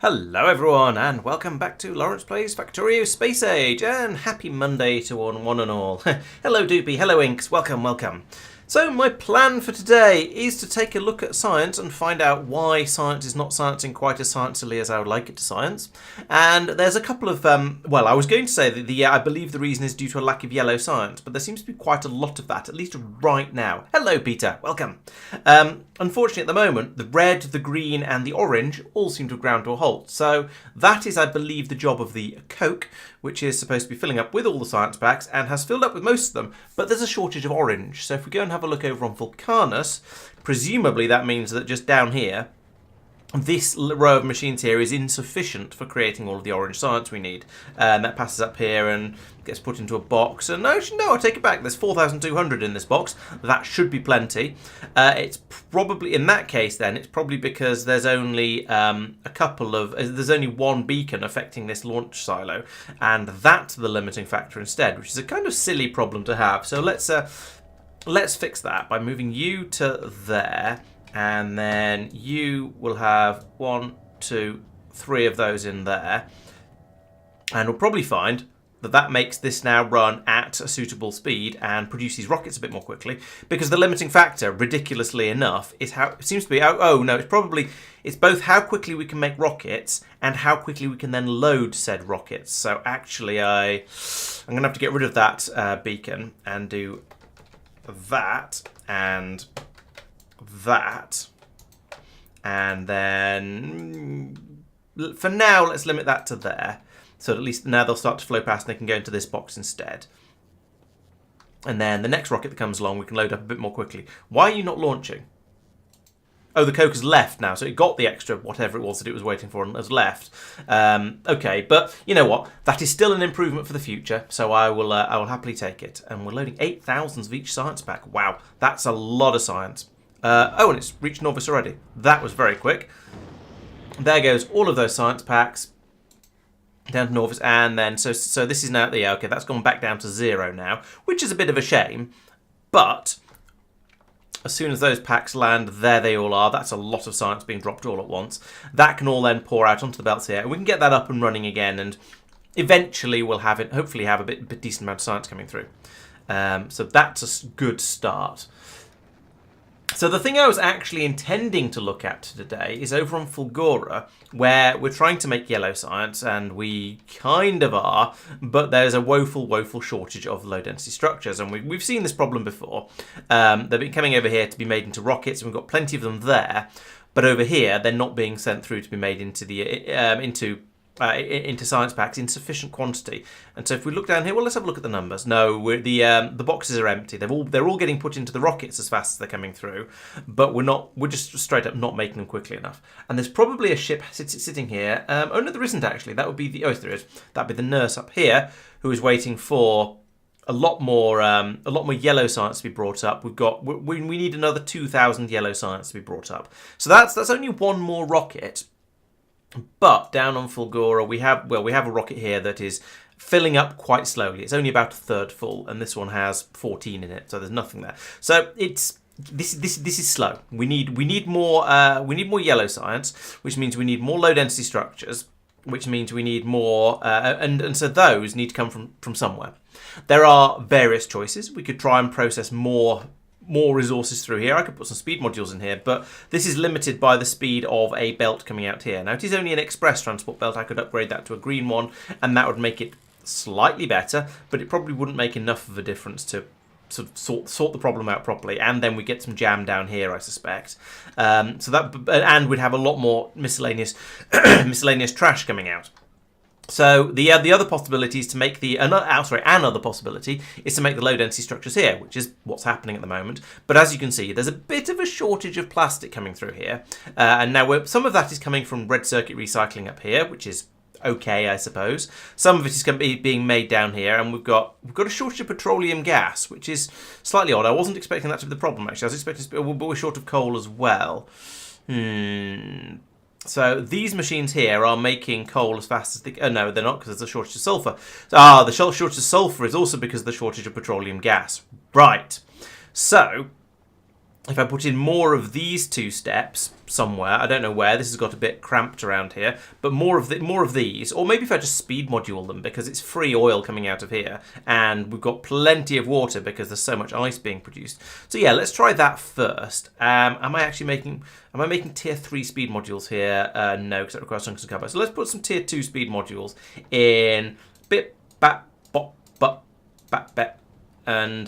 Hello everyone and welcome back to Laurence Plays Factorio Space Age, and happy Monday to one and all. Hello Doopy, hello Inks, welcome. So my plan for today is to take a look at science and find out why science is not sciencing quite as sciencily as I would like it to science. And there's a couple of, well, I was going to say that I believe the reason is due to a lack of yellow science, but there seems to be quite a lot of that, at least right now. Hello Peter, welcome. Unfortunately at the moment, the red, the green and the orange all seem to have ground to a halt. So that is, I believe, the job of the Coke, which is supposed to be filling up with all the science packs and has filled up with most of them, but there's a shortage of orange. So if we go and have a look over on Vulcanus, presumably that means that just down here, this row of machines here is insufficient for creating all of the orange science we need. And that passes up here and gets put into a box. And actually, no, I take it back. There's 4,200 in this box. That should be plenty. It's probably, in that case then, it's probably because there's only there's only one beacon affecting this launch silo. And that's the limiting factor instead, which is a kind of silly problem to have. So let's fix that by moving you to there. And then you will have 1, 2, 3 of those in there. And we'll probably find that that makes this now run at a suitable speed and produces rockets a bit more quickly. Because the limiting factor, ridiculously enough, is how it seems to be. Oh no, it's both how quickly we can make rockets and how quickly we can then load said rockets. So actually, I'm going to have to get rid of that beacon and do that and that, and then for now let's limit that to there, so at least now they'll start to flow past and they can go into this box instead. And then the next rocket that comes along we can load up a bit more quickly. Why are you not launching? Oh, the Coke has left now, so it got the extra whatever it was that it was waiting for and has left. Okay, but you know what? That is still an improvement for the future, so I will happily take it. And we're loading 8,000 of each science pack. Wow, that's a lot of science. Oh, and it's reached Norvis already. That was very quick. There goes all of those science packs down to Norvis, and then so this is now okay. That's gone back down to 0 now, which is a bit of a shame. But as soon as those packs land, there they all are. That's a lot of science being dropped all at once. That can all then pour out onto the belts here, and we can get that up and running again. And eventually, we'll have it. Hopefully, have a bit decent amount of science coming through. So that's a good start. So the thing I was actually intending to look at today is over on Fulgora, where we're trying to make yellow science, and we kind of are, but there's a woeful shortage of low-density structures, and we've seen this problem before. They've been coming over here to be made into rockets, and we've got plenty of them there, but over here they're not being sent through to be made into the into science packs in sufficient quantity. And so if we look down here, well, let's have a look at the numbers. No, the boxes are empty. They're all getting put into the rockets as fast as they're coming through, but we're just straight up not making them quickly enough. And there's probably a ship sitting here. Oh no, there isn't actually. That would be the there is. That'd be the nurse up here who is waiting for a lot more yellow science to be brought up. We need another 2,000 yellow science to be brought up. So that's only one more rocket. But down on Fulgora, we have a rocket here that is filling up quite slowly. It's only about a third full, and this one has 14 in it, so there's nothing there. So this is slow. We need more yellow science, which means we need more low density structures, which means we need more, and so those need to come from somewhere. There are various choices. We could try and process more resources through here. I could put some speed modules in here, but this is limited by the speed of a belt coming out here. Now, it is only an express transport belt. I could upgrade that to a green one, and that would make it slightly better, but it probably wouldn't make enough of a difference to sort of sort the problem out properly. And then we get some jam down here, I suspect. And we'd have a lot more miscellaneous trash coming out. So the other possibility is to make another possibility is to make the low density structures here, which is what's happening at the moment. But as you can see, there's a bit of a shortage of plastic coming through here, and now some of that is coming from red circuit recycling up here, which is okay, I suppose. Some of it is going to be being made down here, and we've got a shortage of petroleum gas, which is slightly odd. I wasn't expecting that to be the problem actually. I was expecting we're short of coal as well. So these machines here are making coal as fast as they... Oh, no, they're not, because there's a shortage of sulfur. The shortage of sulfur is also because of the shortage of petroleum gas. Right. So if I put in more of these 2 steps somewhere, I don't know where, this has got a bit cramped around here, but more of these, or maybe if I just speed module them, because it's free oil coming out of here, and we've got plenty of water because there's so much ice being produced. So yeah, let's try that first. Am I making tier 3 speed modules here? No, because that requires tungsten carbide. So let's put some tier 2 speed modules in bit, bat, bop, bat, bet, and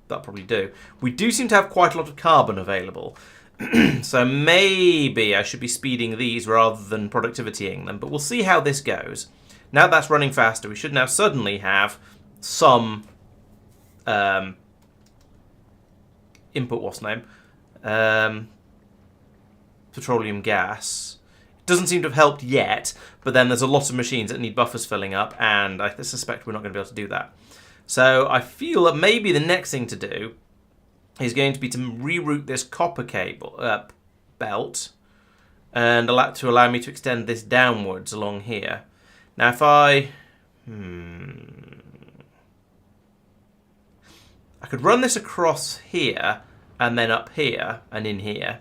that'll probably do. We do seem to have quite a lot of carbon available. So maybe I should be speeding these rather than productivitying them. But we'll see how this goes. Now that's running faster, we should now suddenly have some input, what's the name? Petroleum gas. It doesn't seem to have helped yet, but then there's a lot of machines that need buffers filling up, and I suspect we're not going to be able to do that. So I feel that maybe the next thing to do is going to be to reroute this copper cable belt and allow me to extend this downwards along here. Now if I could run this across here and then up here and in here.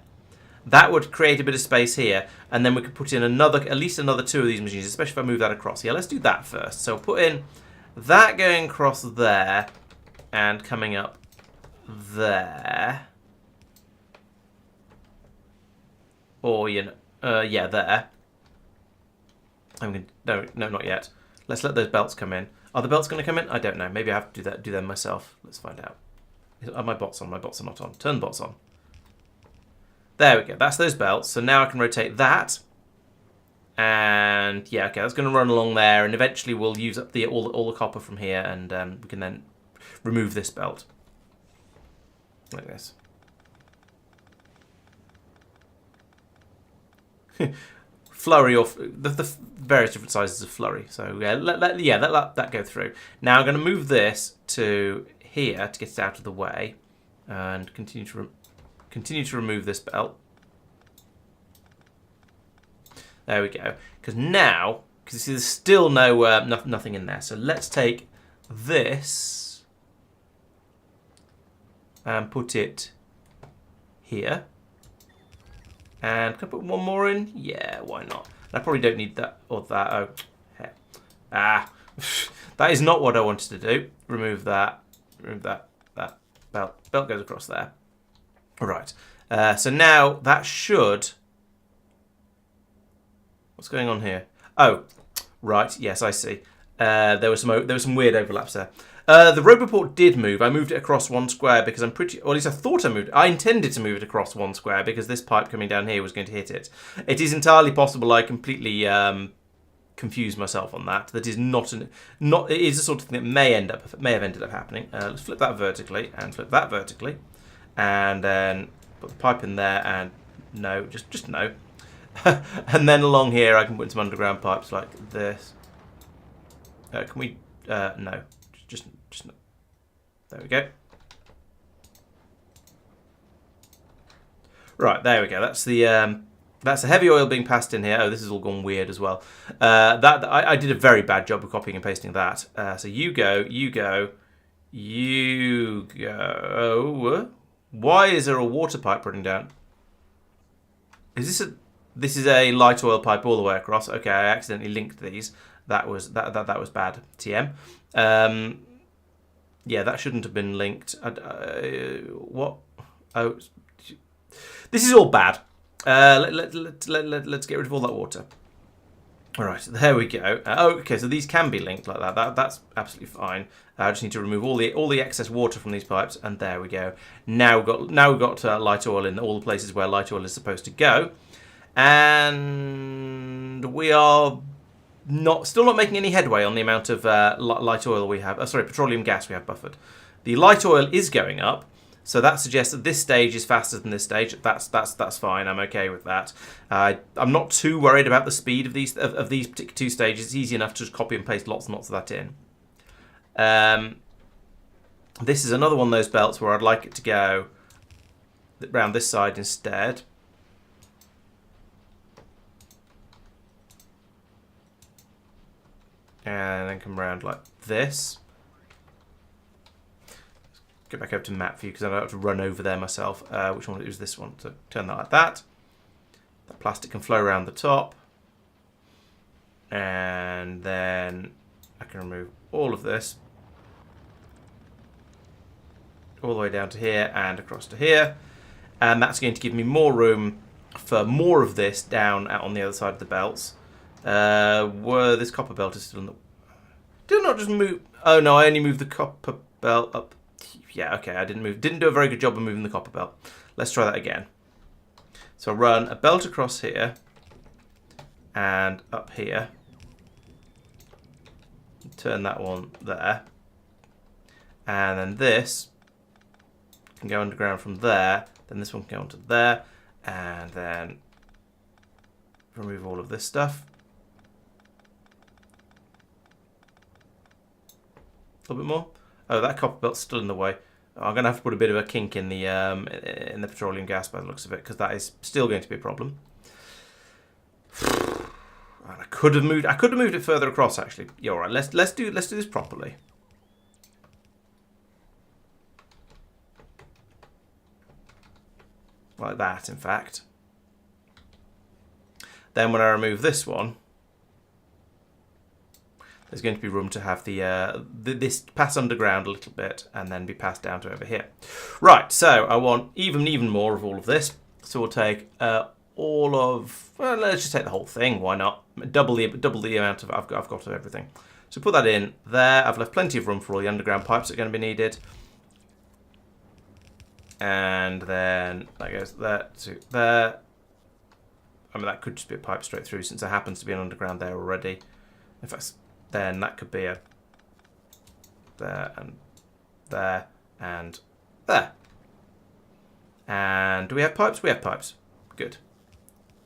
That would create a bit of space here, and then we could put in at least another 2 of these machines, especially if I move that across. Yeah, let's do that first. So put in that going across there and coming up there. Or, yeah, there. No, not yet. Let's let those belts come in. Are the belts going to come in? I don't know. Maybe I have to do them myself. Let's find out. Are my bots on? My bots are not on. Turn the bots on. There we go. That's those belts. So now I can rotate that. And yeah, okay, that's going to run along there, and eventually we'll use up all the copper from here, and we can then remove this belt like this. Flurry, or the various different sizes of flurry. So yeah, let that go through. Now I'm going to move this to here to get it out of the way, and continue to remove this belt. There we go. Because now, you see, there's still nothing in there. So let's take this and put it here. And can I put one more in? Yeah, why not? I probably don't need that or that. Oh, heck. That is not what I wanted to do. Remove that. Remove that. That belt goes across there. All right. So now that should. What's going on here? Oh, right. Yes, I see. There was some weird overlaps there. The Roboport did move. I moved it across 1 square because or at least I thought I intended to move it across 1 square because this pipe coming down here was going to hit it. It is entirely possible I completely confused myself on that. That is it is the sort of thing that may have ended up happening. Let's flip that vertically and flip that vertically, and then put the pipe in there and no, just no. And then along here I can put some underground pipes like this. Can we? No, just no. There we go. Right, there we go. That's the heavy oil being passed in here. Oh, this has all gone weird as well. I did a very bad job of copying and pasting that. So you go. Why is there a water pipe running down? This is a light oil pipe all the way across. Okay, I accidentally linked these. That was bad. TM. Yeah, that shouldn't have been linked. What? Oh, this is all bad. Let's get rid of all that water. All right, there we go. Okay, so these can be linked like that. That's absolutely fine. I just need to remove all the excess water from these pipes, and there we go. Now we've got light oil in all the places where light oil is supposed to go. And we are still not making any headway on the amount of light oil we have. Petroleum gas we have buffered. The light oil is going up, so that suggests that this stage is faster than this stage. That's fine. I'm okay with that. I'm not too worried about the speed of these particular 2 stages. It's easy enough to just copy and paste lots and lots of that in. This is another one of those belts where I'd like it to go around this side instead. And then come around like this. Go back over to map view because I don't have to run over there myself. Which one is this one? So turn that like that. That plastic can flow around the top. And then I can remove all of this. All the way down to here and across to here. And that's going to give me more room for more of this down out on the other side of the belts. Where this copper belt is still in the... Did I not just move... Oh no, I only moved the copper belt up. Yeah, okay, I didn't do a very good job of moving the copper belt. Let's try that again. So I'll run a belt across here and up here. Turn that one there. And then this can go underground from there. Then this one can go onto there. And then remove all of this stuff. A little bit more. Oh, that copper belt's still in the way. I'm going to have to put a bit of a kink in the petroleum gas by the looks of it, because that is still going to be a problem. I could have moved it further across. Actually, yeah, all right. Let's do this properly. Like that, in fact. Then when I remove this one, there's going to be room to have this pass underground a little bit and then be passed down to over here. Right, so I want even more of all of this. So we'll take all of... Well, let's just take the whole thing. Why not? Double the amount of I've got of everything. So put that in there. I've left plenty of room for all the underground pipes that are going to be needed. And then that goes there to there. I mean, that could just be a pipe straight through since there happens to be an underground there already. In fact, then that could be a there and there and there. And do we have pipes? We have pipes. Good.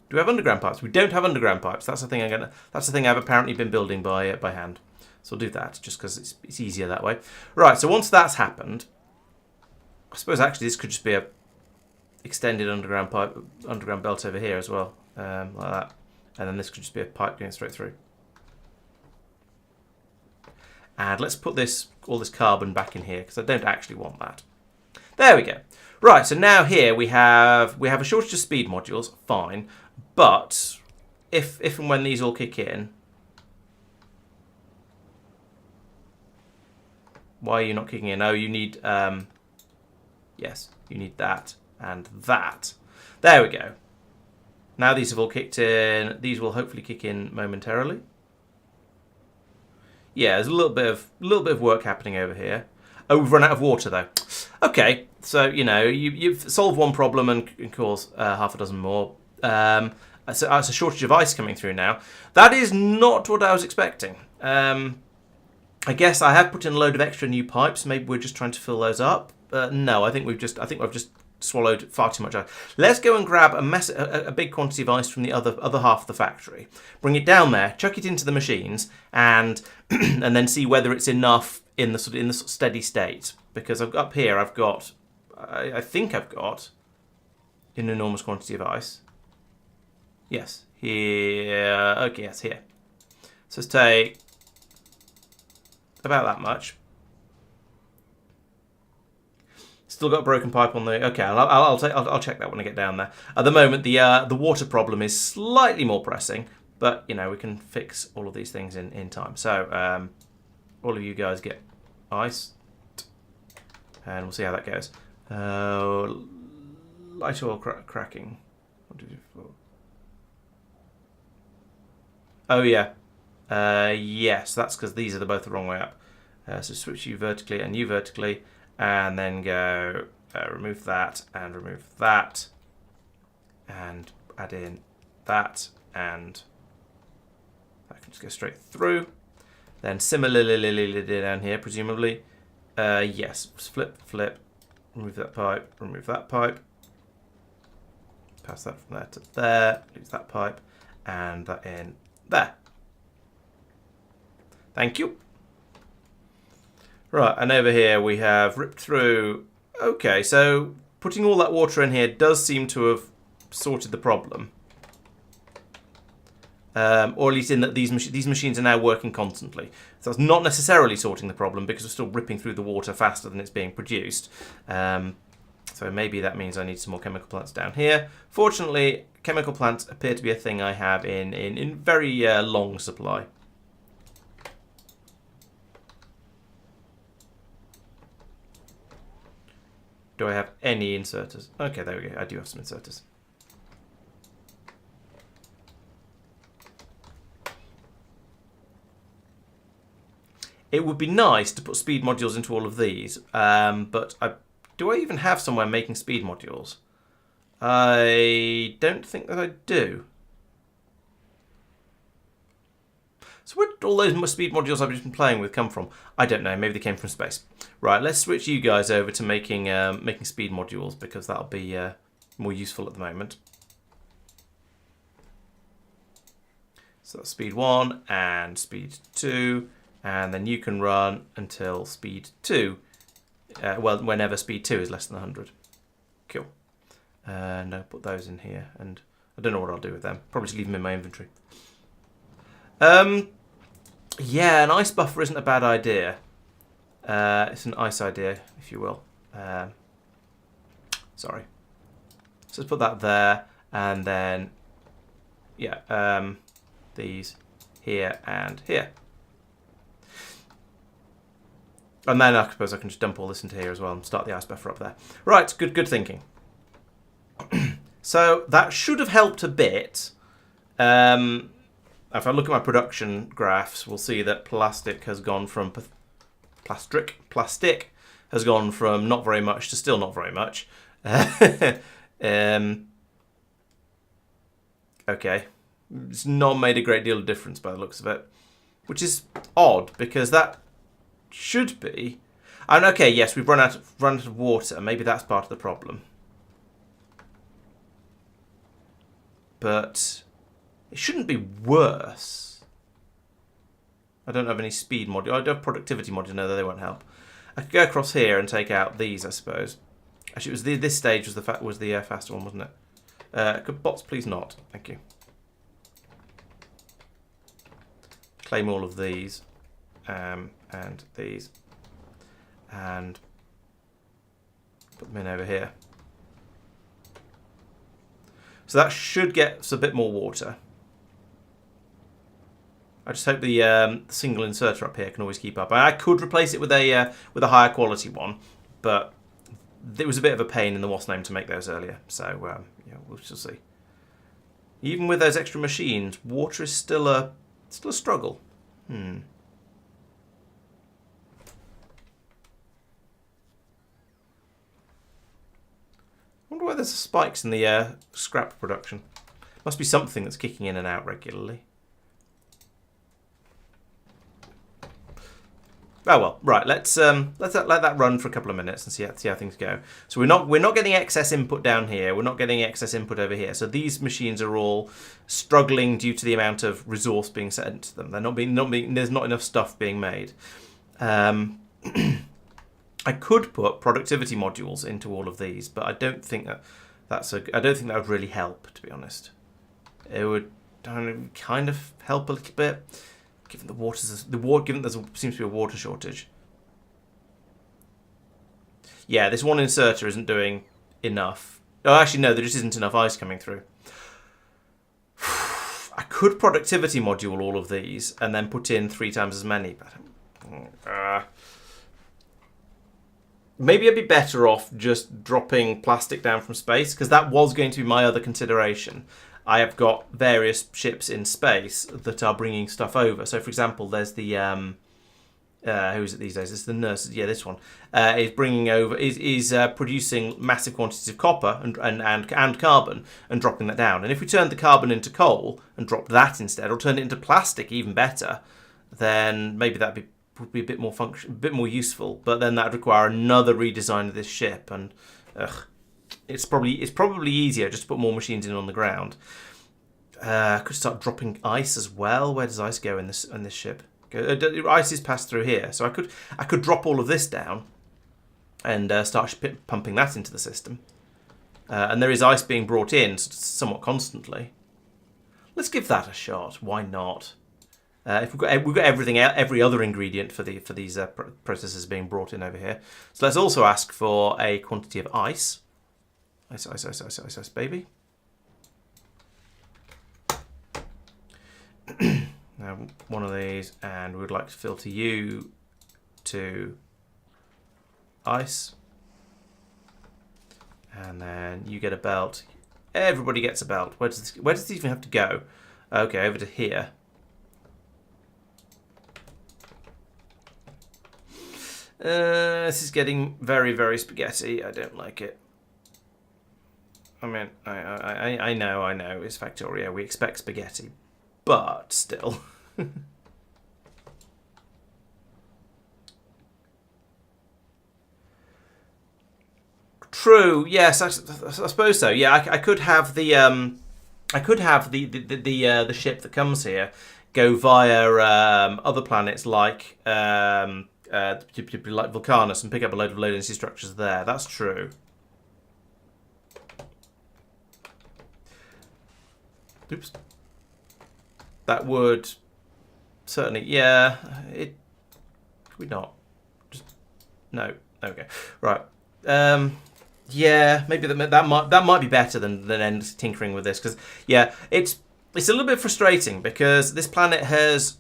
Do we have underground pipes? We don't have underground pipes. That's the thing that's the thing I've apparently been building by hand. So I'll do that just because it's easier that way. Right. So once that's happened, I suppose actually this could just be a extended underground belt over here as well, like that. And then this could just be a pipe going straight through. And let's put all this carbon back in here because I don't actually want that. There we go. Right, so now here we have a shortage of speed modules, fine. But if and when these all kick in, why are you not kicking in? Oh, you need yes, you need that and that. There we go. Now these have all kicked in. These will hopefully kick in momentarily. Yeah, there's a little bit of work happening over here. Oh, we've run out of water though. Okay, so you know you've solved one problem and caused half a dozen more. So it's a shortage of ice coming through now. That is not what I was expecting. I guess I have put in a load of extra new pipes. Maybe we're just trying to fill those up. No, I think we've just swallowed far too much ice. Let's go and grab a big quantity of ice from the other half of the factory. Bring it down there, chuck it into the machines, and and then see whether it's enough in the sort of steady state. Because up here I've got, I think I've got an enormous quantity of ice. Yes, here. Okay, yes, here. So let's take about that much. Still got a broken pipe on the... Okay, I'll check that when I get down there. At the moment, the water problem is slightly more pressing, but you know we can fix all of these things in time. So all of you guys get ice, and we'll see how that goes. Light oil cracking. 1, 2, 3, 4. Oh yeah, yes, that's because these are both the wrong way up. So switch you vertically and you vertically. And then go remove that and remove that and add in that, and that can just go straight through. Then similarly down here, presumably, yes, flip, remove that pipe, pass that from there to there, lose that pipe, and that in there. Thank you. Right, and over here we have ripped through... Okay, so putting all that water in here does seem to have sorted the problem. or at least in that these machines are now working constantly. So it's not necessarily sorting the problem because we're still ripping through the water faster than it's being produced. So maybe that means I need some more chemical plants down here. Fortunately, chemical plants appear to be a thing I have in very long supply. Do I have any inserters? Okay, there we go. I do have some inserters. It would be nice to put speed modules into all of these, but do I even have somewhere making speed modules? I don't think that I do. So where did all those speed modules I've just been playing with come from? I don't know. Maybe they came from space. Right, let's switch you guys over to making speed modules because that'll be more useful at the moment. So that's speed 1 and speed 2. And then you can run until speed 2. Well, whenever speed 2 is less than 100. Cool. And I'll put those in here. And I don't know what I'll do with them. Probably just leave them in my inventory. Yeah, an ice buffer isn't a bad idea. It's an ice idea, if you will. Sorry. So let's put that there. And then, yeah, these here and here. And then I suppose I can just dump all this into here as well and start the ice buffer up there. Right, good thinking. So that should have helped a bit. If I look at my production graphs, we'll see that plastic has gone from plastic has gone from not very much to still not very much. Okay, it's not made a great deal of difference by the looks of it, which is odd because that should be. And okay, yes, we've run out of water. Maybe that's part of the problem. But it shouldn't be worse. I don't have any speed module. I do have productivity module. No, they won't help. I could go across here and take out these, I suppose. Actually, it was this stage was the faster one, wasn't it? Could bots please not? Thank you. Claim all of these. And these, and put them in over here. So that should get us a bit more water. I just hope the single inserter up here can always keep up. I could replace it with a higher quality one, but it was a bit of a pain in the wasp name to make those earlier. So yeah, we'll just see. Even with those extra machines, water is still a struggle. I wonder why there's spikes in the scrap production. Must be something that's kicking in and out regularly. Oh well, right. Let's let that run for a couple of minutes and see how things go. So we're not getting excess input down here. We're not getting excess input over here. So these machines are all struggling due to the amount of resource being sent to them. They're not being. There's not enough stuff being made. I could put productivity modules into all of these, but I don't think that would really help, to be honest. It would kind of help a little bit, given given there seems to be a water shortage. Yeah, this one inserter isn't doing enough. Oh, actually, no, there just isn't enough ice coming through. I could productivity module all of these and then put in 3 times as many, but maybe I'd be better off just dropping plastic down from space, because that was going to be my other consideration. I have got various ships in space that are bringing stuff over. So, for example, there's the who is it these days? It's the nurse. Yeah, this one is bringing over is producing massive quantities of copper and carbon and dropping that down. And if we turned the carbon into coal and dropped that instead, or turned it into plastic, even better, then maybe would be a bit more useful. But then that would require another redesign of this ship, and it's probably easier just to put more machines in on the ground. I could start dropping ice as well. Where does ice go in this ship? Ice is passed through here, so I could drop all of this down and start pumping that into the system. And there is ice being brought in somewhat constantly. Let's give that a shot. Why not? If we've got everything, every other ingredient for these processes being brought in over here. So let's also ask for a quantity of ice. Ice, ice, ice, ice, ice, ice, baby. Now one of these, and we would like to filter you to ice, and then you get a belt. Everybody gets a belt. Where does this even have to go? Okay, over to here. This is getting very, very spaghetti. I don't like it. I mean, I know, it's Factorio. We expect spaghetti, but still. True. Yes, I suppose so. Yeah, I could have the the ship that comes here go via other planets like Vulcanus and pick up a load of low density structures there. That's true. Oops. That would certainly, yeah. Could we not? Just no. Okay. Right. Yeah. Maybe that might be better than end tinkering with this, because yeah, it's a little bit frustrating because this planet has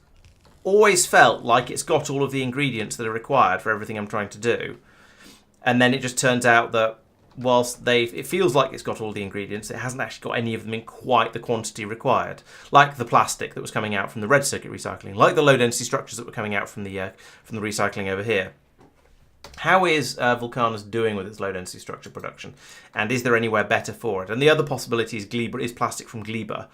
always felt like it's got all of the ingredients that are required for everything I'm trying to do, and then it just turns out that whilst it feels like it's got all the ingredients, it hasn't actually got any of them in quite the quantity required. Like the plastic that was coming out from the red circuit recycling, like the low density structures that were coming out from the recycling over here. How is Vulcanus doing with its low density structure production, and is there anywhere better for it? And the other possibility is plastic from Gleba.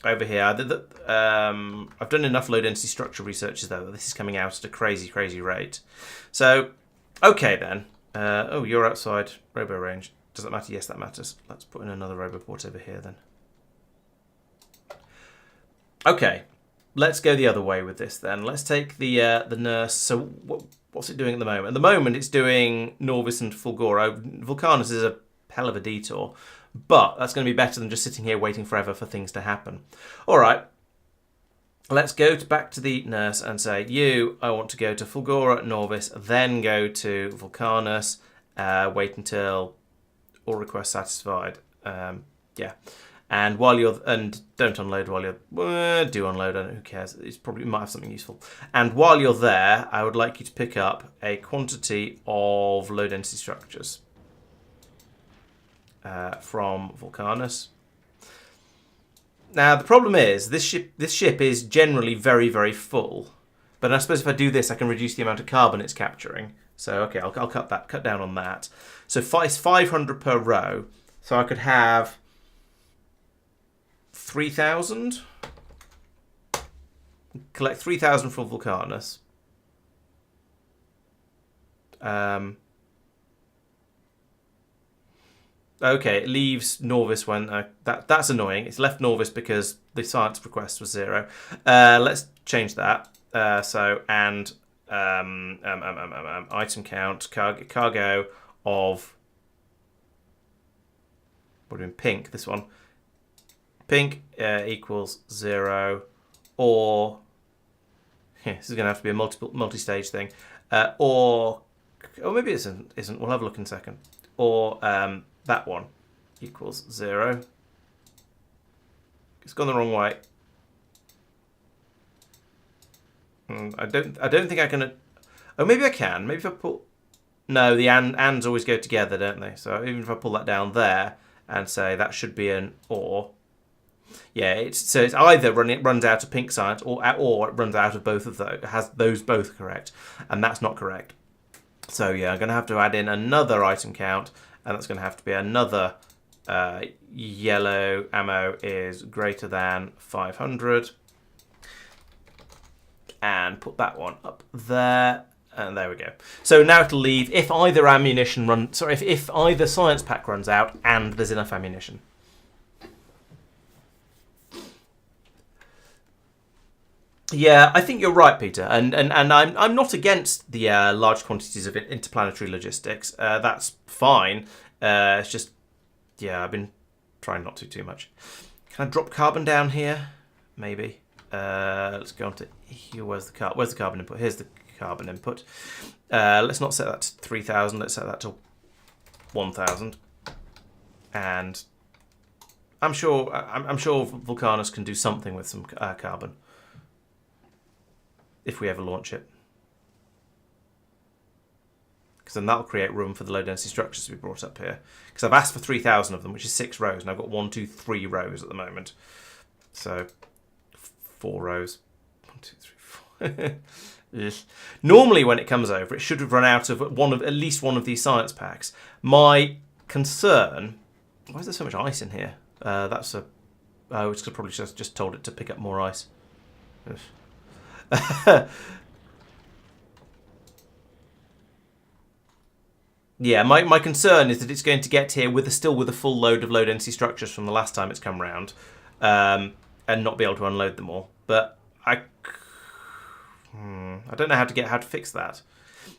Over here, I've done enough low density structure researches though that this is coming out at a crazy rate. So, okay then. Oh, you're outside robo range. Does that matter? Yes, that matters. Let's put in another roboport over here then. Okay, let's go the other way with this then. Let's take the nurse. So what's it doing at the moment? At the moment, it's doing Norvis and Fulgora. Vulcanus is a hell of a detour, but that's going to be better than just sitting here waiting forever for things to happen. All right. Let's go back to the nurse and say, I want to go to Fulgora, Norvis, then go to Vulcanus, wait until all requests satisfied. Yeah. And don't unload while you're, do unload, who cares? It might have something useful. And while you're there, I would like you to pick up a quantity of low density structures from Vulcanus. Now the problem is this ship is generally very full, but I suppose if I do this, I can reduce the amount of carbon it's capturing. So okay, I'll cut down on that. So 500 per row. So I could have 3,000. Collect 3,000 from Vulcanus. Okay, it leaves Norvis when that's annoying. It's left Norvis because the science request was 0. Let's change that. Item count cargo of, what are we doing? Pink. This one. Pink equals 0, or this is going to have to be a multi-stage thing, or maybe it isn't. We'll have a look in a second. Or that one equals 0. It's gone the wrong way. I don't think I can. Oh, maybe I can. Maybe if I pull. No, the ands always go together, don't they? So even if I pull that down there and say that should be an or. Yeah, it's either runs out of pink science or it runs out of both of those. It has those both correct, and that's not correct. So yeah, I'm going to have to add in another item count, and that's going to have to be another yellow ammo is greater than 500, and put that one up there, and there we go. So now it'll leave if either if either science pack runs out and there's enough ammunition. Yeah, I think you're right, Peter, and I'm not against the large quantities of interplanetary logistics. That's fine. It's just, yeah, I've been trying not to too much. Can I drop carbon down here? Maybe. Let's go on to here. Where's the carbon input? Here's the carbon input. Let's not set that to 3,000. Let's set that to 1,000. And I'm sure Vulcanus can do something with some carbon if we ever launch it. Because then that'll create room for the low density structures to be brought up here. Because I've asked for 3,000 of them, which is 6 rows, and I've got 1, 2, 3 rows at the moment. So 4 rows. 1, 2, 3, 4. Normally, when it comes over, it should have run out of at least one of these science packs. My concern. Why is there so much ice in here? That's a. Oh, it's probably just told it to pick up more ice. Yeah, my concern is that it's going to get here still with a full load of low density structures from the last time it's come round, and not be able to unload them all. But I don't know how to fix that,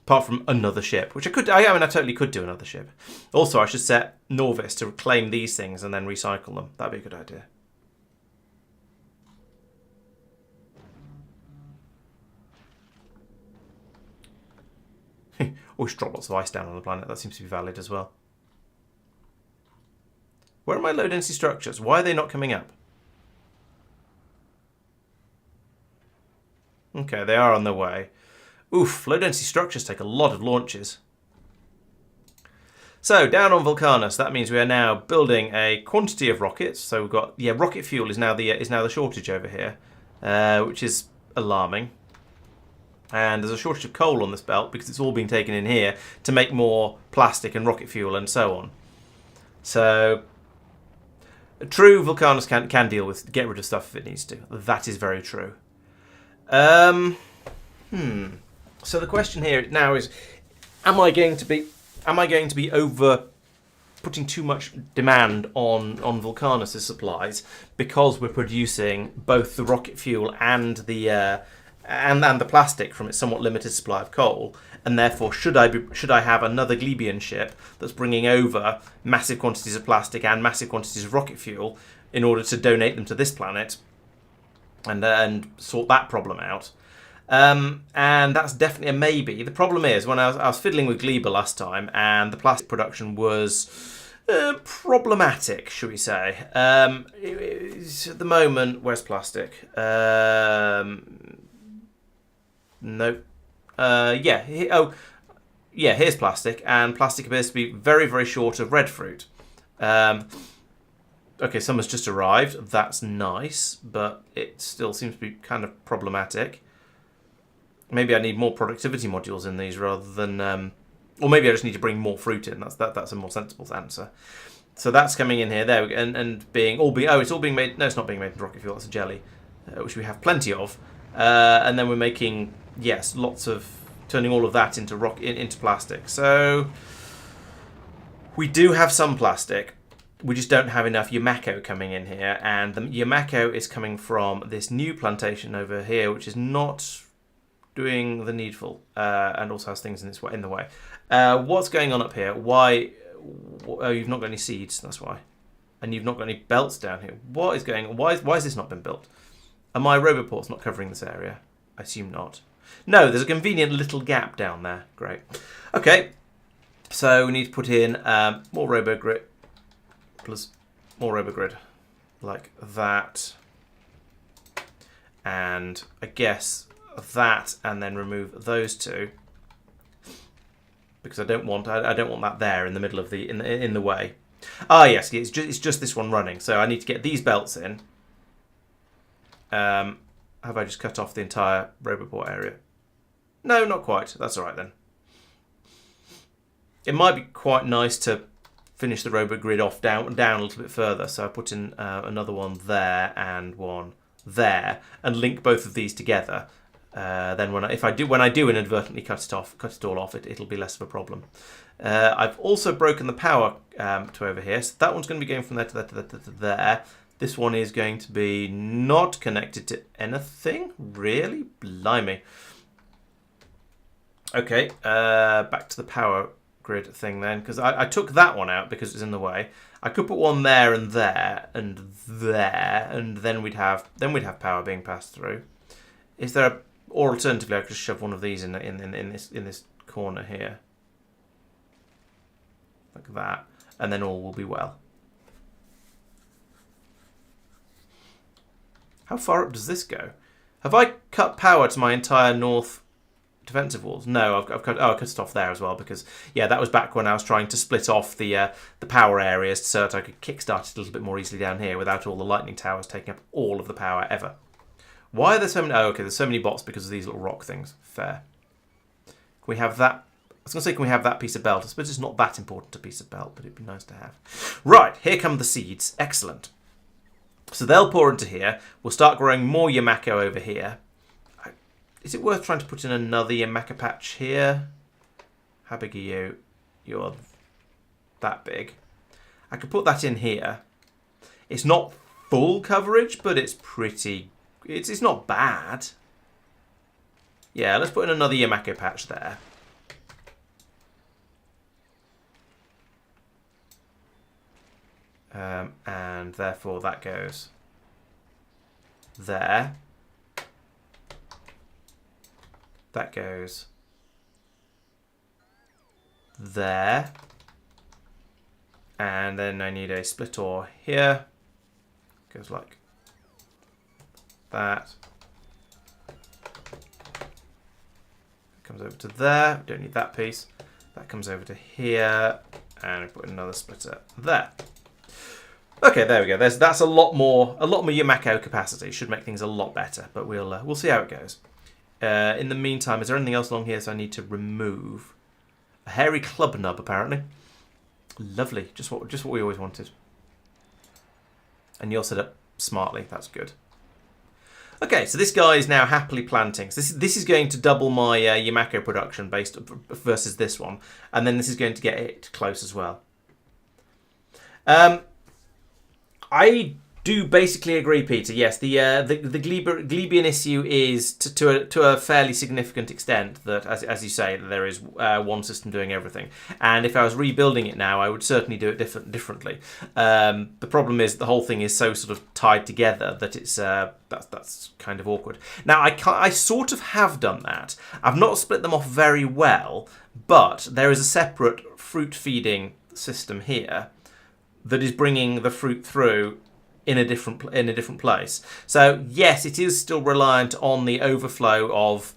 apart from another ship, which I could. I totally could do another ship. Also, I should set Norvis to claim these things and then recycle them. That'd be a good idea. Or we should drop lots of ice down on the planet. That seems to be valid as well. Where are my low density structures? Why are they not coming up? Okay, they are on their way. Oof, low density structures take a lot of launches. So down on Vulcanus, that means we are now building a quantity of rockets. So we've got rocket fuel is now the shortage over here, which is alarming. And there's a shortage of coal on this belt because it's all being taken in here to make more plastic and rocket fuel and so on. So, true, Vulcanus can deal with, get rid of stuff if it needs to. That is very true. So the question here now is, am I going to be over putting too much demand on Vulcanus' supplies because we're producing both the rocket fuel and the plastic from its somewhat limited supply of coal, and therefore should I have another Glebian ship that's bringing over massive quantities of plastic and massive quantities of rocket fuel in order to donate them to this planet and sort that problem out? And that's definitely a maybe. The problem is, when I was fiddling with Gleba last time, and the plastic production was problematic, should we say. At the moment, where's plastic? Nope. Here's plastic, and plastic appears to be very, very short of red fruit. Okay, summer's just arrived. That's nice, but it still seems to be kind of problematic. Maybe I need more productivity modules in these rather than, or maybe I just need to bring more fruit in. That's a more sensible answer. So that's coming in here, there, and it's all being made. No, it's not being made in rocket fuel. That's a jelly, which we have plenty of. And then we're making, lots of, turning all of that into plastic. So we do have some plastic. We just don't have enough Yamako coming in here. And the Yamako is coming from this new plantation over here, which is not doing the needful, and also has things in the way. What's going on up here? Why? Oh, you've not got any seeds, that's why. And you've not got any belts down here. What is going on? Why has this not been built? Are my roboports not covering this area? I assume not. No, there's a convenient little gap down there. Great. Okay, so we need to put in more robogrid, plus more robogrid, like that. And I guess that, and then remove those two, because I don't want that there in the middle of the in the way. Ah, yes, it's just this one running. So I need to get these belts in. Have I just cut off the entire roboport area? No, not quite. That's all right then. It might be quite nice to finish the robogrid off down a little bit further. So I put in another one there and one there, and link both of these together. Then when I do inadvertently cut it all off, it'll be less of a problem. I've also broken the power to over here, so that one's going to be going from there to there to there. This one is going to be not connected to anything, really? Blimey. Okay, back to the power grid thing then, because I took that one out because it's in the way. I could put one there and there and there, and then we'd have power being passed through. Is there or alternatively I could just shove one of these in this corner here, like that, and then all will be well. How far up does this go? Have I cut power to my entire north defensive walls? No, I've cut it off there as well because, yeah, that was back when I was trying to split off the power areas so that I could kickstart it a little bit more easily down here without all the lightning towers taking up all of the power ever. Why are there so many? Oh, okay, there's so many bots because of these little rock things. Fair. Can we have that? I was going to say, can we have that piece of belt? I suppose it's not that important a piece of belt, but it'd be nice to have. Right, here come the seeds. Excellent. So they'll pour into here. We'll start growing more Yamako over here. Is it worth trying to put in another Yamaka patch here? How big are you? You're that big. I could put that in here. It's not full coverage, but it's pretty... It's not bad. Yeah, let's put in another Yamako patch there. And therefore that goes there. That goes there. And then I need a split ore here. Goes like that. Comes over to there. Don't need that piece. That comes over to here. And we put another splitter there. Okay, there we go. That's a lot more Yamako capacity. Should make things a lot better, but we'll see how it goes. In the meantime, is there anything else along here so I need to remove? A hairy club nub, apparently. Lovely, just what we always wanted. And you're set up smartly. That's good. Okay, so this guy is now happily planting. So this is going to double my Yamako production based versus this one, and then this is going to get it close as well. I do basically agree, Peter. Yes, the Glebian issue is to a fairly significant extent that, as you say, that there is one system doing everything. And if I was rebuilding it now, I would certainly do it differently. The problem is the whole thing is so sort of tied together that it's that's kind of awkward. Now I sort of have done that. I've not split them off very well, but there is a separate fruit feeding system here that is bringing the fruit through in a different place. So yes, it is still reliant on the overflow of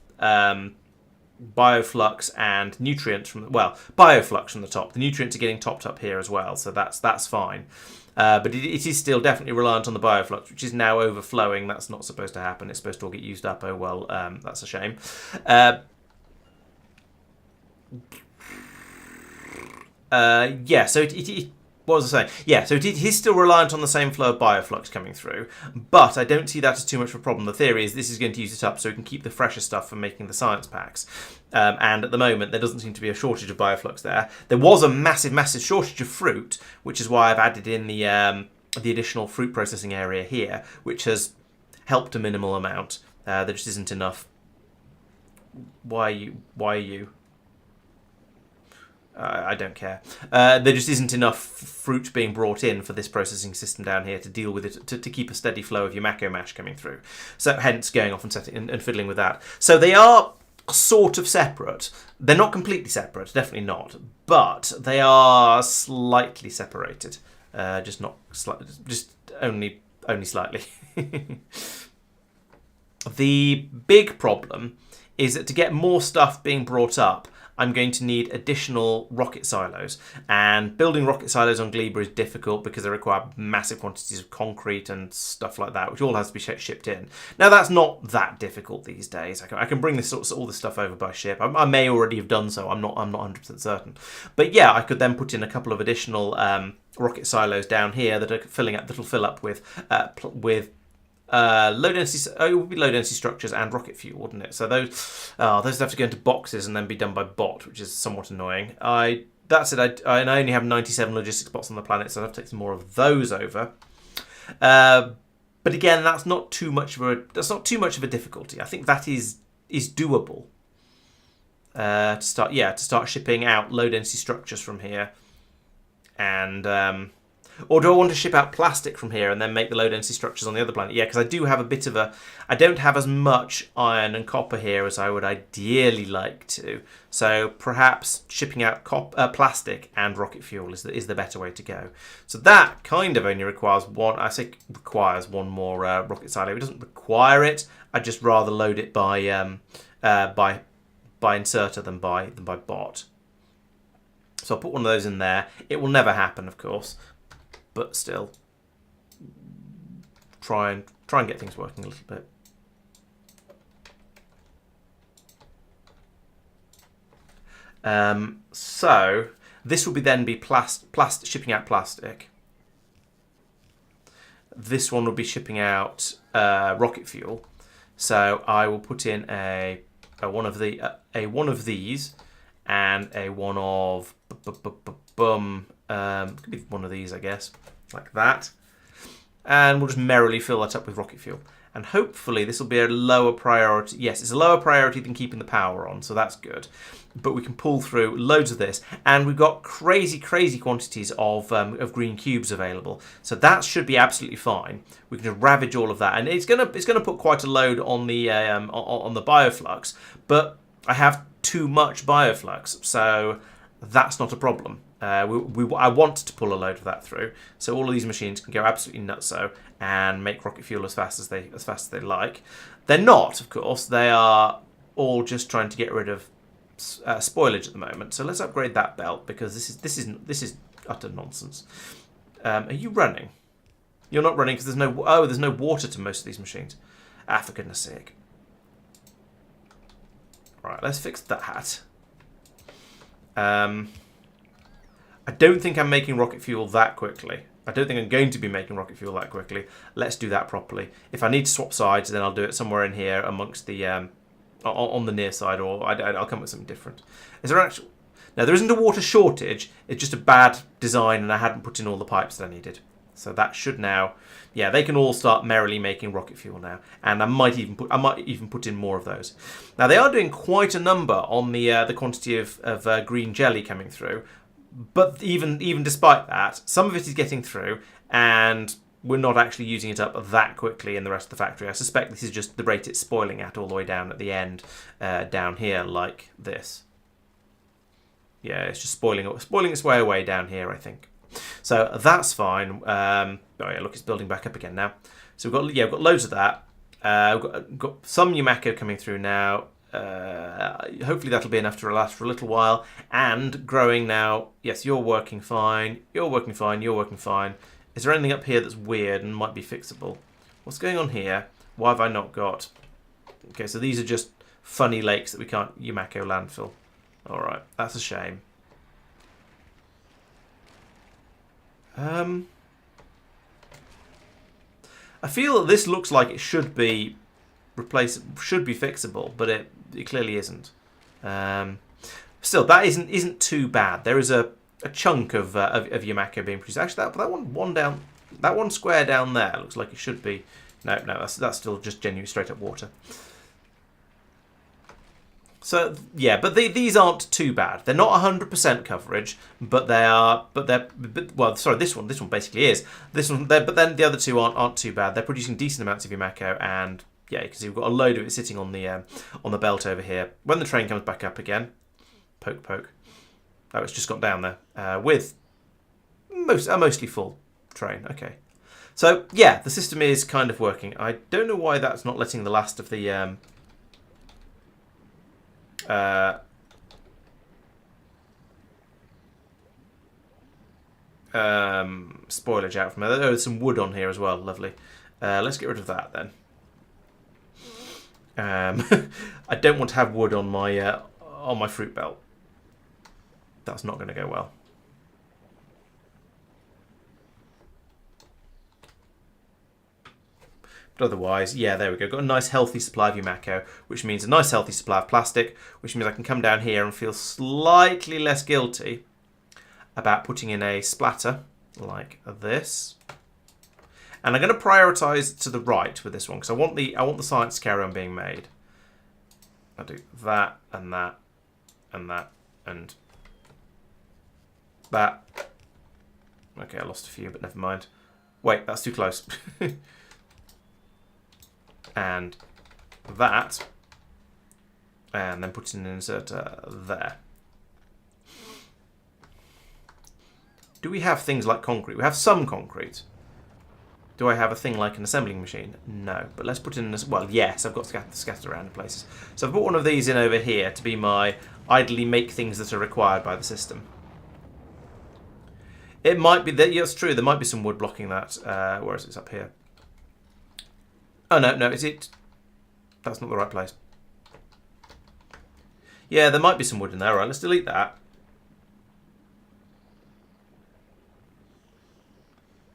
bioflux and nutrients from bioflux from the top. The nutrients are getting topped up here as well, so that's fine. But it is still definitely reliant on the bioflux, which is now overflowing. That's not supposed to happen. It's supposed to all get used up. Oh well, that's a shame. Yeah, so what was I saying? Yeah, so it is still reliant on the same flow of bioflux coming through, but I don't see that as too much of a problem. The theory is this is going to use it up so we can keep the fresher stuff for making the science packs. And at the moment, there doesn't seem to be a shortage of bioflux there. There was a massive shortage of fruit, which is why I've added in the additional fruit processing area here, which has helped a minimal amount. There just isn't enough. Why are you? I don't care. There just isn't enough fruit being brought in for this processing system down here to deal with it, to keep a steady flow of Yamako mash coming through. So hence going off and setting and fiddling with that. So they are sort of separate. They're not completely separate, definitely not, but they are slightly separated. Just only slightly. The big problem is that to get more stuff being brought up, I'm going to need additional rocket silos. And building rocket silos on Gleba is difficult because they require massive quantities of concrete and stuff like that, which all has to be shipped in. Now, that's not that difficult these days. I can bring all this stuff over by ship. I may already have done so. I'm not 100% certain. But yeah, I could then put in a couple of additional rocket silos down here that are that'll fill up with low density. It would be low density structures and rocket fuel, wouldn't it? So those have to go into boxes and then be done by bot, which is somewhat annoying. That said, I only have 97 logistics bots on the planet, so I have to take some more of those over. But again, that's not too much of a difficulty. I think that is doable. to start shipping out low density structures from here, and or do I want to ship out plastic from here and then make the low density structures on the other planet? Yeah, because I do have a bit of I don't have as much iron and copper here as I would ideally like to. So perhaps shipping out plastic and rocket fuel is the better way to go. So that kind of only requires one. I say requires one more rocket silo. It doesn't require it. I'd just rather load it by inserter than by bot. So I'll put one of those in there. It will never happen, of course. But still, try and get things working a little bit. So this will then be shipping out plastic. This one will be shipping out rocket fuel. So I will put in a one of these and a one of could be one of these, I guess, like that. And we'll just merrily fill that up with rocket fuel. And hopefully this will be a lower priority. Yes, it's a lower priority than keeping the power on, so that's good. But we can pull through loads of this. And we've got crazy, crazy quantities of green cubes available. So that should be absolutely fine. We can just ravage all of that. And it's gonna put quite a load on the bioflux. But I have too much bioflux, so that's not a problem. I want to pull a load of that through, so all of these machines can go absolutely nutso and make rocket fuel as fast as they like. They're not, of course. They are all just trying to get rid of spoilage at the moment. So let's upgrade that belt because this is utter nonsense. Are you running? You're not running because there's no water to most of these machines. For goodness sake. Right, let's fix that. I don't think I'm making rocket fuel that quickly. I don't think I'm going to be making rocket fuel that quickly. Let's do that properly. If I need to swap sides, then I'll do it somewhere in here amongst the on the near side, or I'll come up with something different. Is there actual? No, there isn't a water shortage. It's just a bad design, and I hadn't put in all the pipes that I needed. So that should now, yeah, they can all start merrily making rocket fuel now, and I might even put in more of those. Now they are doing quite a number on the quantity of green jelly coming through. But even despite that, some of it is getting through, and we're not actually using it up that quickly in the rest of the factory. I suspect this is just the rate it's spoiling at all the way down at the end, down here like this. Yeah, it's just spoiling its way away down here, I think. So that's fine. Oh yeah, look, it's building back up again now. So we've got loads of that. We've got some Yumako coming through now. Hopefully that'll be enough to last for a little while. And growing now. Yes, you're working fine. You're working fine. You're working fine. Is there anything up here that's weird and might be fixable? What's going on here? Why have I not got? Okay, so these are just funny lakes that we can't Yumako landfill. All right, that's a shame. I feel that this looks like it should be fixable, but it clearly isn't. Still, that isn't too bad. There is a chunk of Yumako being produced. Actually, that one square down there looks like it should be. No, that's still just genuine straight up water. So yeah, but these aren't too bad. They're not 100% coverage, but they are. Well, sorry, this one basically is. But then the other two aren't too bad. They're producing decent amounts of Yumako, and yeah, you can see we've got a load of it sitting on the belt over here. When the train comes back up again, poke. Oh, it's just got down there with a mostly full train. Okay, so yeah, the system is kind of working. I don't know why that's not letting the last of the spoilage out from there. There's some wood on here as well. Lovely. Let's get rid of that then. I don't want to have wood on my fruit belt. That's not going to go well. But otherwise, yeah, there we go. Got a nice healthy supply of Yumako, which means a nice healthy supply of plastic, which means I can come down here and feel slightly less guilty about putting in a splatter like this. And I'm going to prioritise to the right with this one because I want the science to carry on being made. I'll do that and that and that, and that. Okay, I lost a few, but never mind. Wait, that's too close. And that, and then put in an inserter there. Do we have things like concrete? We have some concrete. Do I have a thing like an assembling machine? No, but let's put in this. Well, yes, I've got scattered around in places. So I've put one of these in over here to be my idly make things that are required by the system. It might be that, yeah, it's true, there might be some wood blocking that. Where is it? It's up here. Oh, no, is it? That's not the right place. Yeah, there might be some wood in there. All right, let's delete that.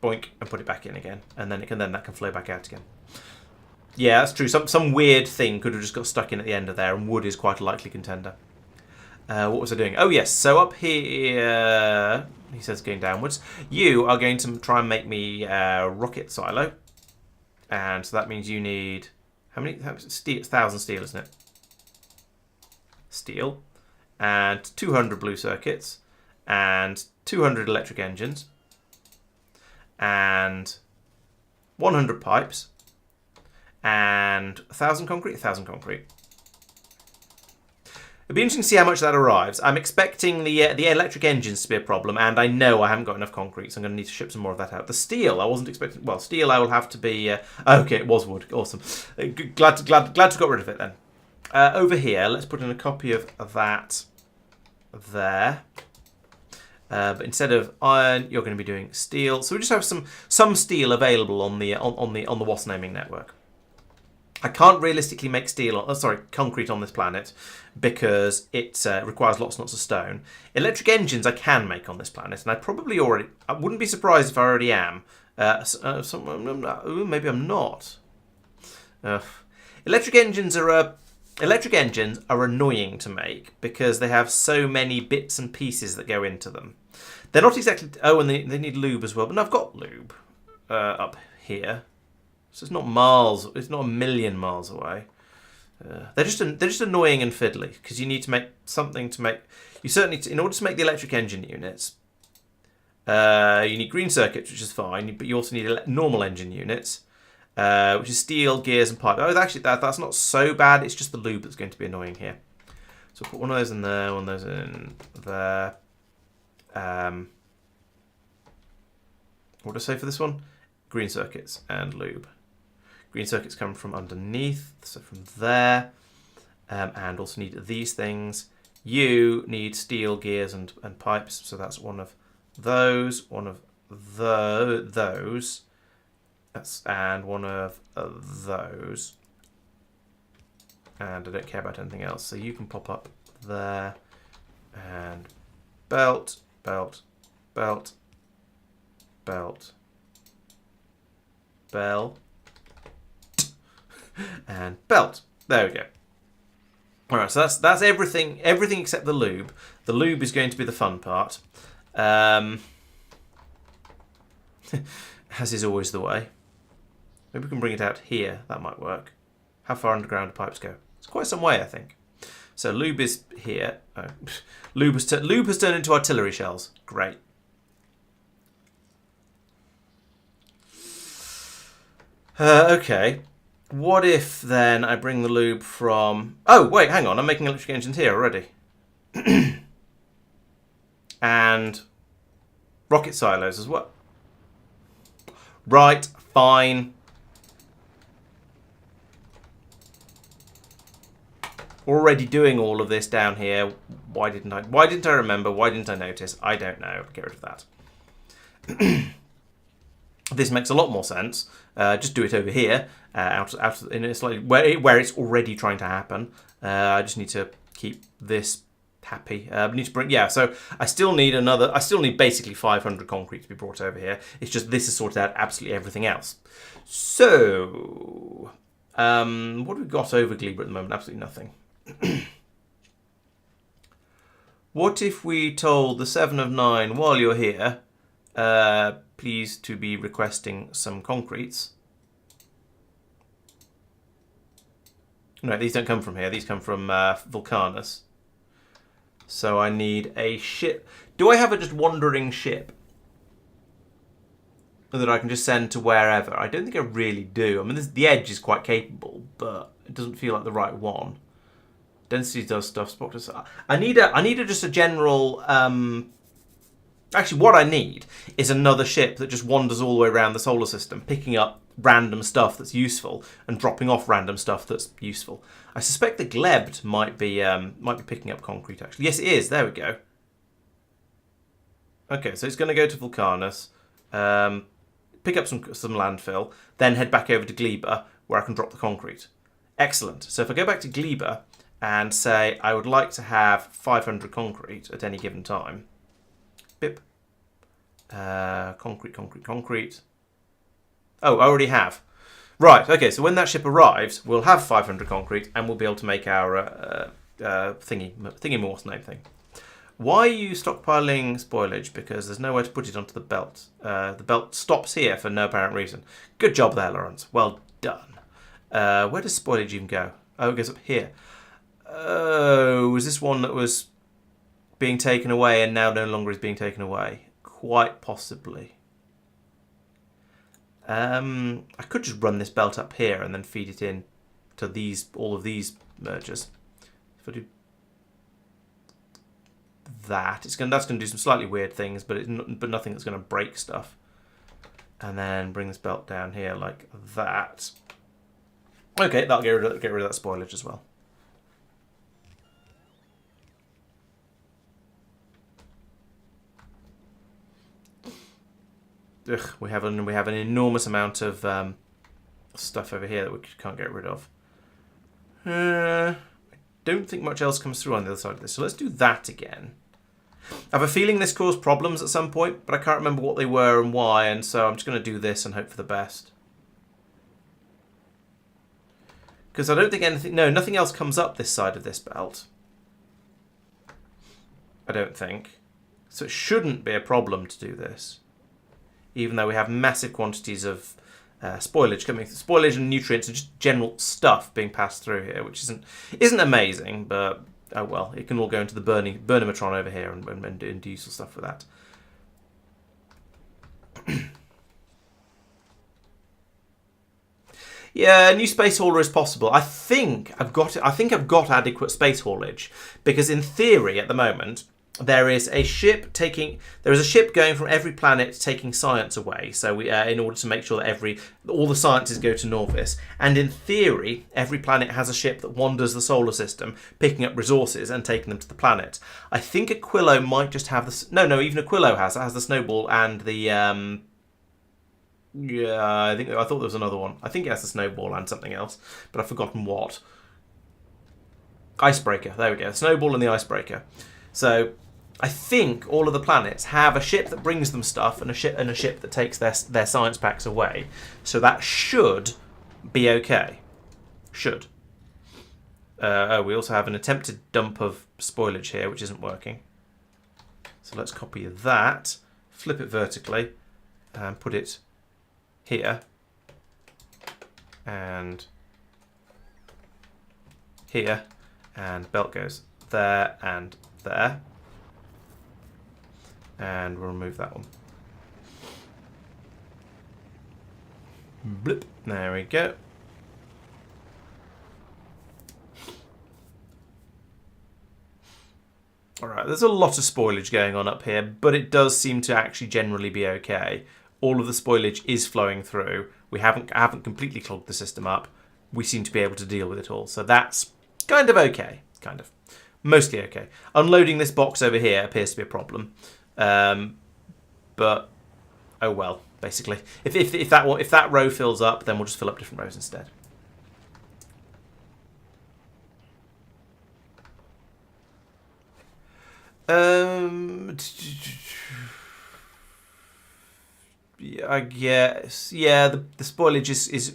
Boink, and put it back in again. And then that can flow back out again. Yeah, that's true. Some weird thing could have just got stuck in at the end of there, and wood is quite a likely contender. What was I doing? Oh, yes. So up here, he says going downwards. You are going to try and make me a rocket silo. And so that means you need... How many? 1,000 steel, isn't it? Steel. And 200 blue circuits. And 200 electric engines. And 100 pipes. And 1,000 concrete? 1,000 concrete. It'll be interesting to see how much that arrives. I'm expecting the electric engines to be a problem, and I know I haven't got enough concrete, so I'm going to need to ship some more of that out. The steel, I wasn't expecting... Well, steel I will have to be... okay, it was wood. Awesome. Glad to got rid of it then. Over here, let's put in a copy of that there. But instead of iron, you're going to be doing steel. So we just have some steel available on the WAS naming network. I can't realistically make concrete on this planet because it requires lots and lots of stone. Electric engines I can make on this planet, and I wouldn't be surprised if I already am. Maybe I'm not. Electric engines are annoying to make because they have so many bits and pieces that go into them. They're not exactly... Oh, and they need lube as well. But no, I've got lube up here. So it's not miles. It's not a million miles away. They're just annoying and fiddly because you need to make something to make. You certainly, in order to make the electric engine units, you need green circuits, which is fine. But you also need normal engine units, which is steel, gears, and pipe. Oh, actually, that's not so bad. It's just the lube that's going to be annoying here. So we'll put one of those in there, one of those in there. What did I say for this one? Green circuits and lube. Green circuits come from underneath, so from there. And also need these things. You need steel, gears, and pipes, so that's one of those, those. And one of those. And I don't care about anything else, so you can pop up there. And belt, belt, belt, belt, bell, and belt. There we go. All right, so that's everything except the lube. The lube is going to be the fun part, as is always the way. Maybe we can bring it out here. That might work. How far underground do pipes go? It's quite some way, I think. So lube is here. Oh. Lube has turned into artillery shells. Great. Okay. What if then I bring the lube from... Oh, wait, hang on. I'm making electric engines here already. And rocket silos as well. Right, fine. Already doing all of this down here. Why didn't I remember? Why didn't I notice? I don't know. Get rid of that. This makes a lot more sense. Just do it over here, out in a slightly where it's already trying to happen. I just need to keep this happy. Need to bring So I still need basically 500 concrete to be brought over here. It's just this has sorted out absolutely everything else. So what have we got over Glebra at the moment? Absolutely nothing. What if we told the 7 of 9 while you're here? Please to be requesting some concretes. No, these don't come from here. These come from Vulcanus. So I need a ship. Do I have a just wandering ship that I can just send to wherever? I don't think I really do. I mean, the Edge is quite capable, but it doesn't feel like the right one. Density does stuff. Spot does. I need just a general. Actually, what I need is another ship that just wanders all the way around the solar system, picking up random stuff that's useful and dropping off random stuff that's useful. I suspect the Glebed might be picking up concrete. Actually, yes, it is. There we go. Okay, so it's going to go to Vulcanus, pick up some landfill, then head back over to Gleba where I can drop the concrete. Excellent. So if I go back to Gleba and say I would like to have 500 concrete at any given time. Bip. Concrete. Oh, I already have. Right, okay, so when that ship arrives, we'll have 500 concrete and we'll be able to make our thingy morse name thing. Why are you stockpiling spoilage? Because there's nowhere to put it onto the belt. The belt stops here for no apparent reason. Good job there, Laurence. Well done. Where does spoilage even go? Oh, it goes up here. Oh, was this one that was being taken away and now no longer is being taken away? Quite possibly. I could just run this belt up here and then feed it in to all of these mergers. If I do that, that's going to do some slightly weird things, but nothing that's going to break stuff. And then bring this belt down here like that. Okay, that'll get rid of that spoilage as well. Ugh, we have an enormous amount of stuff over here that we can't get rid of. I don't think much else comes through on the other side of this, so let's do that again. I have a feeling this caused problems at some point, but I can't remember what they were and why, and so I'm just going to do this and hope for the best. Because I don't think nothing else comes up this side of this belt. I don't think. So it shouldn't be a problem to do this. Even though we have massive quantities of spoilage coming through. Spoilage and nutrients and just general stuff being passed through here, which isn't amazing, but oh well, it can all go into the Burnimatron over here and do useful stuff with that. Yeah, a new space hauler is possible. I think I've got adequate space haulage because in theory at the moment there is a ship going from every planet taking science away. So we in order to make sure that all the sciences go to Norvis, and in theory every planet has a ship that wanders the solar system picking up resources and taking them to the planet. I think Aquilo might just have this. No, even Aquilo has the snowball and the yeah, I thought there was another one. I think it has the snowball and something else, but I've forgotten what. Icebreaker. There we go. Snowball and the icebreaker. So I think all of the planets have a ship that brings them stuff and a ship that takes their science packs away. So that should be okay. Should. We also have an attempted dump of spoilage here, which isn't working. So let's copy that, flip it vertically, and put it here and here, and belt goes there and there, and we'll remove that one. Blip. There we go. Alright, there's a lot of spoilage going on up here, but it does seem to actually generally be okay. All of the spoilage is flowing through. We haven't completely clogged the system up. We seem to be able to deal with it all. So that's kind of okay. Kind of. Mostly okay. Unloading this box over here appears to be a problem. But, oh well, basically. If that row fills up, then we'll just fill up different rows instead. Yeah, I guess. Yeah, the spoilage is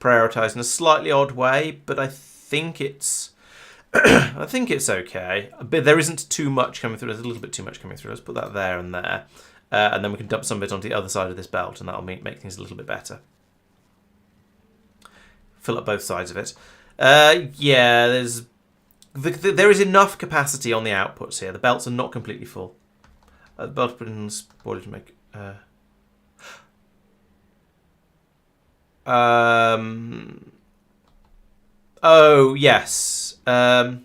prioritized in a slightly odd way, but I think it's I think it's okay. But there isn't too much coming through. There's a little bit too much coming through. Let's put that there and there, and then we can dump some of it onto the other side of this belt, and that'll make things a little bit better. Fill up both sides of it. Yeah, there's there is enough capacity on the outputs here. The belts are not completely full. The belt put in spoiler to make. Oh yes. That's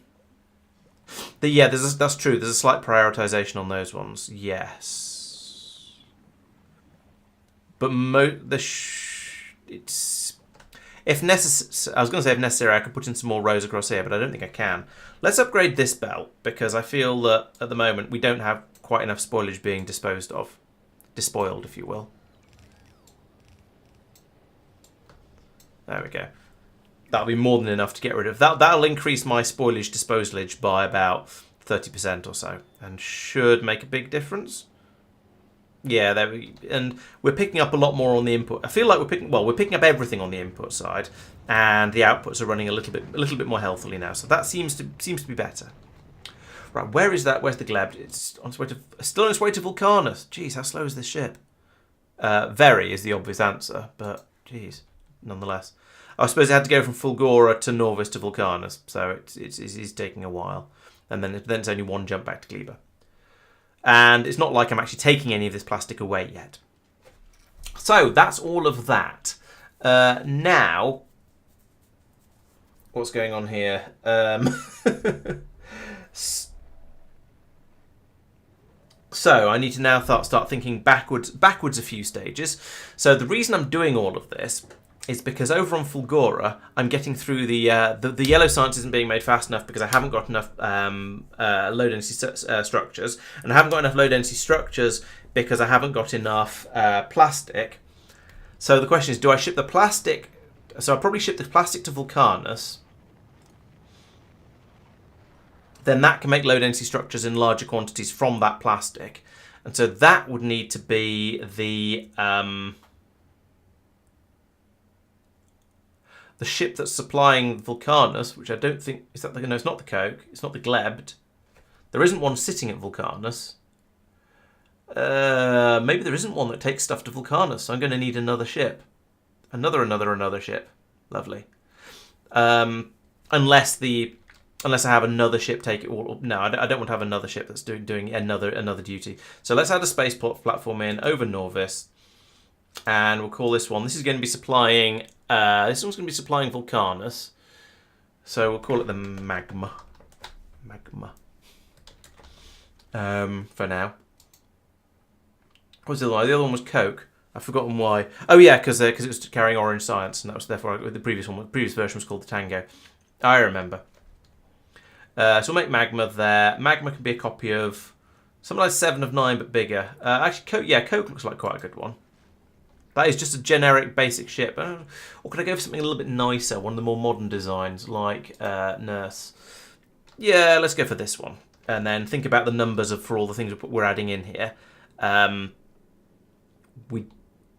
true. There's a slight prioritization on those ones. Yes. But it's if necessary. I was going to say if necessary, I could put in some more rows across here, but I don't think I can. Let's upgrade this belt because I feel that at the moment we don't have quite enough spoilage being disposed of, despoiled, if you will. There we go. That'll be more than enough to get rid of that. That'll increase my spoilage disposalage by about 30% or so, and should make a big difference. Yeah, and we're picking up a lot more on the input. I feel like we're picking up everything on the input side, and the outputs are running a little bit more healthily now. So that seems to be better. Right, where is that? Where's the Gleb? It's on its way still on its way to Vulcanus. Jeez, how slow is this ship? Very is the obvious answer, but jeez, nonetheless. I suppose it had to go from Fulgora to Norvis to Vulcanus, so it's taking a while. And then it's only one jump back to Gleba. And it's not like I'm actually taking any of this plastic away yet. So that's all of that. Now, what's going on here? So I need to now start thinking backwards a few stages. So the reason I'm doing all of this is because over on Fulgora, I'm getting through the yellow science isn't being made fast enough because I haven't got enough low density structures, and I haven't got enough low density structures because I haven't got enough plastic. So the question is, do I ship the plastic? So I'll probably ship the plastic to Vulcanus. Then that can make low density structures in larger quantities from that plastic, and so that would need to be the ship that's supplying Vulcanus, which I don't think is that. No, it's not the Coke. It's not the Glebed. There isn't one sitting at Vulcanus. Maybe there isn't one that takes stuff to Vulcanus. So I'm going to need another ship, another ship. Lovely. Unless I have another ship take it. Or no, I don't want to have another ship that's doing another duty. So let's add a space platform in over Norvis, and we'll call this one. This is going to be supplying. This one's going to be supplying Vulcanus, so we'll call it the Magma. For now. What was the other one? The other one was Coke. I've forgotten why. Oh yeah, because it was carrying orange science, and that was therefore the previous version was called the Tango. I remember. So we'll make Magma there. Magma can be a copy of something like 7 of 9, but bigger. Actually, Coke looks like quite a good one. That is just a generic basic ship. Or could I go for something a little bit nicer, one of the more modern designs, like Nurse? Yeah, let's go for this one. And then think about the numbers for all the things we're adding in here. We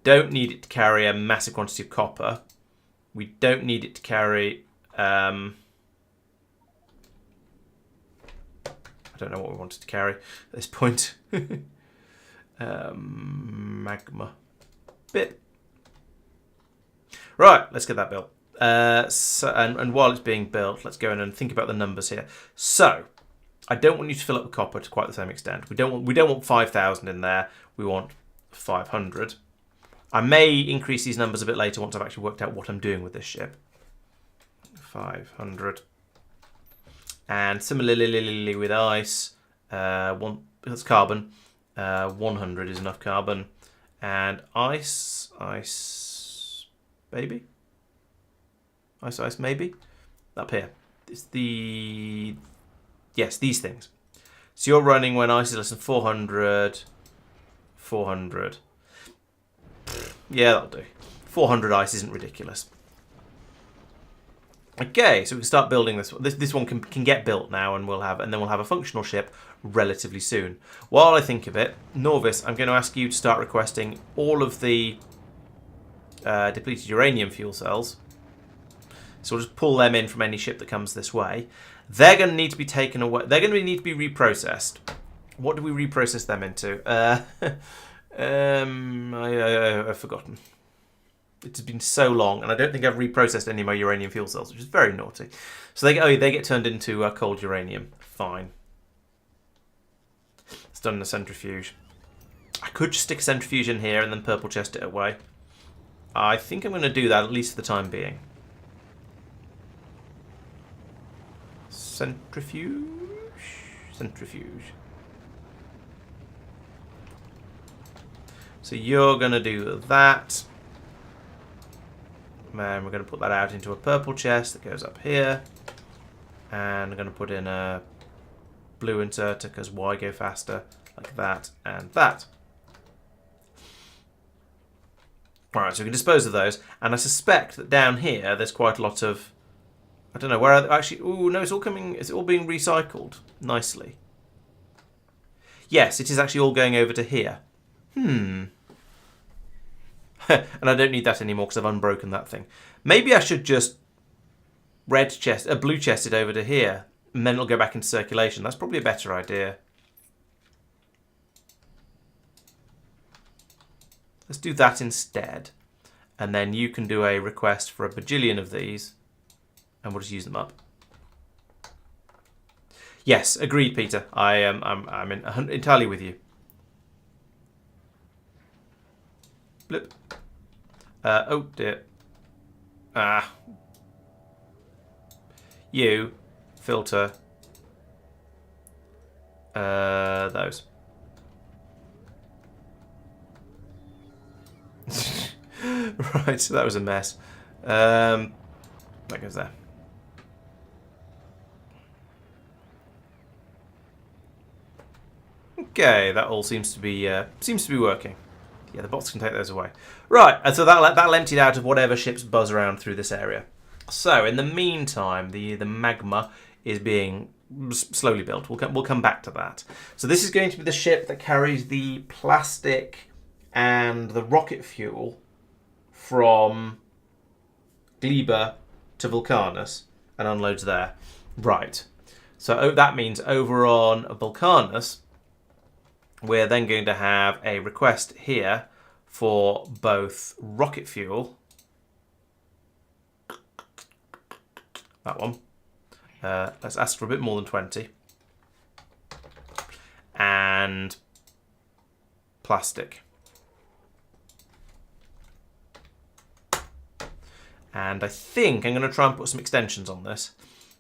don't need it to carry a massive quantity of copper. We don't need it to carry... I don't know what we wanted to carry at this point. Magma. Bit. Right, let's get that built. And while it's being built, let's go in and think about the numbers here. So, I don't want you to fill up with copper to quite the same extent. We don't want 5,000 in there. We want 500. I may increase these numbers a bit later once I've actually worked out what I'm doing with this ship. 500. And similarly with ice, that's carbon. 100 is enough carbon. And ice, maybe? Ice, maybe? Up here. It's yes, these things. So you're running when ice is less than 400. 400. Yeah, that'll do. 400 ice isn't ridiculous. Okay, so we can start building this one. This one can get built now, and we'll have a functional ship relatively soon. While I think of it, Norvis, I'm going to ask you to start requesting all of the depleted uranium fuel cells. So we'll just pull them in from any ship that comes this way. They're going to need to be taken away. They're going to need to be reprocessed. What do we reprocess them into? I've forgotten. It's been so long, and I don't think I've reprocessed any of my uranium fuel cells, which is very naughty. So they get turned into cold uranium. Fine. It's done in a centrifuge. I could just stick a centrifuge in here and then purple chest it away. I think I'm going to do that, at least for the time being. Centrifuge? Centrifuge. So you're going to do that. And we're going to put that out into a purple chest that goes up here. And I'm going to put in a blue inserter because Y go faster. Like that and that. Alright, so we can dispose of those. And I suspect that down here there's quite a lot of... I don't know, where are they? Actually, ooh, no, it's all coming... It's all being recycled nicely. Yes, it is actually all going over to here. And I don't need that anymore because I've unbroken that thing. Maybe I should just blue chest it over to here. And then it'll go back into circulation. That's probably a better idea. Let's do that instead. And then you can do a request for a bajillion of these. And we'll just use them up. Yes, agreed, Peter. I'm entirely with you. Blip. Oh dear. You filter those. Right, so that was a mess. That goes there. Okay, that all seems to be working. Yeah, the bots can take those away. Right, and so that'll empty out of whatever ships buzz around through this area. So in the meantime, the magma is being slowly built. We'll come back to that. So this is going to be the ship that carries the plastic and the rocket fuel from Gleba to Vulcanus and unloads there. Right. So that means over on Vulcanus, we're then going to have a request here for both rocket fuel. That one. Let's ask for a bit more than 20. And plastic. And I think I'm going to try and put some extensions on this.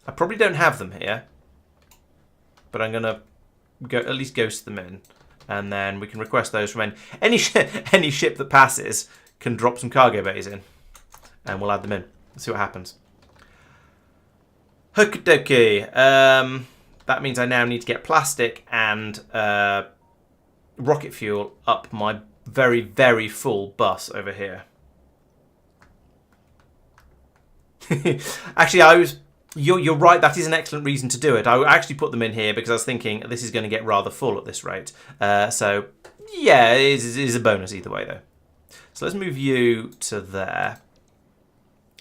I probably don't have them here, but I'm going to at least ghost them in. And then we can request those from any ship that passes can drop some cargo bays in. And we'll add them in. Let's see what happens. Okie dokie. That means I now need to get plastic and rocket fuel up my very, very full bus over here. Actually, you're right, that is an excellent reason to do it. I actually put them in here because I was thinking this is going to get rather full at this rate. So, yeah, it is a bonus either way, though. So let's move you to there.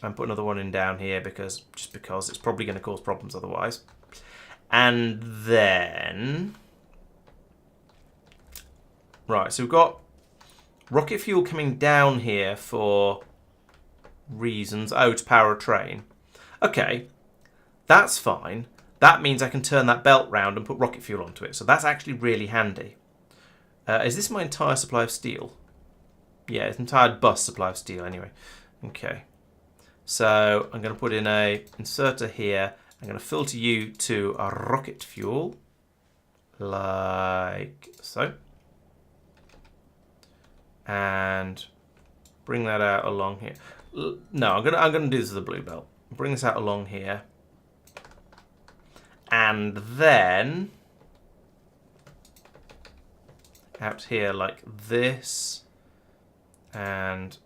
And put another one in down here because it's probably going to cause problems otherwise. And then... Right, so we've got rocket fuel coming down here for reasons. Oh, to power a train. Okay. That's fine. That means I can turn that belt round and put rocket fuel onto it. So that's actually really handy. Is this my entire supply of steel? Yeah, it's an entire bus supply of steel anyway. Okay. So I'm going to put in a inserter here. I'm going to filter you to a rocket fuel. Like so. And bring that out along here. No, I'm going to do this with the blue belt. Bring this out along here. And then out here like this and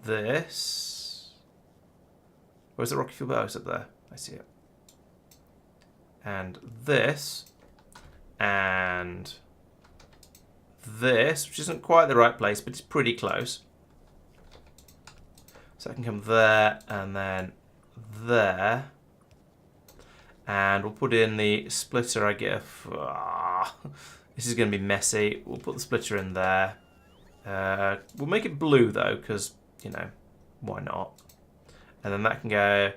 this. Where's the rocket fuel belt? Oh, it's up there. I see it. And this and this, which isn't quite the right place, but it's pretty close. So I can come there and then there. And we'll put in the splitter, I guess. This is going to be messy. We'll put the splitter in there. We'll make it blue though, because, you know, why not? And then that can go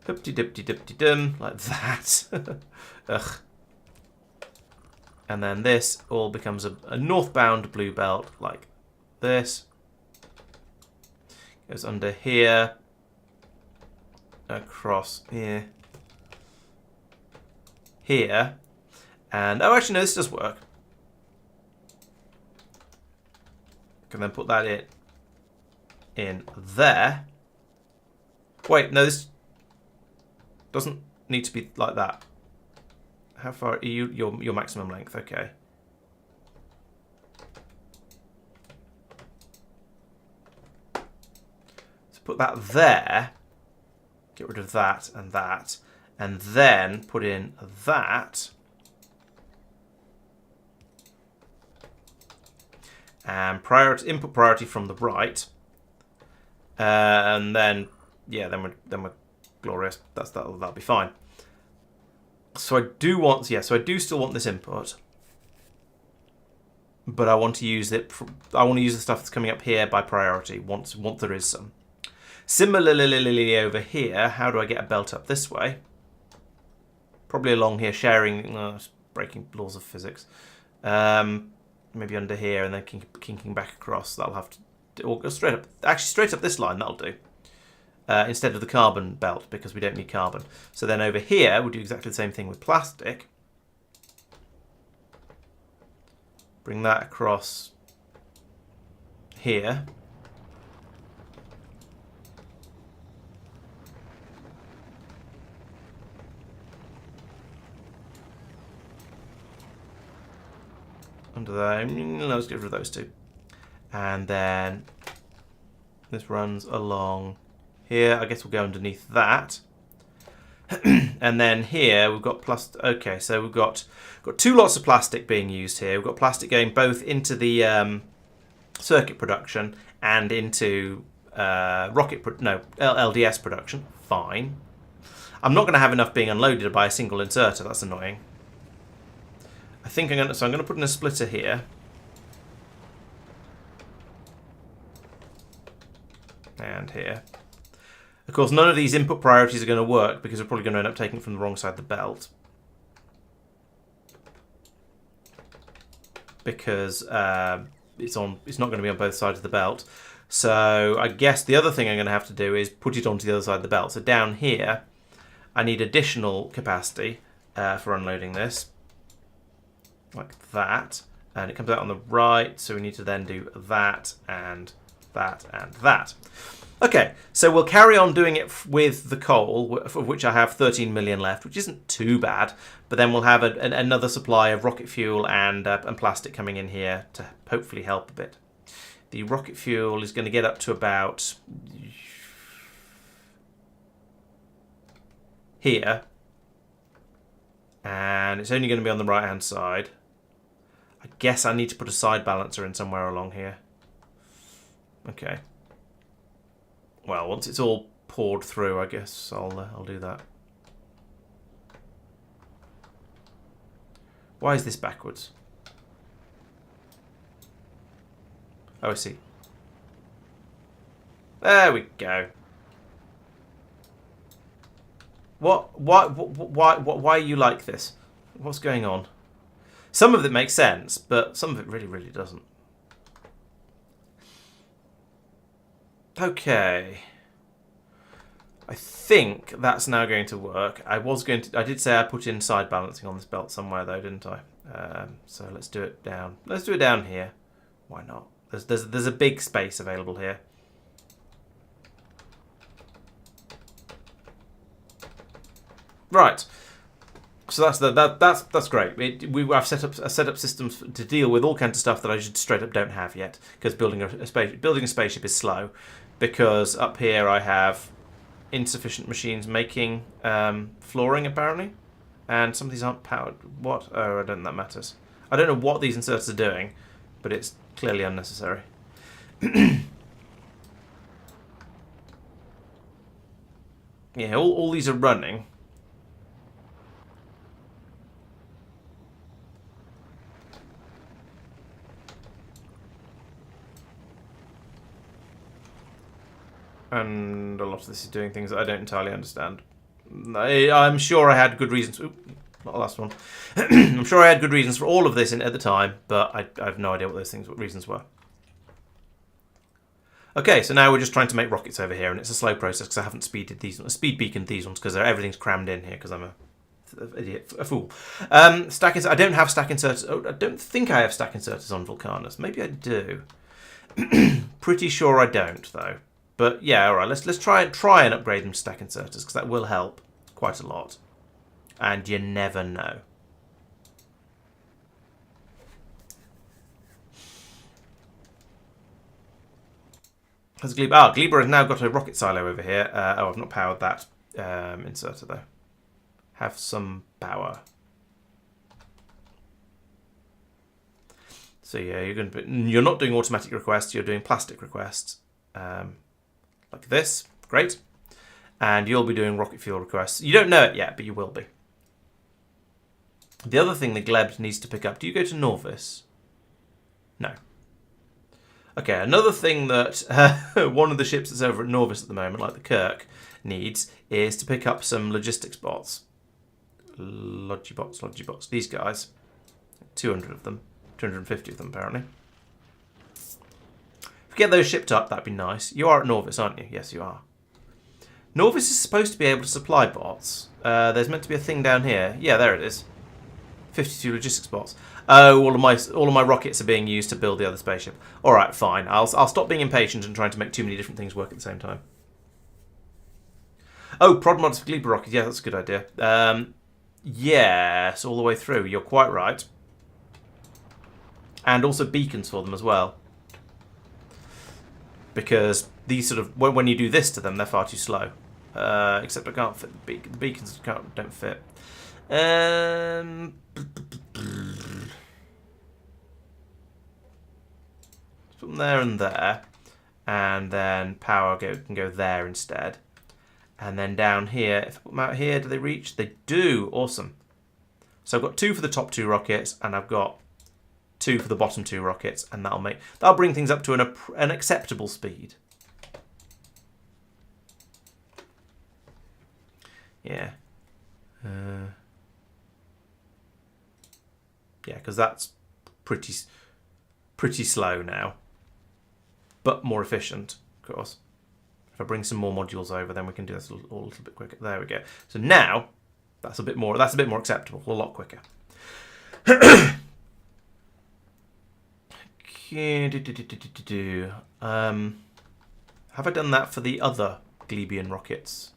hoopty-dipty-dipty-dum, like that. Ugh. And then this all becomes a northbound blue belt, like this. Goes under here, across here, here, and oh, actually no, this does work. Can then put that in there. Wait, no, this doesn't need to be like that. How far are you? Your maximum length, okay. So put that there. Get rid of that, and then put in that. And input priority from the right, and then yeah, then we're glorious. That'll be fine. So I do still want this input, but I want to use it. I want to use the stuff that's coming up here by priority once there is some. Similarly over here, how do I get a belt up this way? Probably along here, sharing. Breaking laws of physics. Maybe under here and then kinking back across. That'll have to, or go straight up. Actually, straight up this line. That'll do. Instead of the carbon belt, because we don't need carbon. So then over here, we'll do exactly the same thing with plastic. Bring that across here. Under there, let's get rid of those two. And then this runs along here. I guess we'll go underneath that. And then here we've got plastic. Okay, so we've got two lots of plastic being used here. We've got plastic going both into the circuit production and into LDS production. Fine. I'm not going to have enough being unloaded by a single inserter. That's annoying. I think I'm going to put in a splitter here. And here. Of course, none of these input priorities are going to work because we're probably going to end up taking it from the wrong side of the belt. Because it's not going to be on both sides of the belt. So I guess the other thing I'm going to have to do is put it onto the other side of the belt. So down here, I need additional capacity for unloading this. Like that. And it comes out on the right, so we need to then do that and that and that. Okay, so we'll carry on doing it with the coal, of which I have 13 million left, which isn't too bad. But then we'll have another supply of rocket fuel and plastic coming in here to hopefully help a bit. The rocket fuel is going to get up to about here. And it's only going to be on the right-hand side. I guess I need to put a side balancer in somewhere along here. Okay. Well, once it's all poured through, I guess I'll do that. Why is this backwards? Oh, I see. There we go. Why are you like this? What's going on? Some of it makes sense, but some of it really, really doesn't. Okay. I think that's now going to work. I did say I put in side balancing on this belt somewhere though, didn't I? So let's do it down. Let's do it down here. Why not? There's a big space available here. Right. So that's great. I've set up systems to deal with all kinds of stuff that I just straight up don't have yet, because building a spaceship is slow. Because up here I have insufficient machines making flooring apparently, and some of these aren't powered. What? Oh, I don't think that matters. I don't know what these inserters are doing, but it's clearly unnecessary. Yeah, all these are running. And a lot of this is doing things that I don't entirely understand. I'm sure I had good reasons. Oop, not the last one. I'm sure I had good reasons for all of this at the time, but I have no idea what those reasons were. Okay, so now we're just trying to make rockets over here, and it's a slow process because I haven't speed beaconed these ones because everything's crammed in here because I'm a fool. Stack I don't have stack inserters. Oh, I don't think I have stack inserters on Vulcanus. Maybe I do. Pretty sure I don't though. But yeah, all right. Let's try and upgrade them to stack inserters because that will help quite a lot. And you never know. Has Gleba? Gleba has now got a rocket silo over here. Oh, I've not powered that inserter though. Have some power. So yeah, you're not doing automatic requests. You're doing plastic requests, like this. Great. And you'll be doing rocket fuel requests. You don't know it yet, but you will be. The other thing the Gleb needs to pick up. Do you go to Norvis? No. Okay, another thing that one of the ships that's over at Norvis at the moment, like the Kirk, needs is to pick up some logistics bots. Logibots. These guys. 200 of them. 250 of them, apparently. If we get those shipped up, that'd be nice. You are at Norvis, aren't you? Yes, you are. Norvis is supposed to be able to supply bots. There's meant to be a thing down here. Yeah, there it is. 52 logistics bots. Oh, all of my rockets are being used to build the other spaceship. All right, fine. I'll stop being impatient and trying to make too many different things work at the same time. Oh, prod mods for Gleba rockets. Yeah, that's a good idea. Yes, all the way through. You're quite right. And also beacons for them as well. Because these sort of when you do this to them, they're far too slow. Except I can't fit the beacon. The beacons don't fit. Put them there and there, and then power can go there instead. And then down here, if I put them out here, do they reach? They do. Awesome. So I've got 2 for the top 2 rockets, and I've got 2 for the bottom 2 rockets, and that'll bring things up to an acceptable speed. Yeah. Yeah, because that's pretty slow now, but more efficient, of course. If I bring some more modules over, then we can do this all a little bit quicker. There we go. So now that's a bit more acceptable, a lot quicker. Have I done that for the other Glebian rockets?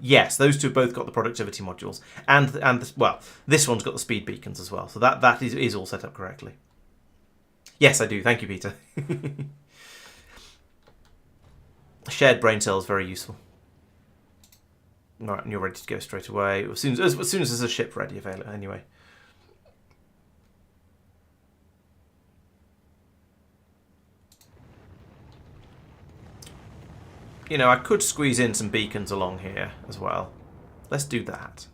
Yes, those two have both got the productivity modules, and well, this one's got the speed beacons as well. So that is all set up correctly. Yes, I do. Thank you, Peter. Shared brain cell is very useful. All right, and you're ready to go straight away as soon as there's a ship ready available. Anyway. You know, I could squeeze in some beacons along here as well. Let's do that.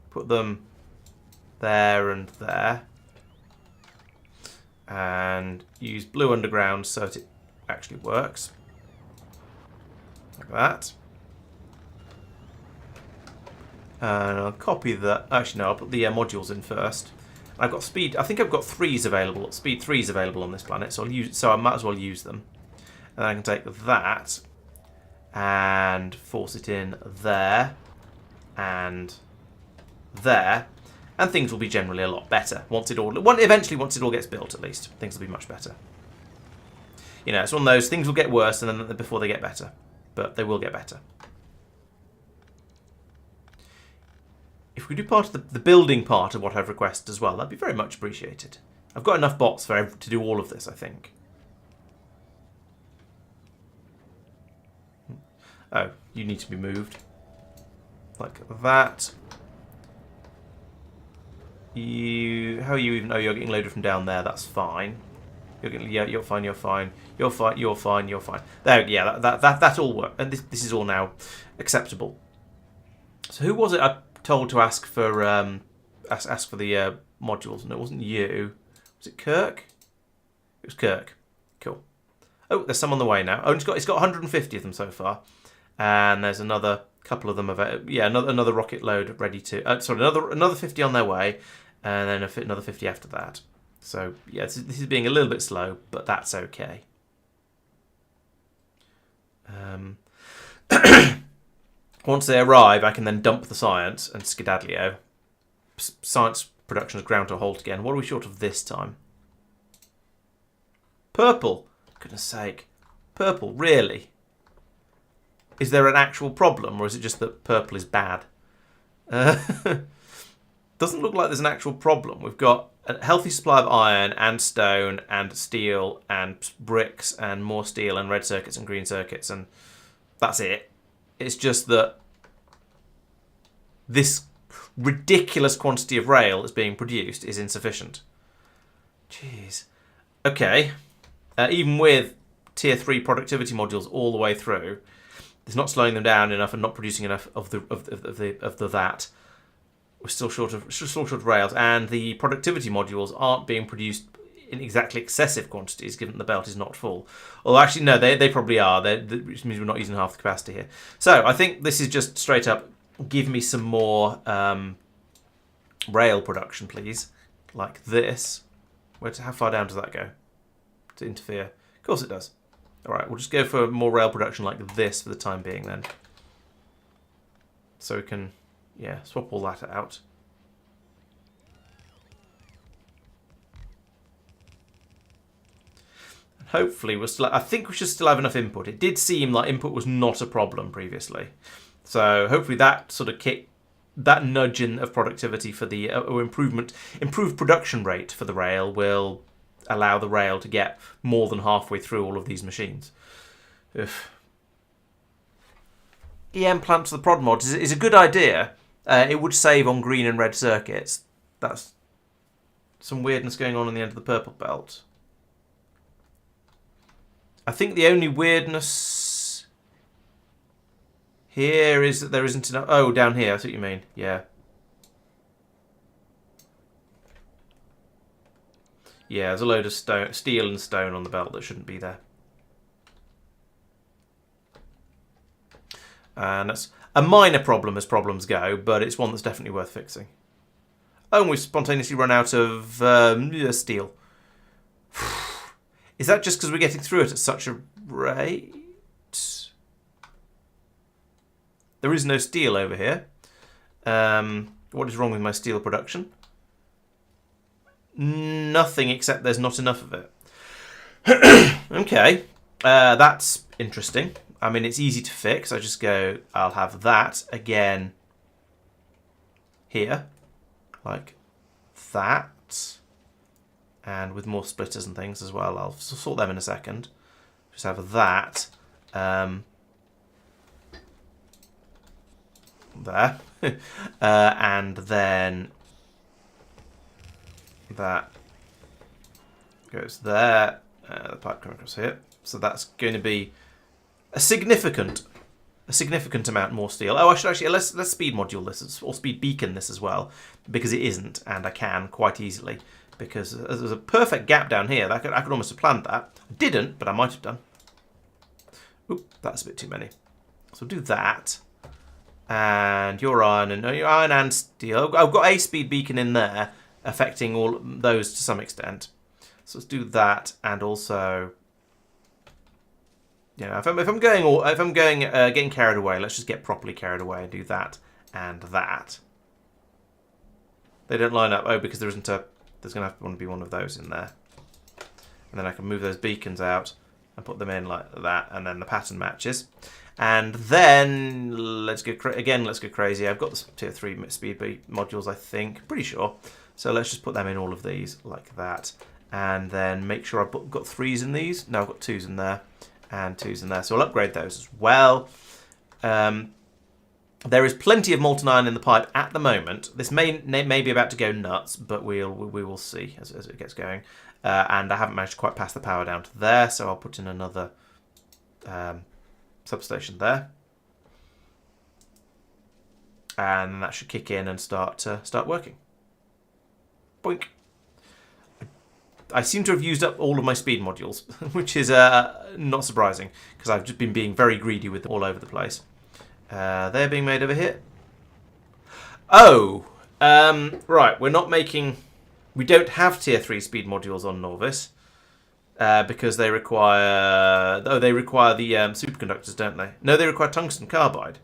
Put them there and there. And use blue underground so that it actually works. Like that. And I'll copy that. Actually, no, I'll put the modules in first. I've got speed. I think I've got 3s available. Speed 3s available on this planet, so I might as well use them. And I can take that and force it in there and there, and things will be generally a lot better eventually once it all gets built. At least things will be much better. You know, it's one of those things will get worse and then before they get better, but they will get better. If we do part of the building part of what I've requested as well, that'd be very much appreciated. I've got enough bots to do all of this, I think. Oh, you need to be moved. Like that. How are you even? Oh, you're getting loaded from down there. That's fine. You're fine. You're fine. You're fine. You're fine. You're fine. There. Yeah. That all works. And this is all now acceptable. So who was it I told to ask for the modules? No, it wasn't you. Was it Kirk? It was Kirk. Cool. Oh, there's some on the way now. Oh, it's got 150 of them so far, and there's another couple of them. Another rocket load ready to. Sorry, another 50 on their way, and then another 50 after that. So yeah, this is being a little bit slow, but that's okay. Once they arrive, I can then dump the science and skedaddlio. Science production has ground to a halt again. What are we short of this time? Purple. Goodness sake. Purple, really? Is there an actual problem, or is it just that purple is bad? Doesn't look like there's an actual problem. We've got a healthy supply of iron and stone and steel and bricks and more steel and red circuits and green circuits, and that's it. It's just that this ridiculous quantity of rail that's being produced is insufficient. Jeez. Okay. Even with tier 3 productivity modules all the way through, it's not slowing them down enough and not producing enough of the that. We're still short of rails, and the productivity modules aren't being produced in exactly excessive quantities, given the belt is not full. Although actually, no, they probably are, which means we're not using half the capacity here. So I think this is just straight up, give me some more rail production, please. Like this. How far down does that go? To interfere? Of course it does. All right, we'll just go for more rail production like this for the time being then. So we can, yeah, swap all that out. Hopefully we'll still. I think we should still have enough input. It did seem like input was not a problem previously, so hopefully that sort of that nudge in of productivity for the or improved production rate for the rail will allow the rail to get more than halfway through all of these machines. EM plant to the prod mod is a good idea. It would save on green and red circuits. That's some weirdness going on the end of the purple belt. I think the only weirdness here is that there isn't enough. Oh, down here. That's what you mean. Yeah. Yeah, there's a load of steel and stone on the belt that shouldn't be there. And that's a minor problem as problems go, but it's one that's definitely worth fixing. Oh, and we've spontaneously run out of steel. Is that just because we're getting through it at such a rate? There is no steel over here. What is wrong with my steel production? Nothing, except there's not enough of it. Okay, that's interesting. I mean, it's easy to fix. I just go, I'll have that again here, like that. And with more splitters and things as well. I'll sort them in a second. Just have that there. And then that goes there. The pipe coming across here. So that's going to be a significant amount more steel. Oh, I should actually let's speed module this or speed beacon this as well, because it isn't, and I can quite easily. Because there's a perfect gap down here. I could almost have planned that. I didn't, but I might have done. Oop, that's a bit too many. So do that. And your iron and steel. I've got a speed beacon in there, affecting all those to some extent. So let's do that, and also, you know, if I'm getting carried away, let's just get properly carried away and do that and that. They don't line up. Oh, because there isn't a. There's going to have to be one of those in there. And then I can move those beacons out and put them in like that, and then the pattern matches. And then let's go crazy. I've got the tier 3 speed modules, I think. Pretty sure. So let's just put them in all of these like that. And then make sure I've got 3s in these. No, I've got 2s in there and 2s in there. So I'll upgrade those as well. There is plenty of molten iron in the pipe at the moment. This may be about to go nuts, but we will see as it gets going. And I haven't managed to quite pass the power down to there, so I'll put in another substation there, and that should kick in and start working. Boink. I seem to have used up all of my speed modules, which is not surprising, because I've just been being very greedy with them all over the place. They're being made over here. Oh, right, we're not making... We don't have tier 3 speed modules on Norvis, because they require... Oh, they require the superconductors, don't they? No, they require tungsten carbide.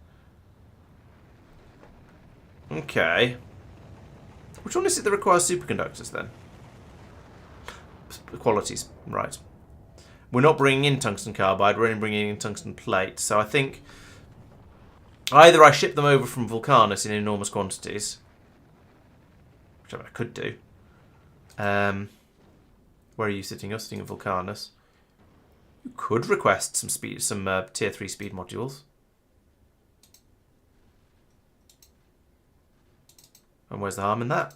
Okay. Which one is it that requires superconductors, then? Qualities, right. We're not bringing in tungsten carbide, we're only bringing in tungsten plate. So I think either I ship them over from Vulcanus in enormous quantities, which I could do. Where are you sitting? You're sitting at Vulcanus. You could request some tier 3 speed modules. And where's the harm in that?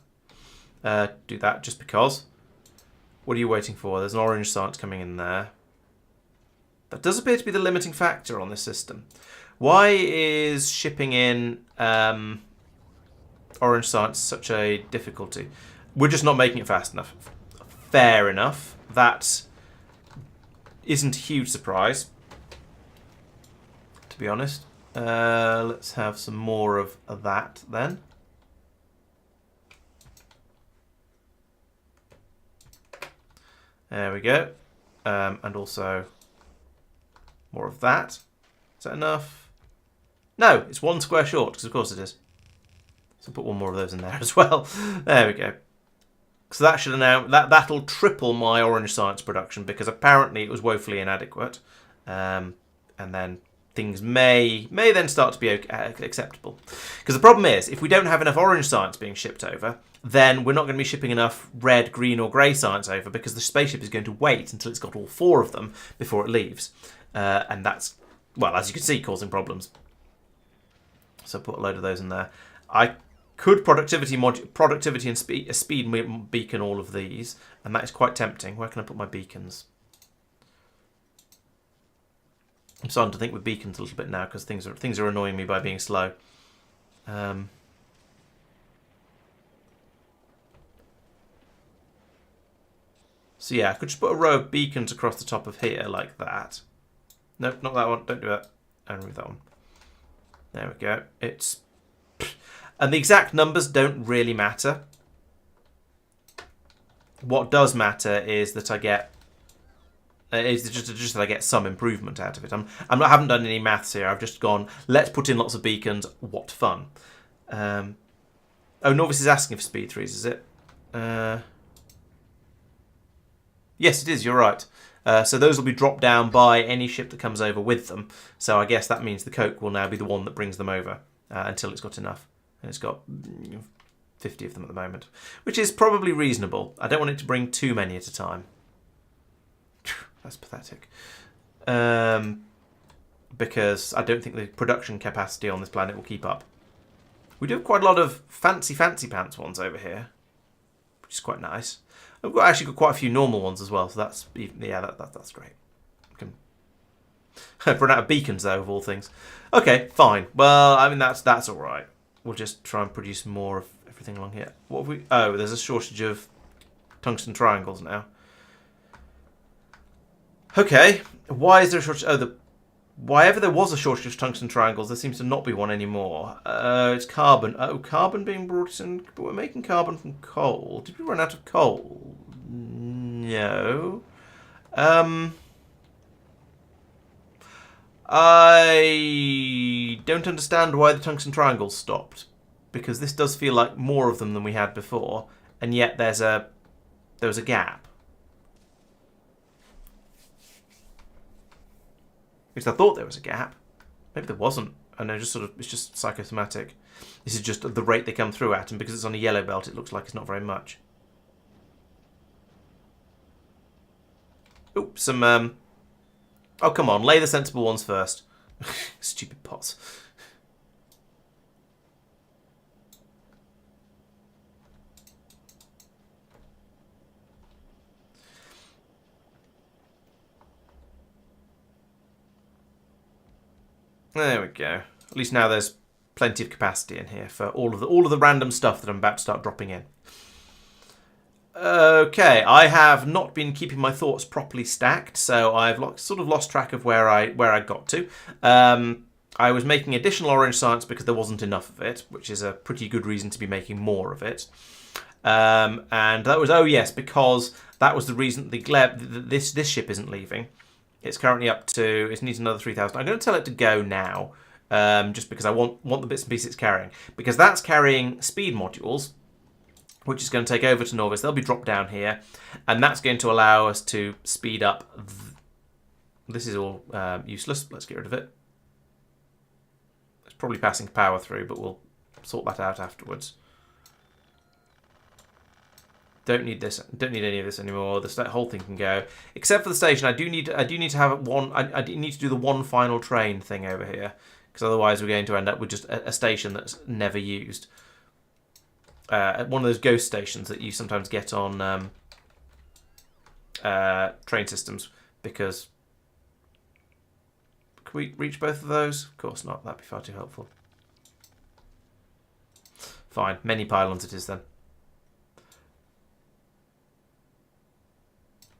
Do that just because. What are you waiting for? There's an orange science coming in there. That does appear to be the limiting factor on this system. Why is shipping in orange science such a difficulty? We're just not making it fast enough. Fair enough. That isn't a huge surprise, to be honest. Let's have some more of that then. There we go. And also more of that. Is that enough? No, it's 1 square short, because of course it is. So put one more of those in there as well. There we go. So that should now that'll triple my orange science production, because apparently it was woefully inadequate. And then things may then start to be acceptable. Because the problem is, if we don't have enough orange science being shipped over, then we're not going to be shipping enough red, green or grey science over, because the spaceship is going to wait until it's got all 4 of them before it leaves. And that's, well, as you can see, causing problems. So put a load of those in there. I could productivity and speed beacon all of these, and that is quite tempting. Where can I put my beacons? I'm starting to think with beacons a little bit now, because things are annoying me by being slow. So yeah, I could just put a row of beacons across the top of here like that. Nope, not that one. Don't do that. I'll remove that one. There we go. And the exact numbers don't really matter. What does matter is that I get just that I get some improvement out of it. I haven't done any maths here. I've just gone, let's put in lots of beacons. What fun. Oh, Norvis is asking for speed 3s, is it? Yes, it is. You're right. So those will be dropped down by any ship that comes over with them. So I guess that means the Coke will now be the one that brings them over until it's got enough. And it's got 50 of them at the moment, which is probably reasonable. I don't want it to bring too many at a time. That's pathetic. Because I don't think the production capacity on this planet will keep up. We do have quite a lot of fancy pants ones over here, which is quite nice. I've actually got quite a few normal ones as well, so that's that's great. I've run out of beacons though, of all things. Okay, fine. Well, I mean that's all right. We'll just try and produce more of everything along here. What have we? Oh, there's a shortage of tungsten triangles now. Okay, why is there a shortage? Oh, why ever there was a shortage of tungsten triangles, there seems to not be one anymore. It's carbon. Oh, carbon being brought in, but we're making carbon from coal. Did we run out of coal? No. I don't understand why the tungsten triangles stopped, because this does feel like more of them than we had before, and yet there was a gap. Because I thought there was a gap. Maybe there wasn't. And it's just psychosomatic. This is just the rate they come through at, and because it's on a yellow belt, it looks like it's not very much. Oops, some, oh, come on, lay the sensible ones first. Stupid pots. There we go. At least now there's plenty of capacity in here for all of the random stuff that I'm about to start dropping in. Okay, I have not been keeping my thoughts properly stacked, so I've sort of lost track of where I got to. I was making additional orange science because there wasn't enough of it, which is a pretty good reason to be making more of it. And that was, oh yes, because that was the reason this ship isn't leaving. It's currently up to, it needs another 3,000. I'm going to tell it to go now, just because I want the bits and pieces it's carrying. Because that's carrying speed modules, which is going to take over to Norvis. They'll be dropped down here, and that's going to allow us to speed up. This is all useless. Let's get rid of it. It's probably passing power through, but we'll sort that out afterwards. Don't need this. Don't need any of this anymore. That whole thing can go, except for the station. I do need to have one. I need to do the one final train thing over here, because otherwise we're going to end up with just a station that's never used. One of those ghost stations that you sometimes get on train systems. Because can we reach both of those? Of course not. That'd be far too helpful. Fine. Many pylons it is then.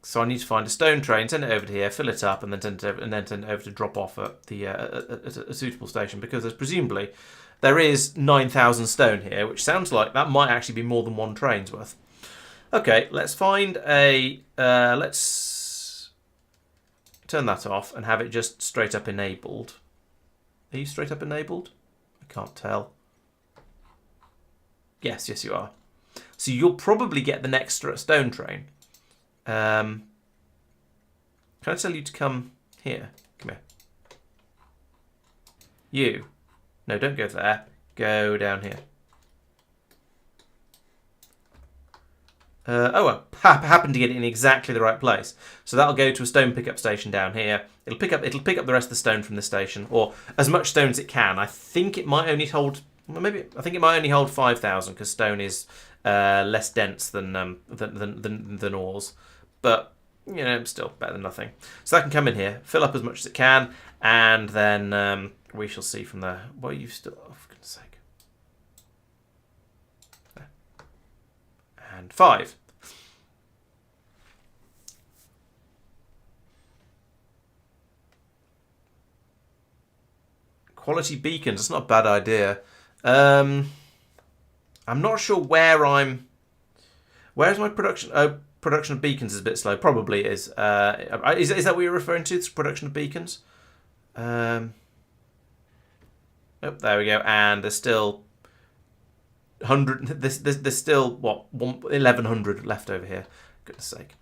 So I need to find a stone train, send it over to here, fill it up, and then send it over to drop off at the at a suitable station. Because there's presumably there is 9,000 stone here, which sounds like that might actually be more than one train's worth. Okay, let's find a let's turn that off and have it just straight up enabled. Are you straight up enabled? I can't tell. Yes, you are. So you'll probably get the next stone train. Can I tell you to come here? Come here. You. No, don't go there. Go down here. I happened to get it in exactly the right place. So that'll go to a stone pickup station down here. It'll pick up the rest of the stone from the station, or as much stone as it can. I think it might only hold. Well, I think it might only hold 5,000 because stone is less dense than ores. But, you know, still better than nothing. So that can come in here, fill up as much as it can, and then we shall see from there. What are you still... Oh, for goodness sake. There. And 5. Quality beacons, that's not a bad idea. I'm not sure where I'm... Where's my production... Oh, production of beacons is a bit slow. Probably is. Is that what you're referring to? It's production of beacons? Oh, there we go. And there's still 100. There's still what 1,100 left over here. Goodness sake.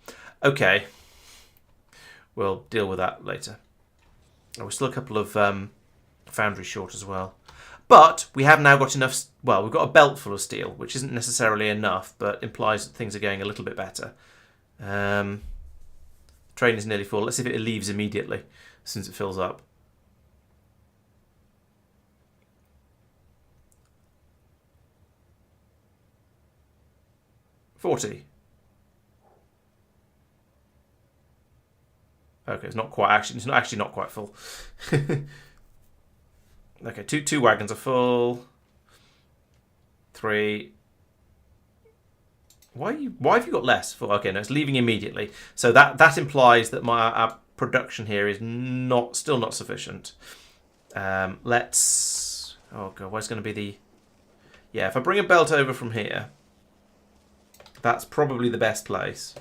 Okay, we'll deal with that later. Oh, we're still a couple of foundries short as well. But we have now got enough. Well, we've got a belt full of steel, which isn't necessarily enough, but implies that things are going a little bit better. Train is nearly full. Let's see if it leaves immediately since it fills up. $40. Okay, it's not quite actually. It's not actually not quite full. Okay, two wagons are full. 3. Why have you got less? Okay, no, it's leaving immediately. So that implies that our production here is still not sufficient. Let's... Oh god, where's going to be the... Yeah, if I bring a belt over from here, that's probably the best place.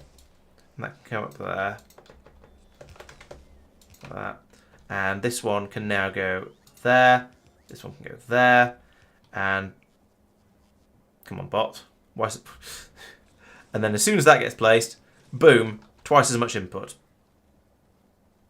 And that can come up there. Like that. And this one can now go there. This one can go there. And... Come on, bot. Why is it... And then as soon as that gets placed, boom, twice as much input.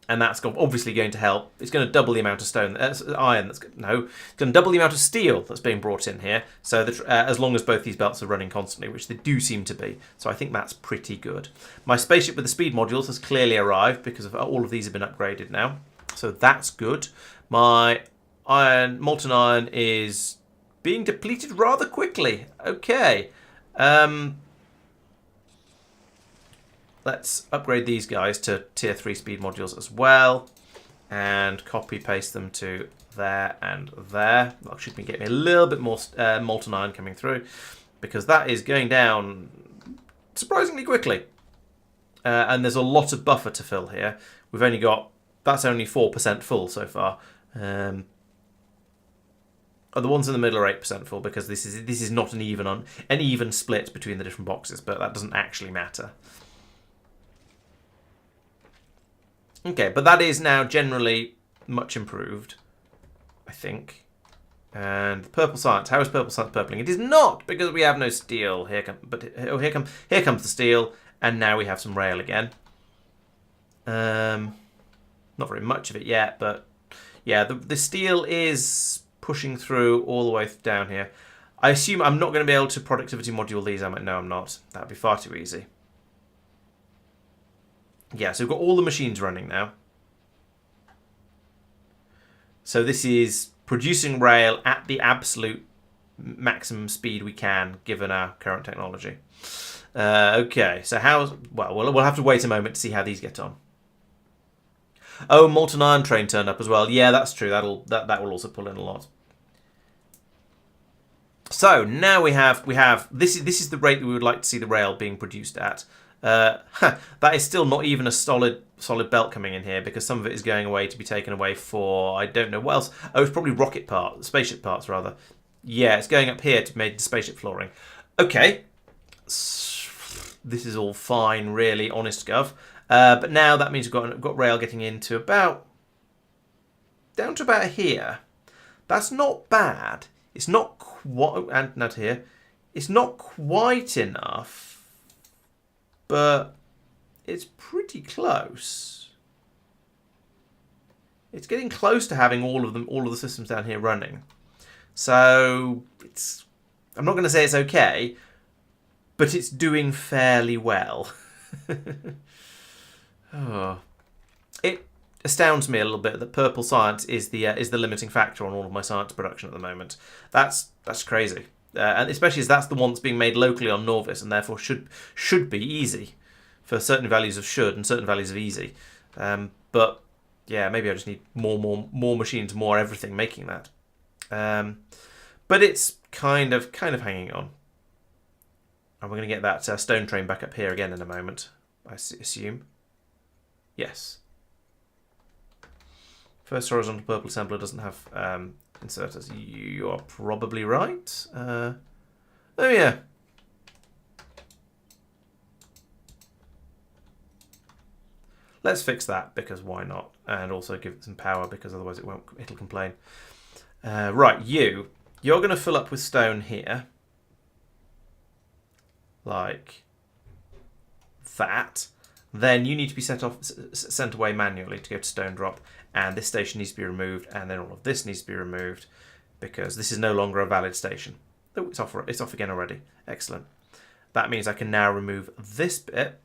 And that's obviously going to help. It's going to double the amount of stone, iron. It's going to double the amount of steel that's being brought in here. So that, as long as both these belts are running constantly, which they do seem to be. So I think that's pretty good. My spaceship with the speed modules has clearly arrived because all of these have been upgraded now. So that's good. My molten iron is being depleted rather quickly. Okay. Let's upgrade these guys to tier 3 speed modules as well. And copy paste them to there and there. That should get me a little bit more molten iron coming through. Because that is going down surprisingly quickly. And there's a lot of buffer to fill here. We've only got, that's only 4% full so far. The ones in the middle are 8% full because this is not an even split between the different boxes, but that doesn't actually matter. Okay, but that is now generally much improved, I think. And purple science. How is purple science purpling? It is not, because we have no steel. Here comes the steel, and now we have some rail again. Not very much of it yet, but yeah, the steel is pushing through all the way down here. I assume I'm not going to be able to productivity module these. No, I'm not. That would be far too easy. Yeah, so we've got all the machines running now. So this is producing rail at the absolute maximum speed we can, given our current technology. Okay, so we'll have to wait a moment to see how these get on. Oh, molten iron train turned up as well. Yeah, that's true. That will also pull in a lot. So now we have this is the rate that we would like to see the rail being produced at. That is still not even a solid belt coming in here, because some of it is going away to be taken away for, I don't know what else. Oh, it's probably spaceship parts rather. Yeah, it's going up here to make the spaceship flooring. Okay, this is all fine, really, honest gov. But now that means we've got rail getting into down to about here. That's not bad. It's not quite, and not here. It's not quite enough, but it's pretty close. It's getting close to having all of the systems down here running. So I'm not going to say it's okay, but it's doing fairly well. Oh. It astounds me a little bit that purple science is the limiting factor on all of my science production at the moment. That's crazy, and especially as that's the one that's being made locally on Norvis, and therefore should be easy for certain values of should and certain values of easy. But yeah, maybe I just need more machines, more everything making that. But it's kind of hanging on, and we're going to get that stone train back up here again in a moment, I assume. Yes. First horizontal purple assembler doesn't have inserters. You are probably right. Oh yeah. Let's fix that, because why not? And also give it some power, because otherwise it'll complain. Right, you're going to fill up with stone here, like that. Then you need to be sent away manually to go to stone drop, and this station needs to be removed, and then all of this needs to be removed, because this is no longer a valid station. Oh, it's off again already. Excellent. That means I can now remove this bit,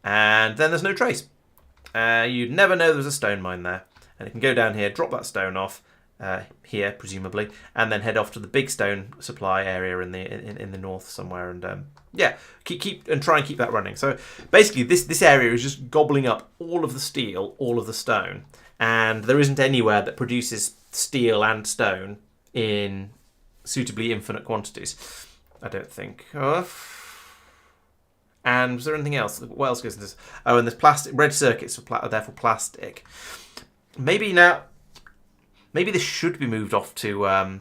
and then there's no trace. You'd never know there was a stone mine there, and it can go down here, drop that stone off here presumably, and then head off to the big stone supply area in the north somewhere, and yeah, keep and try and keep that running. So basically, this area is just gobbling up all of the steel, all of the stone, and there isn't anywhere that produces steel and stone in suitably infinite quantities, I don't think. And was there anything else? What else goes into this? Oh, and there's plastic. Red circuits are therefore plastic. Maybe this should be moved off to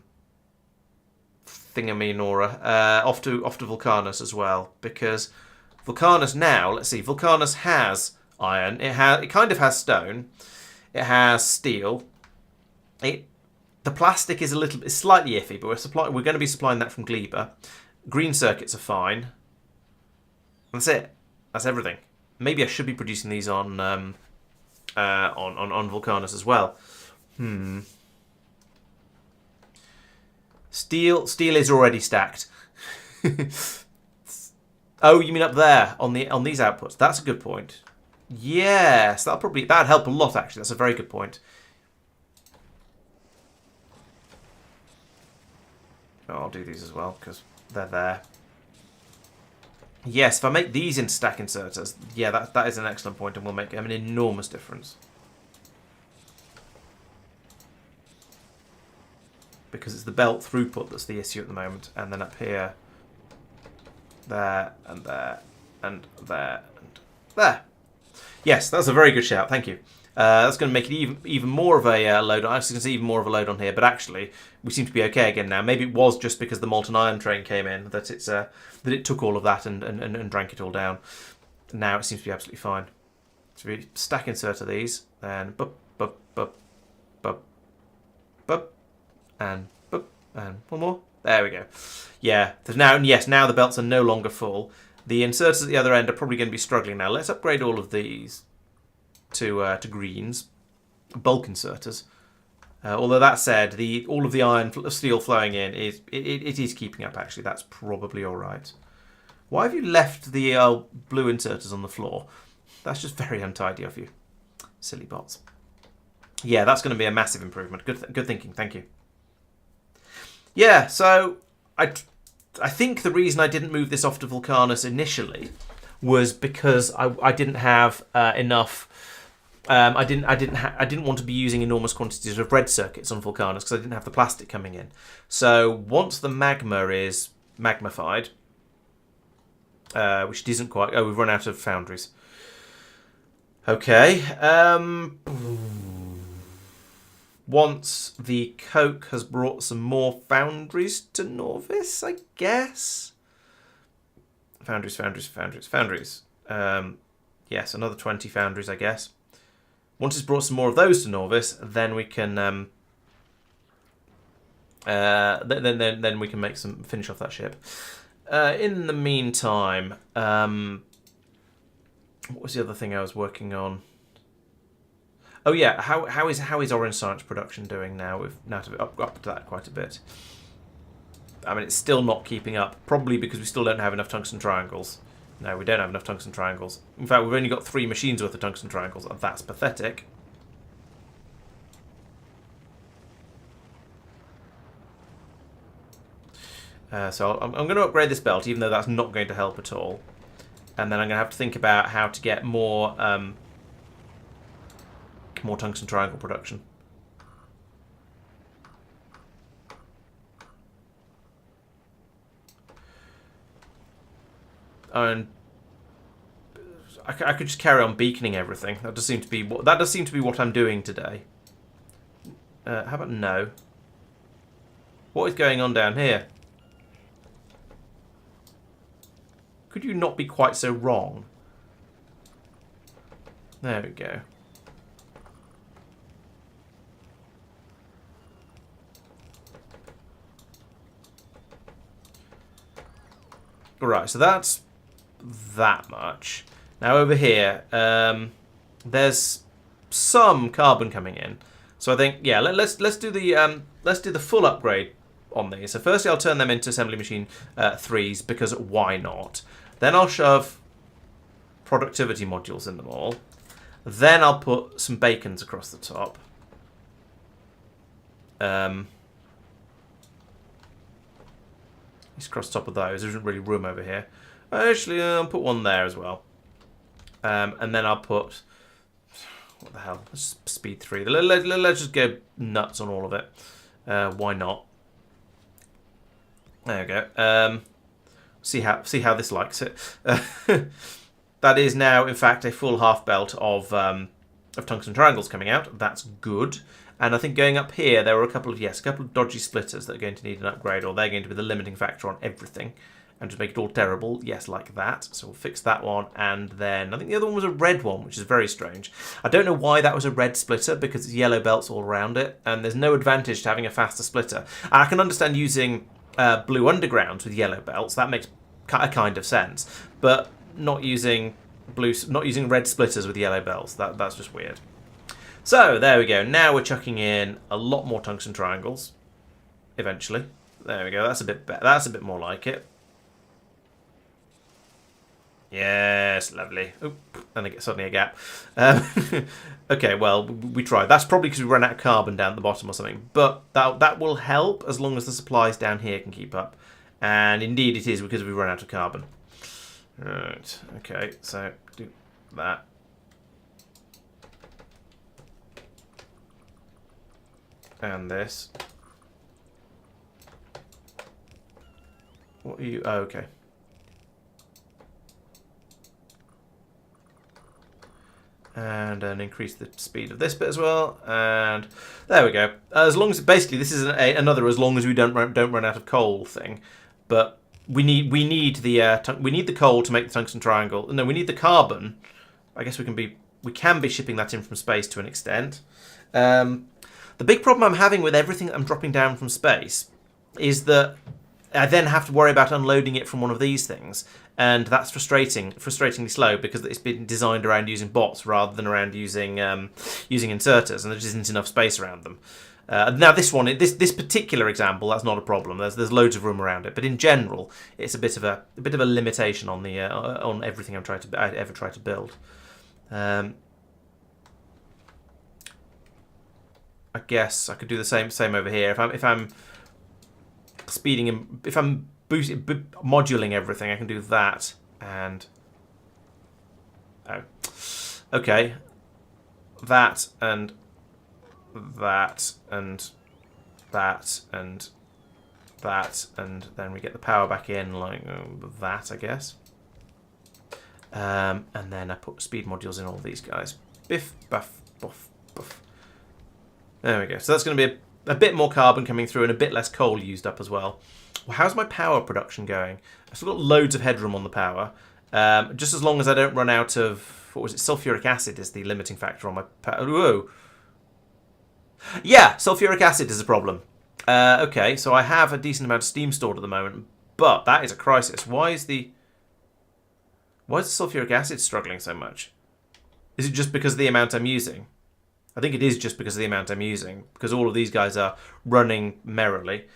Thingaminora, off to Vulcanus as well, because Vulcanus now, let's see, Vulcanus has iron. It kind of has stone. It has steel. The plastic is slightly iffy, but we're going to be supplying that from Gleba. Green circuits are fine. That's it. That's everything. Maybe I should be producing these on Vulcanus as well. Steel is already stacked. Oh, you mean up there on these outputs? That's a good point. Yes, that'd help a lot actually. That's a very good point. Oh, I'll do these as well because they're there. Yes, if I make these into stack inserters, yeah, that is an excellent point, and will make an enormous difference. Because it's the belt throughput that's the issue at the moment, and then up here, There, and there, and there, and there. Yes, that's a very good shout. Thank you. That's going to make it even more of a load. I was going to see even more of a load on here, but actually we seem to be okay again now. Maybe it was just because the molten iron train came in that it took all of that and drank it all down. Now it seems to be absolutely fine. So we stack insert of these, and bup bup bup bup bup, and bup, and one more. There we go. Yeah, there's now the belts are no longer full. The inserters at the other end are probably going to be struggling now. Let's upgrade all of these to greens, bulk inserters. Although that said, all of the iron steel flowing in it is keeping up. Actually, that's probably all right. Why have you left the blue inserters on the floor? That's just very untidy of you, silly bots. Yeah, that's going to be a massive improvement. Good thinking. Thank you. Yeah, so I think the reason I didn't move this off to Vulcanus initially was because I didn't have enough. I didn't want to be using enormous quantities of red circuits on Vulcanus because I didn't have the plastic coming in. So once the magma is magnified, which isn't quite. Oh, we've run out of foundries. Okay. Once the coke has brought some more foundries to Norvis, I guess. Foundries. Yes, another 20 foundries, I guess. Once it's brought some more of those to Norvis, then we can then we can make some finish off that ship. In the meantime, what was the other thing I was working on? Oh yeah, how is Orange Science production doing now? We've now up to that quite a bit. I mean, it's still not keeping up, probably because we still don't have enough tungsten triangles. No, we don't have enough tungsten triangles. In fact, we've only got 3 machines worth of tungsten triangles, and that's pathetic. So I'm going to upgrade this belt, even though that's not going to help at all. And then I'm going to have to think about how to get more tungsten triangle production. And I could just carry on beaconing everything. That does seem to be what I'm doing today. How about no? What is going on down here? Could you not be quite so wrong? There we go. Right, so that's that much. Now over here, there's some carbon coming in. So I think, yeah, let's do the full upgrade on these. So firstly, I'll turn them into assembly machine 3s because why not? Then I'll shove productivity modules in them all. Then I'll put some bacons across the top. Just across the top of those. There isn't really room over here. Actually, I'll put one there as well. And then I'll put... What the hell? Let's speed 3. Let's just go nuts on all of it. Why not? There we go. See how this likes it. That is now, in fact, a full half belt of tungsten triangles coming out. That's good. And I think going up here, there were a couple of dodgy splitters that are going to need an upgrade, or they're going to be the limiting factor on everything. And just make it all terrible. Yes, like that. So we'll fix that one. And then I think the other one was a red one, which is very strange. I don't know why that was a red splitter, because it's yellow belts all around it. And there's no advantage to having a faster splitter. And I can understand using blue undergrounds with yellow belts. That makes a kind of sense. But not using red splitters with yellow belts. That's just weird. So there we go. Now we're chucking in a lot more tungsten triangles. Eventually, there we go. That's a bit better. That's a bit more like it. Yes, lovely. Oop, and I get suddenly a gap. Okay, well, we tried. That's probably because we ran out of carbon down at the bottom or something. But that will help as long as the supplies down here can keep up. And indeed it is because we run out of carbon. Right, okay, so do that. And this. What are you? Oh, okay. And then increase the speed of this bit as well. And there we go. As long as basically this is another as long as we don't run out of coal thing. But we need the coal to make the tungsten triangle. No, we need the carbon. I guess we can be shipping that in from space to an extent. The big problem I'm having with everything that I'm dropping down from space is that I then have to worry about unloading it from one of these things. And that's frustratingly slow because it's been designed around using bots rather than around using inserters, and there just isn't enough space around them. Now this particular example, that's not a problem. There's loads of room around it, but in general, it's a bit of a limitation on the on everything I ever try to build. I guess I could do the same over here if I'm speeding and if I'm moduling everything, I can do that and okay, that and that and that and that, and then we get the power back in like that, I guess. And then I put speed modules in all these guys. Biff, buff, buff, buff. There we go. So that's going to be a bit more carbon coming through and a bit less coal used up as well. Well, how's my power production going? I've still got loads of headroom on the power. Just as long as I don't run out of... What was it? Sulfuric acid is the limiting factor on my power. Whoa. Yeah, sulfuric acid is a problem. Okay, so I have a decent amount of steam stored at the moment, but that is a crisis. Why is the sulfuric acid struggling so much? Is it just because of the amount I'm using? I think it is just because of the amount I'm using, because all of these guys are running merrily.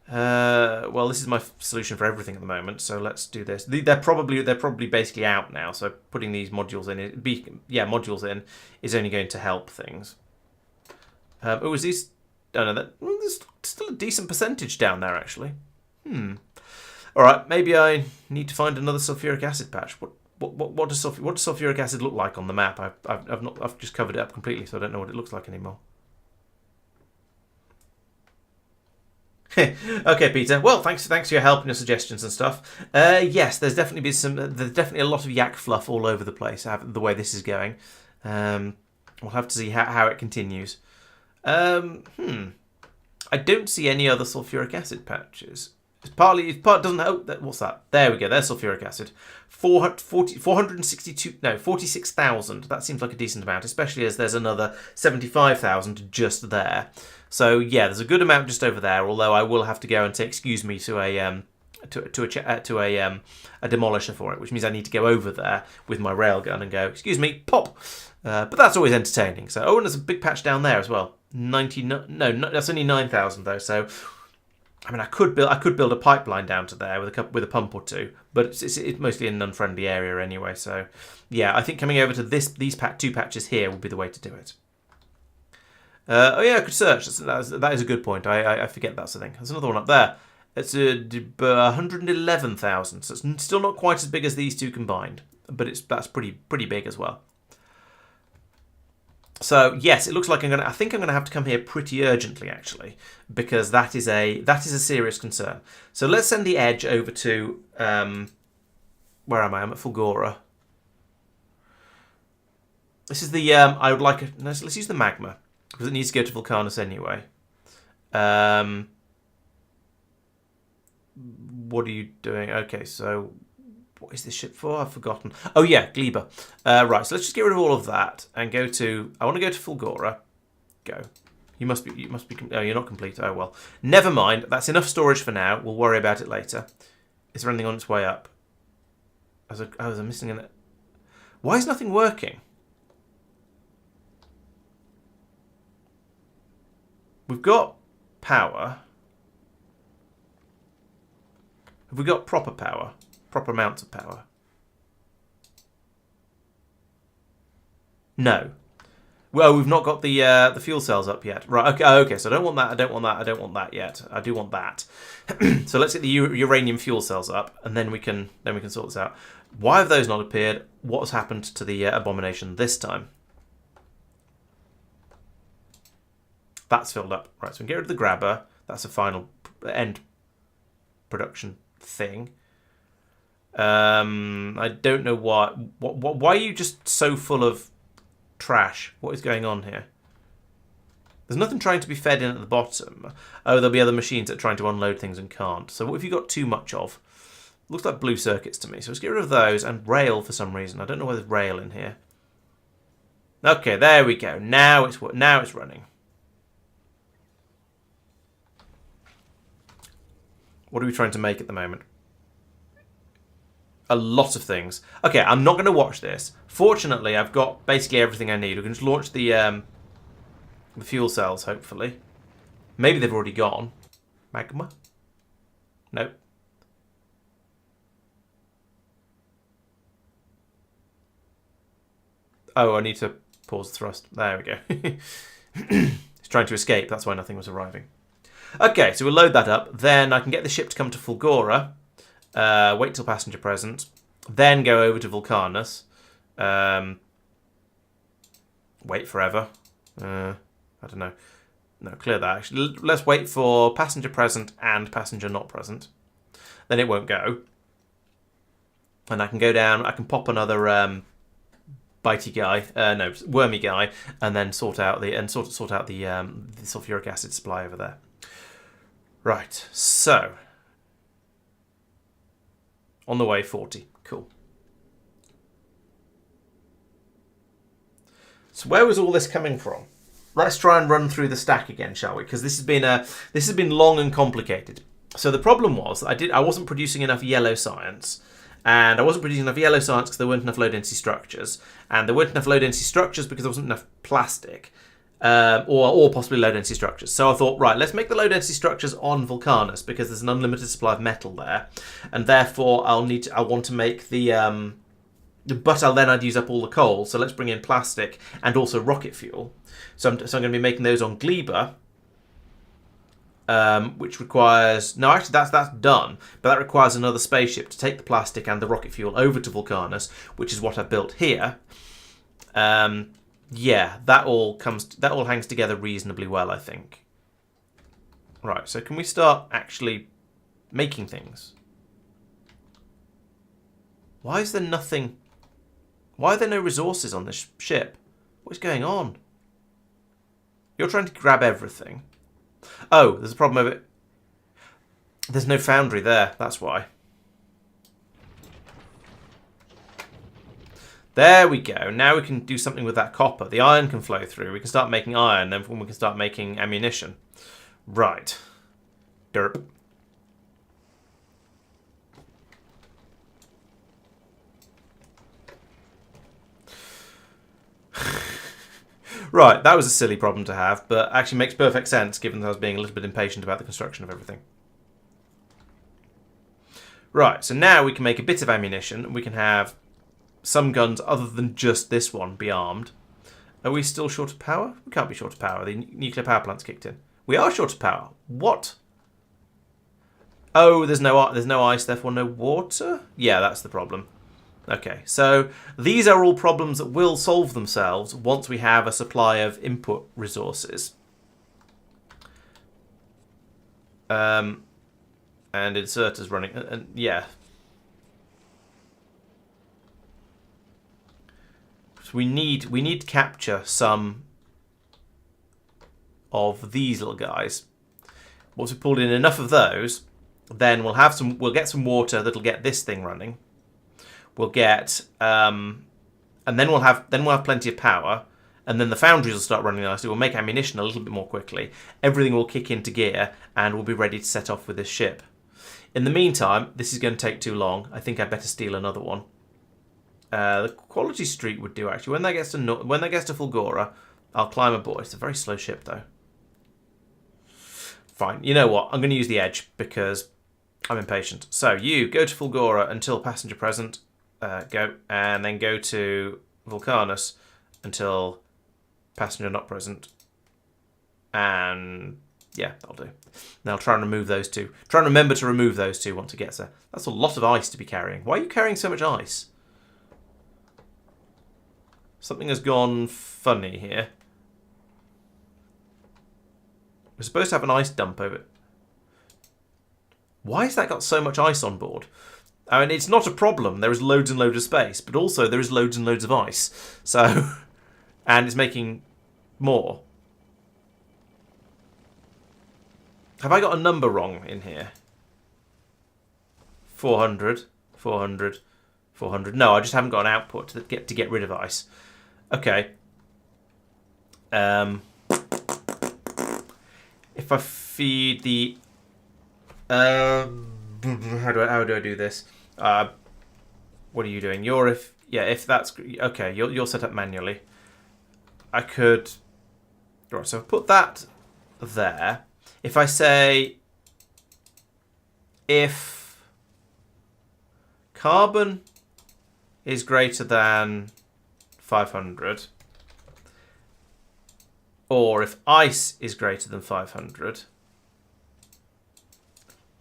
Well, this is my solution for everything at the moment, so let's do this. They're probably basically out now, so putting these modules in is only going to help things. Oh, is these? Oh no, there's still a decent percentage down there actually. All right, maybe I need to find another sulfuric acid patch. What does sulfuric acid look like on the map? I've just covered it up completely, so I don't know what it looks like anymore. Okay, Peter. Well, thanks for your help and your suggestions and stuff. Yes, there's definitely a lot of yak fluff all over the place. The way this is going, we'll have to see how it continues. I don't see any other sulfuric acid patches. It doesn't. Oh, what's that? There we go. There's sulfuric acid. 46,000. That seems like a decent amount, especially as there's another 75,000 just there. So yeah, there's a good amount just over there. Although I will have to go and say excuse me to a demolisher for it, which means I need to go over there with my railgun and go excuse me, pop. But that's always entertaining. So and there's a big patch down there as well. 99. No, that's only 9,000 though. So I mean, I could build a pipeline down to there with a pump or two, but it's mostly in an unfriendly area anyway. So yeah, I think coming over to these two patches here would be the way to do it. Oh yeah, I could search. That is a good point. I forget that's the thing. There's another one up there. It's 111,000. So it's still not quite as big as these two combined, but that's pretty big as well. So yes, it looks like I think I'm gonna have to come here pretty urgently actually, because that is a serious concern. So let's send the edge over to where am I? I'm at Fulgora. This is the let's use the magma because it needs to go to Vulcanus anyway. What are you doing? Okay, so what is this ship for? I've forgotten. Oh yeah, Gleba. Right, so let's just get rid of all of that and go to. I want to go to Fulgora. Go. You must be. Oh, you're not complete. Oh well. Never mind. That's enough storage for now. We'll worry about it later. Is there anything on its way up? I'm missing an. Why is nothing working? We've got power. Have we got proper power? Proper amounts of power? No. Well, we've not got the fuel cells up yet. Right. Okay. Okay. So I don't want that. I don't want that. I don't want that yet. I do want that. So let's get the uranium fuel cells up, and then we can sort this out. Why have those not appeared? What has happened to the abomination this time? That's filled up. Right. So we can get rid of the grabber. That's a final end production thing. I don't know why. Why are you just so full of trash. What is going on here? There's nothing trying to be fed in at the bottom. Oh, there'll be other machines that are trying to unload things and can't. So what have you got too much of? Looks like blue circuits to me. So let's get rid of those and rail for some reason. I don't know why there's rail in here. Okay, there we go. Now it's running. What are we trying to make at the moment? A lot of things. Okay, I'm not going to watch this. Fortunately, I've got basically everything I need. We can just launch the fuel cells, hopefully. Maybe they've already gone. Magma? Nope. Oh, I need to pause the thrust. There we go. It's trying to escape. That's why nothing was arriving. Okay, so we'll load that up. Then I can get the ship to come to Fulgora. Wait till passenger present. Then go over to Vulcanus. Wait forever. I don't know. No, clear that. Actually, let's wait for passenger present and passenger not present. Then it won't go. And I can go down. I can pop another bitey guy, no, wormy guy, and then sort out the sulfuric acid supply over there. Right. So on the way, 40. Cool. So where was all this coming from? Let's try and run through the stack again, shall we? Because this has been long and complicated. So the problem was that I wasn't producing enough yellow science, and I wasn't producing enough yellow science because there weren't enough low density structures, and there weren't enough low density structures because there wasn't enough plastic, or possibly low density structures. So I thought, right, let's make the low density structures on Vulcanus because there's an unlimited supply of metal there, and therefore I want to make the but I'd use up all the coal, so let's bring in plastic and also rocket fuel. So I'm going to be making those on Gleba, which requires... No, actually, that's done, but that requires another spaceship to take the plastic and the rocket fuel over to Vulcanus, which is what I built here. Yeah, that all hangs together reasonably well, I think. Right, so can we start actually making things? Why is there nothing... Why are there no resources on this ship? What's going on? You're trying to grab everything. Oh, there's a problem over it. There's no foundry there, that's why. There we go. Now we can do something with that copper. The iron can flow through. We can start making iron, then we can start making ammunition. Right. Derp. Right, that was a silly problem to have, but actually makes perfect sense given that I was being a little bit impatient about the construction of everything. Right, so now we can make a bit of ammunition. We can have some guns other than just this one be armed. Are we still short of power? We can't be short of power. The nuclear power plant's kicked in. We are short of power. What? Oh, there's no ice, therefore no water? Yeah, that's the problem. Okay, so these are all problems that will solve themselves once we have a supply of input resources. And inserters running, and yeah. So we need to capture some of these little guys. Once we pulled in enough of those, then we'll get some water that'll get this thing running. We'll get, and then we'll have plenty of power, and then the foundries will start running nicely. We'll make ammunition a little bit more quickly. Everything will kick into gear, and we'll be ready to set off with this ship. In the meantime, this is going to take too long. I think I better steal another one. The Quality Street would do actually. When that gets to Fulgora, I'll climb aboard. It's a very slow ship though. Fine. You know what? I'm going to use the Edge because I'm impatient. So you go to Fulgora until passenger present. Go, and then go to Vulcanus until passenger not present. And yeah, that'll do. Now I'll try and remove those two. Try and remember to remove those two once it gets there. That's a lot of ice to be carrying. Why are you carrying so much ice? Something has gone funny here. We're supposed to have an ice dump over it. Why has that got so much ice on board? I mean, it's not a problem. There is loads and loads of space, but also there is loads and loads of ice. So, And it's making more. Have I got a number wrong in here? 400, 400, 400. No, I just haven't got an output to get rid of ice. Okay. If I feed the how do I do this? What are you doing? If that's okay, you're set up manually. I could. Right, so I've put that there. If I say if carbon is greater than 500, or if ice is greater than 500,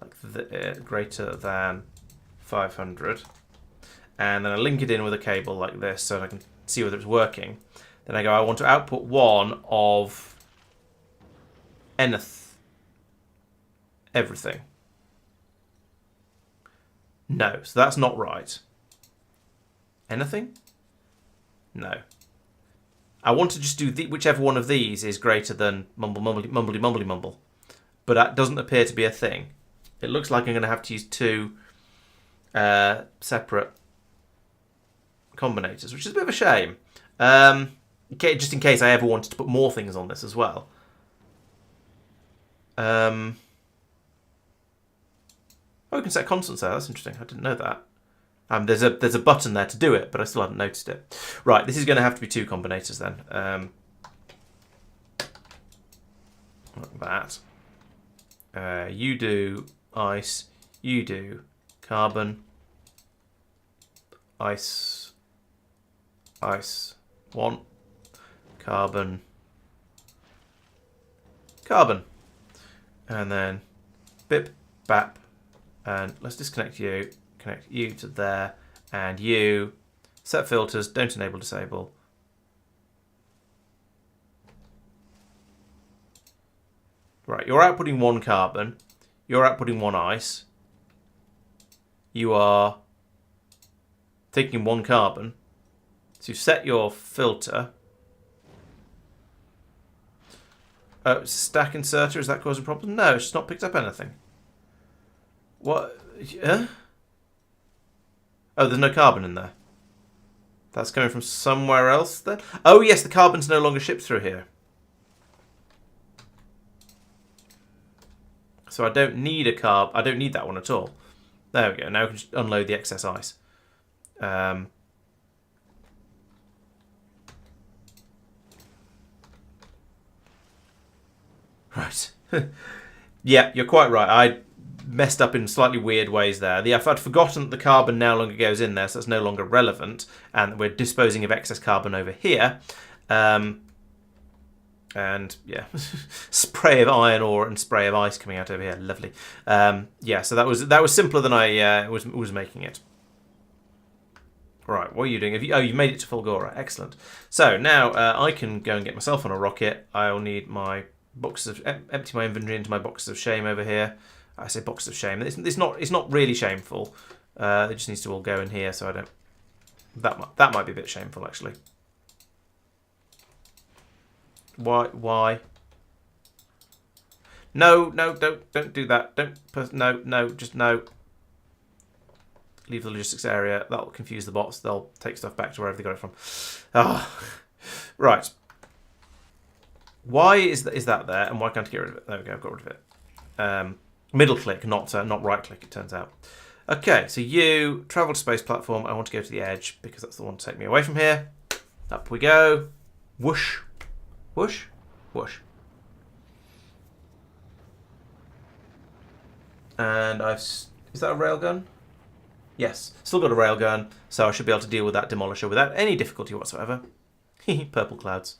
like greater than 500, and then I link it in with a cable like this so that I can see whether it's working. Then I go, I want to output one of everything. No, so that's not right. Anything? No. I want to just do whichever one of these is greater than mumble. But that doesn't appear to be a thing. It looks like I'm going to have to use two separate combinators, which is a bit of a shame. Just in case I ever wanted to put more things on this as well. Oh, we can set constants there. That's interesting. I didn't know that. There's a button there to do it, but I still haven't noticed it. Right, this is going to have to be two combinators then. Like that. You do ice. You do carbon. Ice. Ice. 1. Carbon. Carbon. And then bip, bap. And let's disconnect you. Connect you to there. And you. Set filters. Don't enable, disable. Right, you're outputting 1 carbon. You're outputting 1 ice. You are taking 1 carbon. So you've set your filter. Oh, it's a stack inserter. Is that causing a problem? No, it's just not picked up anything. What? Yeah? Oh, there's no carbon in there. That's coming from somewhere else then? Oh, yes, the carbon's no longer shipped through here. So I don't need a carb. I don't need that one at all. There we go. Now we can just unload the excess ice. Right. Yeah, you're quite right. I messed up in slightly weird ways there. I'd forgotten that the carbon no longer goes in there, so it's no longer relevant, and we're disposing of excess carbon over here. And yeah, spray of iron ore and spray of ice coming out over here. Lovely. Yeah, so that was simpler than I was making it. Right, what are you doing? You've made it to Fulgora. Excellent. So now I can go and get myself on a rocket. I'll need my boxes of empty my inventory into my boxes of shame over here. I say boxes of shame. It's not really shameful. It just needs to all go in here, so I don't. That might be a bit shameful actually. Why? No, don't do that. Just no. Leave the logistics area. That'll confuse the bots. They'll take stuff back to wherever they got it from. Ah, right. Why is that there, and why can't I get rid of it? There we go. I've got rid of it. Middle click, not right click. It turns out. Okay, so you travel to space platform. I want to go to the edge because that's the one to take me away from here. Up we go. Whoosh, whoosh, whoosh. And is that a railgun? Yes, still got a railgun, so I should be able to deal with that demolisher without any difficulty whatsoever. Purple clouds.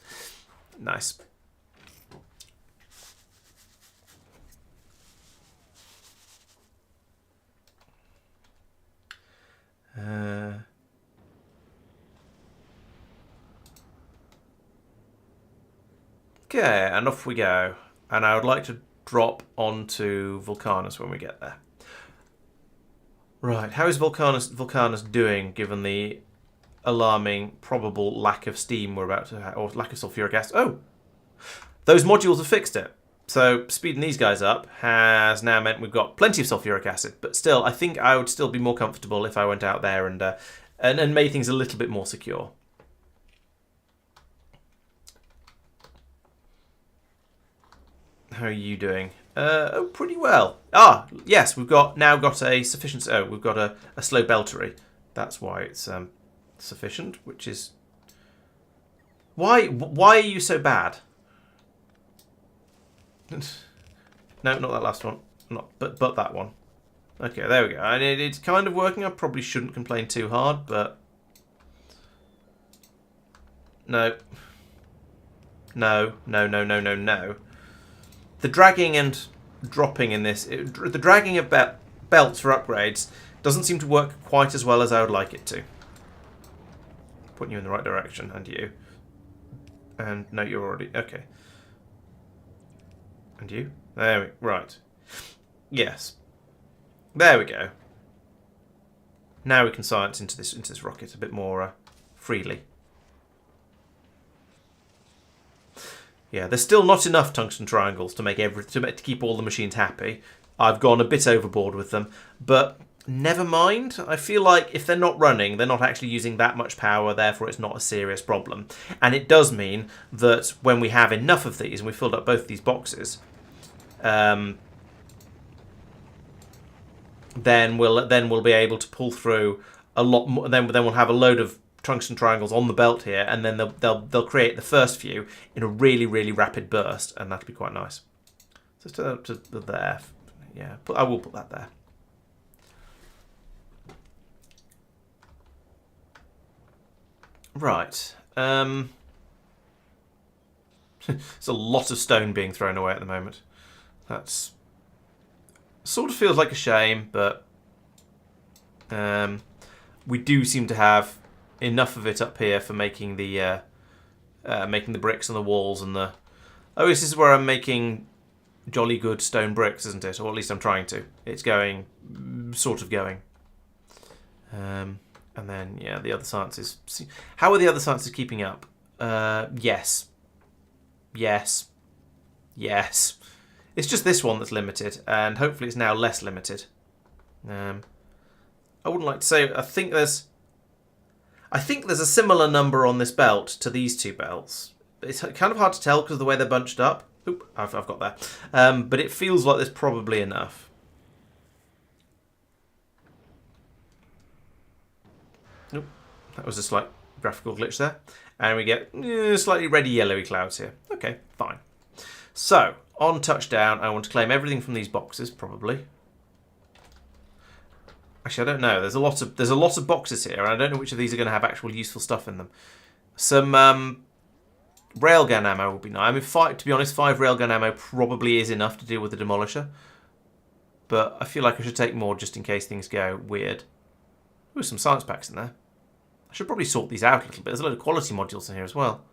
Nice. Okay, and off we go. And I would like to drop onto Vulcanus when we get there. Right, how is Vulcanus doing given the alarming probable lack of steam we're about to have, or lack of sulfuric acid. Oh, those modules have fixed it. So speeding these guys up has now meant we've got plenty of sulfuric acid. But still, I think I would still be more comfortable if I went out there and made things a little bit more secure. How are you doing? Oh, pretty well. Ah, yes, we've now got a sufficient. Oh, we've got a slow beltery. That's why it's sufficient. Which is why are you so bad? No, not that last one. But that one. Okay, there we go. And it's kind of working. I probably shouldn't complain too hard, but no. The dragging and dropping in this, the dragging of belts for upgrades doesn't seem to work quite as well as I would like it to. Putting you in the right direction, and you. And no, you're already okay. And you? There we right. Yes. There we go. Now we can science into this rocket a bit more freely. Yeah, there's still not enough tungsten triangles to make to keep all the machines happy. I've gone a bit overboard with them, but never mind. I feel like if they're not running, they're not actually using that much power, therefore it's not a serious problem. And it does mean that when we have enough of these, and we filled up both these boxes, then we'll be able to pull through a lot more. Then we'll have a load of tungsten triangles on the belt here, and then they'll create the first few in a really, really rapid burst, and that'll be quite nice. So to there, yeah, I will put that there. Right. There's a lot of stone being thrown away at the moment. That's sort of feels like a shame, but we do seem to have enough of it up here for making the bricks and the walls and the. Oh, this is where I'm making jolly good stone bricks, isn't it? Or at least I'm trying to. It's going, sort of going. And then yeah, the other sciences. How are the other sciences keeping up? Yes. It's just this one that's limited, and hopefully it's now less limited. I wouldn't like to say. I think there's a similar number on this belt to these two belts. It's kind of hard to tell because of the way they're bunched up. Oop, I've got that. But it feels like there's probably enough. Oop, that was a slight graphical glitch there. And we get slightly reddy yellowy clouds here. Okay, fine. So, on touchdown, I want to claim everything from these boxes, probably. Actually, I don't know. There's a lot of boxes here, and I don't know which of these are going to have actual useful stuff in them. Some railgun ammo would be nice. I mean, to be honest, 5 railgun ammo probably is enough to deal with the demolisher. But I feel like I should take more just in case things go weird. Ooh, some science packs in there. I should probably sort these out a little bit. There's a load of quality modules in here as well.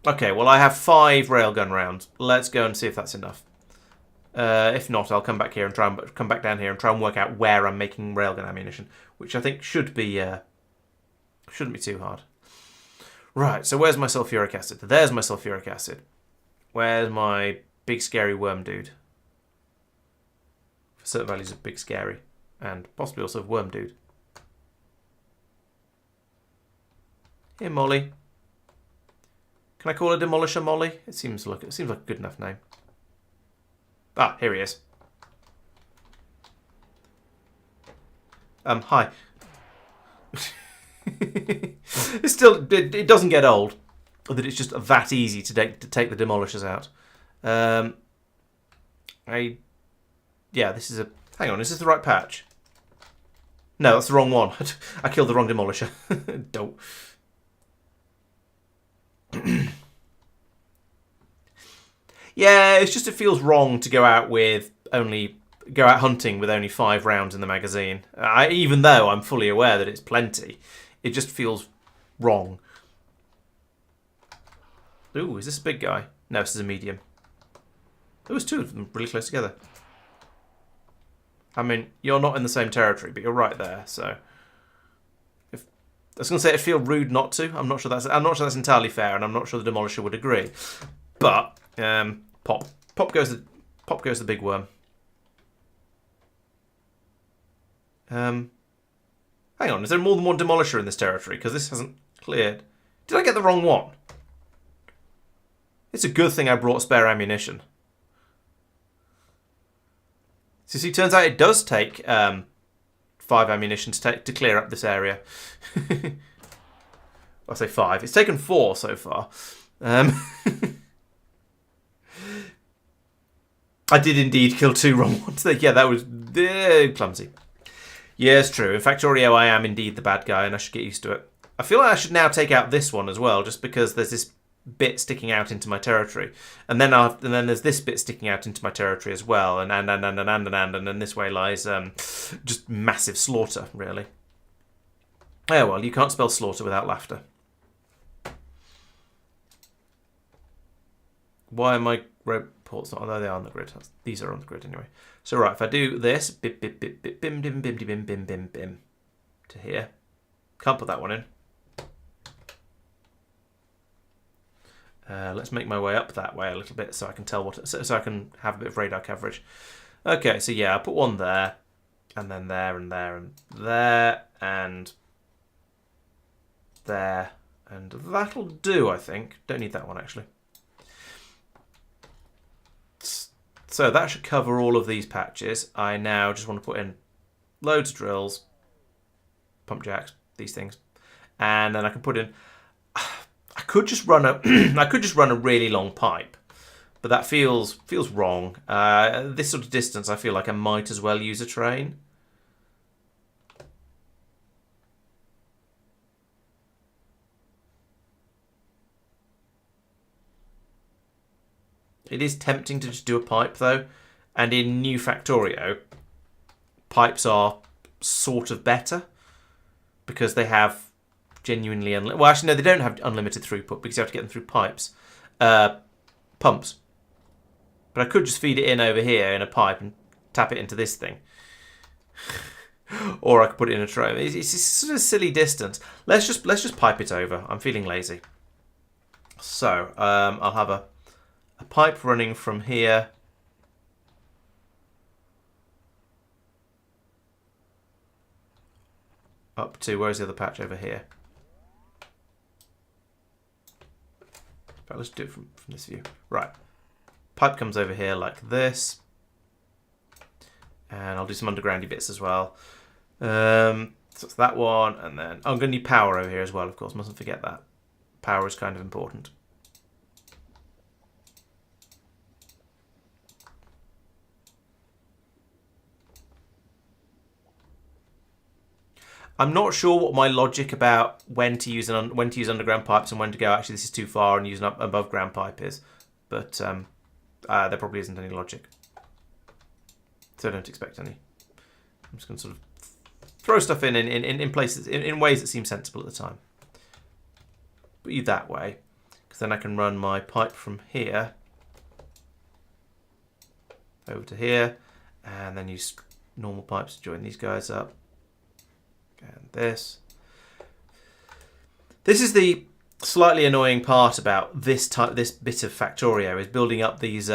Okay, well I have 5 railgun rounds. Let's go and see if that's enough. If not, I'll come back here and come back down here and try and work out where I'm making railgun ammunition, which I think shouldn't be too hard. Right, so where's my sulfuric acid? There's my sulfuric acid. Where's my big scary worm dude? For certain values of big scary, and possibly also of worm dude. Here, Molly. Can I call a demolisher Molly? It seems like a good enough name. Ah, here he is. Hi. It doesn't get old that it's just that easy to take the demolishers out. Yeah, this is a. Hang on, is this the right patch? No, that's the wrong one. I killed the wrong demolisher. Don't. Yeah, it's just it feels wrong to go out hunting with only 5 rounds in the magazine. Even though I'm fully aware that it's plenty, it just feels wrong. Ooh, is this a big guy? No, this is a medium. There was 2 of them really close together. I mean, you're not in the same territory, but you're right there, so... I was going to say it'd feel rude not to. I'm not sure that's entirely fair, and I'm not sure the Demolisher would agree. But pop goes the big worm. Hang on, is there more than one Demolisher in this territory? Because this hasn't cleared. Did I get the wrong one? It's a good thing I brought spare ammunition. So see, turns out it does take 5 ammunition to clear up this area. I say 5. It's taken 4 so far. I did indeed kill 2 wrong ones. Yeah, that was clumsy. Yeah, it's true. In Factorio, I am indeed the bad guy, and I should get used to it. I feel like I should now take out this one as well, just because there's this bit sticking out into my territory, and then there's this bit sticking out into my territory as well, and then this way lies just massive slaughter, really. Oh well, you can't spell slaughter without laughter. Why are my reports not? Although they are on the grid. These are on the grid anyway. So right, if I do this, bip bip bip bip bim dim bim bim bim bim bim to here, can't put that one in. Let's make my way up that way a little bit so I can tell so I can have a bit of radar coverage. Okay, so yeah, I put one there, and then there, and there, and there, and there, and that'll do, I think. Don't need that one, actually. So that should cover all of these patches. I now just want to put in loads of drills, pump jacks, these things, and then I can put in... I could just run a really long pipe, but that feels wrong. This sort of distance, I feel like I might as well use a train. It is tempting to just do a pipe though, and in New Factorio, pipes are sort of better because they have genuinely unlimited. Well, actually, no, they don't have unlimited throughput because you have to get them through pipes, pumps. But I could just feed it in over here in a pipe and tap it into this thing, or I could put it in a tray. It's sort of a silly distance. Let's just pipe it over. I'm feeling lazy, so I'll have a pipe running from here up to, where's the other patch over here? Right, let's do it from this view. Right, pipe comes over here like this, and I'll do some undergroundy bits as well. So it's that one, and then I'm going to need power over here as well, of course, mustn't forget that. Power is kind of important. I'm not sure what my logic about when to use underground pipes and when to go, actually this is too far, and use an above ground pipe is, but there probably isn't any logic, so I don't expect any. I'm just going to sort of throw stuff in places, in ways that seem sensible at the time. Put you that way, because then I can run my pipe from here over to here, and then use normal pipes to join these guys up. And this is the slightly annoying part about this bit of Factorio, is building up these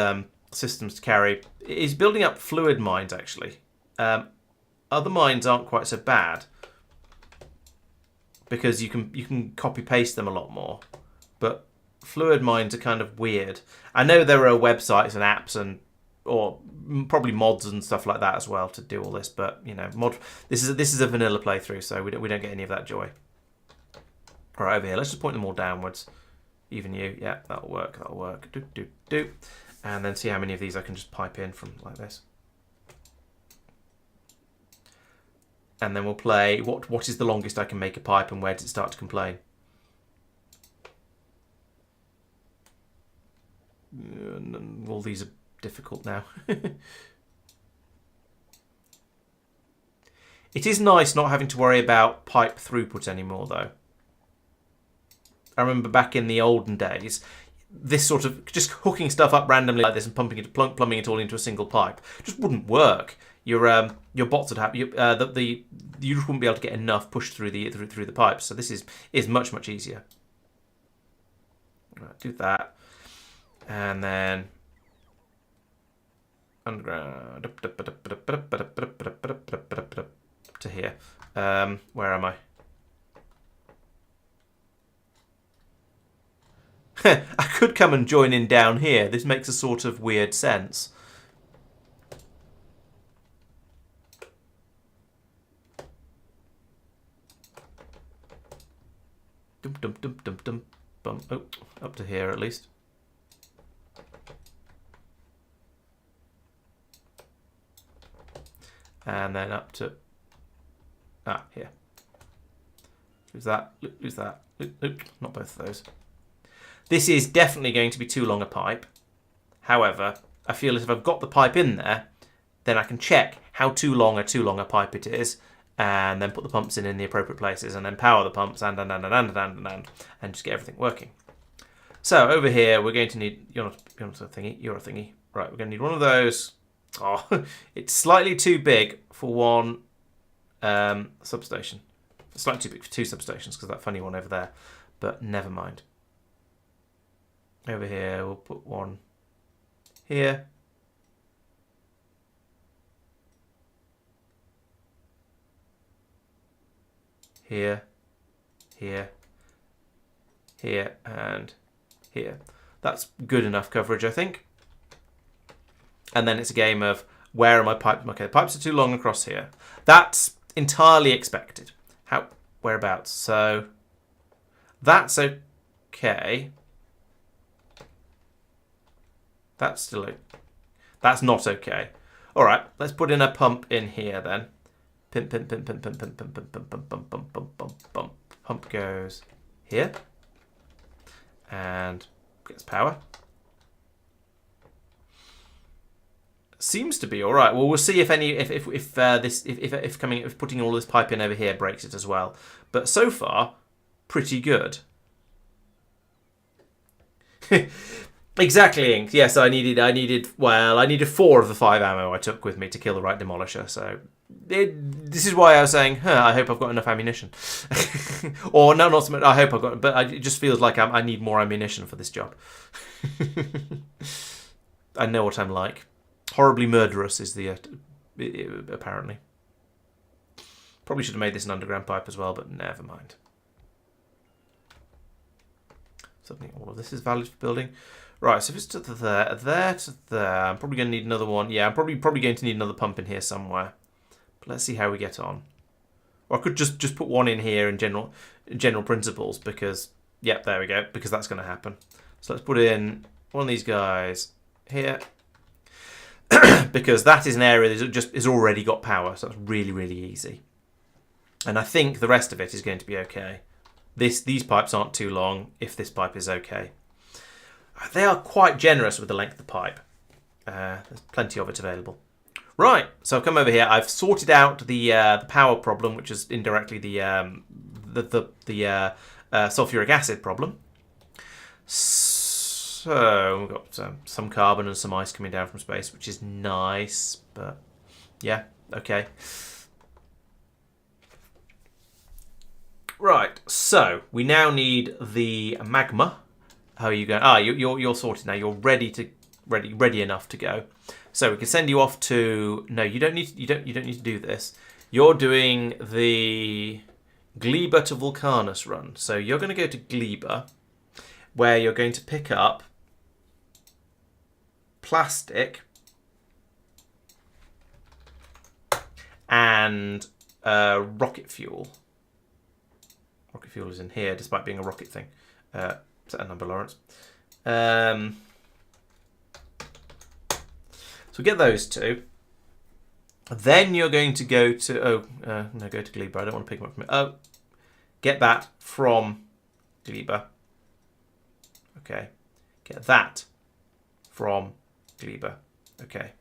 systems to carry. Is building up fluid mines actually. Other mines aren't quite so bad because you can copy paste them a lot more, but fluid mines are kind of weird. I know there are websites and apps or probably mods and stuff like that as well to do all this, but you know, this is a vanilla playthrough, so we don't get any of that joy. All right, over here, let's just point them all downwards. Even you, yeah, that'll work. That'll work. Do, and then see how many of these I can just pipe in from like this. And then we'll play what is the longest I can make a pipe, and where does it start to complain. All these are difficult now. It is nice not having to worry about pipe throughput anymore, though. I remember back in the olden days, this sort of just hooking stuff up randomly like this and plumbing it all into a single pipe just wouldn't work. your bots would have you just wouldn't be able to get enough pushed through the pipes. So this is much easier. Right, do that, and then underground to here. Where am I? I could come and join in down here. This makes a sort of weird sense. Oh, up to here at least. And then up to here. Lose that. Lose that. Not both of those. This is definitely going to be too long a pipe. However, I feel as if I've got the pipe in there, then I can check how too long a pipe it is, and then put the pumps in the appropriate places, and then power the pumps, and just get everything working. So over here, we're going to need you're not a thingy. You're a thingy. Right, we're going to need one of those. Oh, it's slightly too big for one substation. It's slightly too big for two substations because of that funny one over there. But never mind. Over here, we'll put one here. Here, here, here, and here. That's good enough coverage, I think. And then it's a game of where are my pipes? Okay, the pipes are too long across here. That's entirely expected. Whereabouts? So that's okay. That's not okay. All right, let's put in a pump in here then. Pump. Pump goes here and gets power. Seems to be all right. Well, we'll see if putting all this pipe in over here breaks it as well. But so far, pretty good. Exactly, Ink. Yes, I needed 4 of the 5 ammo I took with me to kill the right demolisher. So this is why I was saying, I hope I've got enough ammunition. Or no, not so much. I hope I've got, but it just feels like I need more ammunition for this job. I know what I'm like. Horribly murderous is the apparently. Probably should have made this an underground pipe as well, but never mind. Suddenly all of this is valid for building. Right, so if it's to there to there, I'm probably going to need another one. Yeah, I'm probably going to need another pump in here somewhere. But let's see how we get on. Or I could just put one in here in general principles because, yep, there we go, because that's going to happen. So let's put in one of these guys here. Because that is an area that just has already got power, so it's really easy. And I think the rest of it is going to be okay. These pipes aren't too long if this pipe is okay. They are quite generous with the length of the pipe. There's plenty of it available. Right, so I've come over here. I've sorted out the power problem, which is indirectly the sulfuric acid problem. So we've got some carbon and some ice coming down from space, which is nice, but yeah, okay. Right, so we now need the magma. How are you going? You're sorted now. You're ready enough to go. So we can send you off to. No, you don't need to do this. You're doing the Gleba to Vulcanus run. So you're going to go to Gleba, where you're going to pick up plastic and rocket fuel. Rocket fuel is in here, despite being a rocket thing. Set a number, Laurence. So get those two. Then you're going to go to... no, go to Gleba. I don't want to pick them up from it. Get that from Gleba. Okay. Get that from Gleba. Okay.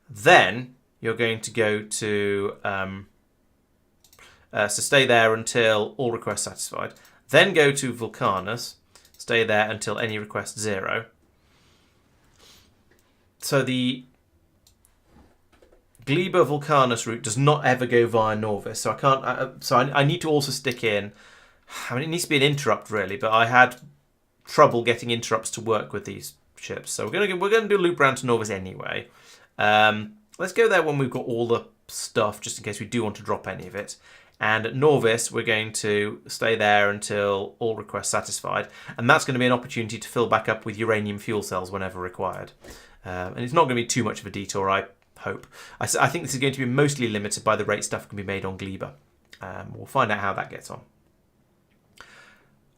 Then you're going to go to... so stay there until all requests satisfied. Then go to Vulcanus. Stay there until any request 0. So the Gleba Vulcanus route does not ever go via Norvis, so I can't. I need to also stick in. I mean, it needs to be an interrupt really, but I had trouble getting interrupts to work with these ships, so we're gonna do a loop round to Norvis anyway. Let's go there when we've got all the stuff, just in case we do want to drop any of it. And at Norvis, we're going to stay there until all requests satisfied, and that's going to be an opportunity to fill back up with uranium fuel cells whenever required. And it's not going to be too much of a detour, I hope. I think this is going to be mostly limited by the rate stuff can be made on Gleba. We'll find out how that gets on.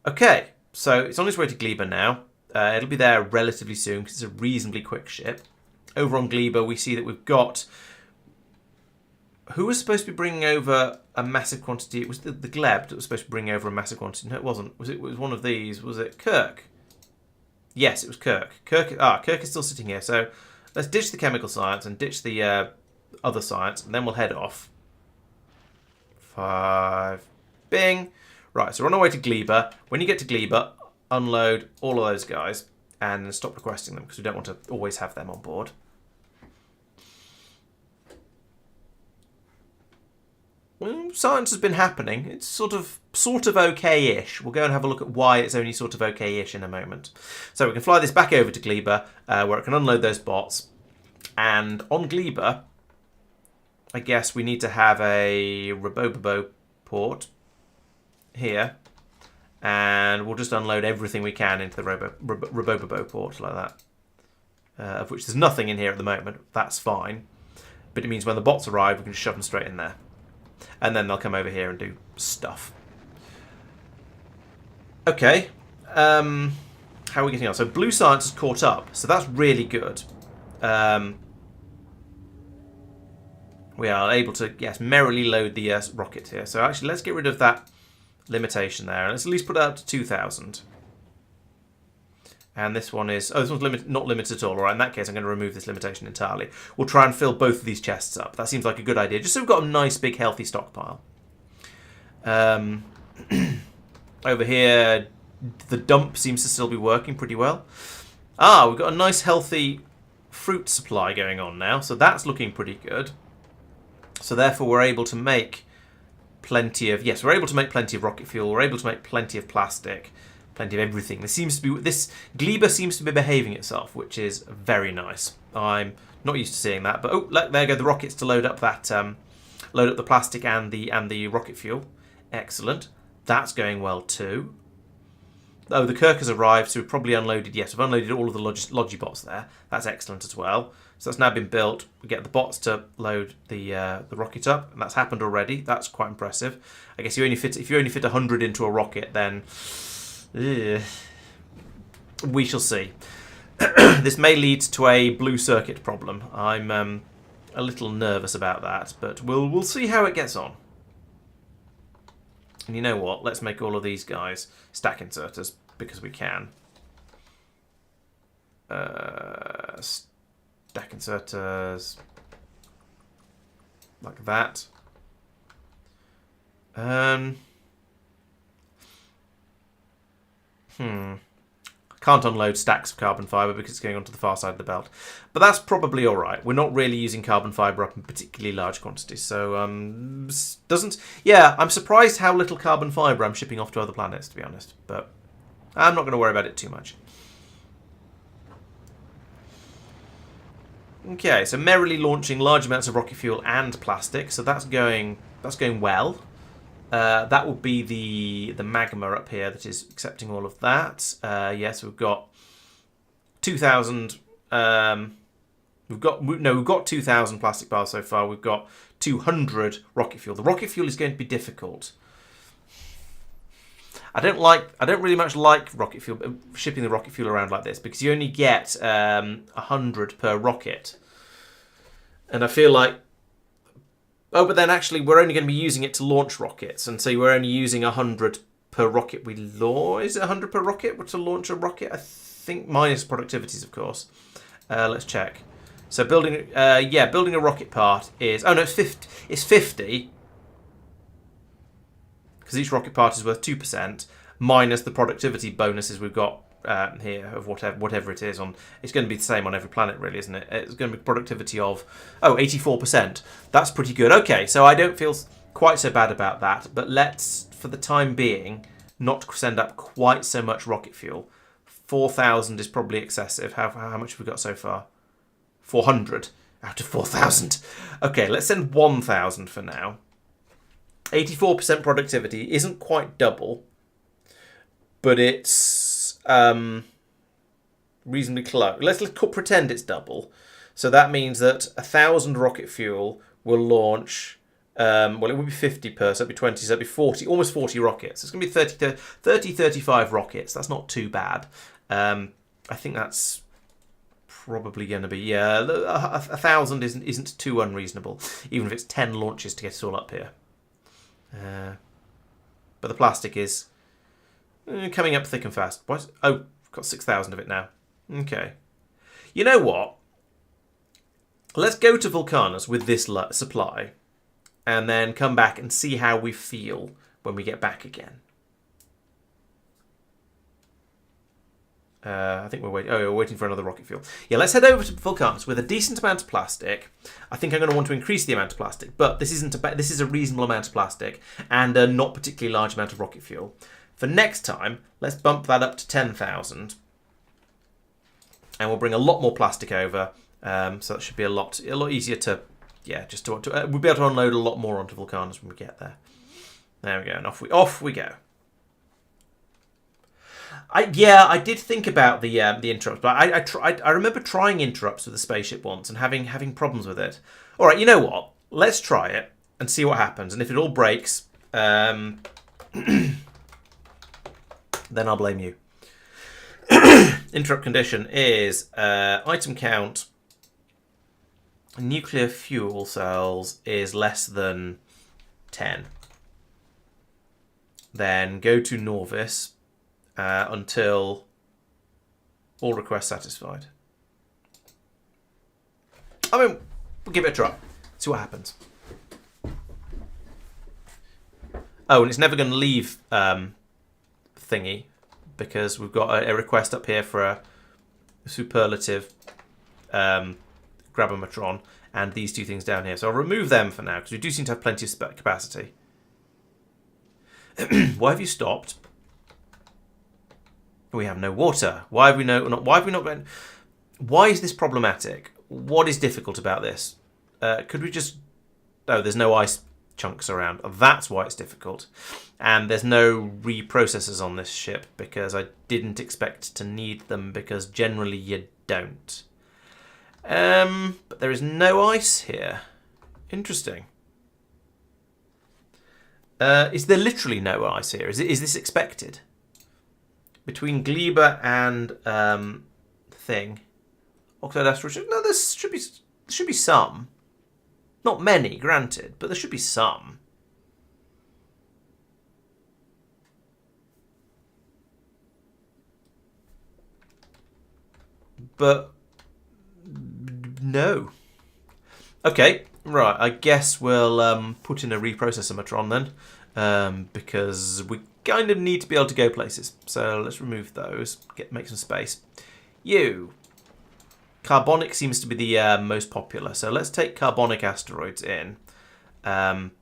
Okay, so it's on its way to Gleba now. It'll be there relatively soon because it's a reasonably quick ship. Over on Gleba, we see that we've got... Who was supposed to be bringing over a massive quantity? It was the Gleb that was supposed to bring over a massive quantity. No, it wasn't. It was one of these. Was it Kirk? Yes, it was Kirk. Kirk is still sitting here. So let's ditch the chemical science and ditch the other science, and then we'll head off. 5. Bing. Right, so we're on our way to Gleba. When you get to Gleba, unload all of those guys and stop requesting them because we don't want to always have them on board. Well, science has been happening. It's sort of okay-ish. We'll go and have a look at why it's only sort of okay-ish in a moment. So we can fly this back over to Gleba, where it can unload those bots. And on Gleba, I guess we need to have a Robobobo port here. And we'll just unload everything we can into the Robobobo port like that. Of which there's nothing in here at the moment. That's fine. But it means when the bots arrive, we can just shove them straight in there. And then they'll come over here and do stuff. Okay. How are we getting on? So blue science has caught up. So that's really good. We are able to, yes, merrily load the rocket here. So actually, let's get rid of that limitation there. And let's at least put it up to 2,000. And this one is... Oh, this one's not limited at all. All right, in that case, I'm going to remove this limitation entirely. We'll try and fill both of these chests up. That seems like a good idea, just so we've got a nice, big, healthy stockpile. Over here, the dump seems to still be working pretty well. Ah, we've got a nice, healthy fruit supply going on now, so that's looking pretty good. So therefore, we're able to make plenty of... Yes, we're able to make plenty of rocket fuel. We're able to make plenty of plastic. Plenty of everything. This Gleba seems to be behaving itself, which is very nice. I'm not used to seeing that, but oh, look, there go the rockets to load up that load up the plastic and the rocket fuel. Excellent. That's going well too. Oh, the Kirk has arrived, so we've probably unloaded. Yes, we've unloaded all of the Logibots there. That's excellent as well. So that's now been built. We get the bots to load the rocket up, and that's happened already. That's quite impressive. I guess if you only fit 100 into a rocket, then. We shall see. This may lead to a blue circuit problem. I'm a little nervous about that, but we'll see how it gets on. And you know what? Let's make all of these guys stack inserters because we can. Stack inserters like that. Can't unload stacks of carbon fibre because it's going onto the far side of the belt. But that's probably alright. We're not really using carbon fibre up in particularly large quantities. So, Yeah, I'm surprised how little carbon fibre I'm shipping off to other planets, to be honest. But I'm not going to worry about it too much. Okay, so merrily launching large amounts of rocket fuel and plastic. So that's going well. That will be the magma up here that is accepting all of that. Yes, we've got 2,000. We've got 2,000 plastic bars so far. We've got 200 rocket fuel. The rocket fuel is going to be difficult. I don't really much like rocket fuel, shipping the rocket fuel around like this because you only get 100 per rocket, and I feel like. Oh, but then actually we're only going to be using it to launch rockets, and so we're only using 100 per rocket we launch. Is it 100 per rocket to launch a rocket? I think minus productivities, of course. Let's check. So building a rocket part is... Oh, no, it's 50. It's 50. Because each rocket part is worth 2%, minus the productivity bonuses we've got here of whatever it is on. It's going to be the same on every planet, really, isn't it? It's going to be productivity of 84%. That's pretty good. Okay, so I don't feel quite so bad about that. But let's, for the time being, not send up quite so much rocket fuel. 4,000 is probably excessive. How much have we got so far? 400 out of 4,000. Okay, let's send 1,000 for now. 84% productivity isn't quite double, but it's reasonably close. Let's pretend it's double. So that means that 1,000 rocket fuel will launch. Well, it would be 50 per, so it'd be 20, so it'd be 40, almost 40 rockets. It's going to be 35 rockets. That's not too bad. I think that's probably going to be, yeah, 1,000 isn't too unreasonable, even if it's 10 launches to get it all up here. But the plastic is coming up thick and fast. What? Oh, got 6,000 of it now. Okay. You know what? Let's go to Vulcanus with this supply and then come back and see how we feel when we get back again. I think we're waiting. Oh, we're waiting for another rocket fuel. Yeah, let's head over to Vulcanus with a decent amount of plastic. I think I'm going to want to increase the amount of plastic, but this is a reasonable amount of plastic and a not particularly large amount of rocket fuel. For next time, let's bump that up to 10,000, and we'll bring a lot more plastic over. So that should be a lot easier to, yeah, just to we'll be able to unload a lot more onto Vulcanus when we get there. There we go, and off we go. I did think about the interrupts, but I remember trying interrupts with the spaceship once and having problems with it. All right, you know what? Let's try it and see what happens. And if it all breaks, then I'll blame you. Interrupt condition is item count. Nuclear fuel cells is less than 10. Then go to Norvis. Until all requests satisfied. I mean, we'll give it a try. See what happens. Oh, and it's never going to leave thingy because we've got a request up here for a superlative grabometron and these two things down here. So I'll remove them for now because we do seem to have plenty of capacity. Why have you stopped? We have no water. Why have we not going? Why is this problematic? What is difficult about this? Could we just? Oh, there's no ice chunks around. That's why it's difficult. And there's no reprocessors on this ship because I didn't expect to need them because generally you don't. But there is no ice here. Interesting. Is there literally no ice here? Is this expected? Between Gleba and thing, Oxide Asteroid. No, there should be some. Not many, granted, but there should be some. But no. Okay, right. I guess we'll put in a reprocessor-metron then, because we kind of need to be able to go places. So let's remove those. Make some space. Carbonic seems to be the most popular. So let's take carbonic asteroids in. Get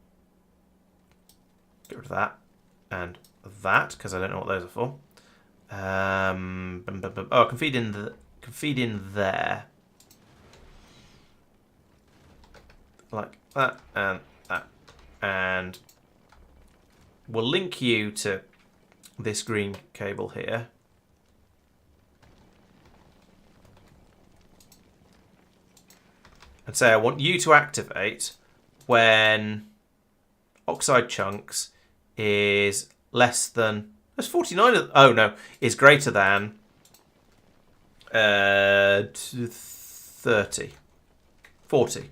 rid of that and that because I don't know what those are for. Oh, I can feed in there. Like that and that. And we'll link you to this green cable here. And say I want you to activate when oxide chunks is less than... There's 49 of... Oh, no. Is greater than 30. 40.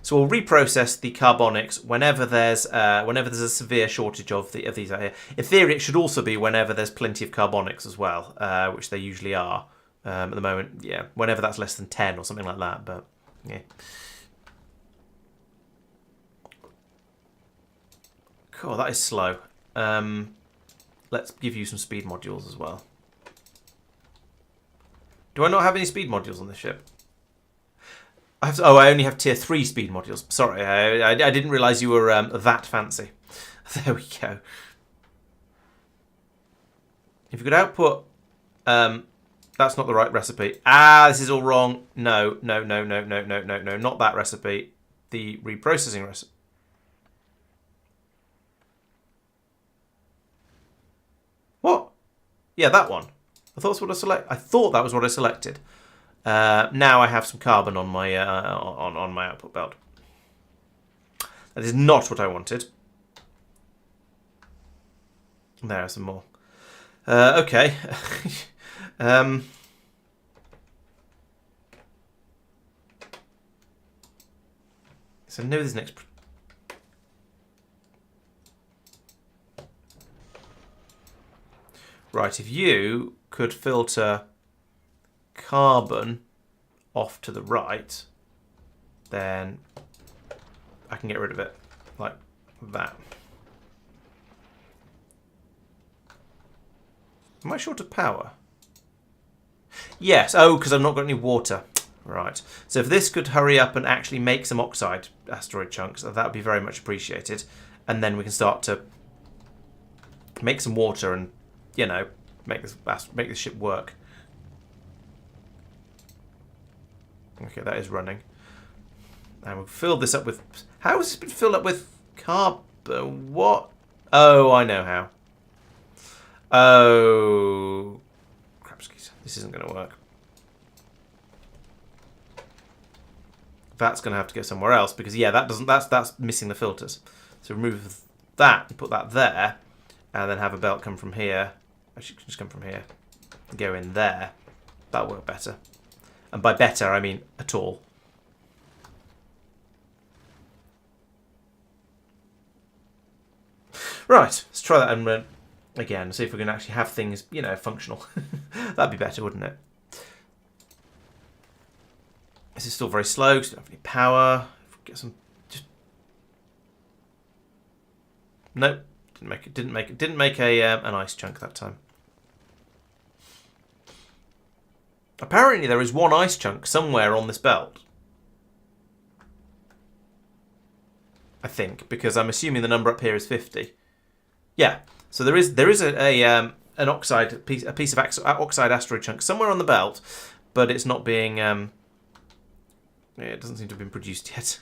So we'll reprocess the carbonics whenever there's a severe shortage of these out here. In theory, it should also be whenever there's plenty of carbonics as well, which they usually are at the moment. Yeah, whenever that's less than 10 or something like that. But yeah, cool. That is slow. Let's give you some speed modules as well. Do I not have any speed modules on this ship? Oh, I only have tier 3 speed modules. Sorry, I didn't realise you were that fancy. There we go. If you could output... that's not the right recipe. Ah, this is all wrong. No, no, no, no, no, no, no, no. Not that recipe. The reprocessing recipe. What? Yeah, that one. I thought that's what I select. I thought that was what I selected. Now I have some carbon on my on my output belt. That is not what I wanted. There are some more. Okay. So no, this next. Right, if you could filter carbon off to the right, then I can get rid of it like that. Am I short of power? Yes. Oh, because I've not got any water. Right. So if this could hurry up and actually make some oxide asteroid chunks, that would be very much appreciated. And then we can start to make some water and, you know, make this ship work. Okay, that is running. And we'll fill this up with... How has this been filled up with carbon? What? Oh, I know how. Oh, crapskis. This isn't going to work. That's going to have to go somewhere else because yeah, that doesn't. That's missing the filters. So remove that and put that there, and then have a belt come from here. Actually, just come from here and go in there. That'll work better. And by better, I mean at all. Right, let's try that and again, see if we can actually have things, you know, functional. That'd be better, wouldn't it? This is still very slow because we don't have any power. If we get some, just nope, didn't make a an ice chunk that time. Apparently, there is one ice chunk somewhere on this belt. I think because I'm assuming the number up here is 50. Yeah, so there is an oxide piece of oxide asteroid chunk somewhere on the belt, but it's not being it doesn't seem to have been produced yet.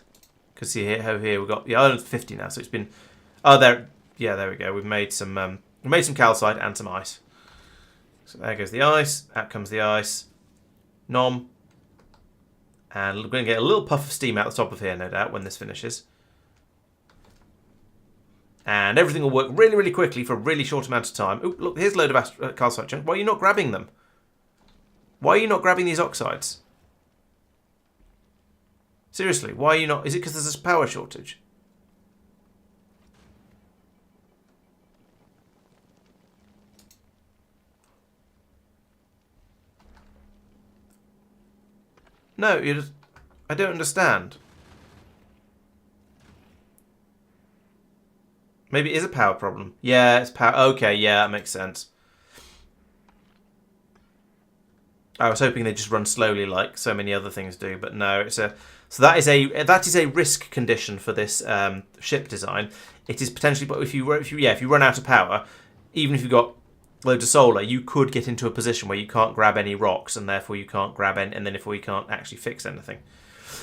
Because see here we've got it's 50 now, so it's been there we go. We've made some calcite and some ice. So there goes the ice. Out comes the ice. Nom. And we're going to get a little puff of steam out the top of here, no doubt, when this finishes. And everything will work really, really quickly for a really short amount of time. Oh, look, here's a load of calcite chunk. Why are you not grabbing them? Why are you not grabbing these oxides? Seriously, why are you not? Is it because there's a power shortage? No, you just... I don't understand. Maybe it is a power problem. Yeah, it's power. Okay, yeah, that makes sense. I was hoping they just run slowly like so many other things do, but no, it's a... So that is a risk condition for this ship design. It is potentially, but if you run out of power, even if you've got loads of solar, you could get into a position where you can't grab any rocks, and therefore you can't grab any, and then therefore you can't actually fix anything,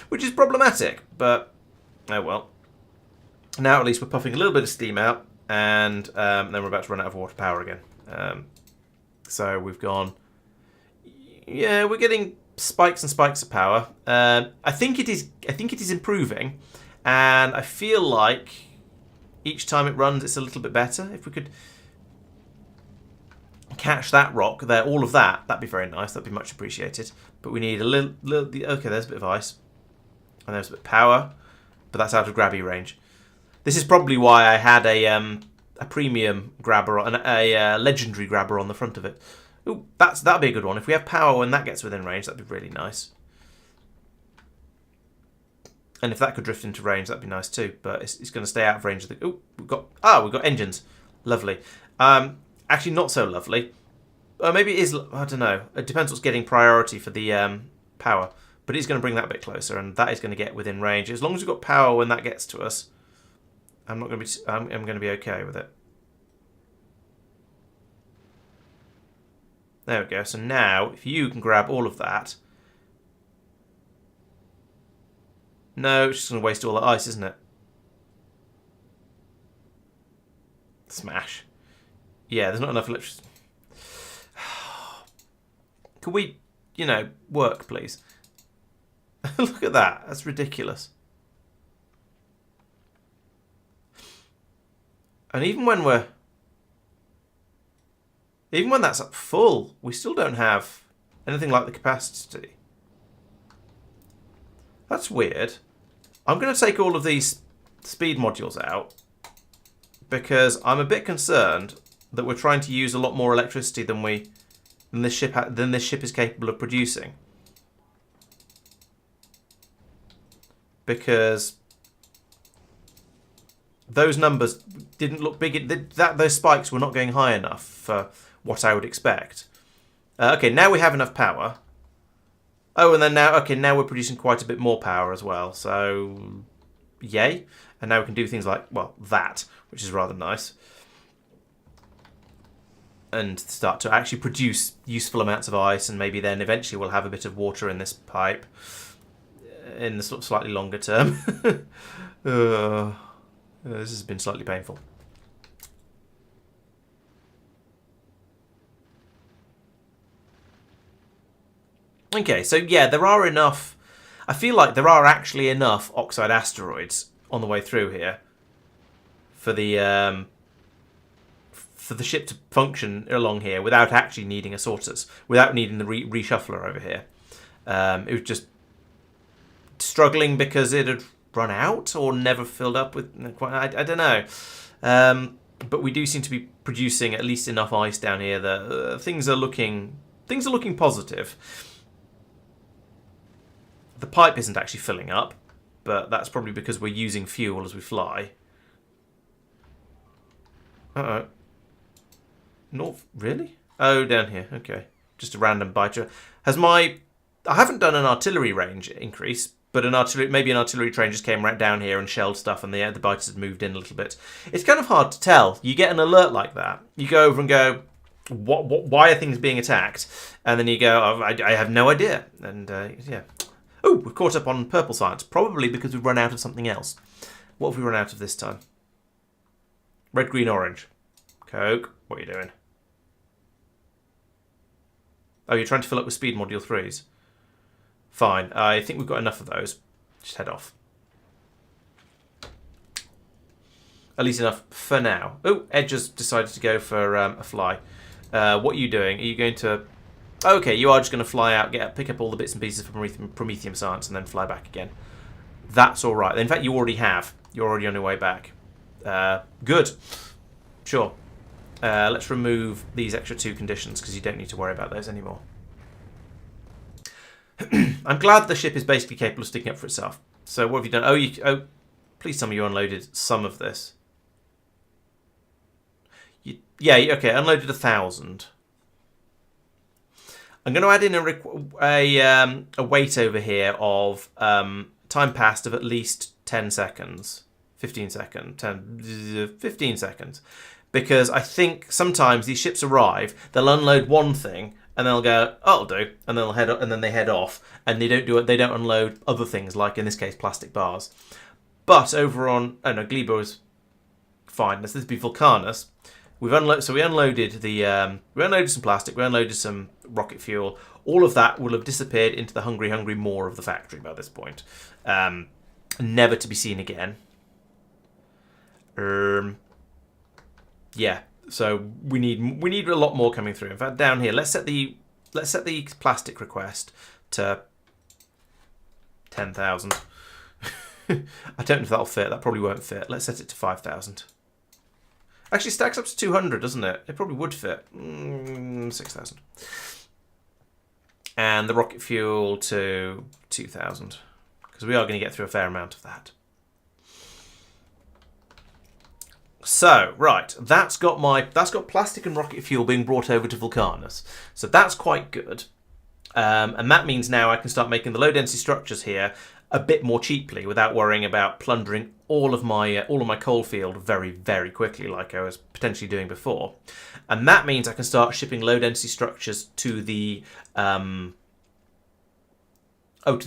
which is problematic. But oh well. Now at least we're puffing a little bit of steam out, and then we're about to run out of water power again. So we've gone. Yeah, we're getting spikes and spikes of power. I think it is improving, and I feel like each time it runs, it's a little bit better. If we could catch that rock there, all of that'd be very nice. That'd be much appreciated. But we need a little. Okay, there's a bit of ice, and there's a bit of power, but that's out of grabby range. This is probably why I had a premium grabber, a legendary grabber on the front of it. Ooh, that'd be a good one. If we have power when that gets within range, that'd be really nice. And if that could drift into range, that'd be nice too. But it's going to stay out of range of the. Ooh, we've got engines. Lovely. Actually, not so lovely. maybe it is. I don't know. It depends what's getting priority for the power. But he's going to bring that a bit closer, and that is going to get within range. As long as we've got power when that gets to us, I'm not going to be. I'm going to be okay with it. There we go. So now, if you can grab all of that. No, it's just going to waste all the ice, isn't it? Smash. Yeah, there's not enough electricity. Could we, work, please? Look at that. That's ridiculous. And even when that's up full, we still don't have anything like the capacity. That's weird. I'm going to take all of these speed modules out because I'm a bit concerned that we're trying to use a lot more electricity than this ship is capable of producing. Because those numbers didn't look big. Those spikes were not going high enough for what I would expect. Okay, now we have enough power. Oh, and then now we're producing quite a bit more power as well. So, yay. And now we can do things like, well, that, which is rather nice. And start to actually produce useful amounts of ice, and maybe then eventually we'll have a bit of water in this pipe in the sort of slightly longer term. This has been slightly painful. Okay, so yeah, there are enough. I feel like there are actually enough oxide asteroids on the way through here for the ship to function along here without actually needing a sorters, without needing the reshuffler over here. It was just struggling because it had run out or never filled up with. I don't know. But we do seem to be producing at least enough ice down here that things are looking positive. The pipe isn't actually filling up, but that's probably because we're using fuel as we fly. Uh-oh. North, really? Oh, down here. Okay. Just a random biter. I haven't done an artillery range increase, but maybe an artillery train just came right down here and shelled stuff, and the biters had moved in a little bit. It's kind of hard to tell. You get an alert like that. You go over and go, why are things being attacked? And then you go, oh, I have no idea. And, yeah. Oh, we've caught up on purple science. Probably because we've run out of something else. What have we run out of this time? Red, green, orange. Coke, what are you doing? Oh, you're trying to fill up with speed module 3s. Fine. I think we've got enough of those. Just head off. At least enough for now. Oh, Edge has decided to go for a fly. What are you doing? Are you going to... Okay, you are just going to fly out, pick up all the bits and pieces from Prometheum Science, and then fly back again. That's all right. In fact, you already have. You're already on your way back. Good. Sure. Let's remove these extra 2 conditions, because you don't need to worry about those anymore. I'm glad the ship is basically capable of sticking up for itself. So what have you done? Oh, please tell me you unloaded some of this. Yeah, okay, unloaded 1,000. I'm going to add in a wait over here of time passed of at least 10 seconds. 15 seconds. 15 seconds. Because I think sometimes these ships arrive, they'll unload one thing, and they'll go, oh, it'll do, and then they head off, and they don't unload other things, like in this case plastic bars. But over on, oh no, Glebo is fine. This would be Vulcanus. We unloaded some plastic, we unloaded some rocket fuel. All of that will have disappeared into the hungry maw of the factory by this point, never to be seen again. Yeah. So we need a lot more coming through. In fact, down here, let's set the plastic request to 10,000. I don't know if that'll fit. That probably won't fit. Let's set it to 5,000. Actually, stacks up to 200, doesn't it? It probably would fit. 6,000. And the rocket fuel to 2,000, because we are going to get through a fair amount of that. So, right, that's got plastic and rocket fuel being brought over to Vulcanus. So that's quite good. And that means now I can start making the low density structures here a bit more cheaply without worrying about plundering all of my coal field very, very quickly like I was potentially doing before. And that means I can start shipping low density structures to the no, not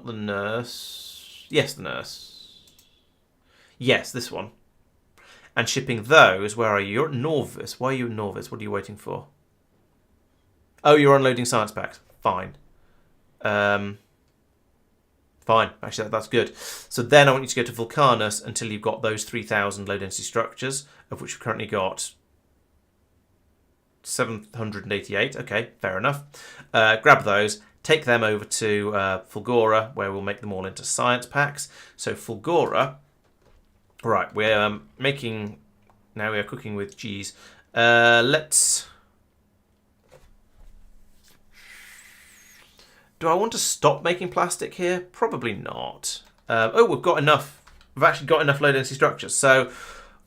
the nurse. Yes, the nurse. Yes, this one. And shipping those, where are you? You're at Norvis. Why are you at Norvis? What are you waiting for? Oh, you're unloading science packs. Fine. Fine. Actually, that's good. So then I want you to go to Vulcanus until you've got those 3,000 low-density structures, of which we've currently got 788. Okay, fair enough. Grab those. Take them over to Fulgora, where we'll make them all into science packs. So Fulgora... Right, we're making... Now we are cooking with cheese. Let's... Do I want to stop making plastic here? Probably not. Oh, we've got enough. We've actually got enough low-density structures. So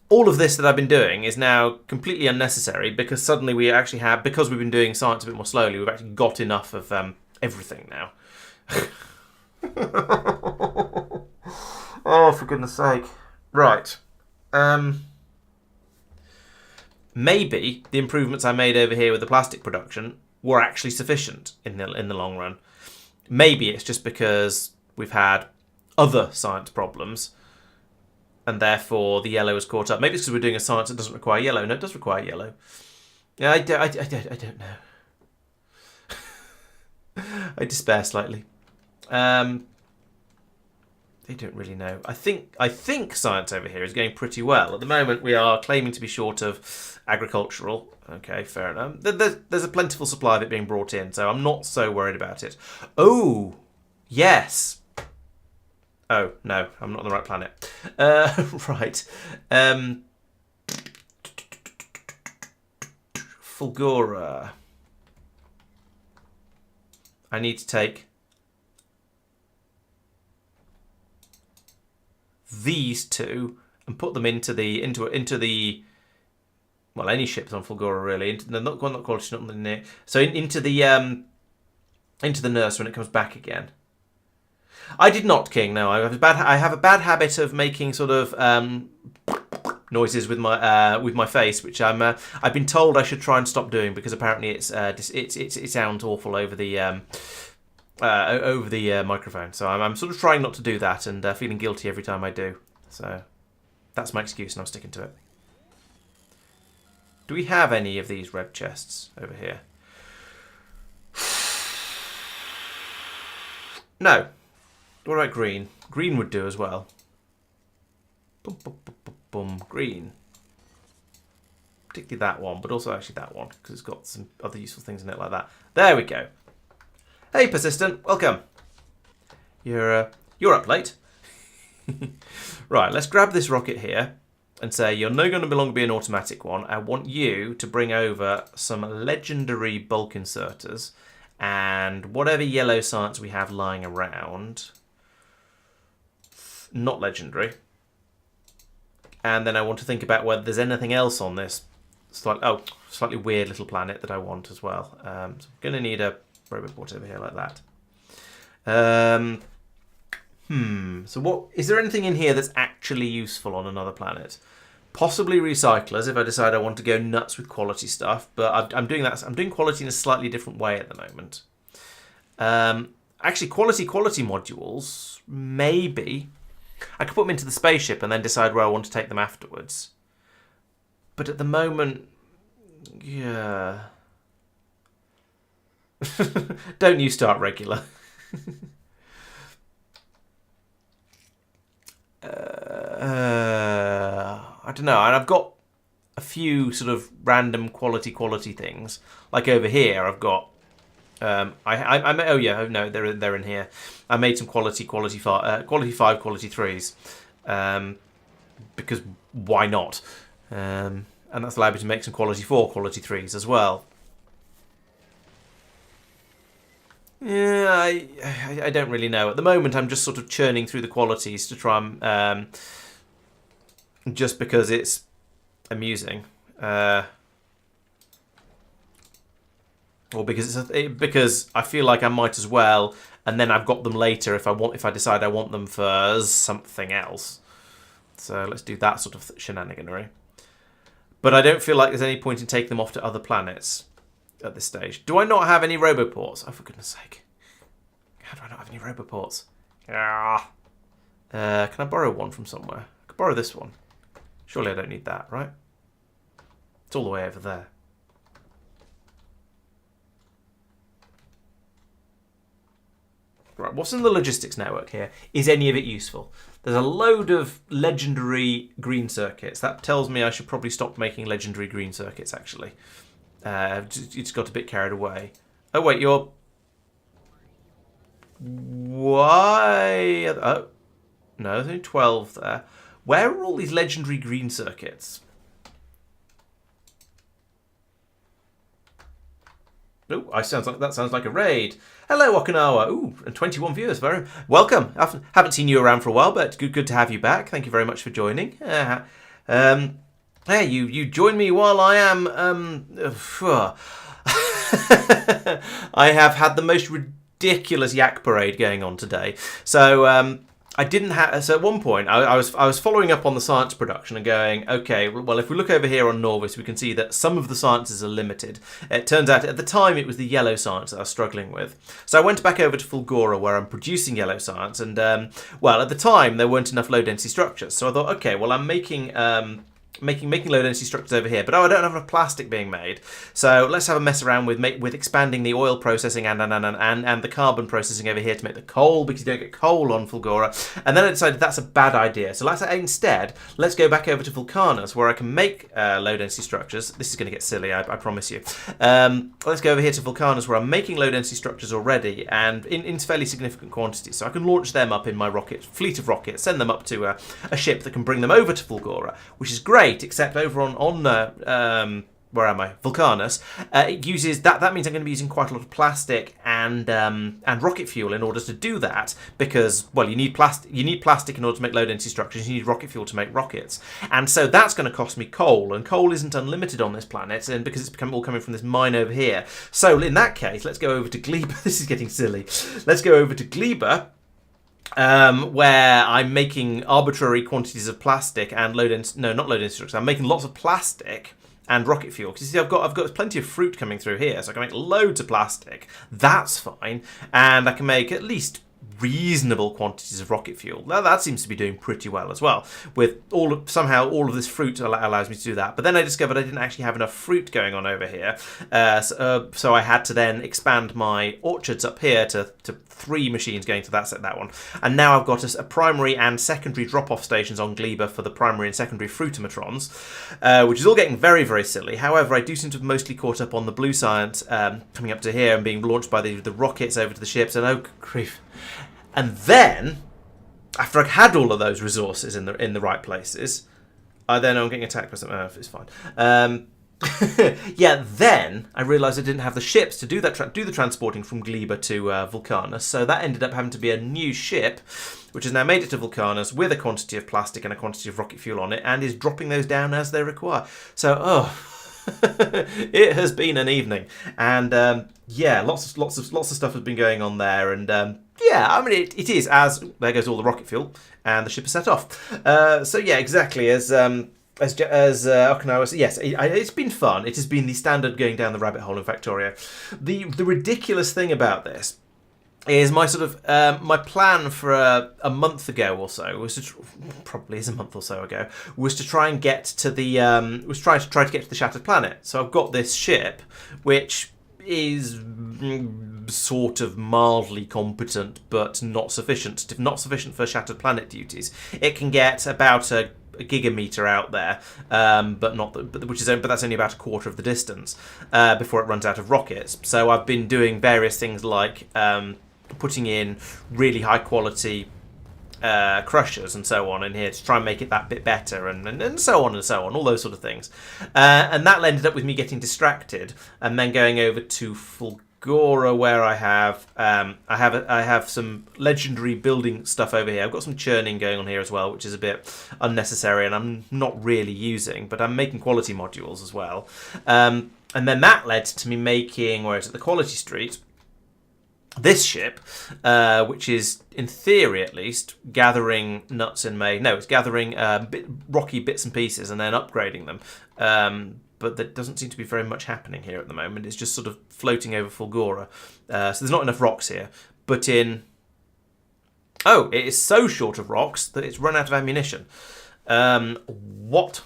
all of this that I've been doing is now completely unnecessary because suddenly we actually have, because we've been doing science a bit more slowly, we've actually got enough of everything now. Oh, for goodness sake. Right. Maybe the improvements I made over here with the plastic production were actually sufficient in the long run. Maybe it's just because we've had other science problems and therefore the yellow is caught up. Maybe it's because we're doing a science that doesn't require yellow. No, it does require yellow. Yeah, I don't know. I despair slightly. They don't really know. I think science over here is going pretty well. At the moment, we are claiming to be short of agricultural. Okay, fair enough. There's a plentiful supply of it being brought in, so I'm not so worried about it. Oh, yes. Oh, no, I'm not on the right planet. Right. Fulgora. I need to take these two and put them into the well, any ships on Fulgora really. They're not quality, not near. So into the nurse when it comes back again. I did not, King. No, I have a bad habit of making sort of noises with my face, which I've been told I should try and stop doing because apparently it sounds awful over the microphone. So I'm sort of trying not to do that and feeling guilty every time I do. So that's my excuse and I'm sticking to it. Do we have any of these red chests over here? No. What about green? Green would do as well. Boom, boom, boom, boom, boom. Green. Particularly that one, but also actually that one, because it's got some other useful things in it like that. There we go. Hey, Persistent. Welcome. You're up late. Right, let's grab this rocket here and say you're no going to longer be an automatic one. I want you to bring over some legendary bulk inserters and whatever yellow science we have lying around. Not legendary. And then I want to think about whether there's anything else on this slightly weird little planet that I want as well. So I'm going to need a robot port over here like that. So what is there anything in here that's actually useful on another planet? Possibly recyclers if I decide I want to go nuts with quality stuff, but I'm doing that. I'm doing quality in a slightly different way at the moment. Actually, quality modules, maybe. I could put them into the spaceship and then decide where I want to take them afterwards. But at the moment, yeah. Don't you start regular. I don't know. And I've got a few sort of random quality things. Like over here, I've got. Oh yeah, no, they're in here. I made some quality 5, quality 3s, because why not? And that's allowed me to make some quality 4, quality 3s as well. Yeah, I don't really know. At the moment, I'm just sort of churning through the qualities to try and just because it's amusing. Or because I feel like I might as well, and then I've got them later if I decide I want them for something else. So let's do that sort of shenaniganery. But I don't feel like there's any point in taking them off to other planets at this stage. Do I not have any roboports? Oh, for goodness sake. How do I not have any roboports? Ah. Can I borrow one from somewhere? I could borrow this one. Surely I don't need that, right? It's all the way over there. Right, what's in the logistics network here? Is any of it useful? There's a load of legendary green circuits. That tells me I should probably stop making legendary green circuits, actually. You just got a bit carried away. Oh, wait, you're... Why? Oh, no, there's only 12 there. Where are all these legendary green circuits? Oh, that sounds like a raid. Hello, Okinawa. Ooh, and 21 viewers. Very welcome. I haven't seen you around for a while, but good to have you back. Thank you very much for joining. Hey, you join me while I am. I have had the most ridiculous yak parade going on today. So I didn't have. So at one point, I was following up on the science production and going, okay, well, if we look over here on Norvis, we can see that some of the sciences are limited. It turns out at the time it was the yellow science that I was struggling with. So I went back over to Fulgora where I'm producing yellow science, and well, at the time there weren't enough low density structures. So I thought, okay, well, I'm making low density structures over here, but I don't have enough plastic being made. So let's have a mess around with expanding the oil processing and the carbon processing over here to make the coal, because you don't get coal on Fulgora. And then I decided that's a bad idea. So let's go back over to Vulcanus where I can make low density structures. This is going to get silly, I promise you. Let's go over here to Vulcanus where I'm making low density structures already and in fairly significant quantities. So I can launch them up in my fleet of rockets, send them up to a ship that can bring them over to Fulgora, which is great. Except over on where am I? Vulcanus. It uses that. That means I'm going to be using quite a lot of plastic and rocket fuel in order to do that, because well, you need plastic. You need plastic in order to make low density structures. You need rocket fuel to make rockets, and so that's going to cost me coal. And coal isn't unlimited on this planet, and because it's all coming from this mine over here. So in that case, let's go over to Gleba. This is getting silly. Let's go over to Gleba. Where I'm making arbitrary quantities of plastic and not low density structures. I'm making lots of plastic and rocket fuel. Because you see, I've got plenty of fruit coming through here, so I can make loads of plastic. That's fine, and I can make at least reasonable quantities of rocket fuel. Now that seems to be doing pretty well as well. With somehow all of this fruit allows me to do that. But then I discovered I didn't actually have enough fruit going on over here, so I had to then expand my orchards up here to 3 machines going to that one. And now I've got a primary and secondary drop-off stations on Gleba for the primary and secondary fruitimatrons, which is all getting very, very silly. However, I do seem to have mostly caught up on the blue science coming up to here and being launched by the rockets over to the ships, and oh grief. And then, after I've had all of those resources in the right places, I'm getting attacked by something. Oh, it's fine. Yeah, then I realised I didn't have the ships to do the transporting from Gleba to Vulcanus, so that ended up having to be a new ship, which has now made it to Vulcanus with a quantity of plastic and a quantity of rocket fuel on it, and is dropping those down as they require. So, it has been an evening, and yeah, lots of stuff has been going on there, and yeah, I mean it is as there goes all the rocket fuel, and the ship is set off. So yeah, exactly as Okinawa. Yes, it's been fun. It has been the standard going down the rabbit hole in Factorio. The ridiculous thing about this is my sort of my plan for a month ago or so was to probably is a month or so ago was to try and get to the try to get to the Shattered Planet. So I've got this ship which is sort of mildly competent but not sufficient for Shattered Planet duties. It can get about a gigameter out there, but that's only about a quarter of the distance before it runs out of rockets. So I've been doing various things like putting in really high quality crushers and so on in here to try and make it that bit better, and so on and so on, all those sort of things. And that ended up with me getting distracted and then going over to Fulgora, where I have some legendary building stuff over here. I've got some churning going on here as well, which is a bit unnecessary and I'm not really using, but I'm making quality modules as well. And then that led to me making, where is it, the Quality Street, this ship, which is, in theory at least, gathering nuts in May. No, it's gathering rocky bits and pieces and then upgrading them. But there doesn't seem to be very much happening here at the moment. It's just sort of floating over Fulgora. So there's not enough rocks here. But in... Oh, it is so short of rocks that it's run out of ammunition. What?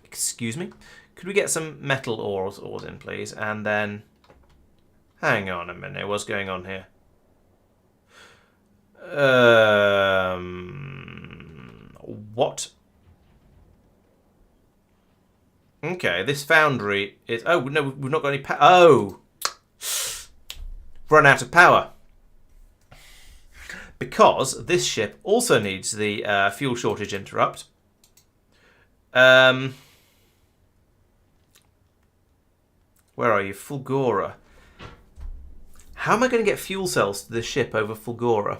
Excuse me? Could we get some metal ores in, please? And then... Hang on a minute. What's going on here? What? Okay, this foundry is... Oh, no, we've not got any power. Oh! Run out of power. Because this ship also needs the fuel shortage interrupt. Where are you? Fulgora. How am I going to get fuel cells to this ship over Fulgora?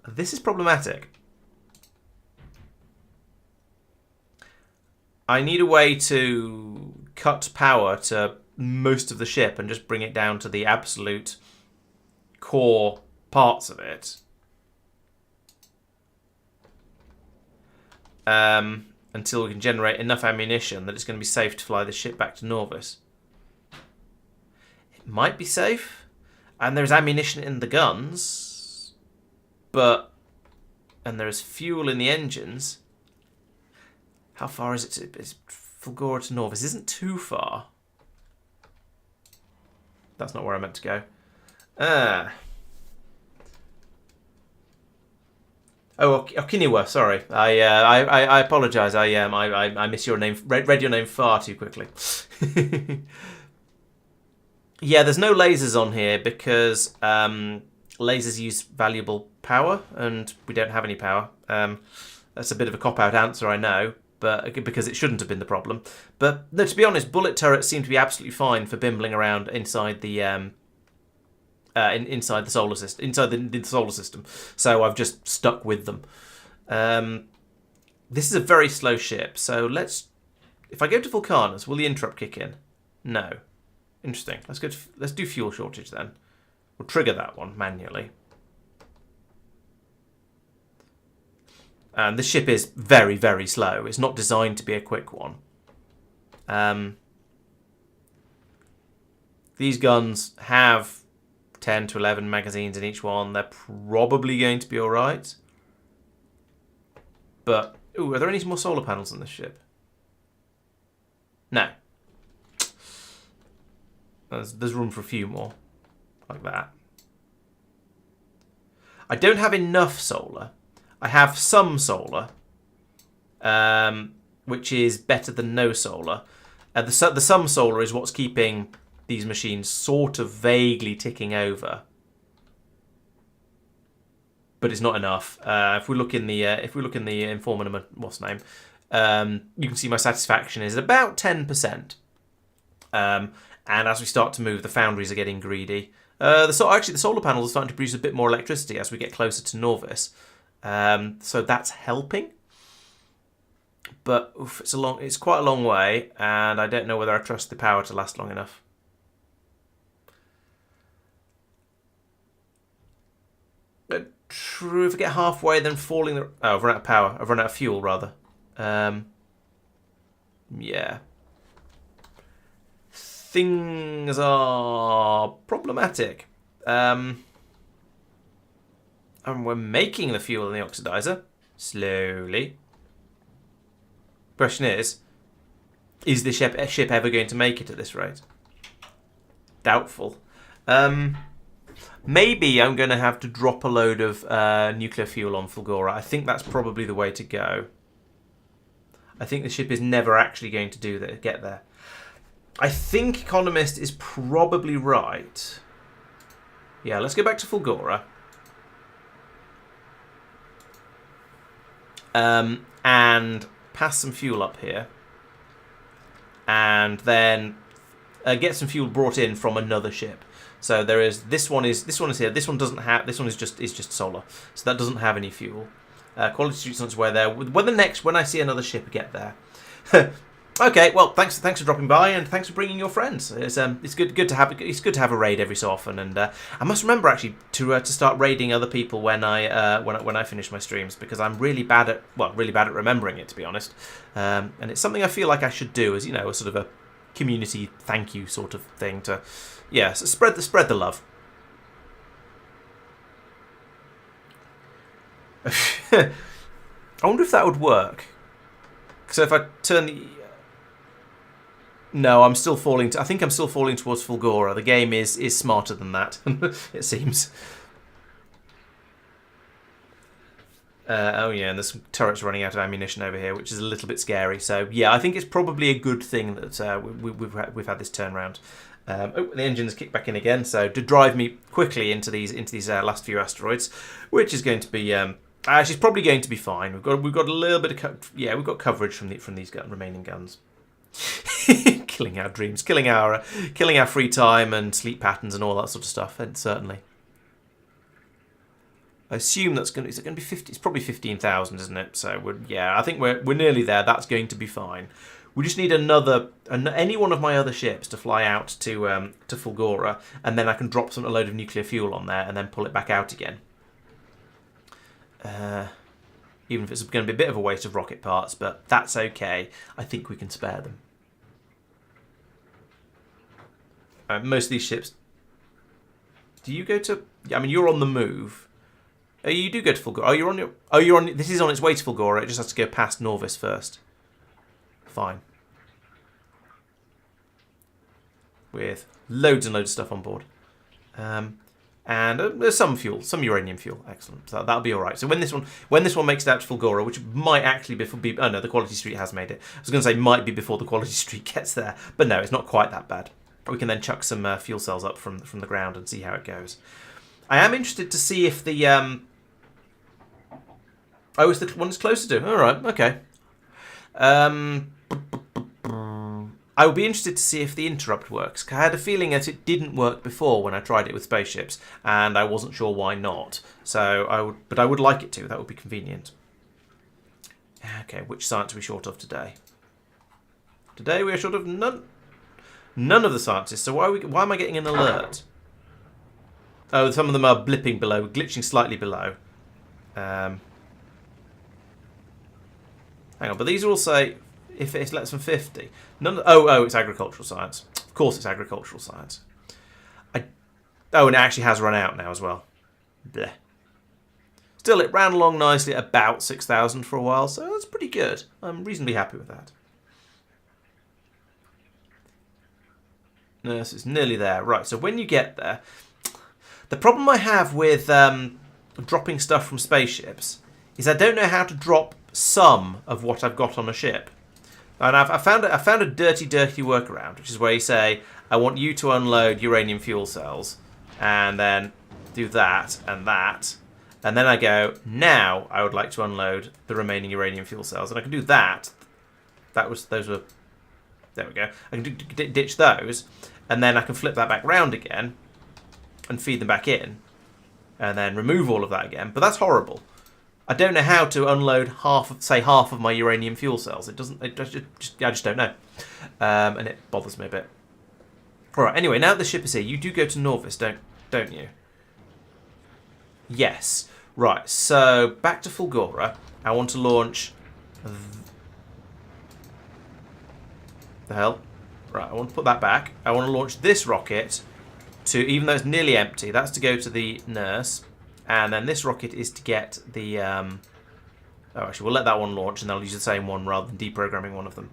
This is problematic. I need a way to cut power to most of the ship and just bring it down to the absolute core parts of it. Until we can generate enough ammunition that it's going to be safe to fly the ship back to Norvis. It might be safe, and there's ammunition in the guns, and there is fuel in the engines. How far is it? It's Fulgora to Norvis. Isn't too far. That's not where I meant to go. Oh, Okinawa. Sorry, I apologise. I miss your name. Read your name far too quickly. Yeah, there's no lasers on here because lasers use valuable power, and we don't have any power. That's a bit of a cop-out answer, I know, but because it shouldn't have been the problem. But no, to be honest, bullet turrets seem to be absolutely fine for bimbling around inside the inside the solar system, inside the solar system. So I've just stuck with them. This is a very slow ship, so let's. If I go to Vulcanus, will the interrupt kick in? No. Interesting. Let's do fuel shortage then. We'll trigger that one manually. And this ship is very, very slow. It's not designed to be a quick one. These guns have 10 to 11 magazines in each one. They're probably going to be alright. But, ooh, are there any more solar panels on this ship? No. There's room for a few more. Like that. I don't have enough solar. I have some solar, which is better than no solar. The some solar is what's keeping these machines sort of vaguely ticking over, but it's not enough. If we look in the Informer, what's the name? You can see my satisfaction is at about 10%. And as we start to move, the foundries are getting greedy. Actually, the solar panels are starting to produce a bit more electricity as we get closer to Norvis. So that's helping. But oof, it's quite a long way, and I don't know whether I trust the power to last long enough. But true, if I get halfway, then falling. Oh, I've run out of power. I've run out of fuel, rather. Yeah. Things are problematic. And we're making the fuel in the oxidizer. Slowly. Question is the ship ever going to make it at this rate? Doubtful. Maybe I'm going to have to drop a load of nuclear fuel on Fulgora. I think that's probably the way to go. I think the ship is never actually going to get there. I think Economist is probably right. Yeah, let's go back to Fulgora. And pass some fuel up here. and then get some fuel brought in from another ship. So there is this one is here. This one doesn't have. This one is just solar, so that doesn't have any fuel. Quality Street's on its way there. When I see another ship, get there. Okay, well, thanks for dropping by, and thanks for bringing your friends. It's good to have a raid every so often, and I must remember actually to start raiding other people when I finish my streams, because I'm really bad at remembering it, to be honest. And it's something I feel like I should do, as a sort of a community thank you sort of thing to, so spread the love. I wonder if that would work. So if I turn the... No, I'm still falling... I think I'm still falling towards Fulgora. The game is smarter than that, it seems. Oh yeah, and there's some turrets running out of ammunition over here, which is a little bit scary. So yeah, I think it's probably a good thing that we've had this turnaround. The engine's kicked back in again, so to drive me quickly into these last few asteroids, which is going to be... Actually, it's probably going to be fine. We've got a little bit of we've got coverage from these remaining guns. Killing our dreams, killing our free time and sleep patterns and all that sort of stuff. And certainly, I assume is it going to be 50? It's probably 15,000, isn't it? So I think we're nearly there. That's going to be fine. We just need any one of my other ships to fly out to Fulgora, and then I can drop a load of nuclear fuel on there and then pull it back out again. Even if it's going to be a bit of a waste of rocket parts, but that's okay. I think we can spare them. Most of these ships... Do you go to... I mean, you're on the move. You do go to Fulgora. You're on... This is on its way to Fulgora. It just has to go past Norvis first. Fine. With loads and loads of stuff on board. And there's some fuel, some uranium fuel. Excellent. So that'll be all right. So when this one makes it out to Fulgora, which might actually be... Oh, no, the Quality Street has made it. I was going to say might be before the Quality Street gets there. But no, it's not quite that bad. We can then chuck some fuel cells up from the ground and see how it goes. I am interested to see if the... Oh, it's the one it's closer to. All right, okay. I would be interested to see if the interrupt works. I had a feeling that it didn't work before when I tried it with spaceships, and I wasn't sure why not. So I would like it to. That would be convenient. Okay, which science are we short of today? Today we are short of none of the sciences. So why am I getting an alert? Oh, some of them are blipping below, glitching slightly below. Hang on, but these are all say if it's less than 50. Oh, it's agricultural science. Of course, it's agricultural science. Oh, and it actually has run out now as well. Bleh. Still, it ran along nicely at about 6,000 for a while, so that's pretty good. I'm reasonably happy with that. No, so it's nearly there. Right, so when you get there... The problem I have with dropping stuff from spaceships is I don't know how to drop some of what I've got on a ship. And I found a dirty workaround, which is where you say, I want you to unload uranium fuel cells, and then do that, and then I go, now I would like to unload the remaining uranium fuel cells, and I can do that. Those were, there we go. I can ditch those, and then I can flip that back round again, and feed them back in, and then remove all of that again. But that's horrible. I don't know how to unload half of my uranium fuel cells. I just don't know, and it bothers me a bit. All right. Anyway, now the ship is here. You do go to Norvis, don't you? Yes. Right. So back to Fulgora. I want to launch. The hell? Right. I want to put that back. I want to launch this rocket to, even though it's nearly empty, that's to go to the nurse. And then this rocket is to get the... Oh, actually, we'll let that one launch, and I'll use the same one rather than deprogramming one of them.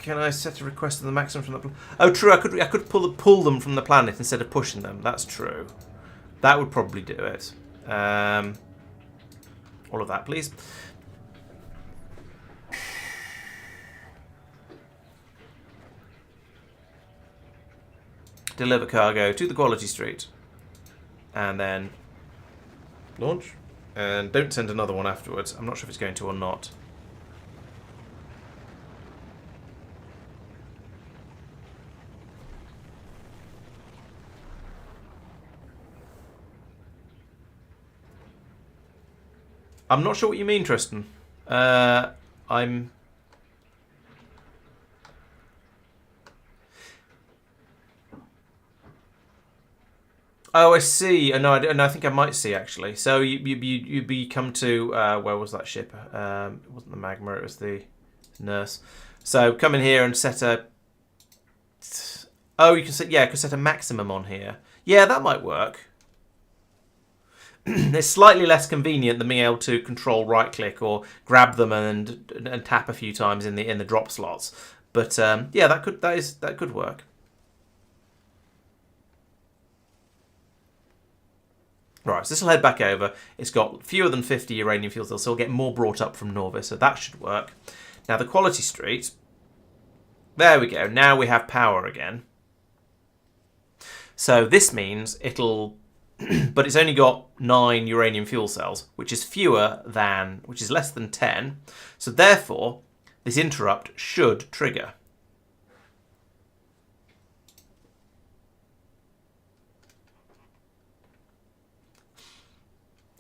Can I set a request to the maximum from the... Oh, true, I could pull them from the planet instead of pushing them. That's true. That would probably do it. All of that, please. Deliver cargo to the Quality Street. And then launch. And don't send another one afterwards. I'm not sure if it's going to or not. I'm not sure what you mean, Tristan. I'm... Oh, I see. No, I think I might see, actually. So you come to... where was that ship? It wasn't the Magma, it was the Nurse. So come in here and set a... Oh, you can set... Yeah, you can set a maximum on here. Yeah, that might work. It's slightly less convenient than being able to control right-click or grab them and tap a few times in the drop slots. But yeah, that could work. Right, so this will head back over. It's got fewer than 50 uranium fuel cells, so we'll get more brought up from Norvis, so that should work. Now the quality street. There we go. Now we have power again. So this means it'll... but it's only got 9 uranium fuel cells, which is less than 10. So therefore, this interrupt should trigger.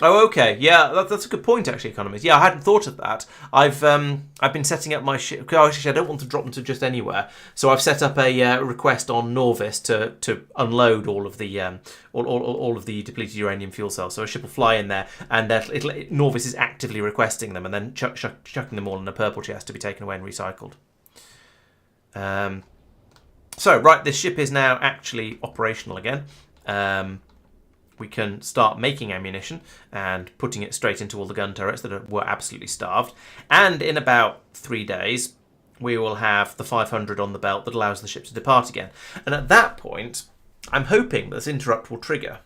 Oh, okay. Yeah, that's a good point, actually, Economist. Yeah, I hadn't thought of that. I've been setting up my ship. Actually, I don't want to drop them to just anywhere, so I've set up a request on Norvis to unload all of the all of the depleted uranium fuel cells. So a ship will fly in there, and Norvis is actively requesting them, and then chucking them all in a purple chest to be taken away and recycled. So right, this ship is now actually operational again. We can start making ammunition and putting it straight into all the gun turrets that were absolutely starved. And in about 3 days, we will have the 500 on the belt that allows the ship to depart again. And at that point, I'm hoping this interrupt will trigger.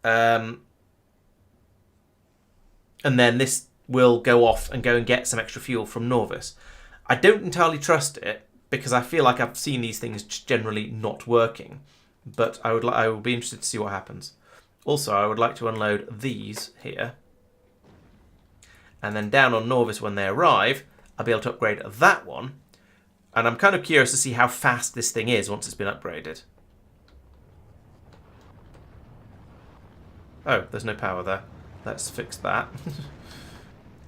And then this will go off and go and get some extra fuel from Norvis. I don't entirely trust it, because I feel like I've seen these things generally not working. But I will be interested to see what happens. Also, I would like to unload these here. And then down on Norvis when they arrive, I'll be able to upgrade that one. And I'm kind of curious to see how fast this thing is once it's been upgraded. Oh, there's no power there. Let's fix that.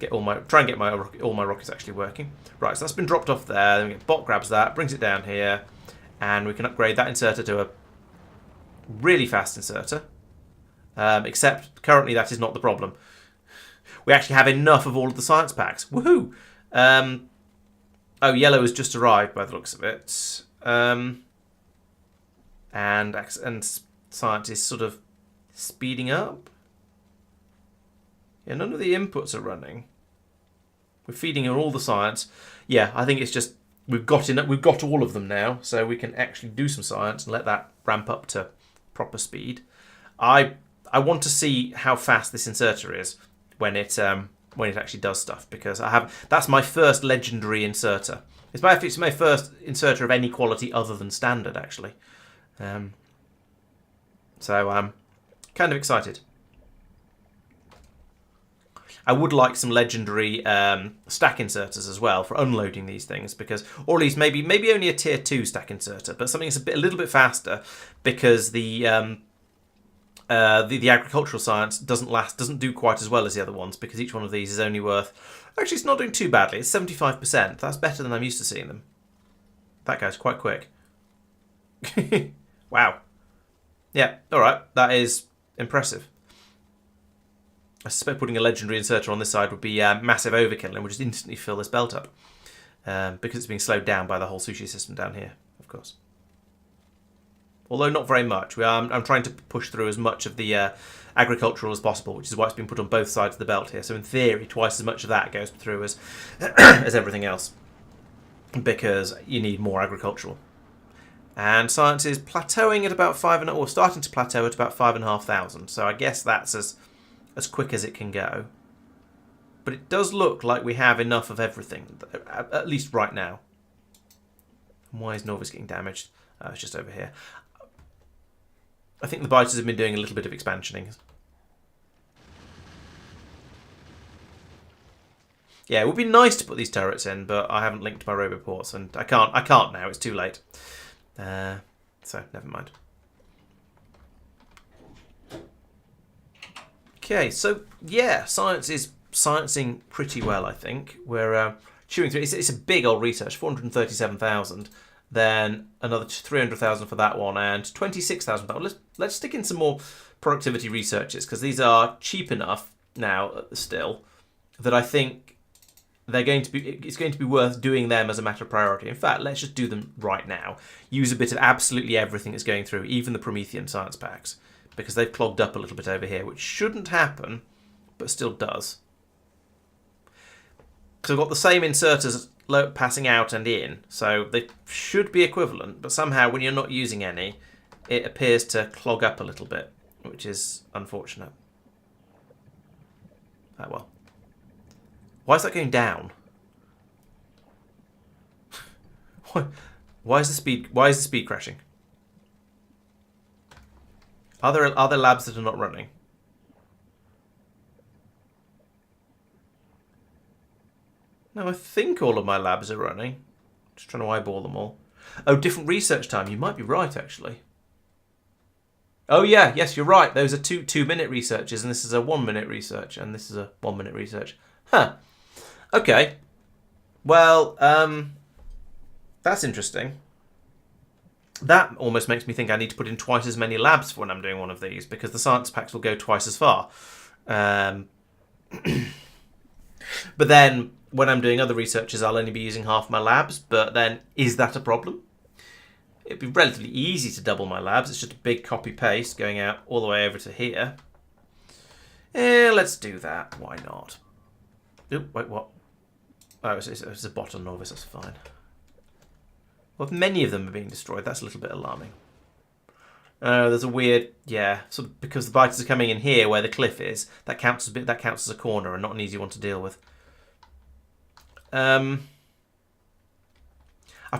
Try and get all my rockets actually working. Right, so that's been dropped off there. Then we get bot grabs that, brings it down here, and we can upgrade that inserter to a really fast inserter. Except currently that is not the problem. We actually have enough of all of the science packs. Woohoo! Oh, yellow has just arrived by the looks of it. And science is sort of speeding up. Yeah, none of the inputs are running. We're feeding her all the science. Yeah, I think it's just we've got all of them now, so we can actually do some science and let that ramp up to proper speed. I want to see how fast this inserter is when it actually does stuff, because that's my first legendary inserter. It's my first inserter of any quality other than standard, actually. So I'm kind of excited. I would like some legendary stack inserters as well for unloading these things, because, or at least maybe only a tier 2 stack inserter, but something that's a little bit faster, because the agricultural science doesn't do quite as well as the other ones, because each one of these is only worth. Actually, it's not doing too badly. It's 75%. That's better than I'm used to seeing them. That goes quite quick. Wow. Yeah. All right. That is impressive. I suspect putting a legendary inserter on this side would be massive overkill and would just instantly fill this belt up. Because it's being slowed down by the whole sushi system down here, of course. Although not very much. I'm trying to push through as much of the agricultural as possible, which is why it's been put on both sides of the belt here. So in theory, twice as much of that goes through as, as everything else. Because you need more agricultural. And science is plateauing at about starting to plateau at about 5,500. So I guess that's as quick as it can go. But it does look like we have enough of everything, at least right now. Why is Norvis getting damaged? It's just over here. I think the biters have been doing a little bit of expansioning. Yeah, it would be nice to put these turrets in, but I haven't linked my roboports, and I can't now. It's too late. So never mind. Okay, so yeah, science is sciencing pretty well, I think. We're chewing through. It's a big old research, 437,000, then another 300,000 for that one, and 26,000 for that one. Let's stick in some more productivity researches, because these are cheap enough now still that I think it's going to be worth doing them as a matter of priority. In fact, let's just do them right now. Use a bit of absolutely everything that's going through, even the Promethean science packs, because they've clogged up a little bit over here, which shouldn't happen, but still does. So I've got the same inserters passing out and in, so they should be equivalent, but somehow when you're not using any, it appears to clog up a little bit, which is unfortunate. Oh well. Why is that going down? Why is the speed crashing? Are there labs that are not running? No, I think all of my labs are running. Just trying to eyeball them all. Oh, different research time. You might be right, actually. Oh yeah, yes, you're right. Those are two-minute researches, and this is a 1-minute research, and this is a 1-minute research. Huh. Okay. Well, that's interesting. That almost makes me think I need to put in twice as many labs for when I'm doing one of these, because the science packs will go twice as far. But then, when I'm doing other researches, I'll only be using half my labs, but then, is that a problem? It'd be relatively easy to double my labs. It's just a big copy-paste going out all the way over to here. Let's do that. Why not? Oop, wait, what? Oh, it's a bot on Novice, that's fine. Well, if many of them are being destroyed, that's a little bit alarming. There's a weird, yeah, sort of because the biters are coming in here where the cliff is. That counts as a corner and not an easy one to deal with. I've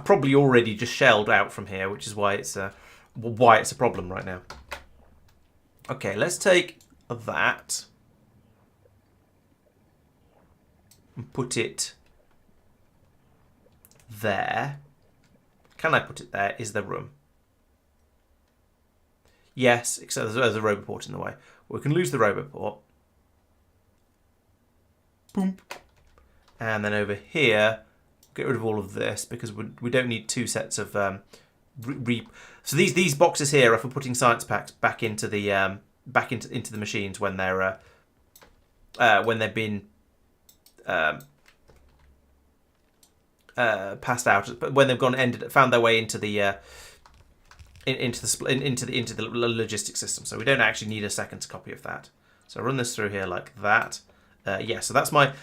probably already just shelled out from here, which is why it's a problem right now. Okay, let's take that and put it there. Can I put it there? Is there room? Yes, except there's a roboport in the way. We can lose the roboport. Boom. And then over here, get rid of all of this because we don't need two sets of so these boxes here are for putting science packs back into the into the machines when they're when they've been passed out, but when they've found their way into the into the logistics system. So we don't actually need a second copy of that. So run this through here like that. Yeah, so that's my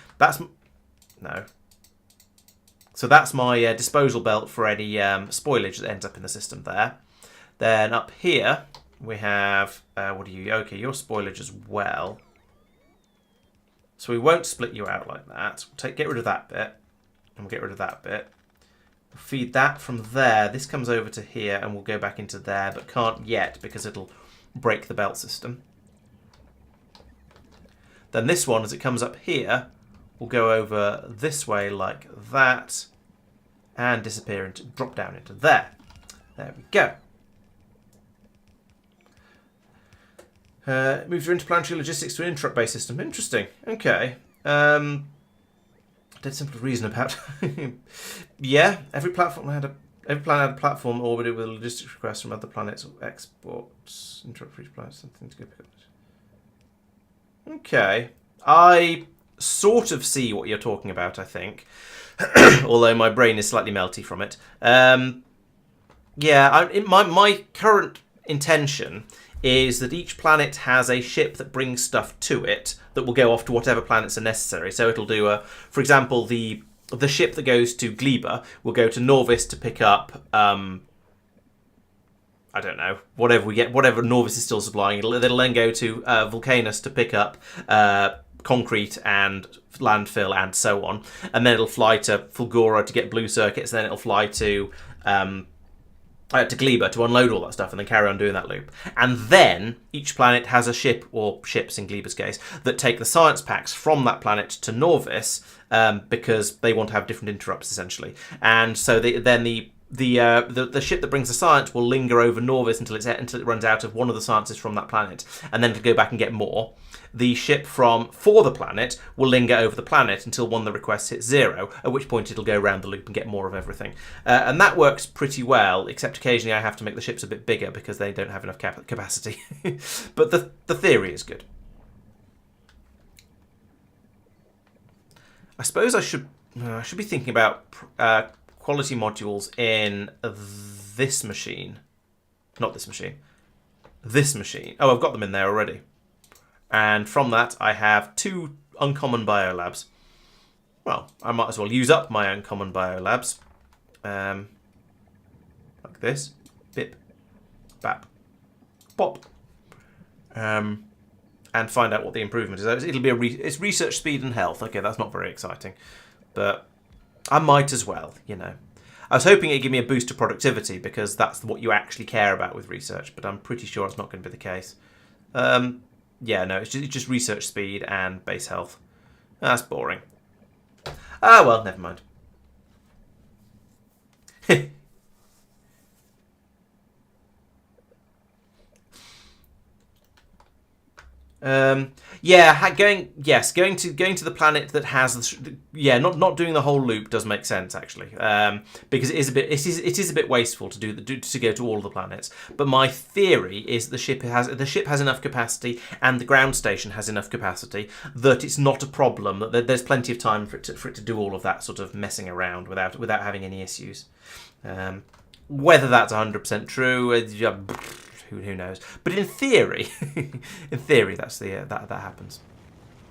disposal belt for any spoilage that ends up in the system there. Then up here we have what are you? Okay, you're spoilage as well. So we won't split you out like that. We'll get rid of that bit, and we'll get rid of that bit. We'll feed that from there. This comes over to here, and we'll go back into there, but can't yet because it'll break the belt system. Then this one, as it comes up here, will go over this way like that, and disappear and drop down into there. There we go. Moves your interplanetary logistics to an interrupt-based system. Interesting. Okay. Dead simple reason about. Yeah, every planet had a platform orbited with logistics requests from other planets or exports. Interrupt for each planet. Something to go pick up. Okay. I sort of see what you're talking about, I think. Although my brain is slightly melty from it. Yeah, my current intention is that each planet has a ship that brings stuff to it that will go off to whatever planets are necessary. So it'll do, for example, the ship that goes to Gleba will go to Norvis to pick up, I don't know, whatever Norvis is still supplying. It'll then go to Vulcanus to pick up concrete and landfill and so on. And then it'll fly to Fulgora to get blue circuits, and then it'll fly to Gleba to unload all that stuff and then carry on doing that loop. And then each planet has a ship, or ships in Gleba's case, that take the science packs from that planet to Norvis because they want to have different interrupts essentially. And so then the ship that brings the science will linger over Norvis until it runs out of one of the sciences from that planet, and then it'll go back and get more. the ship for the planet will linger over the planet until one of the requests hits 0, at which point it'll go around the loop and get more of everything. And that works pretty well, except occasionally I have to make the ships a bit bigger because they don't have enough capacity. But the theory is good. I suppose I should be thinking about quality modules in this machine. Not this machine. This machine. Oh, I've got them in there already. And from that, I have 2 uncommon biolabs. Well, I might as well use up my uncommon biolabs. Like this. Bip. Bap. Pop. And find out what the improvement is. It'll be it's research speed and health. Okay, that's not very exciting. But I might as well, you know. I was hoping it'd give me a boost to productivity because that's what you actually care about with research, but I'm pretty sure it's not going to be the case. Yeah, no, it's just research speed and base health. That's boring. Ah, well, never mind. Yeah, going to the planet that has not doing the whole loop does make sense actually, because it is a bit wasteful to go to all the planets. But my theory is the ship has enough capacity and the ground station has enough capacity that it's not a problem, that there's plenty of time for it to do all of that sort of messing around without having any issues. Whether that's 100% true. Who knows? But in theory, that happens.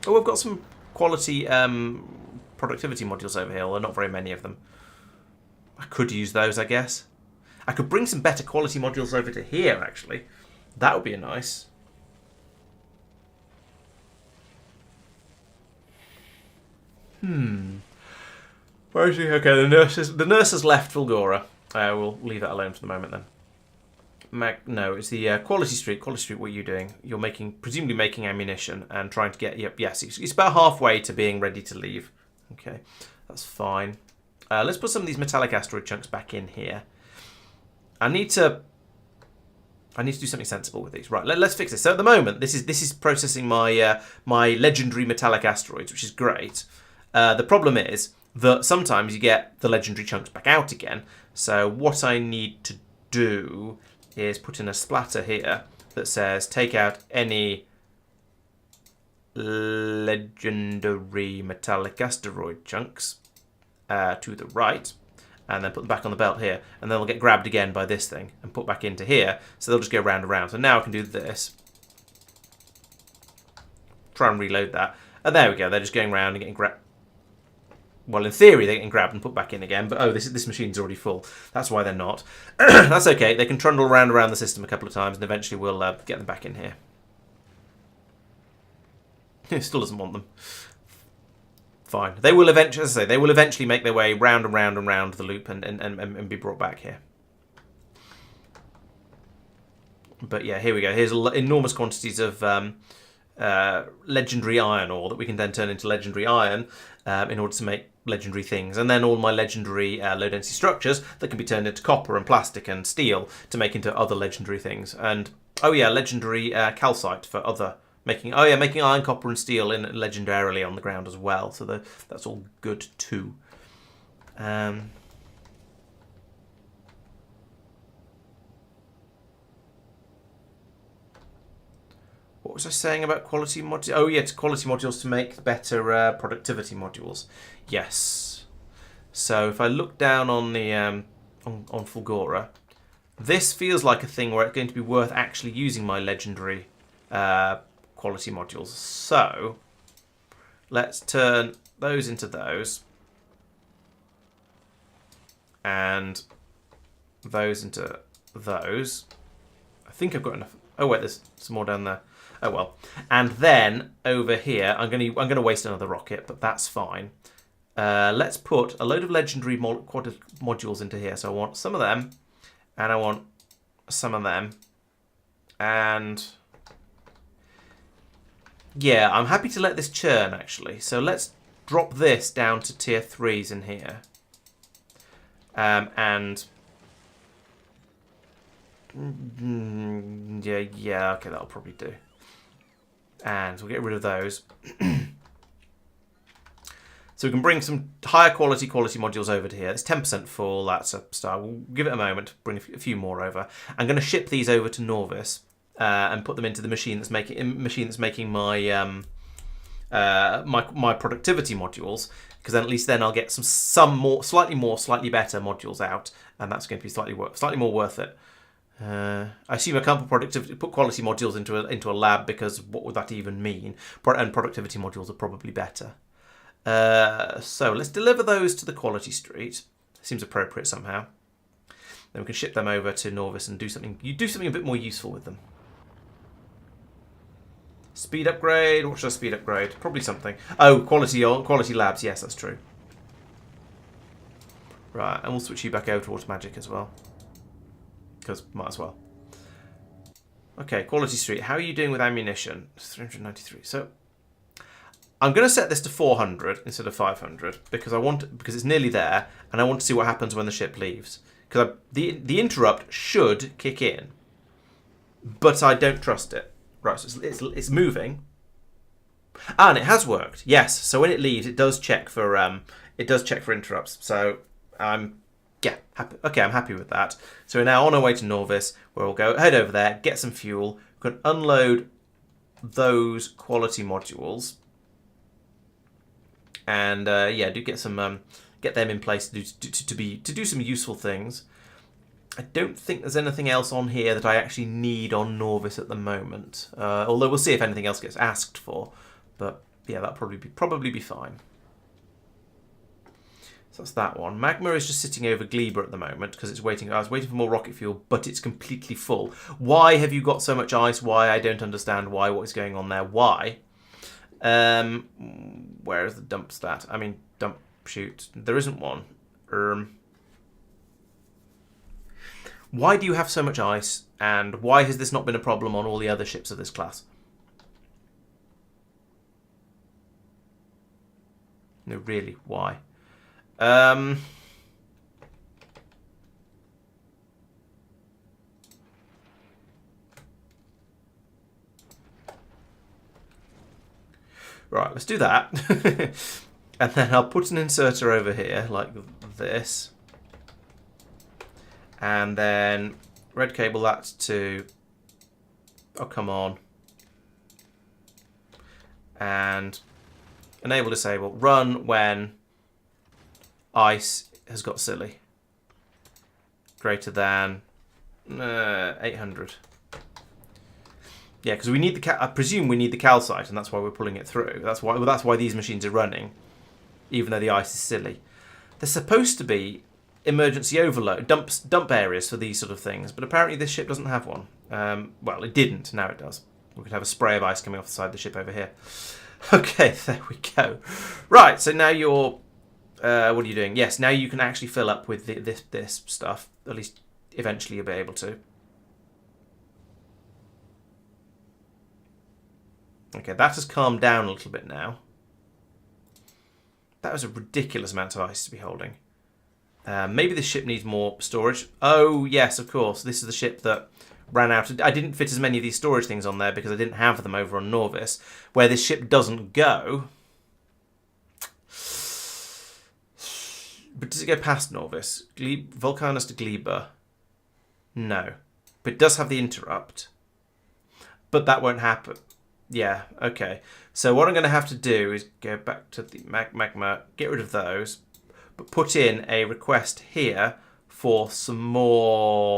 Oh, I've got some quality productivity modules over here. There are not very many of them. I could use those, I guess. I could bring some better quality modules over to here, actually. That would be nice. Where is she? Okay, the nurse has left Fulgora. We'll leave that alone for the moment then. No, it's the Quality Street. Quality Street, what are you doing? You're presumably making ammunition and trying to get... Yep, yes, it's about halfway to being ready to leave. Okay, that's fine. Let's put some of these metallic asteroid chunks back in here. I need to do something sensible with these. Right, let's fix this. So at the moment, this is processing my my legendary metallic asteroids, which is great. The problem is that sometimes you get the legendary chunks back out again. So what I need to do is put in a splatter here that says take out any legendary metallic asteroid chunks to the right, and then put them back on the belt here, and then they'll get grabbed again by this thing and put back into here, so they'll just go round and round. So now I can do this, try and reload that, and there we go, they're just going round and getting grabbed. Well, in theory, they're getting grabbed and put back in again, but oh, this machine's already full. That's why they're not. That's okay. They can trundle around the system a couple of times, and eventually we'll get them back in here. It still doesn't want them. Fine. They will eventually, as I say, they will eventually make their way round and round and round the loop and be brought back here. But yeah, here we go. Here's enormous quantities of legendary iron ore that we can then turn into legendary iron in order to make legendary things, and then all my legendary low density structures that can be turned into copper and plastic and steel to make into other legendary things. And oh yeah, legendary calcite for other making iron, copper and steel in legendarily on the ground as well, so that's all good too. What was I saying about quality modules? Oh yeah, it's quality modules to make better productivity modules. Yes. So if I look down on the on Fulgora, this feels like a thing where it's going to be worth actually using my legendary quality modules. So let's turn those into those, and those into those. I think I've got enough. Oh wait, there's some more down there. Oh well. And then over here, I'm gonna waste another rocket, but that's fine. Let's put a load of legendary modules into here. So I want some of them, and I want some of them, and yeah, I'm happy to let this churn actually. So let's drop this down to tier 3s in here, and yeah, okay, that'll probably do. And we'll get rid of those. So we can bring some higher quality modules over to here. It's 10% full. That's a start. We'll give it a moment. Bring a few more over. I'm going to ship these over to Norvis and put them into the machine that's making my my productivity modules. Because then at least then I'll get slightly better modules out, and that's going to be slightly more worth it. I assume I can't put quality modules into a lab, because what would that even mean? And productivity modules are probably better. So let's deliver those to the quality street. Seems appropriate somehow. Then we can ship them over to Norvis and do something a bit more useful with them. Speed upgrade. What should I speed upgrade? Probably something. Oh, quality labs. Yes, that's true. Right, and we'll switch you back over to automagic as well, because might as well. Okay, quality street. How are you doing with ammunition? 393. So I'm going to set this to 400 instead of 500 because it's nearly there, and I want to see what happens when the ship leaves. Because the interrupt should kick in, but I don't trust it. Right, so it's moving, and it has worked. Yes, so when it leaves, it does check for interrupts. So I'm happy. Okay, I'm happy with that. So we're now on our way to Norvis, where we'll head over there, get some fuel. We can unload those quality modules. And get them in place to do some useful things. I don't think there's anything else on here that I actually need on Norvis at the moment. Although we'll see if anything else gets asked for. But yeah, that'll probably be fine. So that's that one. Magma is just sitting over Gleba at the moment because it's waiting. I was waiting for more rocket fuel, but it's completely full. Why have you got so much ice? Why? I don't understand why. What is going on there? Why? Where is the dump stat? I mean, dump chute. There isn't one. Why do you have so much ice, and why has this not been a problem on all the other ships of this class? No, really, why? Right, let's do that. And then I'll put an inserter over here, like this. And then red cable that to... Oh, come on. And enable, disable. Run when ice has got silly. Greater than 800. Yeah, because we need I presume we need the calcite, and that's why we're pulling it through. That's why these machines are running, even though the ice is silly. There's supposed to be emergency overload dump areas for these sort of things, but apparently this ship doesn't have one. Well, it didn't. Now it does. We could have a spray of ice coming off the side of the ship over here. Okay, there we go. Right, so now you're... what are you doing? Yes, now you can actually fill up with this stuff. At least eventually you'll be able to. Okay, that has calmed down a little bit now. That was a ridiculous amount of ice to be holding. Maybe this ship needs more storage. Oh, yes, of course. This is the ship that ran out. I didn't fit as many of these storage things on there because I didn't have them over on Norvis. Where this ship doesn't go... But does it go past Norvis? Vulcanus to Gleba? No. But it does have the interrupt. But that won't happen. Yeah, okay. So what I'm going to have to do is go back to the magma, get rid of those, but put in a request here for some more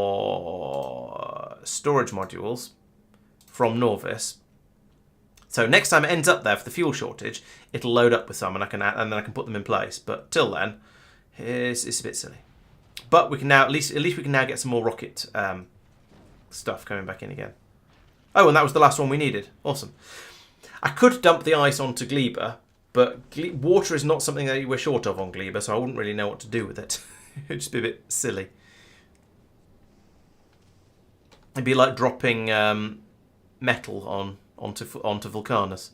storage modules from Norvis. So next time it ends up there for the fuel shortage, it'll load up with some, and then I can put them in place. But till then, it's a bit silly. But we can now at least we can now get some more rocket stuff coming back in again. Oh, and that was the last one we needed. Awesome. I could dump the ice onto Gleba, but water is not something that we're short of on Gleba, so I wouldn't really know what to do with it. It'd just be a bit silly. It'd be like dropping metal onto Vulcanus.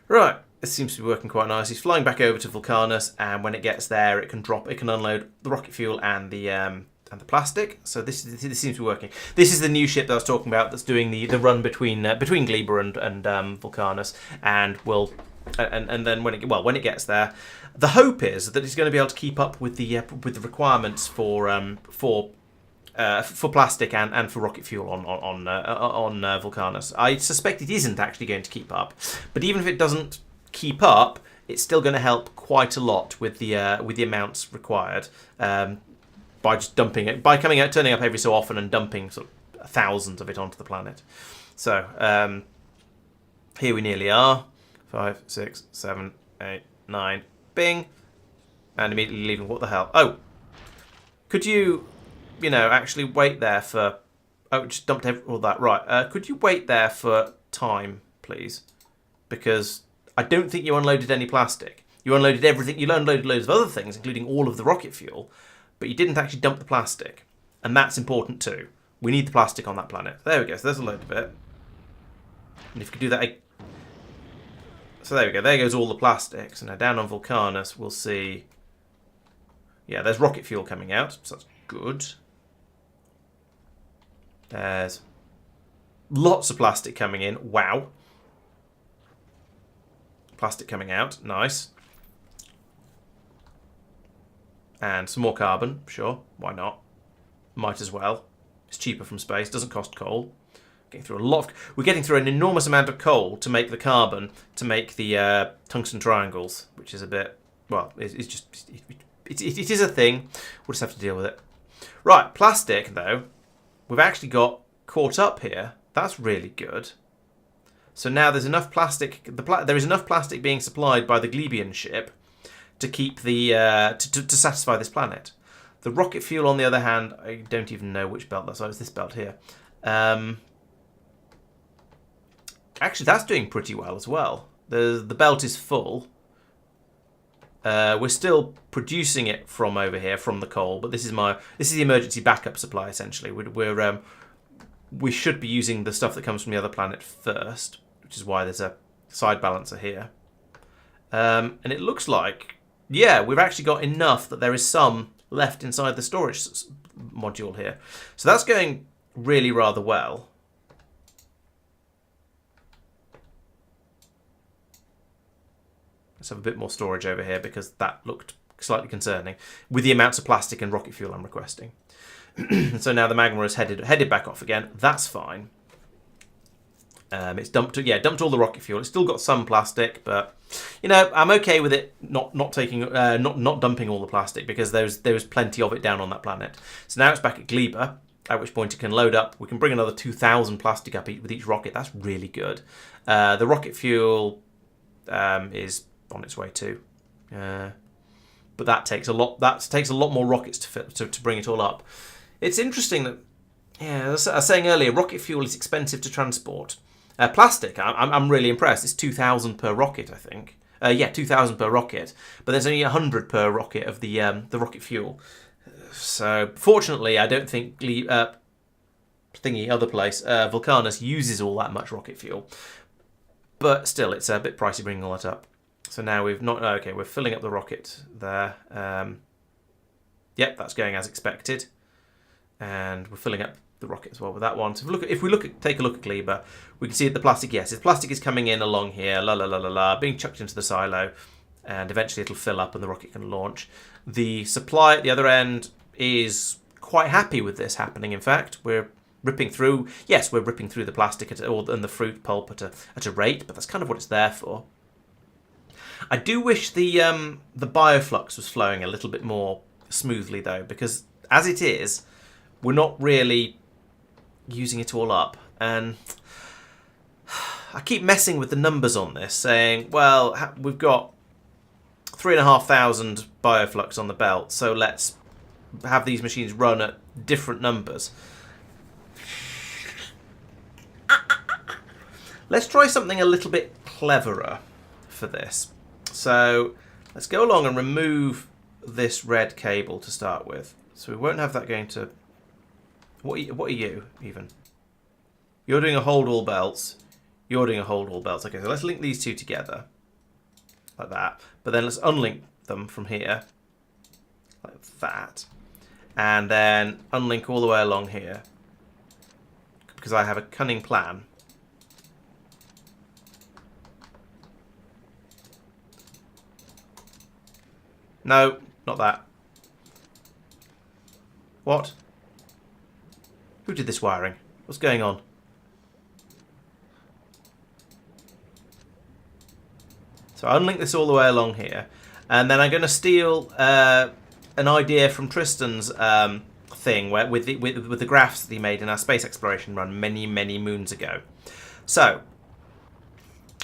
Right. This seems to be working quite nice. He's flying back over to Vulcanus, and when it gets there, it can unload the rocket fuel and the and the plastic. So this seems to be working. This is the new ship that I was talking about that's doing the run between Gleba and Vulcanus, and will and then when it gets there, the hope is that it's going to be able to keep up with the requirements for plastic and for rocket fuel on Vulcanus. I suspect it isn't actually going to keep up, but even if it doesn't keep up, it's still going to help quite a lot with the amounts required. By just dumping it, by turning up every so often and dumping sort of thousands of it onto the planet. So here we nearly are. 5, 6, 7, 8, 9. Bing, and immediately leaving. What the hell? Oh, could you, actually wait there for? Oh, just dumped all that. Right. Could you wait there for time, please? Because I don't think you unloaded any plastic. You unloaded everything. You unloaded loads of other things, including all of the rocket fuel. But you didn't actually dump the plastic. And that's important too. We need the plastic on that planet. There we go. So there's a load of it. And if you could do that... So there we go. There goes all the plastic. So now down on Vulcanus, we'll see... Yeah, there's rocket fuel coming out. So that's good. There's lots of plastic coming in. Wow. Plastic coming out. Nice. And some more carbon, sure, why not? Might as well. It's cheaper from space, doesn't cost coal. We're getting through an enormous amount of coal to make the carbon, to make the tungsten triangles, which is a bit, well, it is a thing. We'll just have to deal with it. Right, plastic though, we've actually got caught up here. That's really good. So now there's enough plastic. There is enough plastic being supplied by the Glebian ship to keep the to satisfy this planet. The rocket fuel, on the other hand, I don't even know which belt that's on. It's this belt here. Actually, that's doing pretty well as well. The belt is full. We're still producing it from over here, from the coal, but this is the emergency backup supply essentially. We should be using the stuff that comes from the other planet first, which is why there's a side balancer here. And it looks like, yeah, we've actually got enough that there is some left inside the storage module here. So that's going really rather well. Let's have a bit more storage over here because that looked slightly concerning with the amounts of plastic and rocket fuel I'm requesting. So now the magma is headed back off again. That's fine. It's dumped all the rocket fuel. It's still got some plastic, but I'm okay with it not dumping all the plastic because there was plenty of it down on that planet. So now it's back at Gleba, at which point it can load up. We can bring another 2,000 plastic up with each rocket. That's really good. The rocket fuel is on its way too, but that takes a lot. That takes a lot more rockets to bring it all up. It's interesting that, as I was saying earlier, rocket fuel is expensive to transport. Plastic, I'm really impressed. It's 2,000 per rocket, I think. 2,000 per rocket, but there's only 100 per rocket of the rocket fuel. So fortunately, I don't think Vulcanus uses all that much rocket fuel. But still, it's a bit pricey bringing all that up. So now we're filling up the rocket there. Yep, that's going as expected. And we're filling up the rocket as well with that one. So if we take a look at Gleba, we can see that the plastic, yes, the plastic is coming in along here, being chucked into the silo, and eventually it'll fill up and the rocket can launch. The supply at the other end is quite happy with this happening. In fact, we're ripping through the plastic and the fruit pulp at a rate, but that's kind of what it's there for. I do wish the bioflux was flowing a little bit more smoothly though, because as it is, we're not really using it all up. And I keep messing with the numbers on this, saying, well, we've got 3,500 bioflux on the belt, so let's have these machines run at different numbers. Let's try something a little bit cleverer for this. So let's go along and remove this red cable to start with. So we won't have that going to... What are you, even? You're doing a hold all belts. You're doing a hold all belts. Okay, so let's link these two together. Like that. But then let's unlink them from here. Like that. and then unlink all the way along here. Because I have a cunning plan. No, not that. What? Who did this wiring? What's going on? So I unlink this all the way along here. And then I'm going to steal an idea from Tristan's thing where, with the graphs that he made in our space exploration run many, many moons ago. So,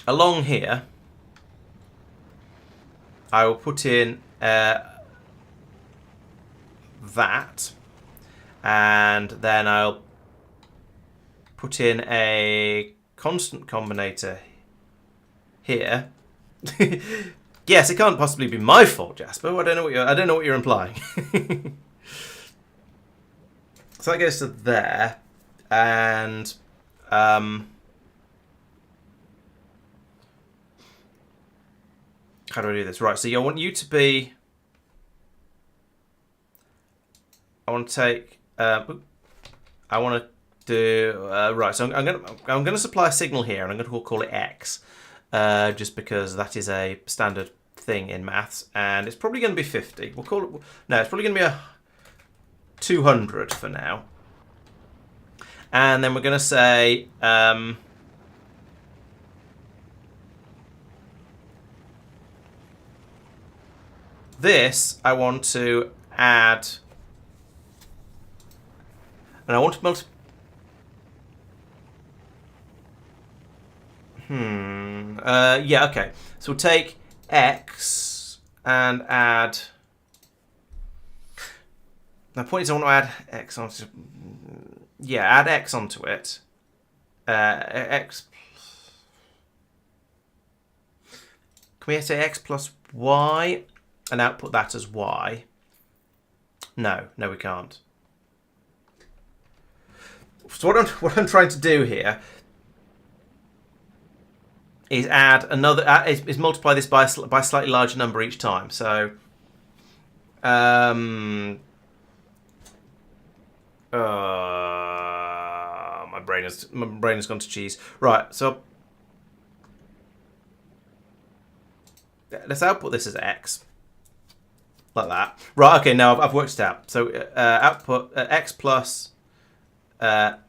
along here, I will put in that, and then I'll put in a constant combinator here. Yes, it can't possibly be my fault, Jasper. I don't know what you're implying. So that goes to there, and how do I do this? Right, so I want you to be. I want to take. I want to do right. So I'm gonna supply a signal here, and I'm going to call it X, just because that is a standard thing in maths, and it's probably going to be 50. We'll call it. No, it's probably going to be a 200 for now, and then we're going to say. This I want to add, and I want to multiply. Yeah, okay. So we'll take X and add. My point is I want to add X onto. Yeah, add X onto it. X. Can we say X plus Y? And output that as Y. No, we can't. So what I'm trying to do here is add another. Is multiply this by a slightly larger number each time. So, my brain has gone to cheese. Right. So let's output this as X. Like that. Right, okay, now I've worked it out. So output X plus... actually,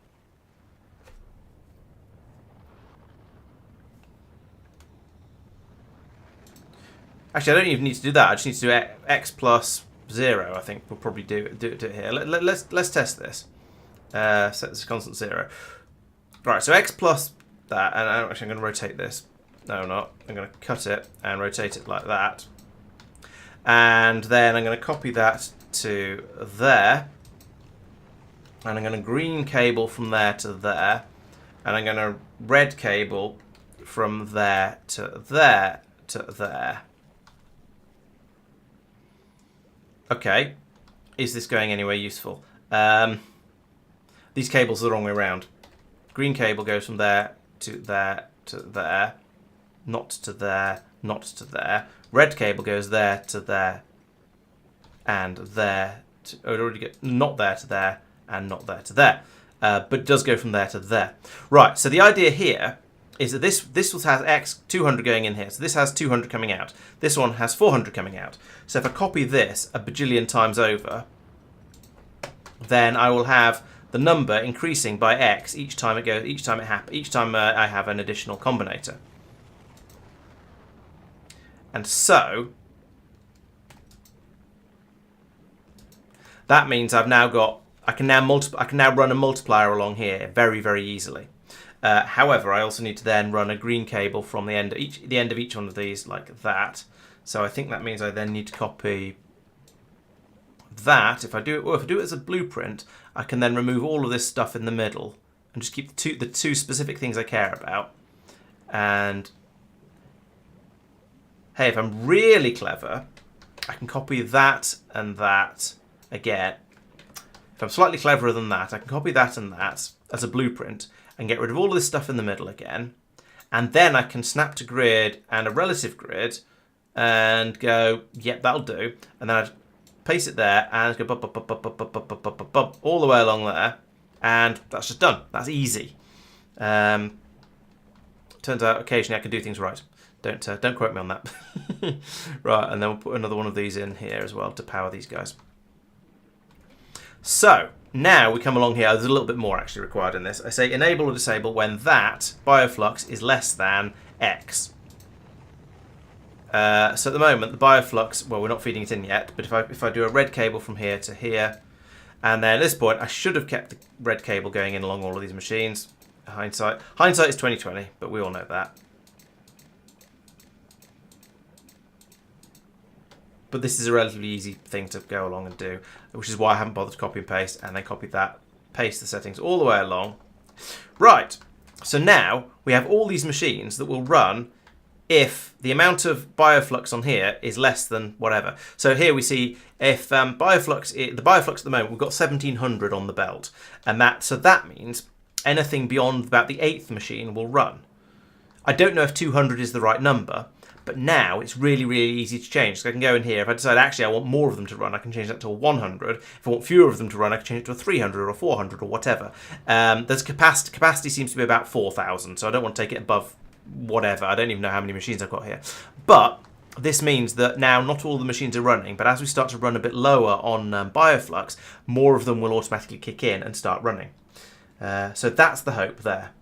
I don't even need to do that. I just need to do X plus 0, I think. We'll probably do it here. Let's test this. Set this constant 0. Right, so X plus that, and actually I'm going to rotate this. No, I'm not. I'm going to cut it and rotate it like that. And then I'm going to copy that to there. And I'm going to green cable from there to there. And I'm going to red cable from there to there to there. Okay. Is this going anywhere useful? These cables are the wrong way around. Green cable goes from there to there to there. Not to there, not to there. Red cable goes there to there and there. It already get not there to there and not there to there. But it does go from there to there. Right, so the idea here is that this has X 200 going in here. So this has 200 coming out. This one has 400 coming out. So if I copy this a bajillion times over, then I will have the number increasing by X each time it goes, each time I have an additional combinator. And so that means I can now run a multiplier along here very, very easily. However, I also need to then run a green cable from the end of each one of these like that. So I think that means I then need to copy that. If I do it as a blueprint, I can then remove all of this stuff in the middle and just keep the two specific things I care about. And hey, if I'm really clever, I can copy that and that again. If I'm slightly cleverer than that, I can copy that and that as a blueprint and get rid of all of this stuff in the middle again. And then I can snap to grid and a relative grid and go, yep, that'll do. And then I'd place it there, and go bump, bump, bump, bump, bump, bump, bump, bump, bump, bump, all the way along there, and that's just done. That's easy. Turns out occasionally I can do things right. Don't quote me on that. Right, and then we'll put another one of these in here as well to power these guys. So now we come along here. There's a little bit more actually required in this. I say enable or disable when that bioflux is less than X. So at the moment the bioflux, well, we're not feeding it in yet, but if I do a red cable from here to here, and then at this point I should have kept the red cable going in along all of these machines. Hindsight is 20/20, but we all know that. But this is a relatively easy thing to go along and do, which is why I haven't bothered to copy and paste, and then copy that, paste the settings all the way along. Right, so now we have all these machines that will run if the amount of bioflux on here is less than whatever. So here we see if the bioflux at the moment, we've got 1700 on the belt, and that means anything beyond about the 8th machine will run. I don't know if 200 is the right number, but now it's really, really easy to change. So I can go in here. If I decide actually I want more of them to run, I can change that to a 100. If I want fewer of them to run, I can change it to a 300 or 400 or whatever. There's capacity. Capacity seems to be about 4,000, so I don't want to take it above whatever. I don't even know how many machines I've got here. But this means that now not all the machines are running, but as we start to run a bit lower on bioflux, more of them will automatically kick in and start running. So that's the hope there.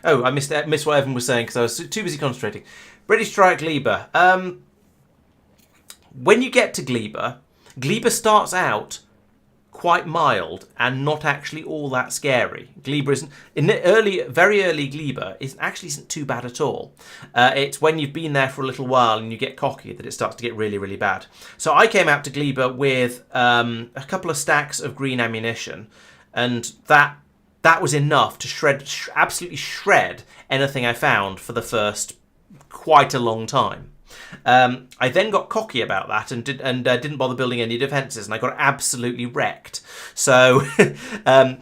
Oh, I missed what Evan was saying because I was too busy concentrating. Ready to try Gleba. When you get to Gleba, Gleba starts out quite mild and not actually all that scary. Gleba isn't very early Gleba isn't too bad at all. It's when you've been there for a little while and you get cocky that it starts to get really, really bad. So I came out to Gleba with a couple of stacks of green ammunition, and that was enough to absolutely shred anything I found for the first quite a long time. I then got cocky about that and didn't bother building any defences, and I got absolutely wrecked. So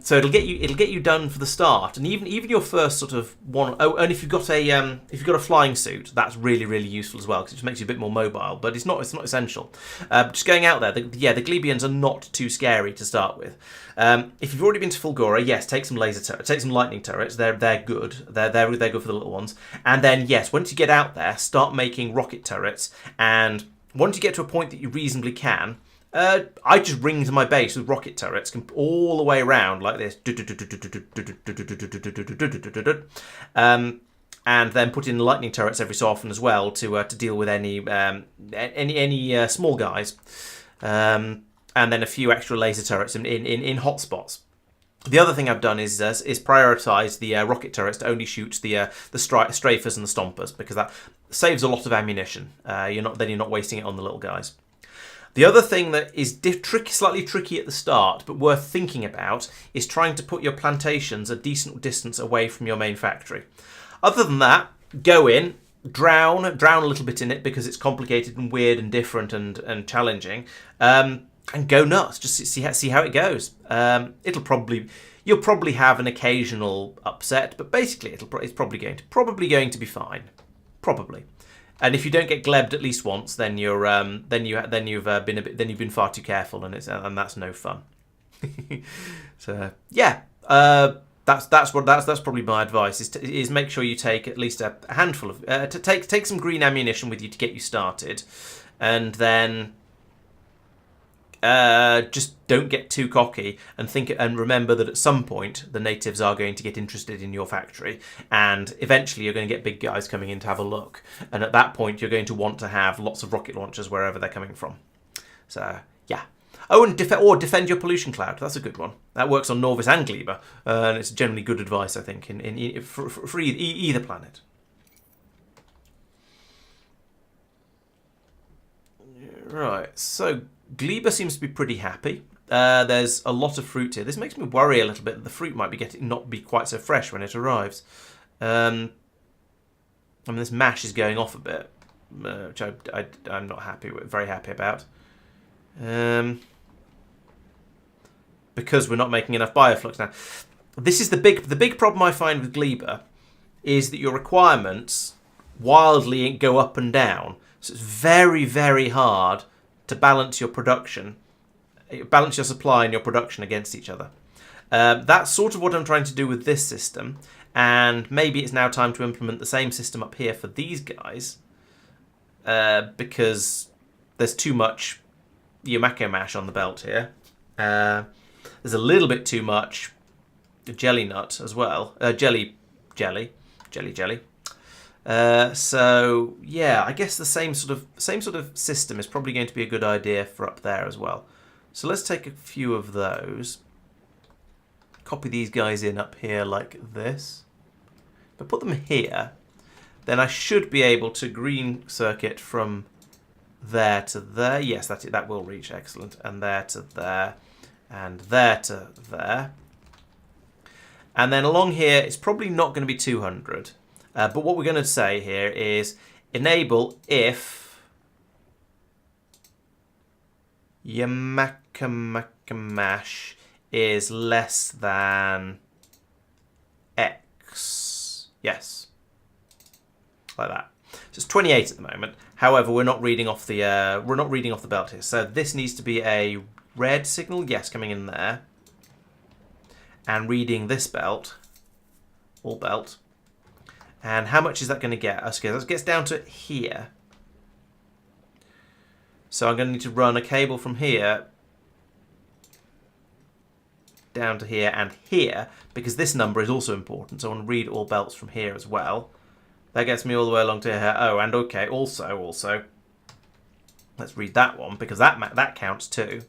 so it'll get you done for the start, and even your first sort of one. Oh, and if you've got a flying suit, that's really, really useful as well because it just makes you a bit more mobile. But it's not essential. Just going out there, the Glebians are not too scary to start with. If you've already been to Fulgora, yes, take some take some lightning turrets. They're good. They're good for the little ones. And then yes, once you get out there, start making rocket turrets. And once you get to a point that you reasonably can, I just ring to my base with rocket turrets all the way around like this. And then put in lightning turrets every so often as well to deal with any small guys. And then a few extra laser turrets in hot spots. The other thing I've done is prioritise the rocket turrets to only shoot the strafers and the stompers, because that saves a lot of ammunition. You're not wasting it on the little guys. The other thing that is slightly tricky at the start, but worth thinking about, is trying to put your plantations a decent distance away from your main factory. Other than that, go in, drown a little bit in it because it's complicated and weird and different and challenging. And go nuts. Just see how it goes. You'll probably have an occasional upset, but basically it's probably going to be fine. Probably. And if you don't get glebbed at least once, then you've been far too careful, and that's no fun. So yeah, that's probably my advice is make sure you take at least a handful of take some green ammunition with you to get you started, and then. Just don't get too cocky and remember that at some point the natives are going to get interested in your factory, and eventually you're going to get big guys coming in to have a look, and at that point you're going to want to have lots of rocket launchers wherever they're coming from. So yeah. Oh, and defend your pollution cloud. That's a good one. That works on Norvis and Gleba, and it's generally good advice, I think, for either planet. Right, so Gleba seems to be pretty happy. There's a lot of fruit here. This makes me worry a little bit that the fruit might not be quite so fresh when it arrives. I mean, this mash is going off a bit, which I'm not very happy about. Because we're not making enough bioflux now. This is the big problem I find with Gleba, is that your requirements wildly go up and down. So it's very, very hard to balance your production, balance your supply and your production against each other. That's sort of what I'm trying to do with this system, and maybe it's now time to implement the same system up here for these guys, because there's too much Yumako mash on the belt here. There's a little bit too much jelly nut as well. Jelly. So yeah, I guess the same sort of system is probably going to be a good idea for up there as well. So let's take a few of those. Copy these guys in up here like this. If I put them here, then I should be able to green circuit from there to there. Yes, that's it. That will reach. Excellent. And there to there. And there to there. And then along here, it's probably not going to be 200. But what we're going to say here is enable if Yumako is less than X. Yes. Like that. So it's 28 at the moment. However, we're not reading off the belt here. So this needs to be a red signal. Yes, coming in there. And reading this belt. All belt. And how much is that going to get us? Okay, that gets down to here. So I'm going to need to run a cable from here down to here and here, because this number is also important. So I want to read all belts from here as well. That gets me all the way along to here. Oh, and okay, also, let's read that one, because that counts too.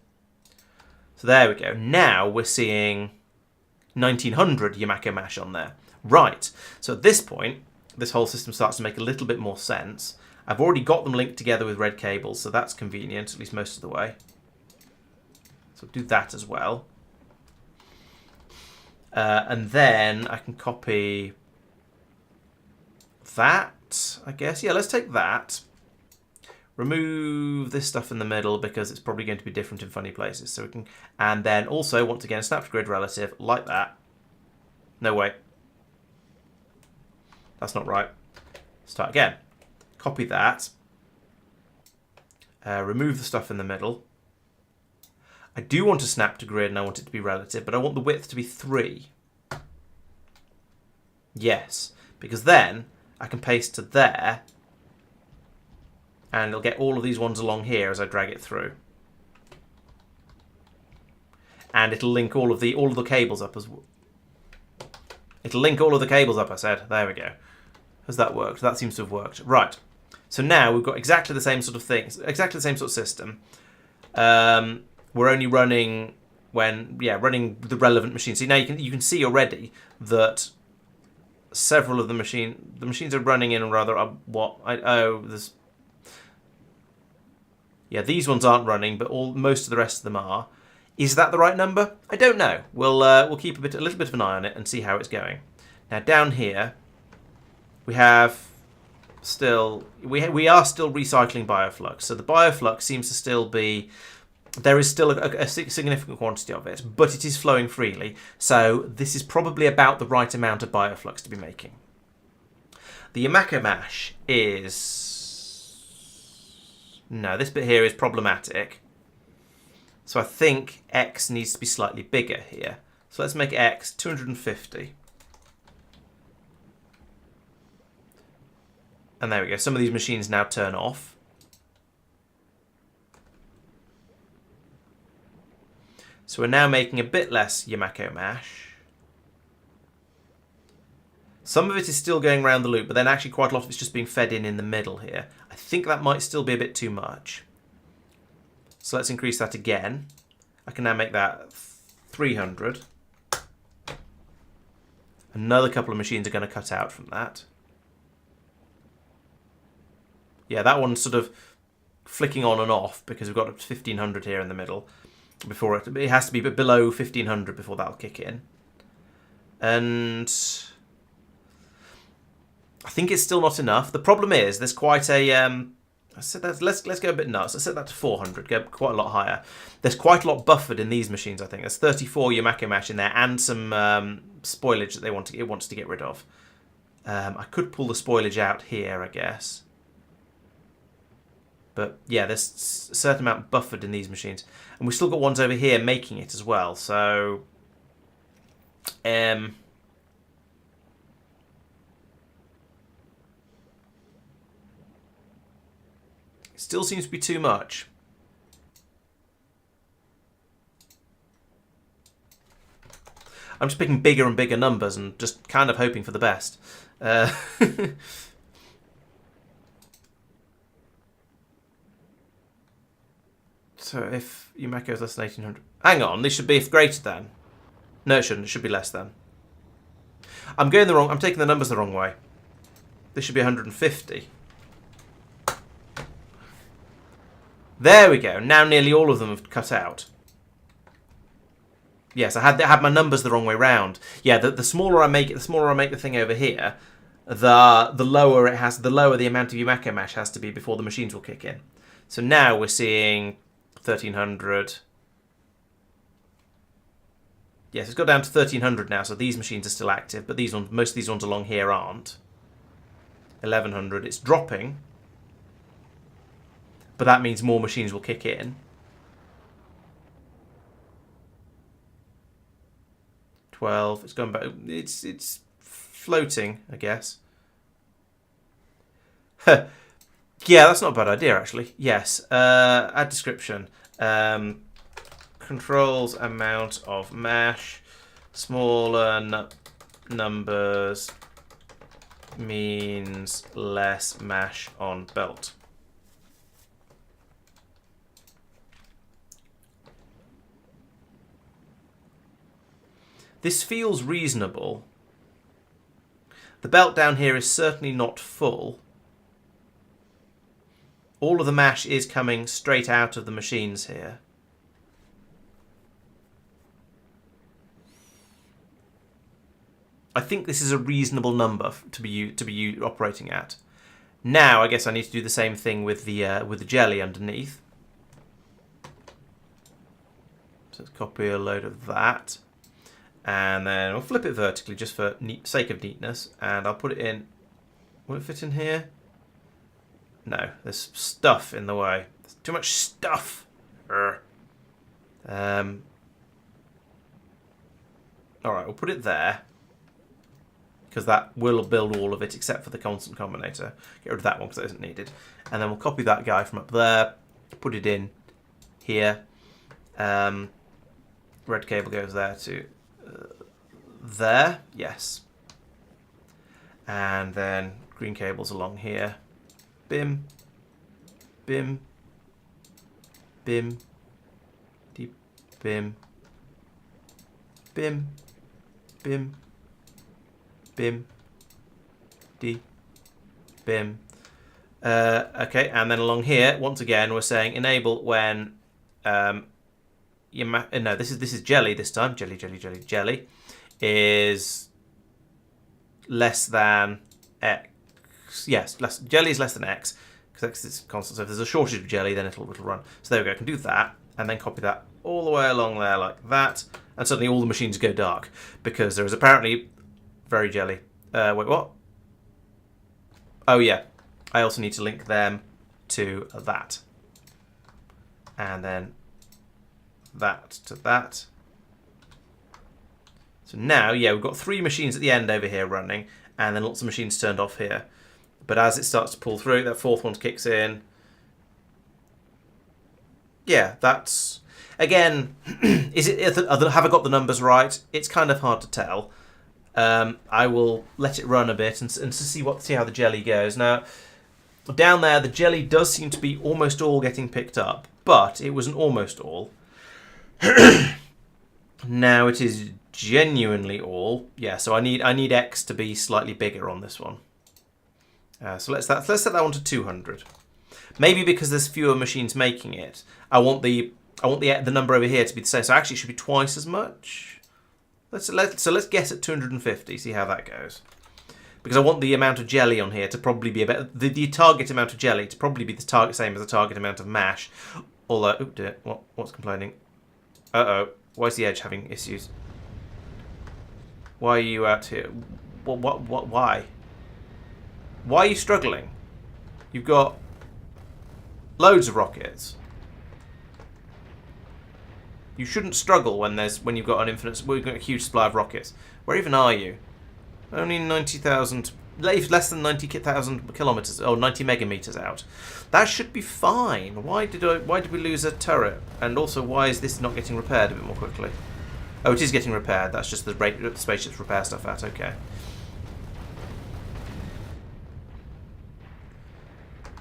So there we go. Now we're seeing 1900 Yumako mash on there. Right, so at this point, this whole system starts to make a little bit more sense. I've already got them linked together with red cables, so that's convenient, at least most of the way. So do that as well. And then I can copy that, I guess. Yeah, let's take that. Remove this stuff in the middle because it's probably going to be different in funny places. So we can, and then also, once again, snap to grid relative, like that. No, wait. That's not right. Start again. Copy that. Remove the stuff in the middle. I do want to snap to grid and I want it to be relative, but I want the width to be 3. Yes, because then I can paste to there and it'll get all of these ones along here as I drag it through. And it'll link all of the cables up as well. It'll link all of the cables up, I said. There we go. Has that worked? That seems to have worked. Right. So now we've got exactly the same sort of thing, exactly the same sort of system. We're only running running the relevant machines. So now you can see already that several of the machines are running in rather these ones aren't running, but most of the rest of them are. Is that the right number? I don't know. We'll keep a little bit of an eye on it and see how it's going. Now down here we have we are still recycling bioflux. So the bioflux seems to still be, there is still a significant quantity of it, but it is flowing freely. So this is probably about the right amount of bioflux to be making. The Yumako mash is, no, this bit here is problematic. So I think X needs to be slightly bigger here. So let's make X 250. And there we go. Some of these machines now turn off. So we're now making a bit less Yumako mash. Some of it is still going around the loop, but then actually quite a lot of it's just being fed in the middle here. I think that might still be a bit too much. So let's increase that again. I can now make that 300. Another couple of machines are going to cut out from that. Yeah, that one's sort of flicking on and off because we've got 1500 here in the middle. Before it has to be below 1500 before that'll kick in. And I think it's still not enough. The problem is there's quite a I said that, let's go a bit nuts. I set that to 400, go quite a lot higher. There's quite a lot buffered in these machines, I think. There's 34 Yumako mash in there and some spoilage that it wants to get rid of. I could pull the spoilage out here, I guess. But yeah, there's a certain amount buffered in these machines. And we've still got ones over here making it as well. So, it still seems to be too much. I'm just picking bigger and bigger numbers and just kind of hoping for the best. So if Yumeko is less than 1800... Hang on, this should be if greater than. No, it shouldn't. It should be less than. I'm taking the numbers the wrong way. This should be 150. There we go. Now nearly all of them have cut out. Yes, I had my numbers the wrong way round. Yeah, the smaller I make it, the thing over here, the lower it has, the lower the amount of Yumeko mash has to be before the machines will kick in. So now we're seeing 1300. Yes, it's got down to 1300 now, so these machines are still active, but these ones, most of these ones along here aren't. 1100. It's dropping, but that means more machines will kick in. 12. It's going back. It's floating, I guess. Yeah, that's not a bad idea, actually. Yes. Add description. Controls amount of mash. Smaller numbers means less mash on belt. This feels reasonable. The belt down here is certainly not full. All of the mash is coming straight out of the machines here. I think this is a reasonable number to be operating at. Now, I guess I need to do the same thing with the jelly underneath. So let's copy a load of that, and then we'll flip it vertically just for sake of neatness, and I'll put it in. Will it fit in here? No, there's stuff in the way. There's too much stuff. Alright, we'll put it there, because that will build all of it except for the constant combinator. Get rid of that one because that isn't needed. And then we'll copy that guy from up there, put it in here. Red cable goes there to there, yes. And then green cables along here. Bim, bim, bim, deep, bim, bim, bim, bim, deep, bim. Okay, and then along here, once again, we're saying enable when no, this is jelly this time. Jelly is less than X. Yes, jelly is less than X, because X is constant. So if there's a shortage of jelly, then it'll run. So there we go. I can do that, and then copy that all the way along there like that, and suddenly all the machines go dark, because there is apparently very jelly. Wait, what? Oh yeah, I also need to link them to that, and then that to that. So now, yeah, we've got 3 machines at the end over here running, and then lots of machines turned off here. But as it starts to pull through, that 4th one kicks in. Yeah, that's... Again, have I got the numbers right? It's kind of hard to tell. I will let it run a bit and see how the jelly goes. Now, down there, the jelly does seem to be almost all getting picked up, but it wasn't almost all. Now it is genuinely all. Yeah, so I need X to be slightly bigger on this one. So let's set that one to 200. Maybe because there's fewer machines making it, I want the number over here to be the same. So actually, it should be twice as much. So let's guess at 250. See how that goes. Because I want the amount of jelly on here to probably be about the target amount of jelly to probably be the same as the target amount of mash. Although, oh dear, what's complaining? Why is the edge having issues? Why are you out here? Why? Why are you struggling? You've got Loads of rockets. You shouldn't struggle when you've got an infinite. We've got a huge supply of rockets. Where even are you? Only 90,000. Less than 90,000 kilometers, or 90 megameters out. That should be fine. Why did we lose a turret? And also, why is this not getting repaired a bit more quickly? Oh, it is getting repaired. That's just the rate that the spaceships repair stuff at. Okay.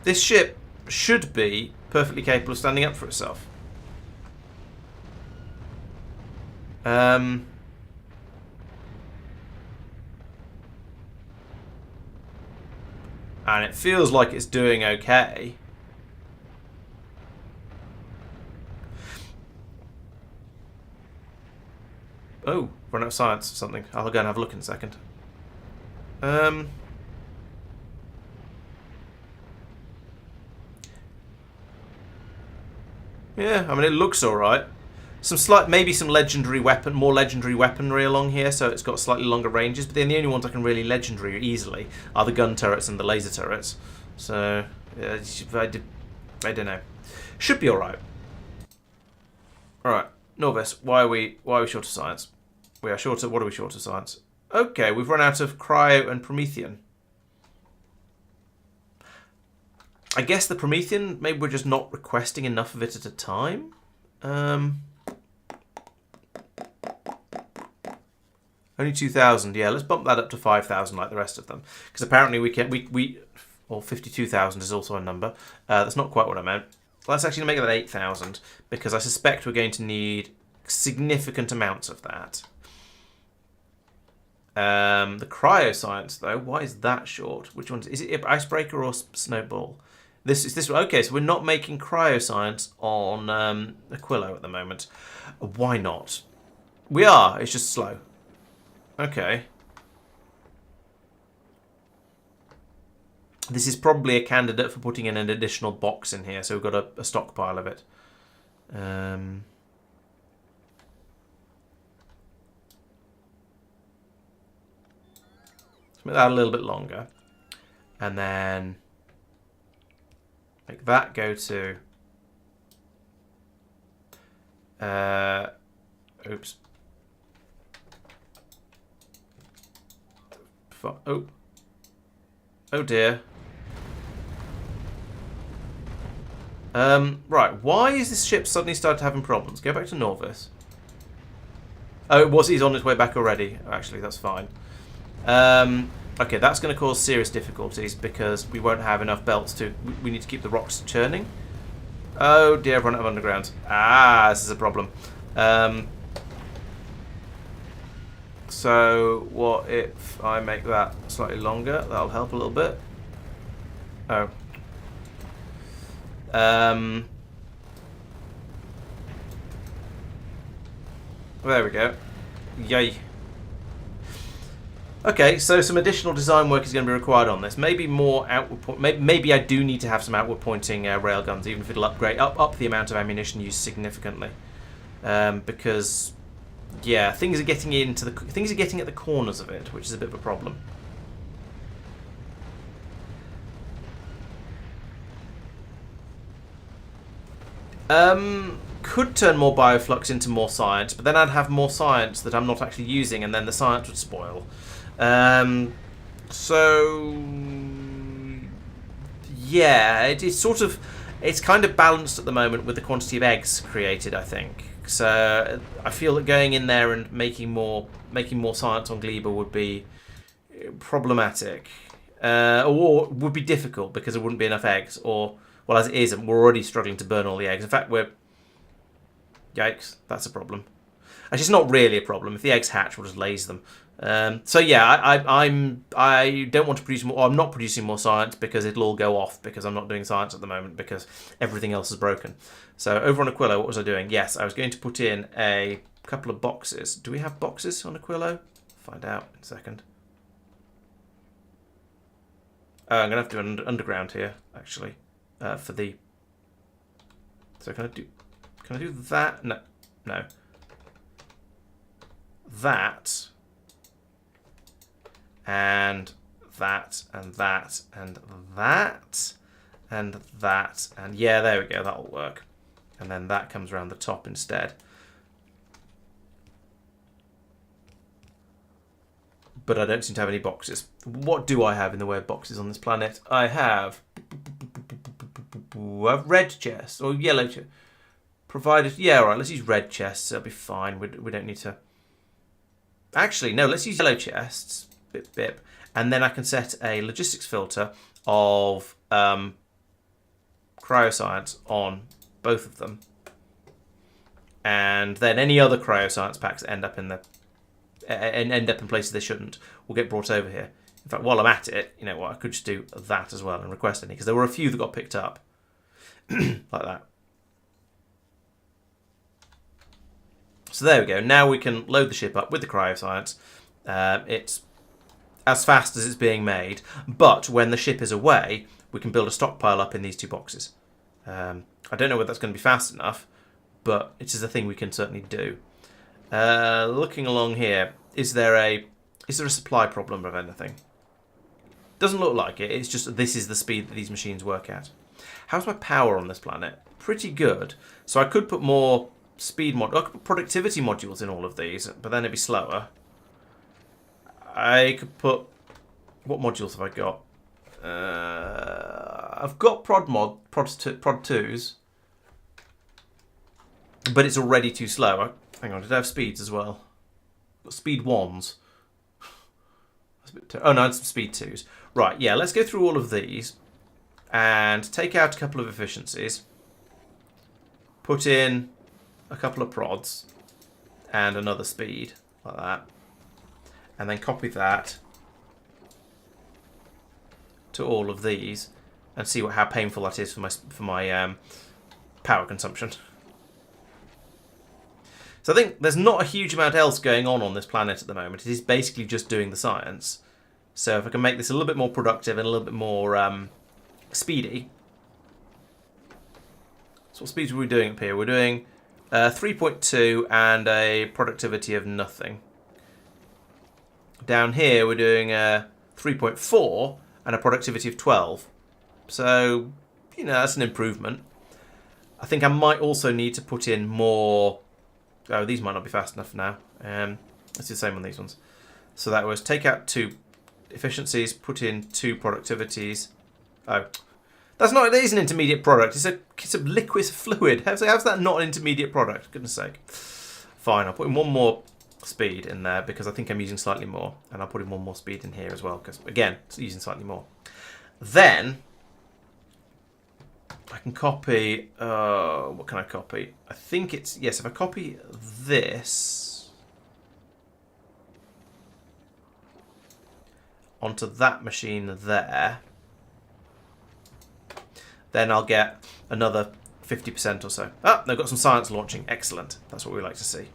This ship should be perfectly capable of standing up for itself. And it feels like it's doing okay. Oh, run out of science or something. I'll go and have a look in a second. Yeah, I mean, it looks alright. Maybe some legendary more legendary weaponry along here, so it's got slightly longer ranges. But then the only ones I can really legendary easily are the gun turrets and the laser turrets. So I don't know. Should be all right. All right, Norvis, why are we short of science? We are short of what are we short of science? Okay, we've run out of cryo and Promethean. I guess the Promethean, maybe we're just not requesting enough of it at a time. Only 2,000. Yeah, let's bump that up to 5,000 like the rest of them, because apparently or 52,000 is also a number. That's not quite what I meant. Let's actually make that 8,000, because I suspect we're going to need significant amounts of that. The cryoscience, though, why is that short? Which one is it? Icebreaker or Snowball? This is this. Okay, so we're not making cryoscience on Aquilo at the moment. Why not? We are. It's just slow. Okay. This is probably a candidate for putting in an additional box in here, so we've got a stockpile of it. Let's make that a little bit longer. And then make that go to... oops. Oh. Oh dear. Right, why is this ship suddenly started having problems? Go back to Norvis. Oh, he's on his way back already. Actually, that's fine. Okay, that's going to cause serious difficulties because we won't have enough belts to... We need to keep the rocks churning. Oh dear, I've run out of underground. Ah, this is a problem. So, what if I make that slightly longer? That'll help a little bit. Oh. There we go. Yay. Okay, so some additional design work is going to be required on this. Maybe more outward maybe I do need to have some outward pointing railguns, even if it'll up the amount of ammunition used significantly. Because yeah, things are getting at the corners of it, which is a bit of a problem. Could turn more bioflux into more science, but then I'd have more science that I'm not actually using, and then the science would spoil. So yeah, it's kind of balanced at the moment with the quantity of eggs created, I think. So I feel that going in there and making more science on Gleba would be problematic, or would be difficult because there wouldn't be enough eggs. Or, well, as it is, we're already struggling to burn all the eggs. In fact, yikes, that's a problem. Actually, it's not really a problem. If the eggs hatch, we'll just laze them. So yeah, I don't want to produce more. Or I'm not producing more science because it'll all go off because I'm not doing science at the moment because everything else is broken. So over on Aquilo, what was I doing? Yes, I was going to put in a couple of boxes. Do we have boxes on Aquilo? Find out in a second. Oh, I'm gonna have to do an underground here actually for the. So can I do that? No. That. And that, and that, and that. and that. And yeah, there we go. That'll work. And then that comes around the top instead. But I don't seem to have any boxes. What do I have in the way of boxes on this planet? I have a red chest or yellow chest. Provided, yeah, all right, let's use red chests. That'll be fine. We don't need to. Actually, no, let's use yellow chests. Bip, bip. And then I can set a logistics filter of cryoscience on both of them. And then any other cryoscience packs that end up in places they shouldn't will get brought over here. In fact, while I'm at it, you know what, I could just do that as well and request any, because there were a few that got picked up. Like that. So there we go. Now we can load the ship up with the cryoscience. It's as fast as it's being made, but when the ship is away, we can build a stockpile up in these two boxes. I don't know whether that's going to be fast enough, but it is a thing we can certainly do. Looking along here, is there a supply problem of anything? Doesn't look like it. It's just this is the speed that these machines work at. How's my power on this planet? Pretty good. So I could put more speed I could put productivity modules in all of these, but then it'd be slower. I could put, what modules have I got? I've got prod 2s, but it's already too slow. Hang on, did I have speeds as well? Got speed 1s. Oh no, it's speed 2s. Right, yeah, let's go through all of these and take out a couple of efficiencies. Put in a couple of prods and another speed, like that. And then copy that to all of these and see how painful that is for my power consumption. So I think there's not a huge amount else going on this planet at the moment. It is basically just doing the science. So if I can make this a little bit more productive and a little bit more speedy. So what speeds are we doing up here? We're doing 3.2 and a productivity of nothing. Down here we're doing 3.4 and a productivity of 12. So, you know, that's an improvement. I think I might also need to put in more. Oh, these might not be fast enough now. Let's do the same on these ones. So that was take out 2 efficiencies, put in 2 productivities. Oh, that's not. It is an intermediate product. It's a liquid fluid. How's that not an intermediate product? Goodness sake. Fine, I'll put in one more speed in there because I think I'm using slightly more, and I'll put in one more speed in here as well because again, it's using slightly more. Then I can copy. What can I copy? I think it's yes. If I copy this onto that machine there, then I'll get another 50% or so. Ah, they've got some science launching. Excellent. That's what we like to see.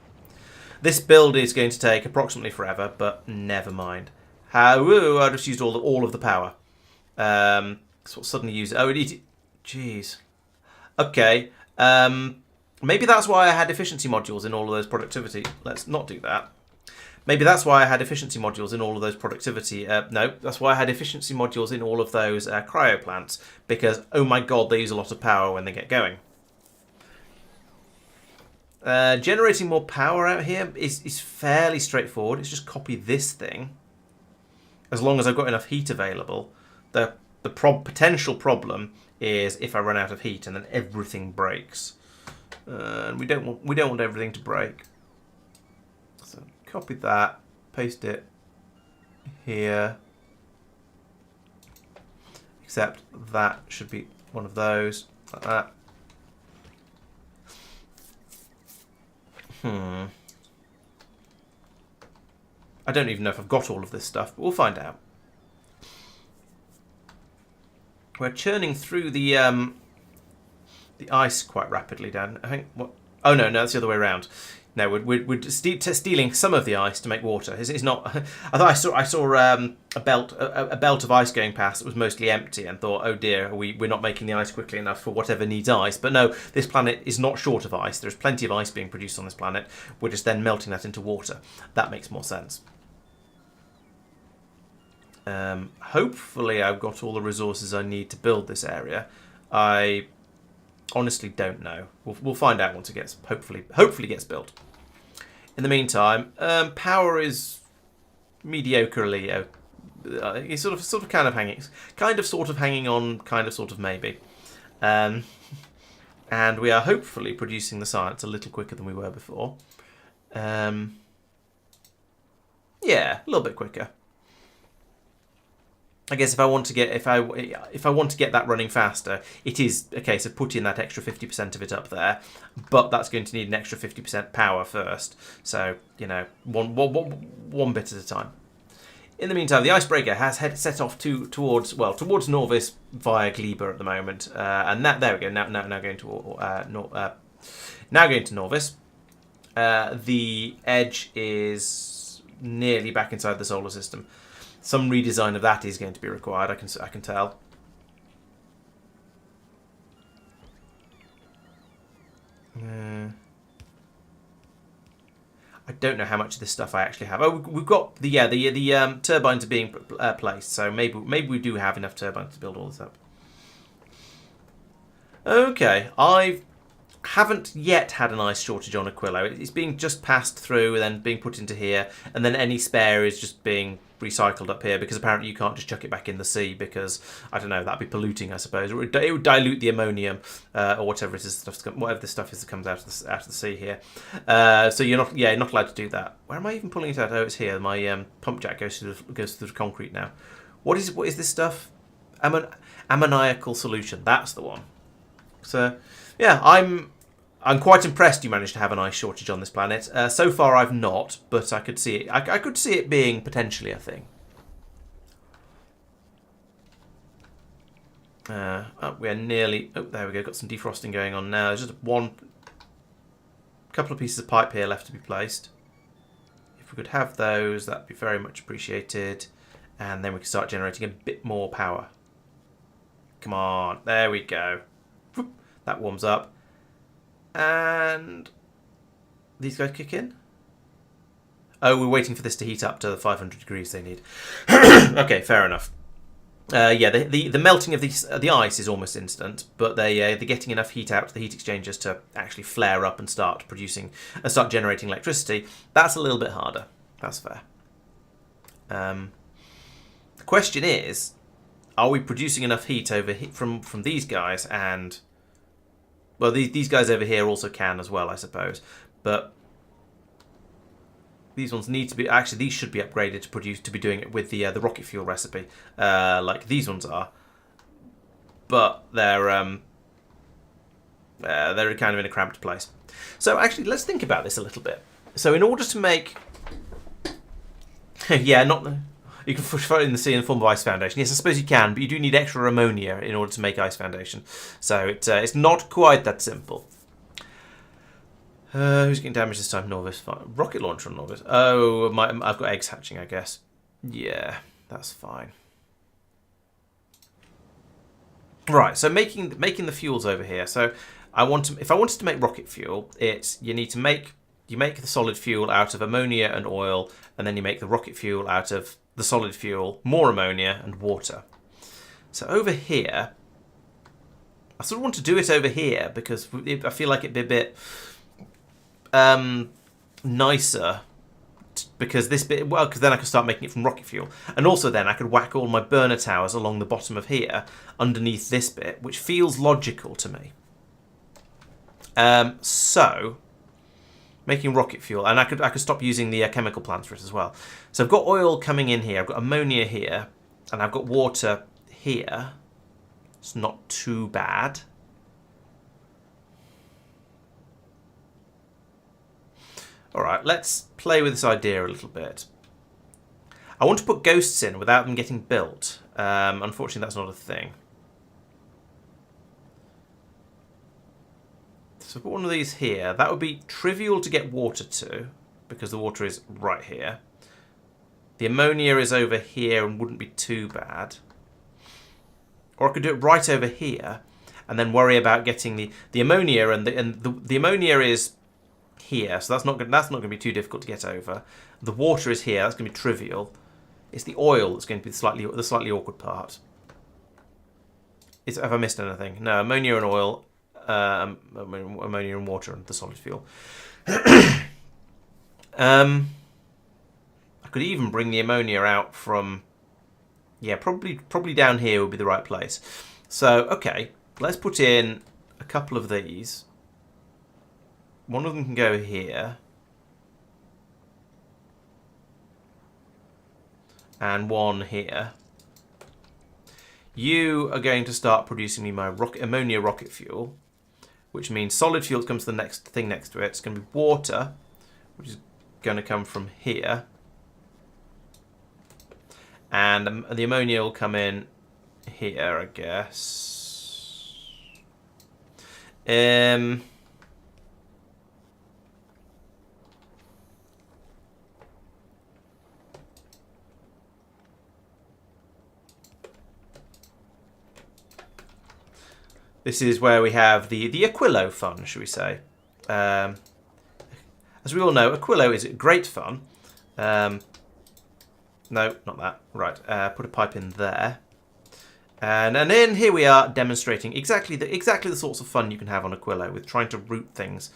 This build is going to take approximately forever, but never mind. I just used all of the power. So suddenly use. Oh, jeez. Okay. Maybe that's why I had efficiency modules in all of those productivity. Let's not do that. Maybe that's why I had efficiency modules in all of those productivity. No, that's why I had efficiency modules in all of those cryo plants. Because, oh my god, they use a lot of power when they get going. Generating more power out here is fairly straightforward. It's just copy this thing. As long as I've got enough heat available. The potential problem is if I run out of heat and then everything breaks. And we don't want everything to break. So copy that, paste it here. Except that should be one of those, like that. I don't even know if I've got all of this stuff, but we'll find out. We're churning through the ice quite rapidly, Dan. I think what? Oh no, that's the other way around. No, we're stealing some of the ice to make water. It's not. I thought I saw a belt of ice going past that was mostly empty, and thought, oh dear, we're not making the ice quickly enough for whatever needs ice. But no, this planet is not short of ice. There's plenty of ice being produced on this planet. We're just then melting that into water. That makes more sense. Hopefully I've got all the resources I need to build this area. I honestly don't know. We'll find out once it gets hopefully gets built. In the meantime, power is mediocrely. It's sort of kind of hanging on, kind of sort of maybe. And we are hopefully producing the science a little quicker than we were before. Yeah, a little bit quicker. I guess if I want to get that running faster, it is a case of putting that extra 50% of it up there, but that's going to need an extra 50% power first. So one bit at a time. In the meantime, the icebreaker has set off towards Norvis via Gleba at the moment, and there we go. Now going to Norvis. The edge is nearly back inside the solar system. Some redesign of that is going to be required. I can tell. I don't know how much of this stuff I actually have. Oh, we've got the turbines are being placed, so maybe we do have enough turbines to build all this up. Okay, I haven't yet had an ice shortage on Aquilo. It's being just passed through and then being put into here, and then any spare is just being recycled up here, because apparently you can't just chuck it back in the sea, because I don't know, that'd be polluting, I suppose. It would dilute the ammonium or whatever it is, whatever the stuff is that comes out of the sea here. So you're not allowed to do that. Where am I even pulling it out? Oh, it's here. My pump jack goes through the concrete now. What is this stuff? Ammoniacal solution. That's the one. So yeah, I'm quite impressed you managed to have an ice shortage on this planet. So far, I've not, but I could see it. I could see it being potentially a thing. We're nearly. Oh, there we go. Got some defrosting going on now. There's just couple of pieces of pipe here left to be placed. If we could have those, that'd be very much appreciated, and then we can start generating a bit more power. Come on, there we go. That warms up. And these guys kick in. Oh, we're waiting for this to heat up to the 500 degrees they need. Okay, fair enough. Yeah, the melting of the ice is almost instant, but they're getting enough heat out to the heat exchangers to actually flare up and start generating electricity. That's a little bit harder. That's fair. The question is, are we producing enough heat from these guys? And well, these guys over here also can as well, I suppose. But these ones need to be... Actually, these should be upgraded to be doing it with the rocket fuel recipe, like these ones are. But they're kind of in a cramped place. So actually, let's think about this a little bit. So in order to make... yeah, not... You can push it in the sea in the form of ice foundation. Yes, I suppose you can, but you do need extra ammonia in order to make ice foundation. So it's not quite that simple. Who's getting damaged this time? Norvis. Rocket launcher on Norvis. Oh, I've got eggs hatching, I guess. Yeah, that's fine. Right, so making the fuels over here. So if I wanted to make rocket fuel, you make the solid fuel out of ammonia and oil, and then you make the rocket fuel out of the solid fuel, more ammonia and water. So over here, I sort of want to do it over here because I feel like it'd be a bit nicer, because this bit, well, because then I could start making it from rocket fuel, and also then I could whack all my burner towers along the bottom of here underneath this bit, which feels logical to me. So making rocket fuel, and I could stop using the chemical plants for it as well. So I've got oil coming in here, I've got ammonia here, and I've got water here. It's not too bad. All right, let's play with this idea a little bit. I want to put ghosts in without them getting built. Unfortunately, that's not a thing. So I've got one of these here. That would be trivial to get water to, because the water is right here. The ammonia is over here and wouldn't be too bad. Or I could do it right over here, and then worry about getting the ammonia, and the ammonia is here, so that's not going to be too difficult to get over. The water is here. That's going to be trivial. It's the oil that's going to be the slightly awkward part. Have I missed anything? No, ammonia and oil, ammonia and water and the solid fuel. I could even bring the ammonia out from, yeah, probably down here would be the right place. So, okay, let's put in a couple of these. One of them can go here. And one here. You are going to start producing me my ammonia rocket fuel, which means solid fuel comes to the next thing next to it. It's going to be water, which is going to come from here. And the ammonia will come in here, I guess. This is where we have the Aquilo fun, should we say. As we all know, Aquilo is great fun. No, not that. Right, put a pipe in there. And then here we are demonstrating exactly the sorts of fun you can have on Aquilo with trying to route things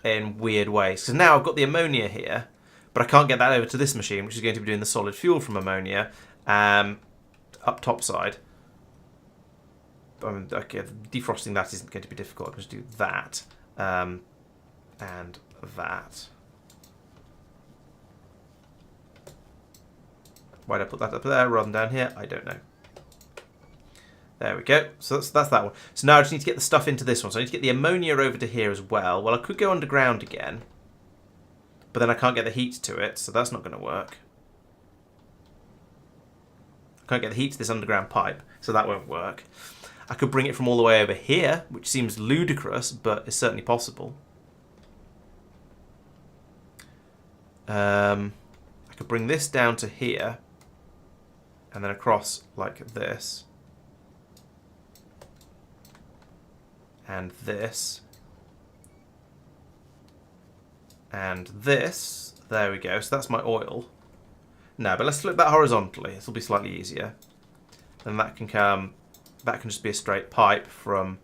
in weird ways. Because now I've got the ammonia here, but I can't get that over to this machine, which is going to be doing the solid fuel from ammonia up top side. Okay, defrosting that isn't going to be difficult. I can just do that and that. Why did I put that up there rather than down here? I don't know. There we go. So that's that one. So now I just need to get the stuff into this one. So I need to get the ammonia over to here as well. Well, I could go underground again, but then I can't get the heat to it, so that's not going to work. I can't get the heat to this underground pipe, so that won't work. I could bring it from all the way over here, which seems ludicrous, but is certainly possible. I could bring this down to here, and then across like this. And this. And this. There we go. So that's my oil. No, but let's flip that horizontally. This will be slightly easier. Then that can come... That can just be a straight pipe from...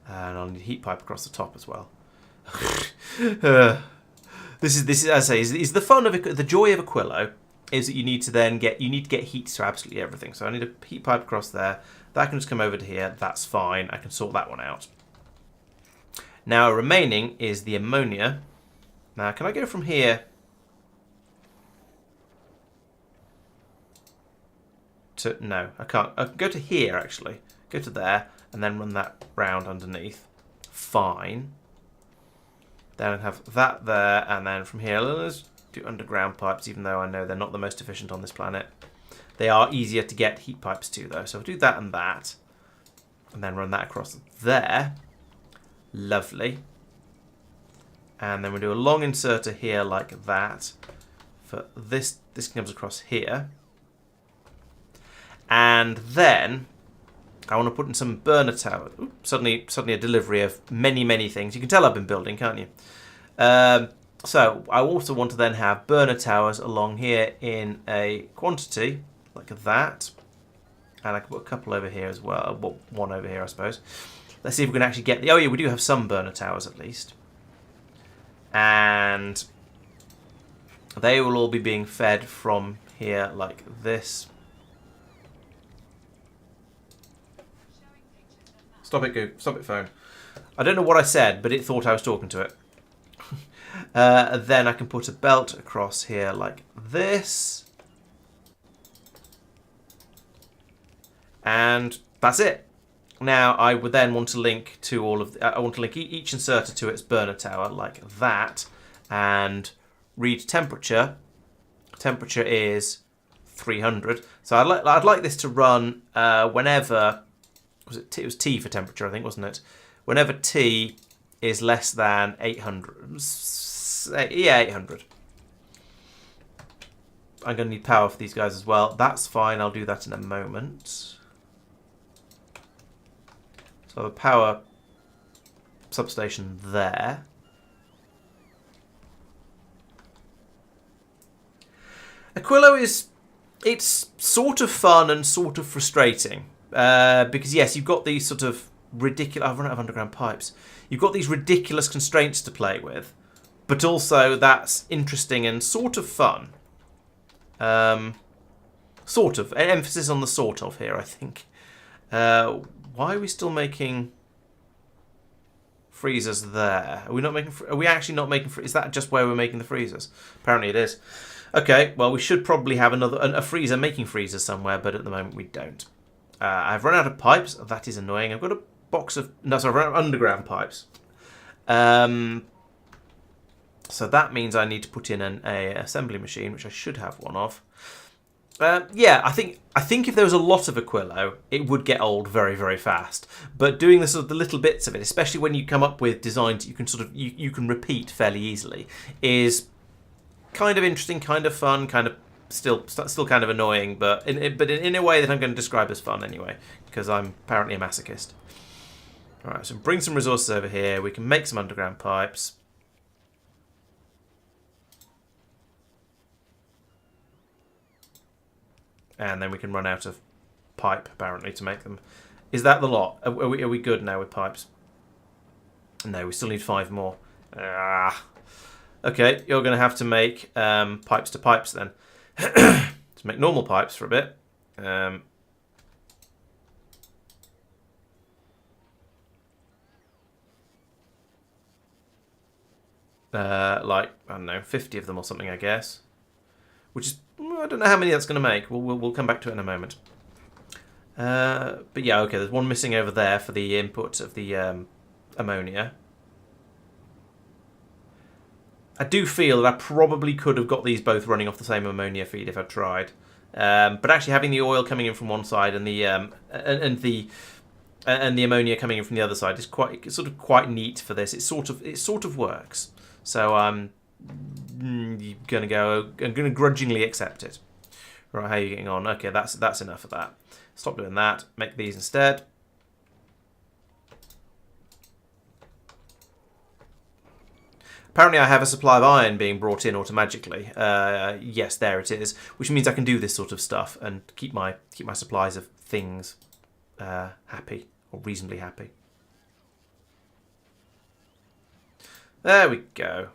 and I'll need a heat pipe across the top as well. This is as I say, is the fun of the joy of Aquilo is that you need to get heat to absolutely everything. So I need a heat pipe across there. That can just come over to here. That's fine. I can sort that one out. Now remaining is the ammonia. Now can I go from here to... No, I can't. I can go to here actually. Go to there and then run that round underneath. Fine. Then I have that there, and then from here let's do underground pipes, even though I know they're not the most efficient on this planet. They are easier to get heat pipes to though. So I'll do that, and then run that across there. Lovely. And then we'll do a long inserter here like that. For this comes across here. And then I want to put in some burner tower. Oops, suddenly a delivery of many things. You can tell I've been building, can't you? So I also want to then have burner towers along here in a quantity like that. And I can put a couple over here as well. Well, one over here, I suppose. Let's see if we can actually get the... Oh yeah, we do have some burner towers at least. And they will all be being fed from here like this. Stop it, Google. Stop it, phone. I don't know what I said, but it thought I was talking to it. Then I can put a belt across here like this. And that's it. Now I would then want to link to all of... I want to link each inserter to its burner tower like that. And read temperature. Temperature is 300. So I'd like this to run whenever... It was T for temperature, I think, wasn't it? Whenever T is less than 800. Yeah, 800. I'm going to need power for these guys as well. That's fine. I'll do that in a moment. So the power substation there. Aquilo is, it's sort of fun and sort of frustrating. Because yes, you've got these sort of ridiculous, I've run out of underground pipes. You've got these ridiculous constraints to play with, but also that's interesting and sort of fun. Sort of. Emphasis on the sort of here, I think. Why are we still making freezers there? Are we not making? Are we actually not making? Is that just where we're making the freezers? Apparently it is. Okay. Well, we should probably have a freezer making freezers somewhere, but at the moment we don't. I've run out of pipes. That is annoying. I've got a box of I've run out of underground pipes. So that means I need to put in a assembly machine, which I should have one of. Yeah, I think if there was a lot of Aquilo, it would get old very, very fast. But doing the sort of the little bits of it, especially when you come up with designs you can sort of you can repeat fairly easily, is kind of interesting, kind of fun, kind of still kind of annoying, but in a way that I'm going to describe as fun anyway, because I'm apparently a masochist. All right, so bring some resources over here. We can make some underground pipes. And then we can run out of pipe, apparently, to make them. Is that the lot? Are we good now with pipes? No, we still need 5 more. Okay, you're going to have to make pipes to pipes then. To make normal pipes for a bit. Like, I don't know, 50 of them or something, I guess. Which is, I don't know how many that's going to make. We'll come back to it in a moment. But yeah, okay, there's one missing over there for the input of the ammonia. I do feel that I probably could have got these both running off the same ammonia feed if I tried. But actually having the oil coming in from one side and the ammonia coming in from the other side is quite neat for this. It sort of works. So I'm gonna grudgingly accept it. Right, how are you getting on? Okay, that's enough of that. Stop doing that. Make these instead. Apparently I have a supply of iron being brought in automatically. Yes, there it is. Which means I can do this sort of stuff and keep my supplies of things happy, or reasonably happy. There we go.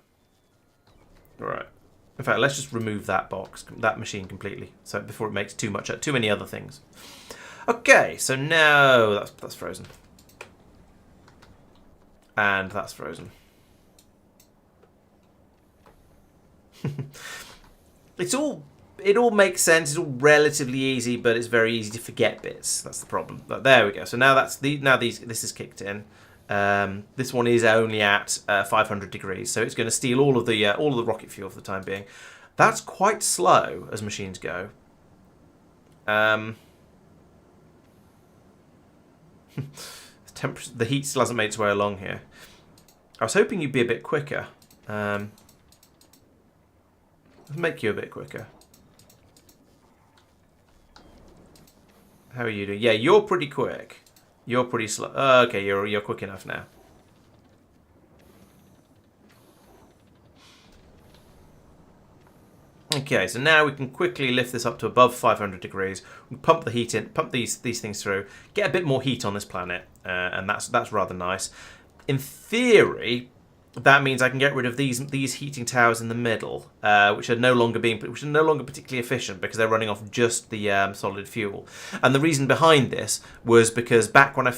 Right. In fact, let's just remove that machine completely, so before it makes too many other things. Okay, so now that's frozen, and that's frozen. It all makes sense. It's all relatively easy, but it's very easy to forget bits. That's the problem. But there we go. So now this is kicked in. This one is only at 500 degrees, so it's going to steal all of the rocket fuel for the time being. That's quite slow as machines go. The heat still hasn't made its way along here. I was hoping you'd be a bit quicker. Let's make you a bit quicker. How are you doing? Yeah, you're pretty quick. You're pretty slow. Okay, you're quick enough now. Okay, so now we can quickly lift this up to above 500 degrees. We pump the heat in, pump these things through, get a bit more heat on this planet, and that's rather nice. In theory, that means I can get rid of these heating towers in the middle, which are no longer particularly efficient because they're running off just the solid fuel. And the reason behind this was because back when I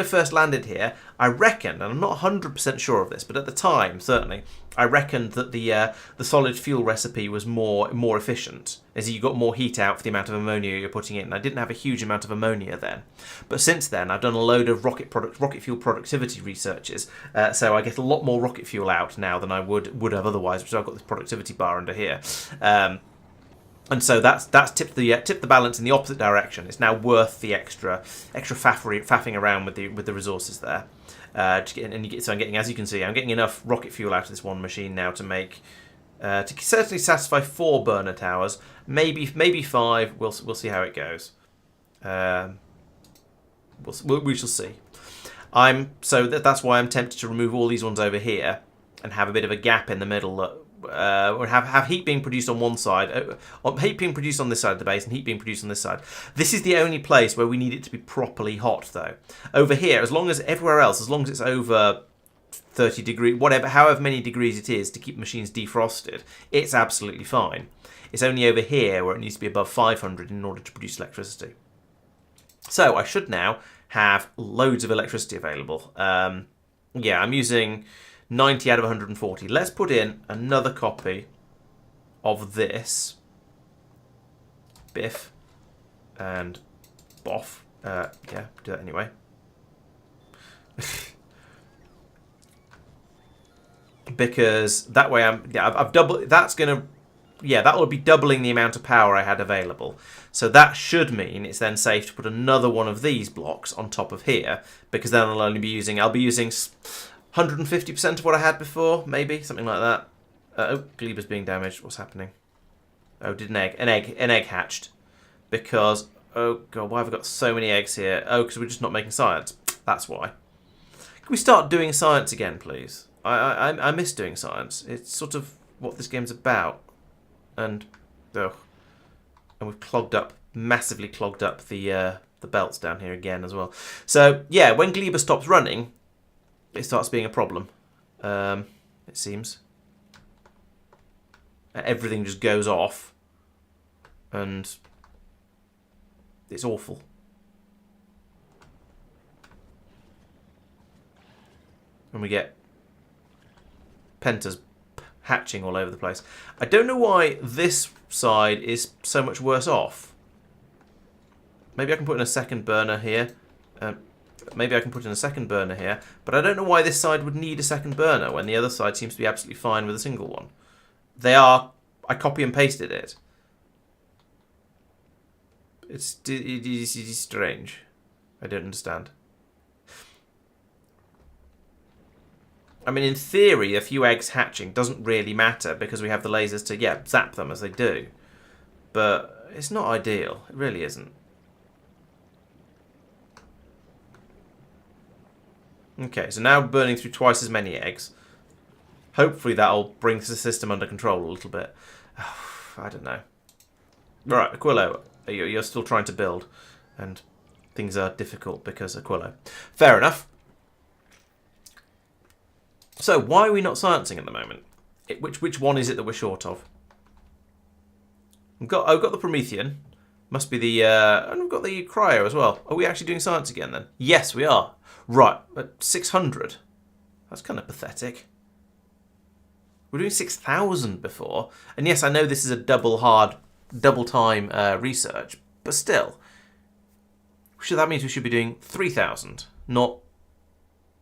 first landed here, I reckoned, and I'm not 100% sure of this, but at the time certainly, I reckoned that the solid fuel recipe was more efficient, as you got more heat out for the amount of ammonia you're putting in. I didn't have a huge amount of ammonia then, but since then I've done a load of rocket fuel productivity researches, so I get a lot more rocket fuel out now than I would have otherwise. So I've got this productivity bar under here, and so that's tipped the balance in the opposite direction. It's now worth the extra faffing around with the resources there. So I'm getting, as you can see, I'm getting enough rocket fuel out of this one machine now to make to certainly satisfy 4 burner towers, maybe 5. We'll see how it goes. We shall see. That's why I'm tempted to remove all these ones over here and have a bit of a gap in the middle have heat being produced on one side, heat being produced on this side of the base, and heat being produced on this side. This is the only place where we need it to be properly hot, though. Over here, as long as everywhere else, as long as it's over 30 degrees, whatever, however many degrees it is to keep machines defrosted, it's absolutely fine. It's only over here where it needs to be above 500 in order to produce electricity. So I should now have loads of electricity available. Yeah, I'm using 90 out of 140. Let's put in another copy of this. Biff. And boff. Yeah, do that anyway. Because that way I've doubled. That's gonna, yeah, that will be doubling the amount of power I had available. So that should mean it's then safe to put another one of these blocks on top of here, because then I'll be using 150% of what I had before, maybe something like that. Oh, Gleber's being damaged. What's happening? Oh, did an egg hatched? Because, oh god, why have I got so many eggs here? Oh, because we're just not making science. That's why. Can we start doing science again, please? I miss doing science. It's sort of what this game's about. And we've clogged up, massively clogged up the belts down here again as well. So yeah, when Gleber stops running, it starts being a problem. It seems everything just goes off, and it's awful. And we get pentas hatching all over the place. I don't know why this side is so much worse off. Maybe I can put in a second burner here. Maybe I can put in a second burner here. But I don't know why this side would need a second burner when the other side seems to be absolutely fine with a single one. I copy and pasted it. It is strange. I don't understand. I mean, in theory, a few eggs hatching doesn't really matter because we have the lasers to, yeah, zap them as they do. But it's not ideal. It really isn't. Okay, so now we're burning through twice as many eggs. Hopefully that'll bring the system under control a little bit. I don't know. Right, Aquilo, you're still trying to build. And things are difficult because Aquilo. Fair enough. So, why are we not sciencing at the moment? Which one is it that we're short of? I've got the Promethean. Must be the... and we've got the Cryo as well. Are we actually doing science again then? Yes, we are. Right, at 600. That's kind of pathetic. We were doing 6,000 before. And yes, I know this is a double time research. But still. That means we should be doing 3,000, not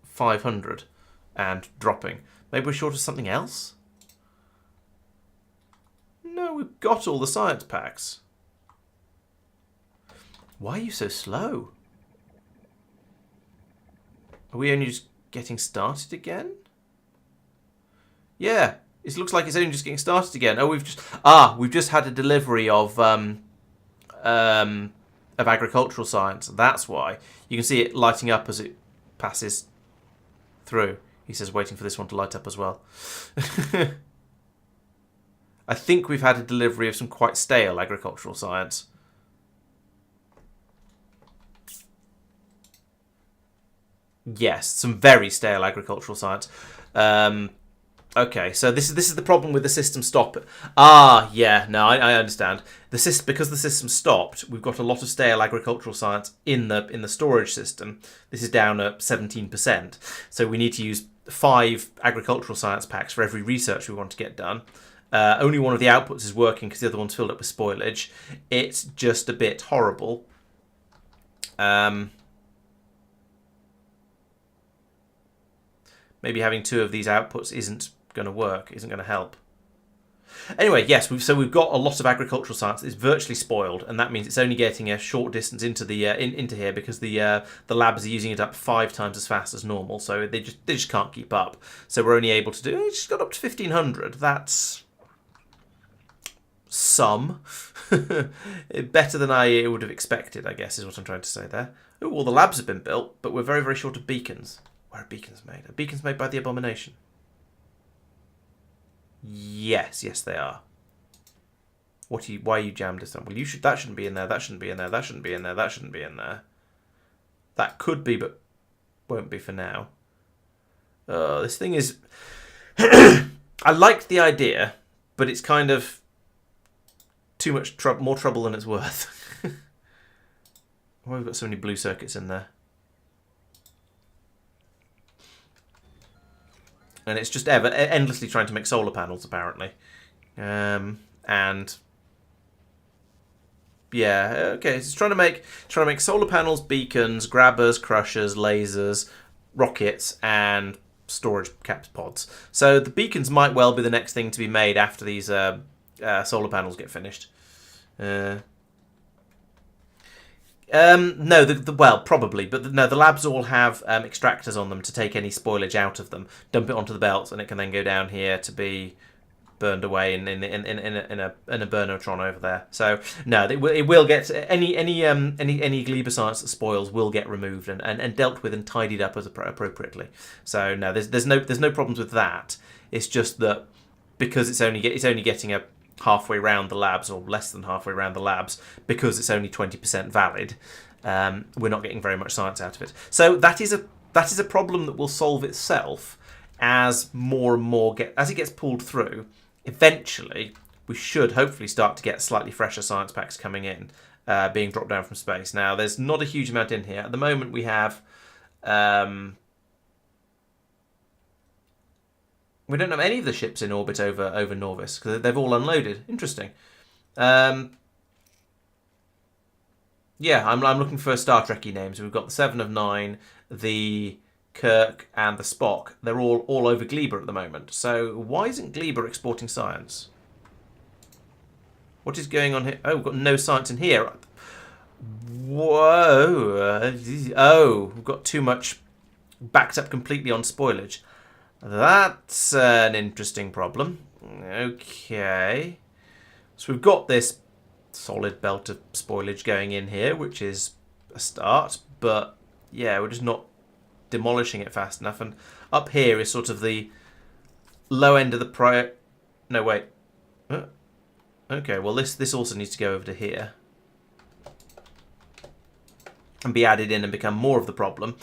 500. And dropping. Maybe we're short of something else? No, we've got all the science packs. Why are you so slow? Are we only just getting started again? Yeah, it looks like it's only just getting started again. Oh, we've just had a delivery of agricultural science. That's why. You can see it lighting up as it passes through. He says waiting for this one to light up as well. I think we've had a delivery of some quite stale agricultural science. Yes, some very stale agricultural science. Okay, so this is the problem with the system stop. Yeah, no, I understand. Because the system stopped, we've got a lot of stale agricultural science in the storage system. This is down at 17%. So we need to use 5 agricultural science packs for every research we want to get done. Only one of the outputs is working because the other one's filled up with spoilage. It's just a bit horrible. Maybe having 2 of these outputs isn't going to work, isn't going to help. Anyway, yes, we've got a lot of agricultural science. It's virtually spoiled, and that means it's only getting a short distance into the into here because the labs are using it up 5 times as fast as normal. So they just can't keep up. So we're only able to do. It's just got up to 1,500. That's some better than I would have expected, I guess, is what I'm trying to say there. Oh, well, the labs have been built, but we're very, very short of beacons. Where are beacons made? Are beacons made by the Abomination? Yes, yes they are. Why are you jammed this time? Well, you should. That shouldn't be in there. That shouldn't be in there. That shouldn't be in there. That shouldn't be in there. That could be, but won't be for now. This thing is. I like the idea, but it's kind of too much more trouble than it's worth. Why have we got so many blue circuits in there? And it's just endlessly trying to make solar panels, apparently. And yeah, okay, it's trying to make solar panels, beacons, grabbers, crushers, lasers, rockets, and storage caps pods. So the beacons might well be the next thing to be made after these solar panels get finished. No, well, probably, but no, the labs all have extractors on them to take any spoilage out of them, dump it onto the belts, and it can then go down here to be burned away in a burnotron over there. So no, it will get any Gleba science that spoils will get removed and dealt with and tidied up as appropriately. So no, there's no problems with that. It's just that because it's only getting a halfway round the labs, or less than halfway round the labs, because it's only 20% valid, we're not getting very much science out of it. So that is a problem that will solve itself as more and more as it gets pulled through. Eventually, we should hopefully start to get slightly fresher science packs coming in, being dropped down from space. Now, there's not a huge amount in here at the moment. We have. We don't have any of the ships in orbit over Norvis because they've all unloaded. Interesting. Yeah, I'm looking for Star Trekky names. We've got the 7 of 9, the Kirk, and the Spock. They're all over Gleba at the moment. So why isn't Gleba exporting science? What is going on here? Oh, we've got no science in here. Whoa. Oh, we've got too much backed up completely on spoilage. That's an interesting problem. Okay. So we've got this solid belt of spoilage going in here, which is a start. But, yeah, we're just not demolishing it fast enough. And up here is sort of the low end of the prior... No, wait. Okay, well, this also needs to go over to here. And be added in and become more of the problem.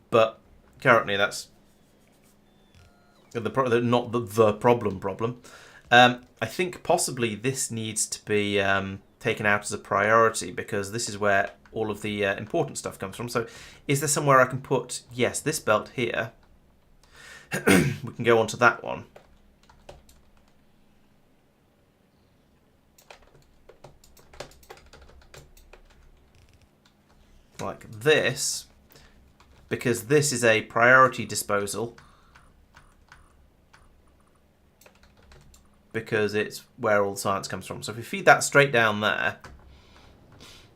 But currently that's... not the problem. I think possibly this needs to be taken out as a priority because this is where all of the important stuff comes from. So is there somewhere I can put, yes, this belt here. We can go on to that one. Like this, because this is a priority disposal. Because it's where all the science comes from. So if we feed that straight down there,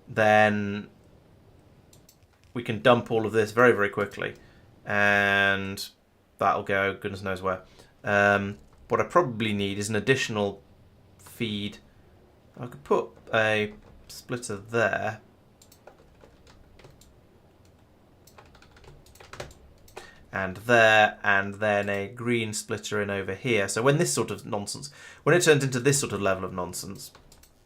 then we can dump all of this very, very quickly. And that'll go goodness knows where. What I probably need is an additional feed. I could put a splitter there. And there, and then a green splitter in over here. So when this sort of nonsense, when it turns into this sort of level of nonsense,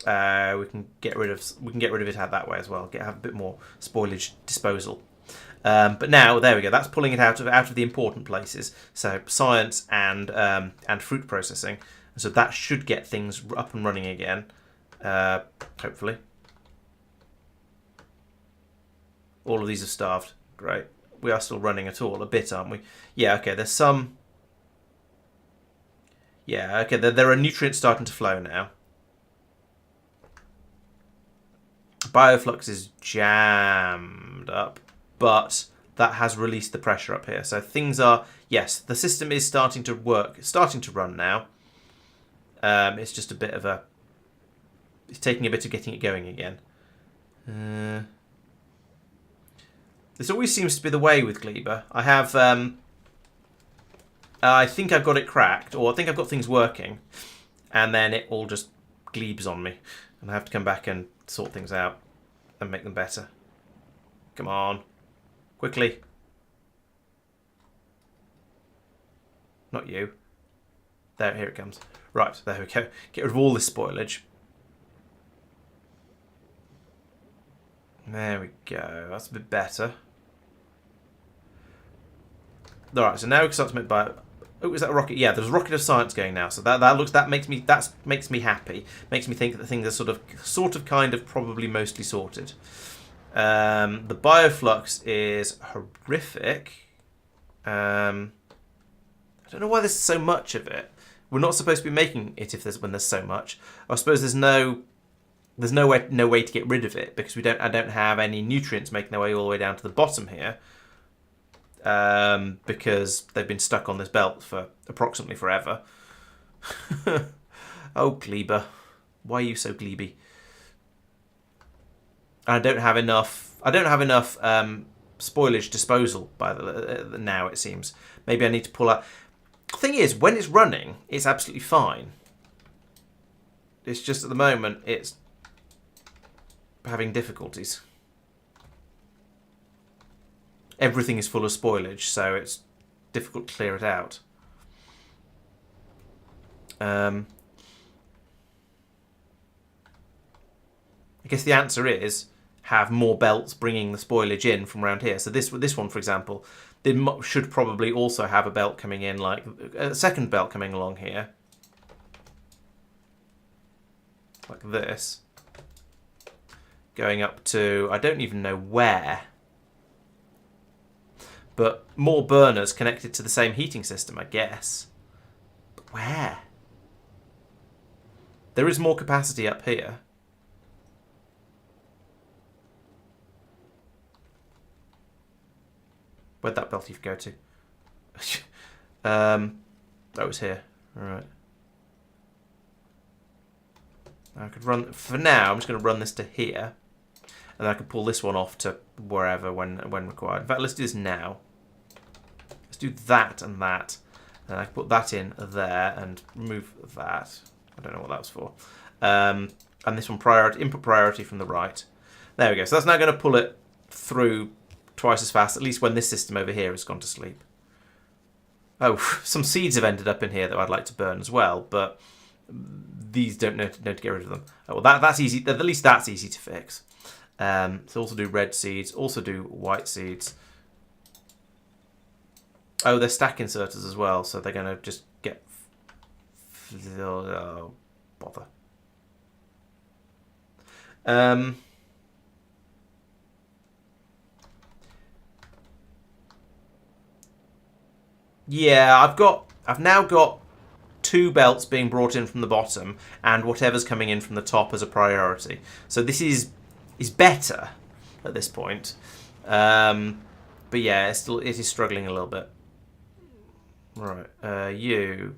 we can get rid of it out that way as well. Have a bit more spoilage disposal. But now there we go. That's pulling it out of the important places. So science and fruit processing. So that should get things up and running again. Hopefully. All of these are starved. Great. We are still running at all, a bit, aren't we? Yeah, okay, there's some... Yeah, okay, there are nutrients starting to flow now. Bioflux is jammed up, but that has released the pressure up here. So things are... Yes, the system is starting to work. It's starting to run now. It's just a bit of a... It's taking a bit of getting it going again. This always seems to be the way with Gleba. I have, I think I've got it cracked, or I think I've got things working, and then it all just glebes on me, and I have to come back and sort things out and make them better. Come on, quickly. Not you. There, here it comes. Right, there we go. Get rid of all this spoilage. There we go. That's a bit better. Alright, so now we can start to make by. Oh, is that a rocket? Yeah, there's a rocket of science going now. So that makes me happy. Makes me think that things are sort of kind of probably mostly sorted. The bioflux is horrific. I don't know why there's so much of it. We're not supposed to be making it when there's so much. I suppose there's no way to get rid of it because I don't have any nutrients making their way all the way down to the bottom here. Because they've been stuck on this belt for approximately forever. Oh, Gleba. Why are you so gleby? I don't have enough spoilage disposal by now, it seems. Maybe I need to pull out. The thing is, when it's running, it's absolutely fine. It's just at the moment, it's having difficulties. Everything is full of spoilage, so it's difficult to clear it out. I guess the answer is have more belts bringing the spoilage in from around here. So this one, for example, they should probably also have a belt coming in, like a second belt coming along here. Like this. Going up to, I don't even know where. But more burners connected to the same heating system, I guess. But where? There is more capacity up here. Where'd that belt even go to? That was here. Alright. I could run... For now, I'm just going to run this to here. And I can pull this one off to wherever when required. In fact, let's do this now. Let's do that and that. And I can put that in there and remove that. I don't know what that was for. And this one, input priority from the right. There we go. So that's now going to pull it through twice as fast, at least when this system over here has gone to sleep. Oh, some seeds have ended up in here that I'd like to burn as well, but these don't know to get rid of them. Oh, well, that's easy. At least that's easy to fix. So also do red seeds, also do white seeds. Oh, they're stack inserters as well, so they're going to just get... Oh, bother. Yeah, I've now got 2 belts being brought in from the bottom and whatever's coming in from the top as a priority. So this is better at this point. But yeah, it is struggling a little bit. Right, you.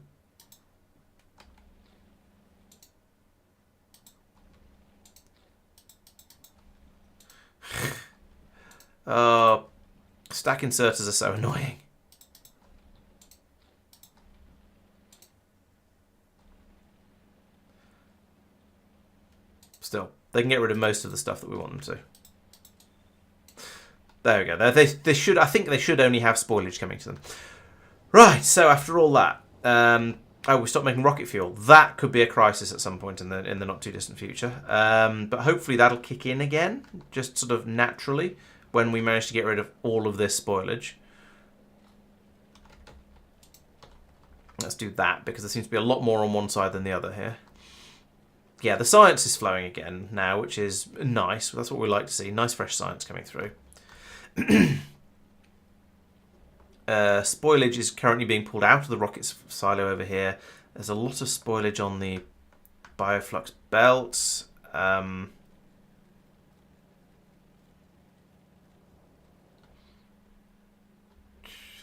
Oh, stack inserters are so annoying. Still, they can get rid of most of the stuff that we want them to. There we go. They should. I think they should only have spoilage coming to them. Right. So after all that, oh, we stopped making rocket fuel. That could be a crisis at some point in the not too distant future. But hopefully that'll kick in again, just sort of naturally, when we manage to get rid of all of this spoilage. Let's do that because there seems to be a lot more on one side than the other here. Yeah, the science is flowing again now, which is nice. That's what we like to see. Nice fresh science coming through. Spoilage is currently being pulled out of the rocket silo over here. There's a lot of spoilage on the bioflux belt.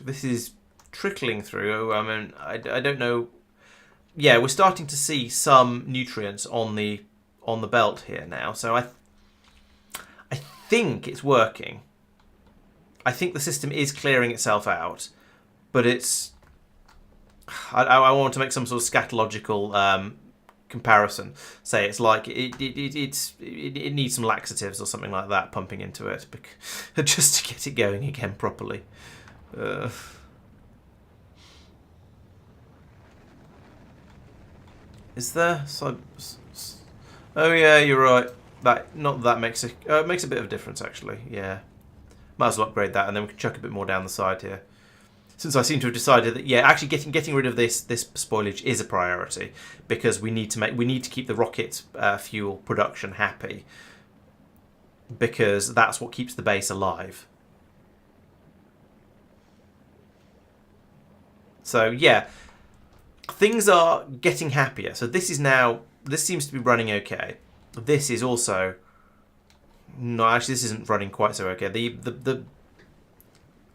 This is trickling through. I mean, I don't know. Yeah, we're starting to see some nutrients on the belt here now. So I think it's working. I think the system is clearing itself out, but it's... I want to make some sort of scatological comparison. Say it's like it needs some laxatives or something like that pumping into it just to get it going again properly. Is there? So, oh yeah, you're right. That not that makes a it makes a bit of a difference actually. Yeah, might as well upgrade that, and then we can chuck a bit more down the side here. Since I seem to have decided that yeah, actually getting rid of this spoilage is a priority because we need to keep the rocket fuel production happy because that's what keeps the base alive. So yeah, things are getting happier. So this seems to be running okay. This is also no, actually this isn't running quite so okay.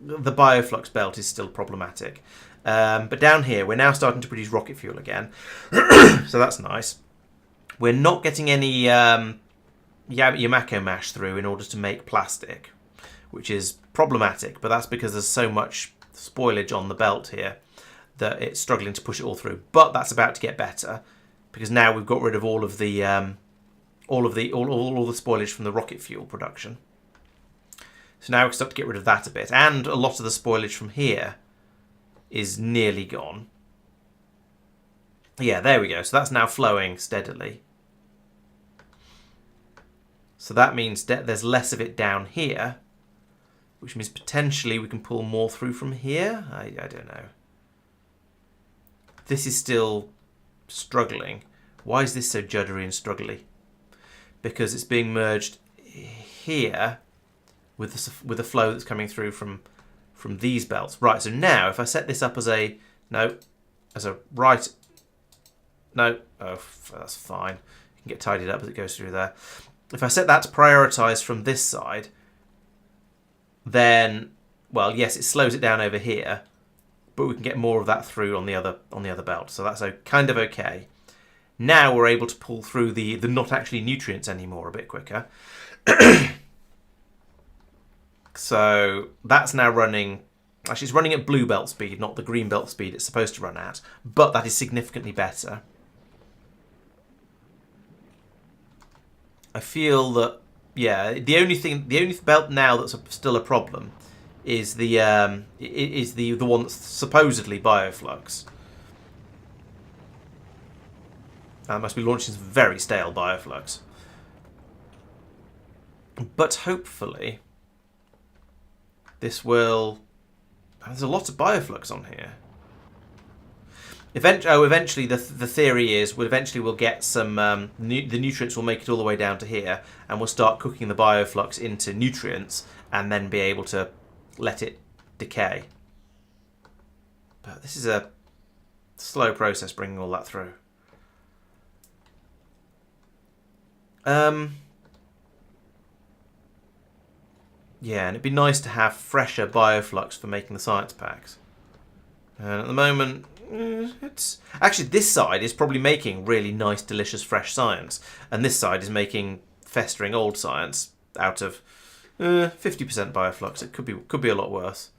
The bioflux belt is still problematic. But down here, we're now starting to produce rocket fuel again. So that's nice. We're not getting any Yamako mash through in order to make plastic, which is problematic. But that's because there's so much spoilage on the belt here that it's struggling to push it all through. But that's about to get better because now we've got rid of all of the spoilage from the rocket fuel production. So now we can start to get rid of that a bit. And a lot of the spoilage from here is nearly gone. Yeah, there we go. So that's now flowing steadily. So that means there's less of it down here, which means potentially we can pull more through from here. I don't know. This is still struggling. Why is this so juddery and struggly? Because it's being merged here with the flow that's coming through from these belts. Right, so now if I set this up as a right, no, oh, that's fine. You can get tidied up as it goes through there. If I set that to prioritise from this side, then, well, yes, it slows it down over here, but we can get more of that through on the other belt. So that's kind of okay. Now we're able to pull through the not actually nutrients anymore a bit quicker. So that's now running. Actually, it's running at blue belt speed, not the green belt speed it's supposed to run at. But that is significantly better. I feel that yeah, the only belt now that's still a problem is the one that's supposedly bioflux. That must be launching some very stale bioflux. But hopefully this will... There's a lot of bioflux on here. Eventually the theory is we'll get some... the nutrients will make it all the way down to here, and we'll start cooking the bioflux into nutrients and then be able to let it decay. But this is a slow process bringing all that through. Yeah, and it'd be nice to have fresher bioflux for making the science packs. And at the moment, it's... Actually, this side is probably making really nice, delicious, fresh science. And this side is making festering old science out of 50% bioflux. It could be a lot worse.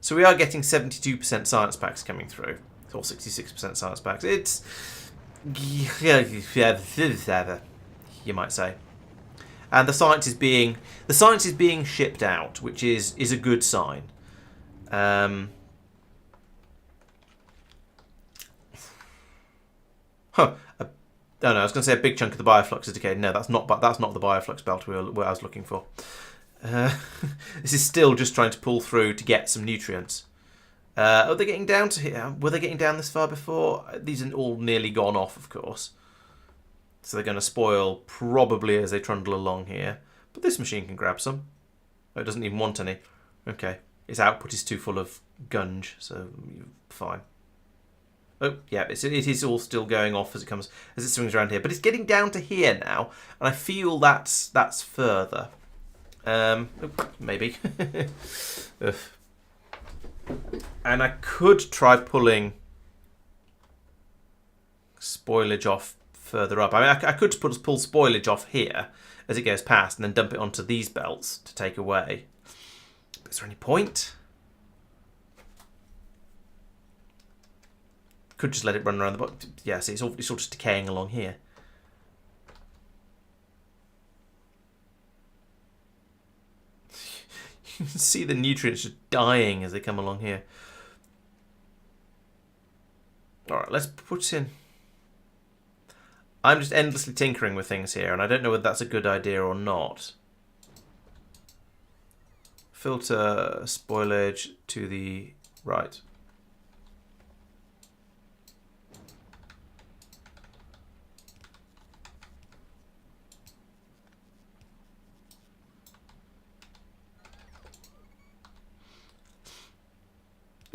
So we are getting 72% science packs coming through. Or 66% science packs. It's... Yeah, you might say. And the science is being shipped out, which is a good sign. Oh no, I was going to say a big chunk of the bioflux is decayed. No, that's not the bioflux belt I was looking for. This is still just trying to pull through to get some nutrients. Are they getting down to here? Were they getting down this far before? These are all nearly gone off, of course. So they're going to spoil probably as they trundle along here. But this machine can grab some. Oh, it doesn't even want any. Okay. Its output is too full of gunge, so fine. Oh, yeah, it is all still going off as it swings around here. But it's getting down to here now, and I feel that's further. Maybe. And I could try pulling spoilage off further up. I mean, I could pull spoilage off here as it goes past and then dump it onto these belts to take away. But is there any point? Could just let it run around the bottom. Yeah, see, it's all just decaying along here. You can see the nutrients just dying as they come along here. Alright, let's put in... I'm just endlessly tinkering with things here, and I don't know whether that's a good idea or not. Filter spoilage to the right.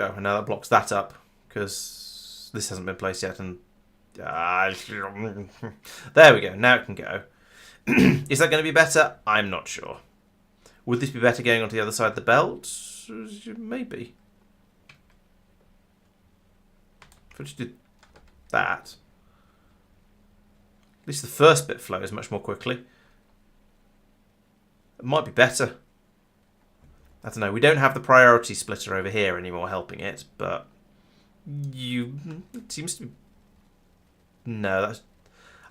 Oh, and now that blocks that up, because this hasn't been placed yet, and there we go, now it can go. Is that going to be better? I'm not sure. Would this be better going onto the other side of the belt? Maybe. If I just did that, at least the first bit flows much more quickly. It might be better. I don't know. We don't have the priority splitter over here anymore helping it, but it seems to be... No,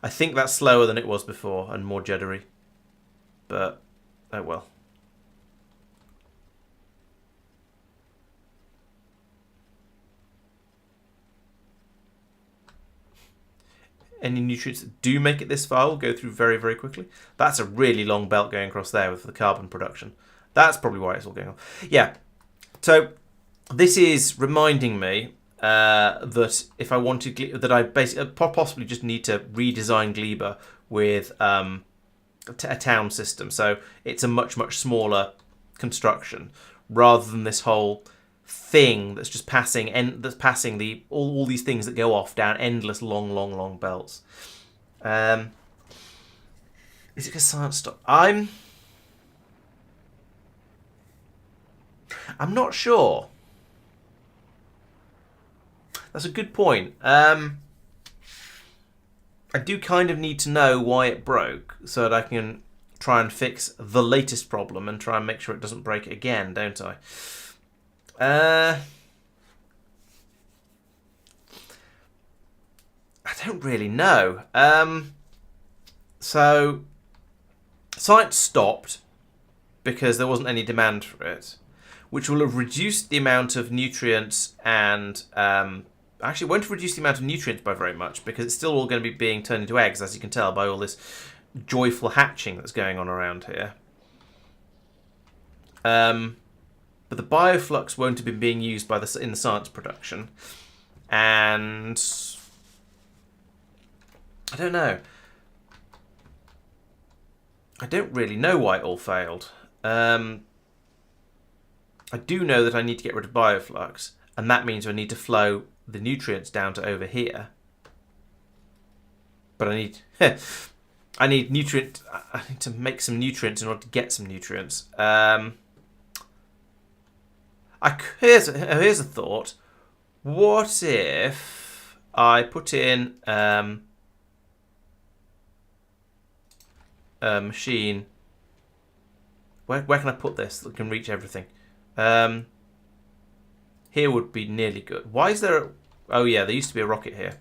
I think that's slower than it was before and more juddery. But, oh well. Any nutrients that do make it this far will go through very, very quickly. That's a really long belt going across there with the carbon production. That's probably why it's all going on. Yeah. So this is reminding me that if I want to, that I basically possibly just need to redesign Gleba with a town system. So it's a much, much smaller construction rather than this whole thing that's just passing all these things that go off down endless long belts. Is it because science stop? I'm not sure. That's a good point. I do kind of need to know why it broke so that I can try and fix the latest problem and try and make sure it doesn't break again, don't I? I don't really know. So science stopped because there wasn't any demand for it, which will have reduced the amount of nutrients and actually won't reduce the amount of nutrients by very much because it's still all going to be being turned into eggs, as you can tell by all this joyful hatching that's going on around here. But the bioflux won't have been being used in the science production, and I don't know. I don't really know why it all failed. I do know that I need to get rid of bioflux, and that means I need to flow the nutrients down to over here. But I need I need to make some nutrients in order to get some nutrients. Here's a thought. What if I put in a machine? Where can I put this that can reach everything? Here would be nearly good. Why is there oh yeah, there used to be a rocket here.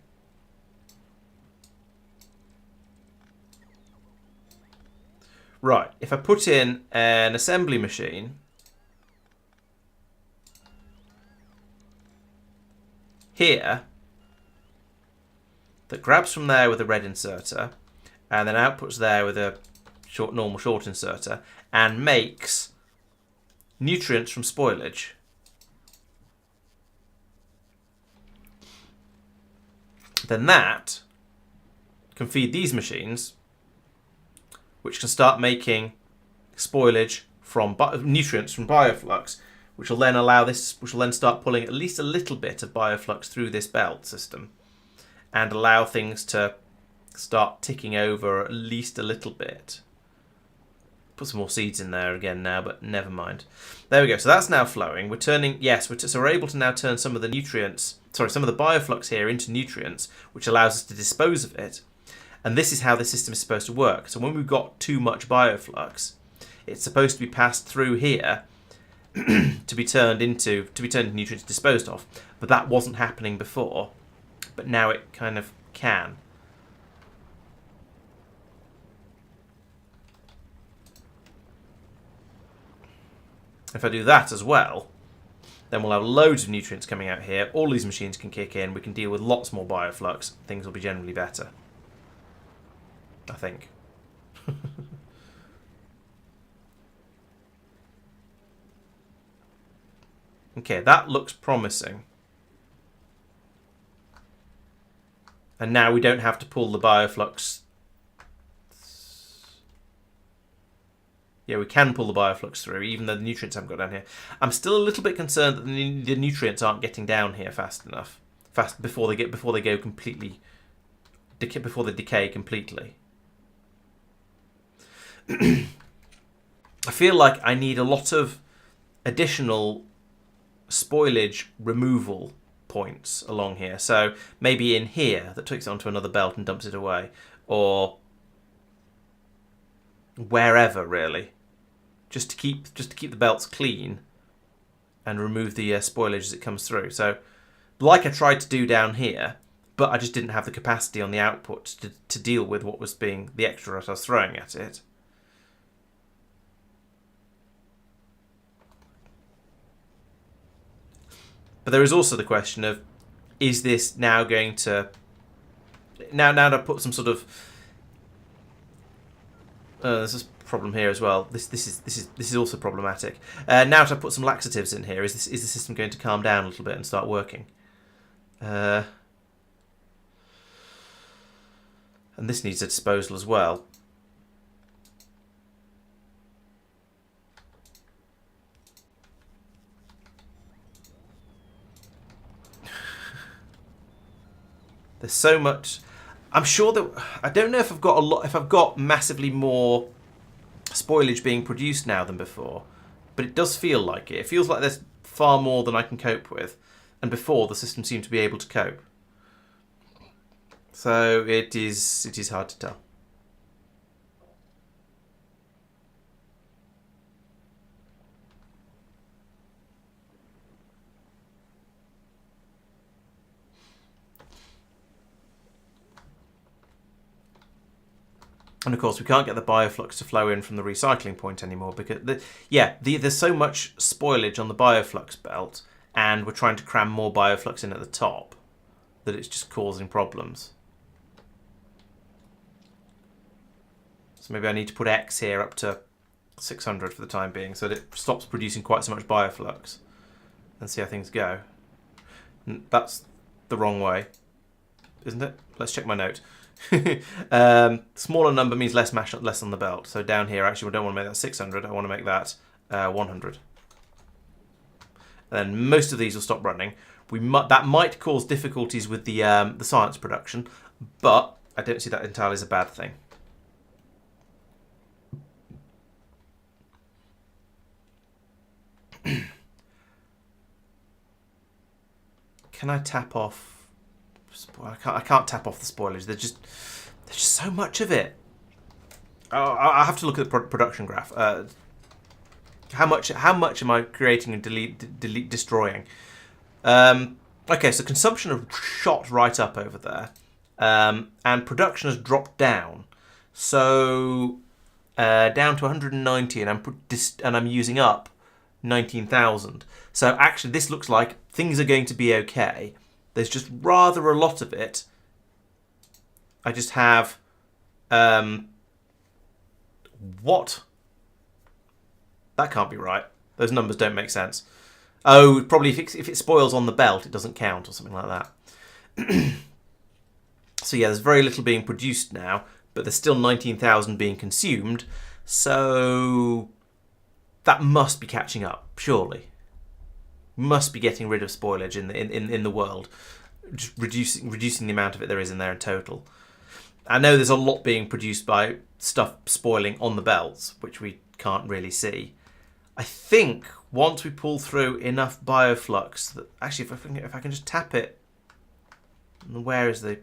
Right, if I put in an assembly machine here that grabs from there with a red inserter and then outputs there with a normal short inserter and makes nutrients from spoilage. Then that can feed these machines, which can start making spoilage from nutrients from bioflux, which will then start pulling at least a little bit of bioflux through this belt system and allow things to start ticking over at least a little bit. Put some more seeds in there again now, but never mind. There we go. So that's now flowing. We're turning, so we're able to now turn some of the bioflux here into nutrients, which allows us to dispose of it. And this is how the system is supposed to work. So when we've got too much bioflux, it's supposed to be passed through here to be turned into nutrients disposed of. But that wasn't happening before. But now it kind of can. If I do that as well, then we'll have loads of nutrients coming out here. All these machines can kick in. We can deal with lots more bioflux. Things will be generally better. I think. Okay, that looks promising. And now we don't have to pull the bioflux. Yeah, we can pull the bioflux through, even though the nutrients haven't got down here. I'm still a little bit concerned that the nutrients aren't getting down here fast enough, before they go completely, before they decay completely. I feel like I need a lot of additional spoilage removal points along here. So maybe in here that takes it onto another belt and dumps it away, or wherever really, just to keep the belts clean and remove the spoilage as it comes through. So, like I tried to do down here, but I just didn't have the capacity on the output to deal with what was being the extra that I was throwing at it. But there is also the question of, is this now going to now to put some sort of there's this problem here as well. This is also problematic. Now to put some laxatives in here, is the system going to calm down a little bit and start working? And this needs a disposal as well. There's so much. I'm sure that I don't know if I've got a lot. If I've got massively more spoilage being produced now than before, but it does feel like it. It feels like there's far more than I can cope with, and before the system seemed to be able to cope. So it is hard to tell. And of course, we can't get the bioflux to flow in from the recycling point anymore because, there's so much spoilage on the bioflux belt, and we're trying to cram more bioflux in at the top that it's just causing problems. So maybe I need to put X here up to 600 for the time being, so that it stops producing quite so much bioflux, and see how things go. That's the wrong way, isn't it? Let's check my note. Smaller number means less mash, less on the belt. So down here, actually, we don't want to make that 600. I want to make that 100. And then most of these will stop running. That might cause difficulties with the science production, but I don't see that entirely as a bad thing. Can I tap off? I can't tap off the spoilage. There's just so much of it. I have to look at the production graph. How much am I creating and destroying? Okay, so consumption has shot right up over there, and production has dropped down. So down to 190, and I'm using up 19,000. So actually, this looks like things are going to be okay. There's just rather a lot of it. I just have... what? That can't be right. Those numbers don't make sense. Oh, probably if it spoils on the belt, it doesn't count or something like that. So yeah, there's very little being produced now, but there's still 19,000 being consumed. So that must be catching up, surely. Must be getting rid of spoilage in the world, just reducing the amount of it there is in there in total. I know there's a lot being produced by stuff spoiling on the belts, which we can't really see. I think once we pull through enough bioflux that actually, if I can just tap it, where is the?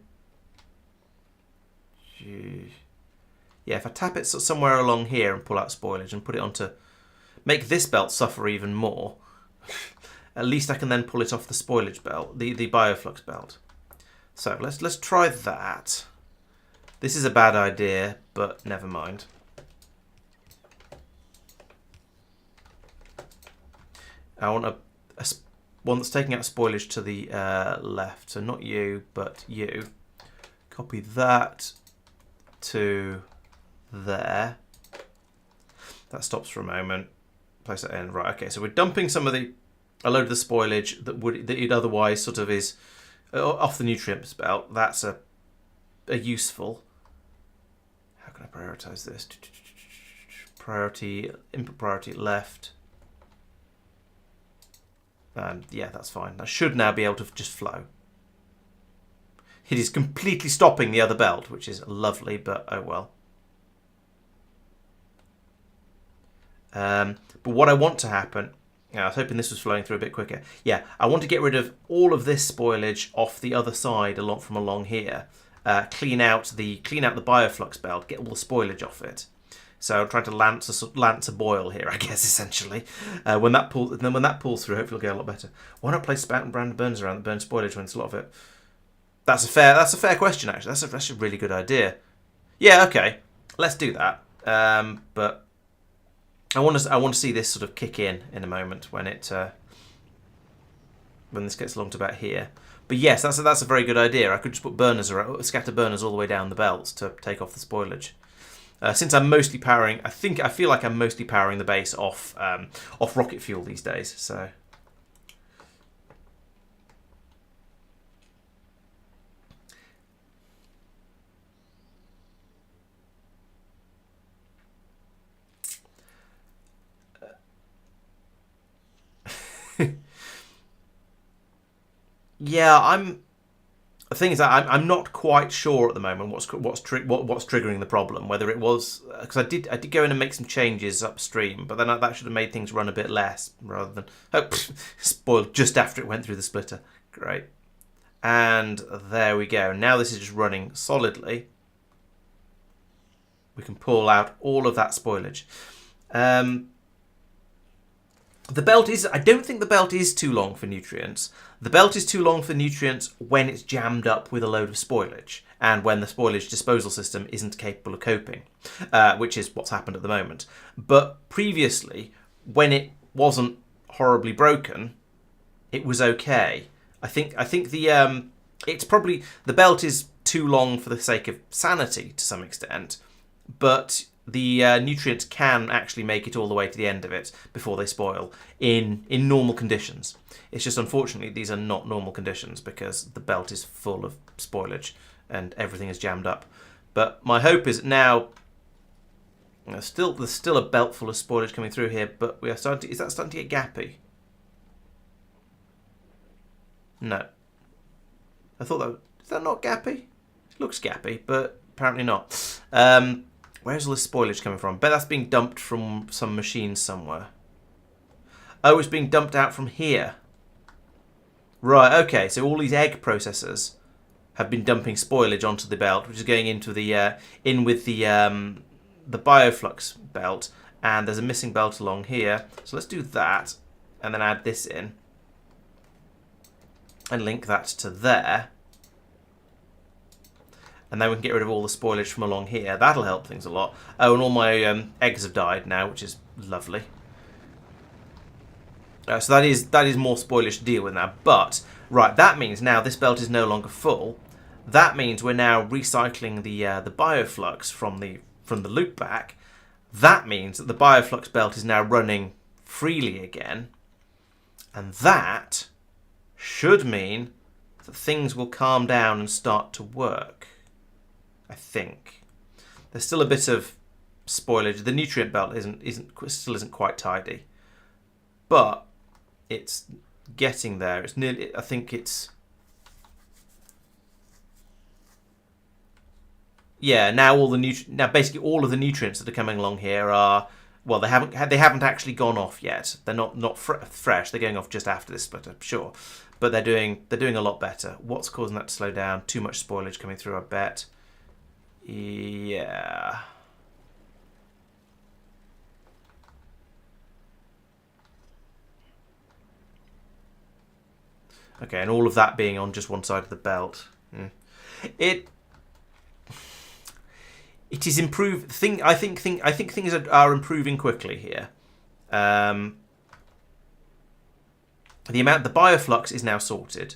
Yeah, if I tap it somewhere along here and pull out spoilage and put it onto, make this belt suffer even more. At least I can then pull it off the spoilage belt, the bioflux belt. So let's try that. This is a bad idea, but never mind. I want one that's taking out spoilage to the left. So not you, but you. Copy that. to there. That stops for a moment. Place that in. Right, okay, so we're dumping a load of the spoilage that it otherwise sort of is off the nutrients belt. That's a useful. How can I prioritize this? Priority, input priority left. And yeah, that's fine. That should now be able to just flow. It is completely stopping the other belt, which is lovely, but oh well. But what I want to happen, I was hoping this was flowing through a bit quicker. Yeah, I want to get rid of all of this spoilage off the other side, from along here. Clean out the bioflux belt, get all the spoilage off it. So I'm trying to lance a boil here, I guess, essentially. When that pulls through, hopefully it'll get a lot better. Why not place spout and brand burners around that burn spoilage when it's a lot of it? That's a fair question, actually. That's a really good idea. Yeah, okay, let's do that. But I want to see this sort of kick in a moment when this gets along to about here. But yes, that's a very good idea. I could just put scatter burners all the way down the belts to take off the spoilage. Since I'm mostly powering, I feel like I'm mostly powering the base off rocket fuel these days. So. Yeah, the thing is that I'm not quite sure at the moment what's triggering the problem. Whether it was because I did go in and make some changes upstream, but then that should have made things run a bit less rather than spoiled just after it went through the splitter. Great, and there we go. Now this is just running solidly. We can pull out all of that spoilage. The belt is. I don't think the belt is too long for nutrients. The belt is too long for nutrients when it's jammed up with a load of spoilage and when the spoilage disposal system isn't capable of coping, which is what's happened at the moment. But previously, when it wasn't horribly broken, it was okay. I think it's probably the belt is too long for the sake of sanity to some extent, but the nutrients can actually make it all the way to the end of it before they spoil in normal conditions. It's just unfortunately these are not normal conditions because the belt is full of spoilage and everything is jammed up. But my hope is now there's still a belt full of spoilage coming through here, but is that starting to get gappy? No. I thought is that not gappy? It looks gappy, but apparently not. Where's all this spoilage coming from? Bet that's being dumped from some machine somewhere. Oh, it's being dumped out from here. Right, okay, so all these egg processors have been dumping spoilage onto the belt, which is going into the in with the bioflux belt, and there's a missing belt along here. So let's do that, and then add this in, and link that to there. And then we can get rid of all the spoilage from along here. That'll help things a lot. Oh, and all my eggs have died now, which is lovely. So that is more spoilage to deal with now. But, right, that means now this belt is no longer full. That means we're now recycling the bioflux from the loop back. That means that the bioflux belt is now running freely again. And that should mean that things will calm down and start to work. I think there's still a bit of spoilage. The nutrient belt still isn't quite tidy, but it's getting there. It's nearly. I think it's. Yeah, now basically all of the nutrients that are coming along here are they haven't actually gone off yet. They're not fresh. They're going off just after this split, I'm sure, but they're doing a lot better. What's causing that to slow down? Too much spoilage coming through, I bet. Yeah. Okay, and all of that being on just one side of the belt. It is improved. I think things are improving quickly here. The bioflux is now sorted,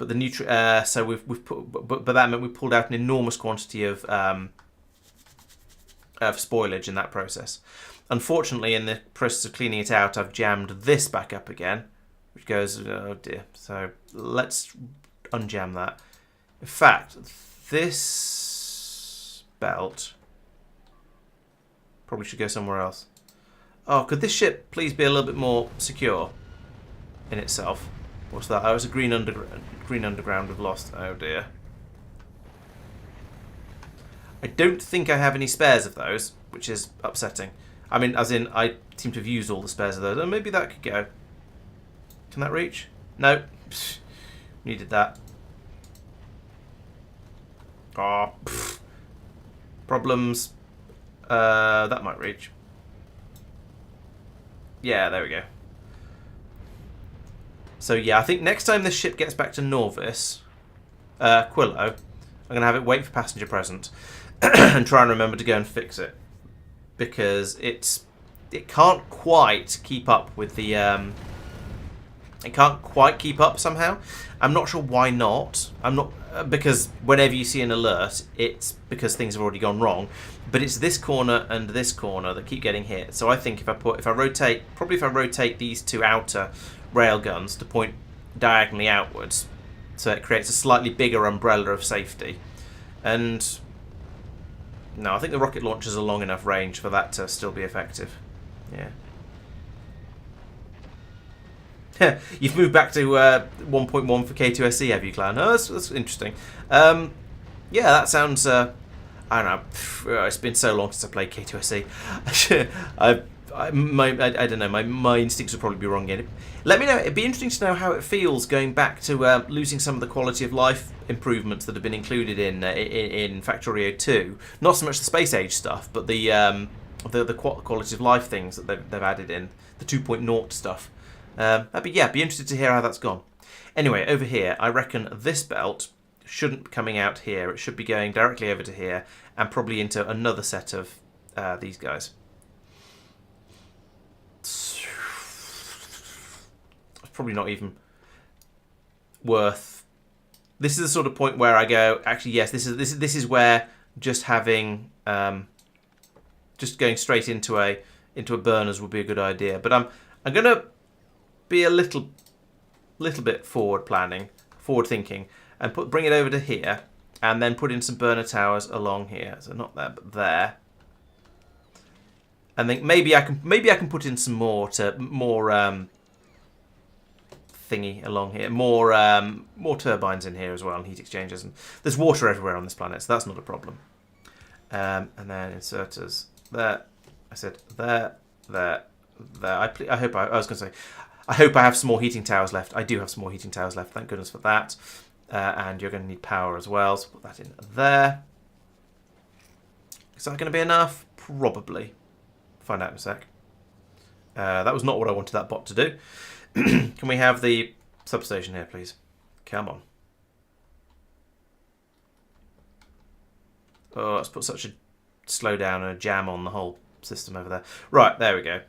but the so we've put, but that meant we pulled out an enormous quantity of spoilage in that process. Unfortunately, in the process of cleaning it out, I've jammed this back up again, which goes, oh dear. So let's unjam that. In fact, this belt probably should go somewhere else. Oh, could this ship please be a little bit more secure in itself? What's that? Oh, it's a green underground we've lost. Oh dear. I don't think I have any spares of those, which is upsetting. I mean, as in, I seem to have used all the spares of those. Oh, maybe that could go. Can that reach? No. Pfft. Needed that. Oh, pfft. Problems. That might reach. Yeah, there we go. So yeah, I think next time this ship gets back to Norvis, Quillo, I'm going to have it wait for passenger present and try and remember to go and fix it. Because it can't quite keep up with the... it can't quite keep up somehow. I'm not sure why not. I'm not... because whenever you see an alert, it's because things have already gone wrong. But it's this corner and this corner that keep getting hit. So I think if I rotate these two outer rail guns to point diagonally outwards, so it creates a slightly bigger umbrella of safety. And no, I think the rocket launchers are long enough range for that to still be effective. Yeah. You've moved back to 1.1 for K2SC, have you, Clan? Oh, that's interesting. Yeah, that sounds... I don't know. It's been so long since I played K2SC. I don't know. My instincts would probably be wrong again. Let me know. It'd be interesting to know how it feels going back to losing some of the quality of life improvements that have been included in Factorio 2. Not so much the space age stuff, but the quality of life things that they've added in, the 2.0 stuff. Be interested to hear how that's gone. Anyway, over here, I reckon this belt shouldn't be coming out here. It should be going directly over to here and probably into another set of these guys. It's probably not even worth. This is the sort of point where I go, actually, yes, this is where just having just going straight into a burners would be a good idea. But I'm gonna be a little bit forward thinking, and bring it over to here, and then put in some burner towers along here. So not there, but there. And then maybe I can put in some more thingy along here, more turbines in here as well, and heat exchangers. And there's water everywhere on this planet, so that's not a problem. And then inserters there. I said there. I hope I was going to say. I hope I have some more heating towers left. I do have some more heating towers left. Thank goodness for that. And you're going to need power as well, so put that in there. Is that going to be enough? Probably. Find out in a sec. That was not what I wanted that bot to do. Can we have the substation here, please? Come on. Oh, let's put such a slowdown and a jam on the whole system over there. Right, there we go.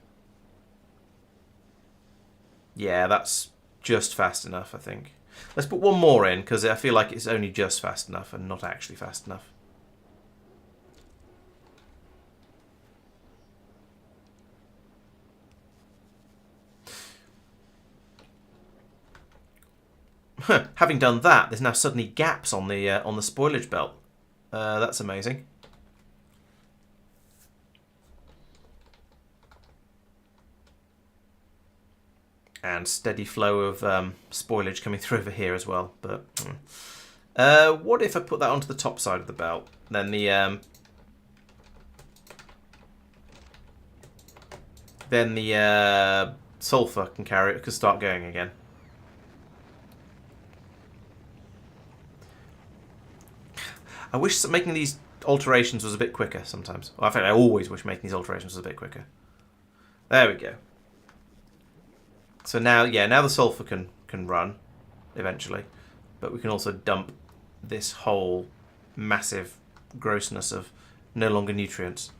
Yeah, that's just fast enough, I think. Let's put one more in, because I feel like it's only just fast enough and not actually fast enough. Having done that, there's now suddenly gaps on the spoilage belt. That's amazing. And steady flow of spoilage coming through over here as well. But what if I put that onto the top side of the belt? Then the sulfur can start going again. I wish making these alterations was a bit quicker sometimes. Well, in fact, I always wish making these alterations was a bit quicker. There we go. So now, yeah, now the sulfur can run eventually, but we can also dump this whole massive grossness of no longer nutrients.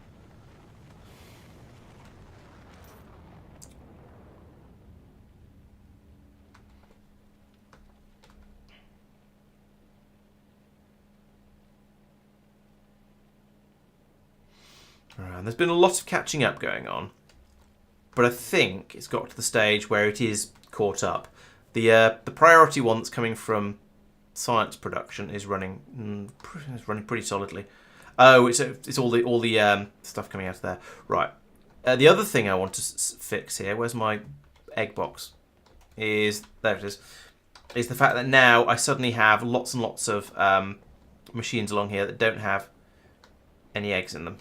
And there's been a lot of catching up going on. But I think it's got to the stage where it is caught up. The priority one that's coming from science production is running pretty solidly. Oh, it's all the stuff coming out of there. Right. The other thing I want to fix here, where's my egg box? There it is. Is the fact that now I suddenly have lots and lots of machines along here that don't have any eggs in them.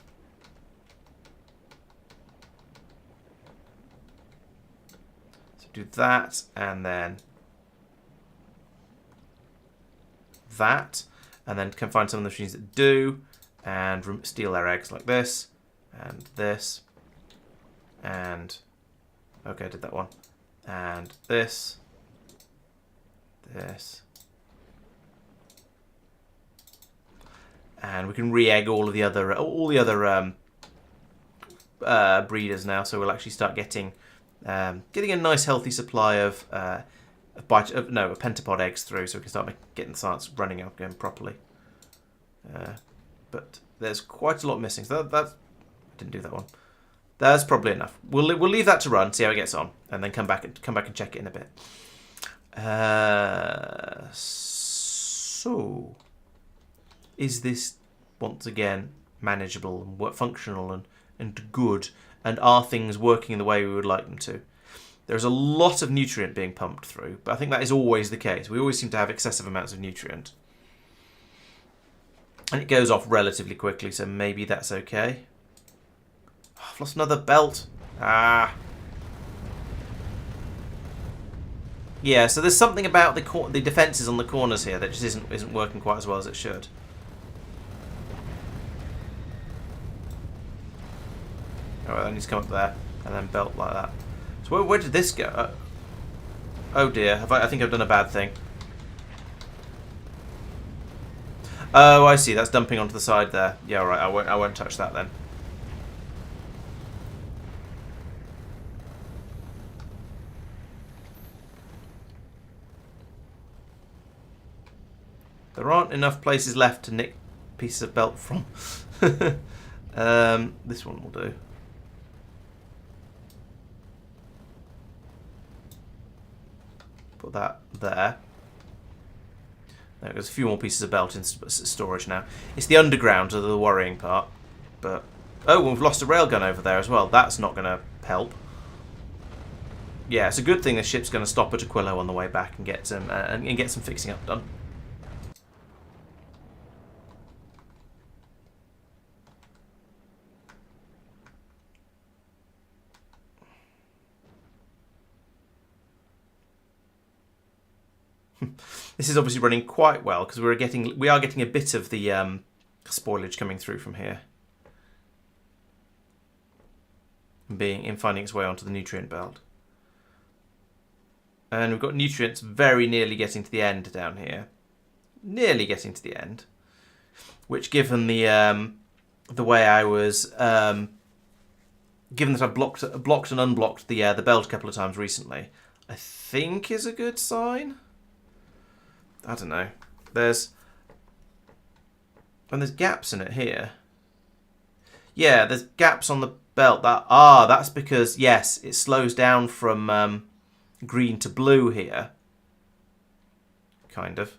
So do that, and then that, and then can find some of the machines that do, and steal their eggs like this, and this, and okay, I did that one, and this. And we can re-egg all the other breeders now, so we'll actually start getting a nice healthy supply of pentapod eggs through, so we can start getting the science running again properly. But there's quite a lot missing, so I didn't do that one. That's probably enough. We'll leave that to run, see how it gets on, and then come back and check it in a bit. So, is this once again manageable and functional and good, and are things working in the way we would like them to? There's a lot of nutrient being pumped through, but I think that is always the case. We always seem to have excessive amounts of nutrient, and it goes off relatively quickly, so maybe that's okay. Oh, I've lost another belt. Yeah, so there's something about the defences on the corners here that just isn't working quite as well as it should. Alright, I need to come up there and then belt like that. So where did this go? Oh dear, I think I've done a bad thing. Oh, I see. That's dumping onto the side there. Yeah, all right. I won't touch that then. There aren't enough places left to nick pieces of belt from. This one will do. Put that there. There's a few more pieces of belt in storage now. It's the underground of the worrying part. But oh, we've lost a railgun over there as well. That's not going to help. Yeah, it's a good thing the ship's going to stop at Aquilo on the way back and get some fixing up done. This is obviously running quite well because we are getting a bit of the spoilage coming through from here, and finding its way onto the nutrient belt. And we've got nutrients very nearly getting to the end down here, nearly getting to the end. Which, given the way I was, given that I've blocked and unblocked the belt a couple of times recently, I think is a good sign. I don't know. There's gaps in it here. Yeah, there's gaps on the belt. That's because yes, it slows down from green to blue here. Kind of.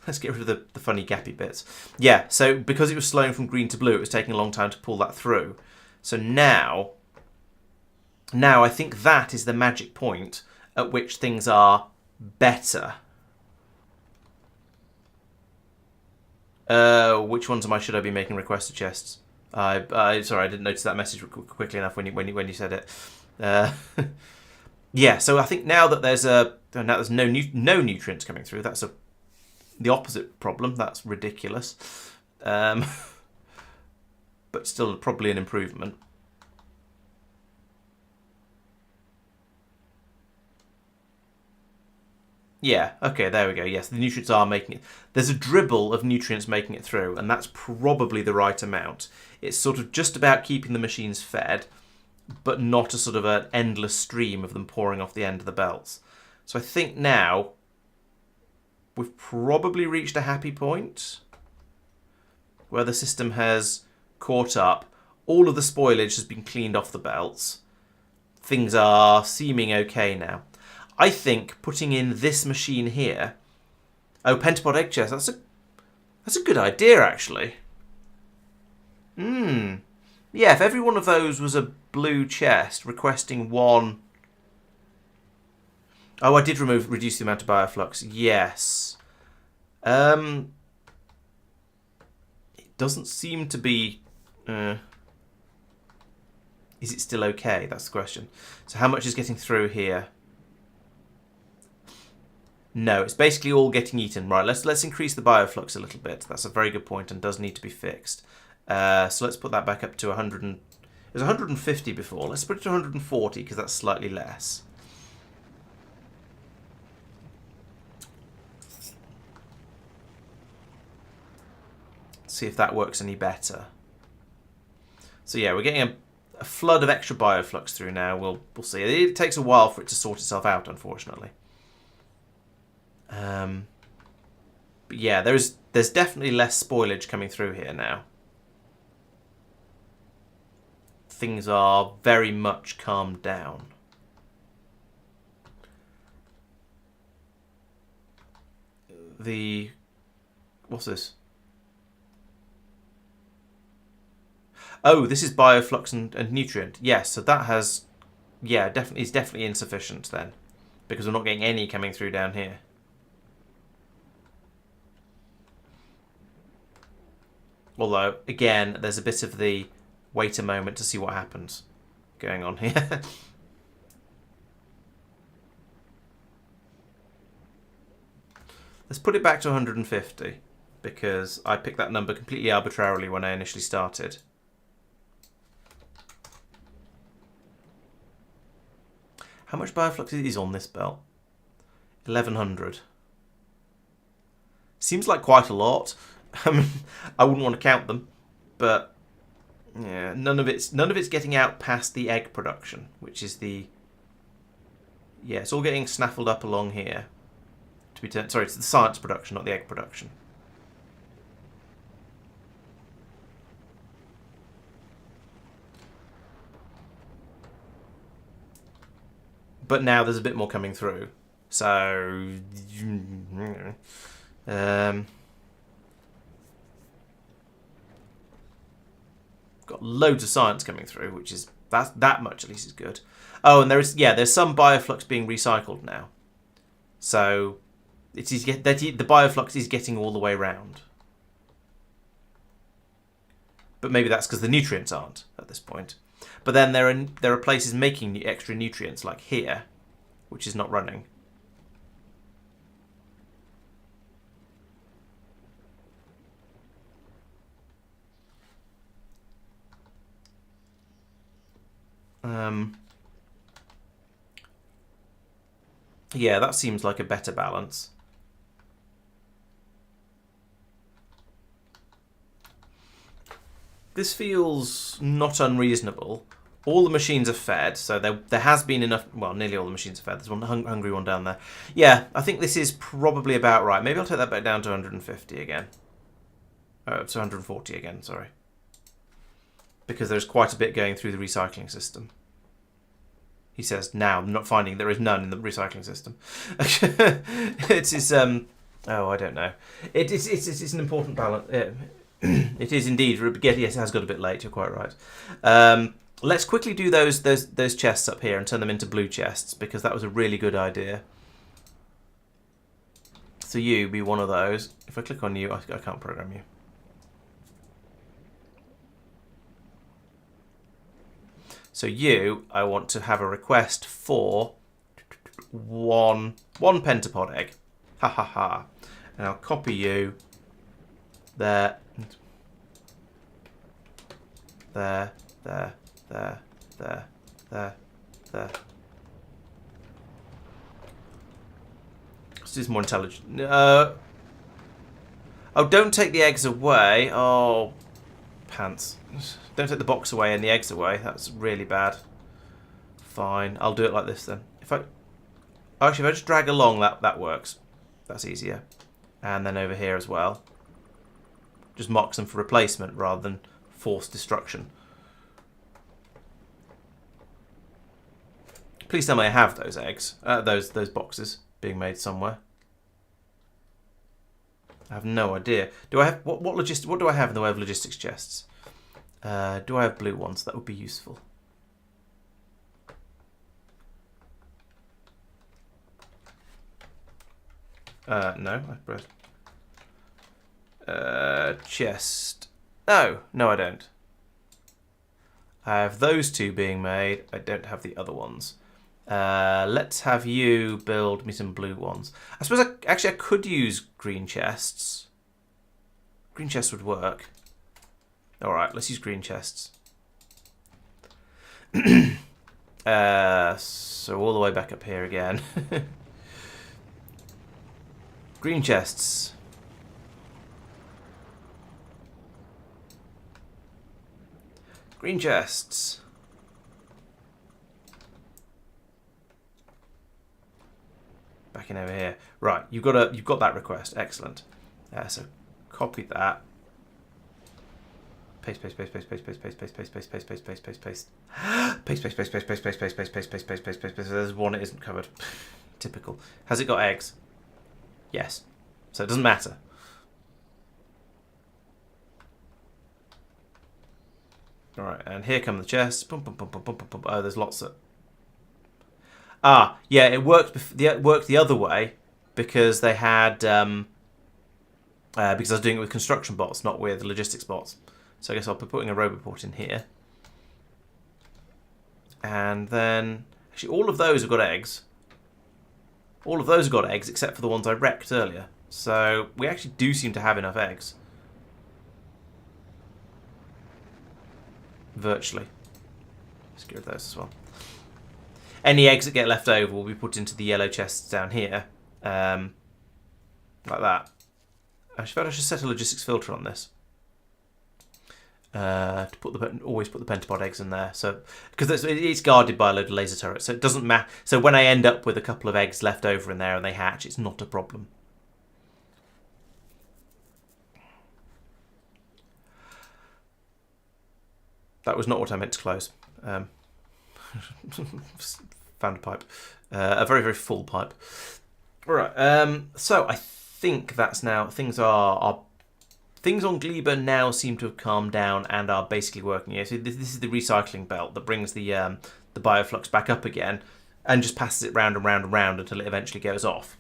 Let's get rid of the funny gappy bits. Yeah, so because it was slowing from green to blue, it was taking a long time to pull that through. So now I think that is the magic point at which things are better. Which ones should I be making requested chests? Sorry, I didn't notice that message quickly enough when you said it. Yeah, so I think now that there's no nutrients coming through, that's the opposite problem. That's ridiculous, but still probably an improvement. Yeah, okay, there we go. Yes, the nutrients are making it. There's a dribble of nutrients making it through, and that's probably the right amount. It's sort of just about keeping the machines fed, but not a sort of an endless stream of them pouring off the end of the belts. So I think now we've probably reached a happy point where the system has caught up. All of the spoilage has been cleaned off the belts. Things are seeming okay now. I think putting in this machine here... Oh, pentapod egg chest. That's a good idea, actually. Yeah, if every one of those was a blue chest requesting one... Oh, I did reduce the amount of bioflux. Yes. It doesn't seem to be... is it still okay? That's the question. So how much is getting through here? No, it's basically all getting eaten. Right, let's increase the bioflux a little bit. That's a very good point and does need to be fixed. So let's put that back up to 100. It was 150 before. Let's put it to 140 because that's slightly less. See if that works any better. So yeah, we're getting a flood of extra bioflux through now. We'll see. It takes a while for it to sort itself out, unfortunately. But yeah, there's definitely less spoilage coming through here now. Things are very much calmed down. What's this? Oh, this is bioflux and nutrient. Yes, so that has, yeah, is definitely insufficient then, because we're not getting any coming through down here. Although, again, there's a bit of the wait a moment to see what happens going on here. Let's put it back to 150, because I picked that number completely arbitrarily when I initially started. How much bioflux is on this belt? 1100. Seems like quite a lot. I mean, I wouldn't want to count them, but yeah, none of it's getting out past the egg production, which is the... Yeah, it's all getting snaffled up along here. Sorry, it's the science production, not the egg production. But now there's a bit more coming through. So... got loads of science coming through, which is... that much at least is good. Oh, and there's some bioflux being recycled now. So... the bioflux is getting all the way round. But maybe that's because the nutrients aren't at this point. But then there are places making extra nutrients, like here, which is not running. Yeah, that seems like a better balance. This feels not unreasonable. All the machines are fed, so there has been enough... Well, nearly all the machines are fed. There's one hungry one down there. Yeah, I think this is probably about right. Maybe I'll take that back down to 150 again. Oh, to 140 again, sorry. Because there's quite a bit going through the recycling system. He says, now, I'm not finding there is none in the recycling system. It is... oh, I don't know. It's an important balance... It is indeed. Yes, it has got a bit late. You're quite right. Let's quickly do those chests up here and turn them into blue chests, because that was a really good idea. So you be one of those. If I click on you, I can't program you. So you, I want to have a request for one pentapod egg. Ha ha ha. And I'll copy you. There. There. This is more intelligent. Oh, don't take the eggs away. Oh, pants. Don't take the box away and the eggs away. That's really bad. Fine. I'll do it like this then. Actually, if I just drag along, that works. That's easier. And then over here as well. Just marks them for replacement rather than forced destruction. Please tell me I have those eggs, those boxes being made somewhere. I have no idea. Do I have what do I have in the way of logistics chests? Do I have blue ones? That would be useful. No, I pressed. Chest. No, I don't. I have those two being made. I don't have the other ones. Let's have you build me some blue ones. I suppose I could use green chests. Green chests would work. Alright, let's use green chests. So all the way back up here again. Green chests. Green chests. Back in over here. Right, you've got that request. Excellent. So copy that. Paste, paste, paste, paste, paste, paste, paste, paste, paste, paste, paste, paste, paste, paste, paste. Paste, paste, paste, paste, paste, paste, paste, paste, paste, paste, paste, paste, paste. There's one it isn't covered. Typical. Has it got eggs? Yes. So it doesn't matter. Alright, and here come the chests. Boom, boom, boom, boom, boom, boom, boom. Oh, there's lots of... Ah, yeah, it worked the other way because they had... because I was doing it with construction bots, not with logistics bots. So I guess I'll be putting a roboport in here. And then... Actually, all of those have got eggs. All of those have got eggs, except for the ones I wrecked earlier. So we actually do seem to have enough eggs. Virtually. Let's get rid of those as well. Any eggs that get left over will be put into the yellow chests down here. Like that. I should set a logistics filter on this. To always put the pentapod eggs in there. So because it's guarded by a load of laser turrets, so it doesn't matter. So when I end up with a couple of eggs left over in there and they hatch, it's not a problem. That was not what I meant to close. Found a pipe. A very, very full pipe. All right. So I think that's now... Things on Gleba now seem to have calmed down and are basically working here. So this is the recycling belt that brings the bioflux back up again and just passes it round and round and round until it eventually goes off.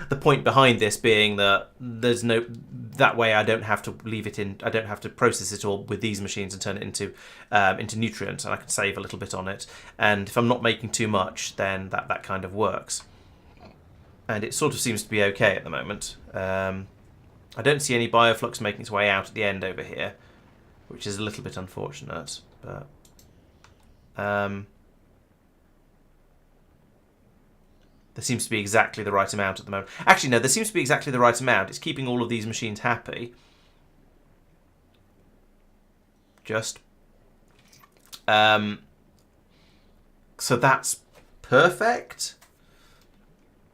The point behind this being that there's no... That way I don't have to leave it in... I don't have to process it all with these machines and turn it into nutrients, and I can save a little bit on it. And if I'm not making too much, then that kind of works. And it sort of seems to be okay at the moment. I don't see any bioflux making its way out at the end over here, which is a little bit unfortunate. But there seems to be exactly the right amount at the moment. Actually, no, there seems to be exactly the right amount. It's keeping all of these machines happy. Just. So that's perfect.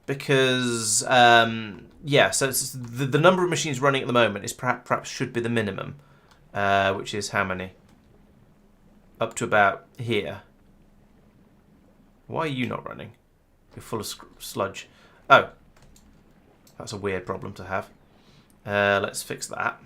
Because, yeah, so it's the number of machines running at the moment is perhaps should be the minimum. Which is how many? Up to about here. Why are you not running? You're full of sludge. Oh. That's a weird problem to have. Let's fix that.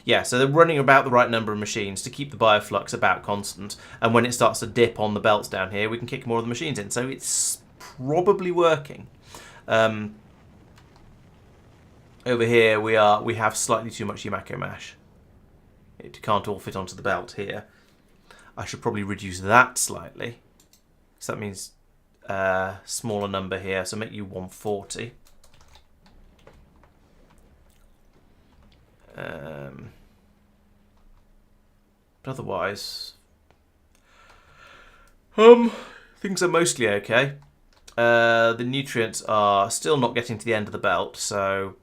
Yeah, so they're running about the right number of machines to keep the bioflux about constant. And when it starts to dip on the belts down here, we can kick more of the machines in. So it's probably working. Over here we have slightly too much Yamako mash. It can't all fit onto the belt here. I should probably reduce that slightly. So that means smaller number here, so make you 140. But otherwise, things are mostly okay. The nutrients are still not getting to the end of the belt, so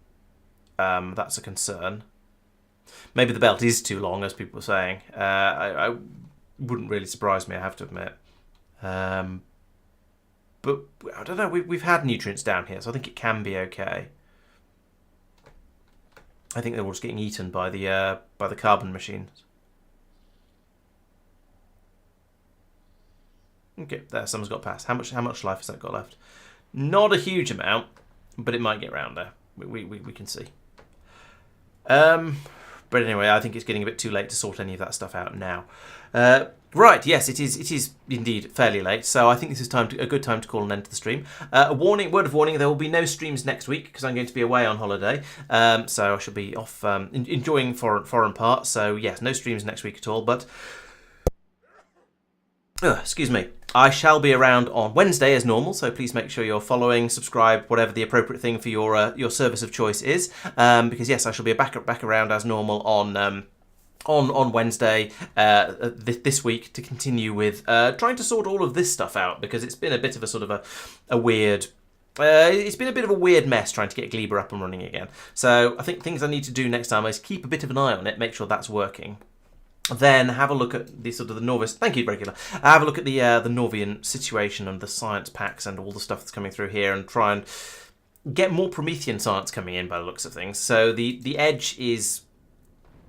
that's a concern. Maybe the belt is too long, as people are saying. I wouldn't really surprise me, I have to admit. but I don't know. We've had nutrients down here, so I think it can be okay. I think they're all just getting eaten by the carbon machines. Okay, there, someone's got past. How much life has that got left? Not a huge amount, but it might get round there. We can see. But anyway, I think it's getting a bit too late to sort any of that stuff out now. Right, yes, it is indeed fairly late, so I think this is a good time to call an end to the stream. Word of warning, there will be no streams next week because I'm going to be away on holiday, so I shall be off enjoying foreign parts, so yes, no streams next week at all, but... excuse me. I shall be around on Wednesday as normal, so please make sure you're following, subscribe, whatever the appropriate thing for your service of choice is. Because yes, I shall be back around as normal on Wednesday this week to continue with trying to sort all of this stuff out, because it's been a bit of a sort of a weird. It's been a bit of a weird mess trying to get Gleber up and running again. So I think things I need to do next time is keep a bit of an eye on it, make sure that's working. Then have a look at the sort of the Norvis. Thank you, regular. Have a look at the Norvian situation and the science packs and all the stuff that's coming through here, and try and get more Promethean science coming in by the looks of things. So the Edge is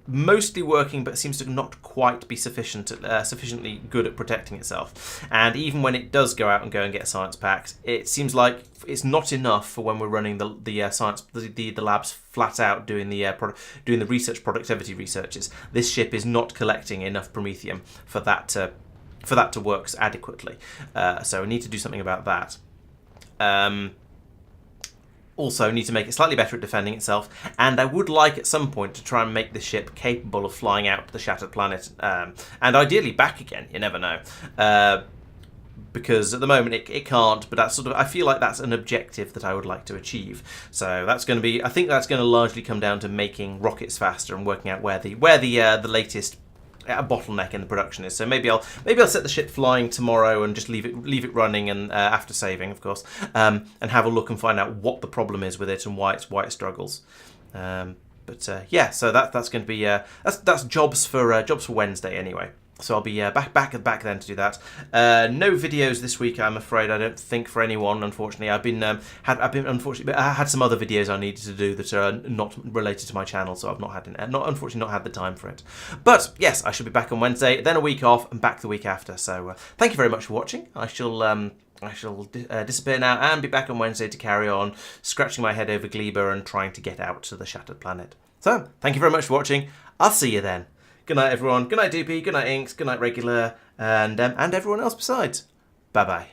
mostly working, but seems to not quite be sufficiently good at protecting itself. And even when it does go out and get science packs, it seems like it's not enough for when we're running the labs flat out doing the research productivity researches. This ship is not collecting enough Promethium for that to work adequately. So we need to do something about that. Also need to make it slightly better at defending itself, and I would like at some point to try and make this ship capable of flying out to the Shattered Planet, and ideally back again, you never know, because at the moment it can't, but that's I feel like that's an objective that I would like to achieve. So that's going to be, I think that's going to largely come down to making rockets faster and working out where the latest bottleneck in the production is. So maybe I'll set the ship flying tomorrow and just leave it running, and after saving, of course, and have a look and find out what the problem is with it and why it struggles. But yeah, so that's going to be that's jobs for Wednesday anyway. So I'll be back then to do that. No videos this week, I'm afraid. I don't think for anyone, unfortunately. I've been unfortunately, but I had some other videos I needed to do that are not related to my channel, so I've unfortunately not had the time for it. But yes, I should be back on Wednesday, then a week off, and back the week after. So thank you very much for watching. I shall disappear now and be back on Wednesday to carry on scratching my head over Gleber and trying to get out to the Shattered Planet. So thank you very much for watching. I'll see you then. Good night, everyone. Good night, Doopy. Good night, Inks. Good night, Regular. And everyone else besides. Bye-bye.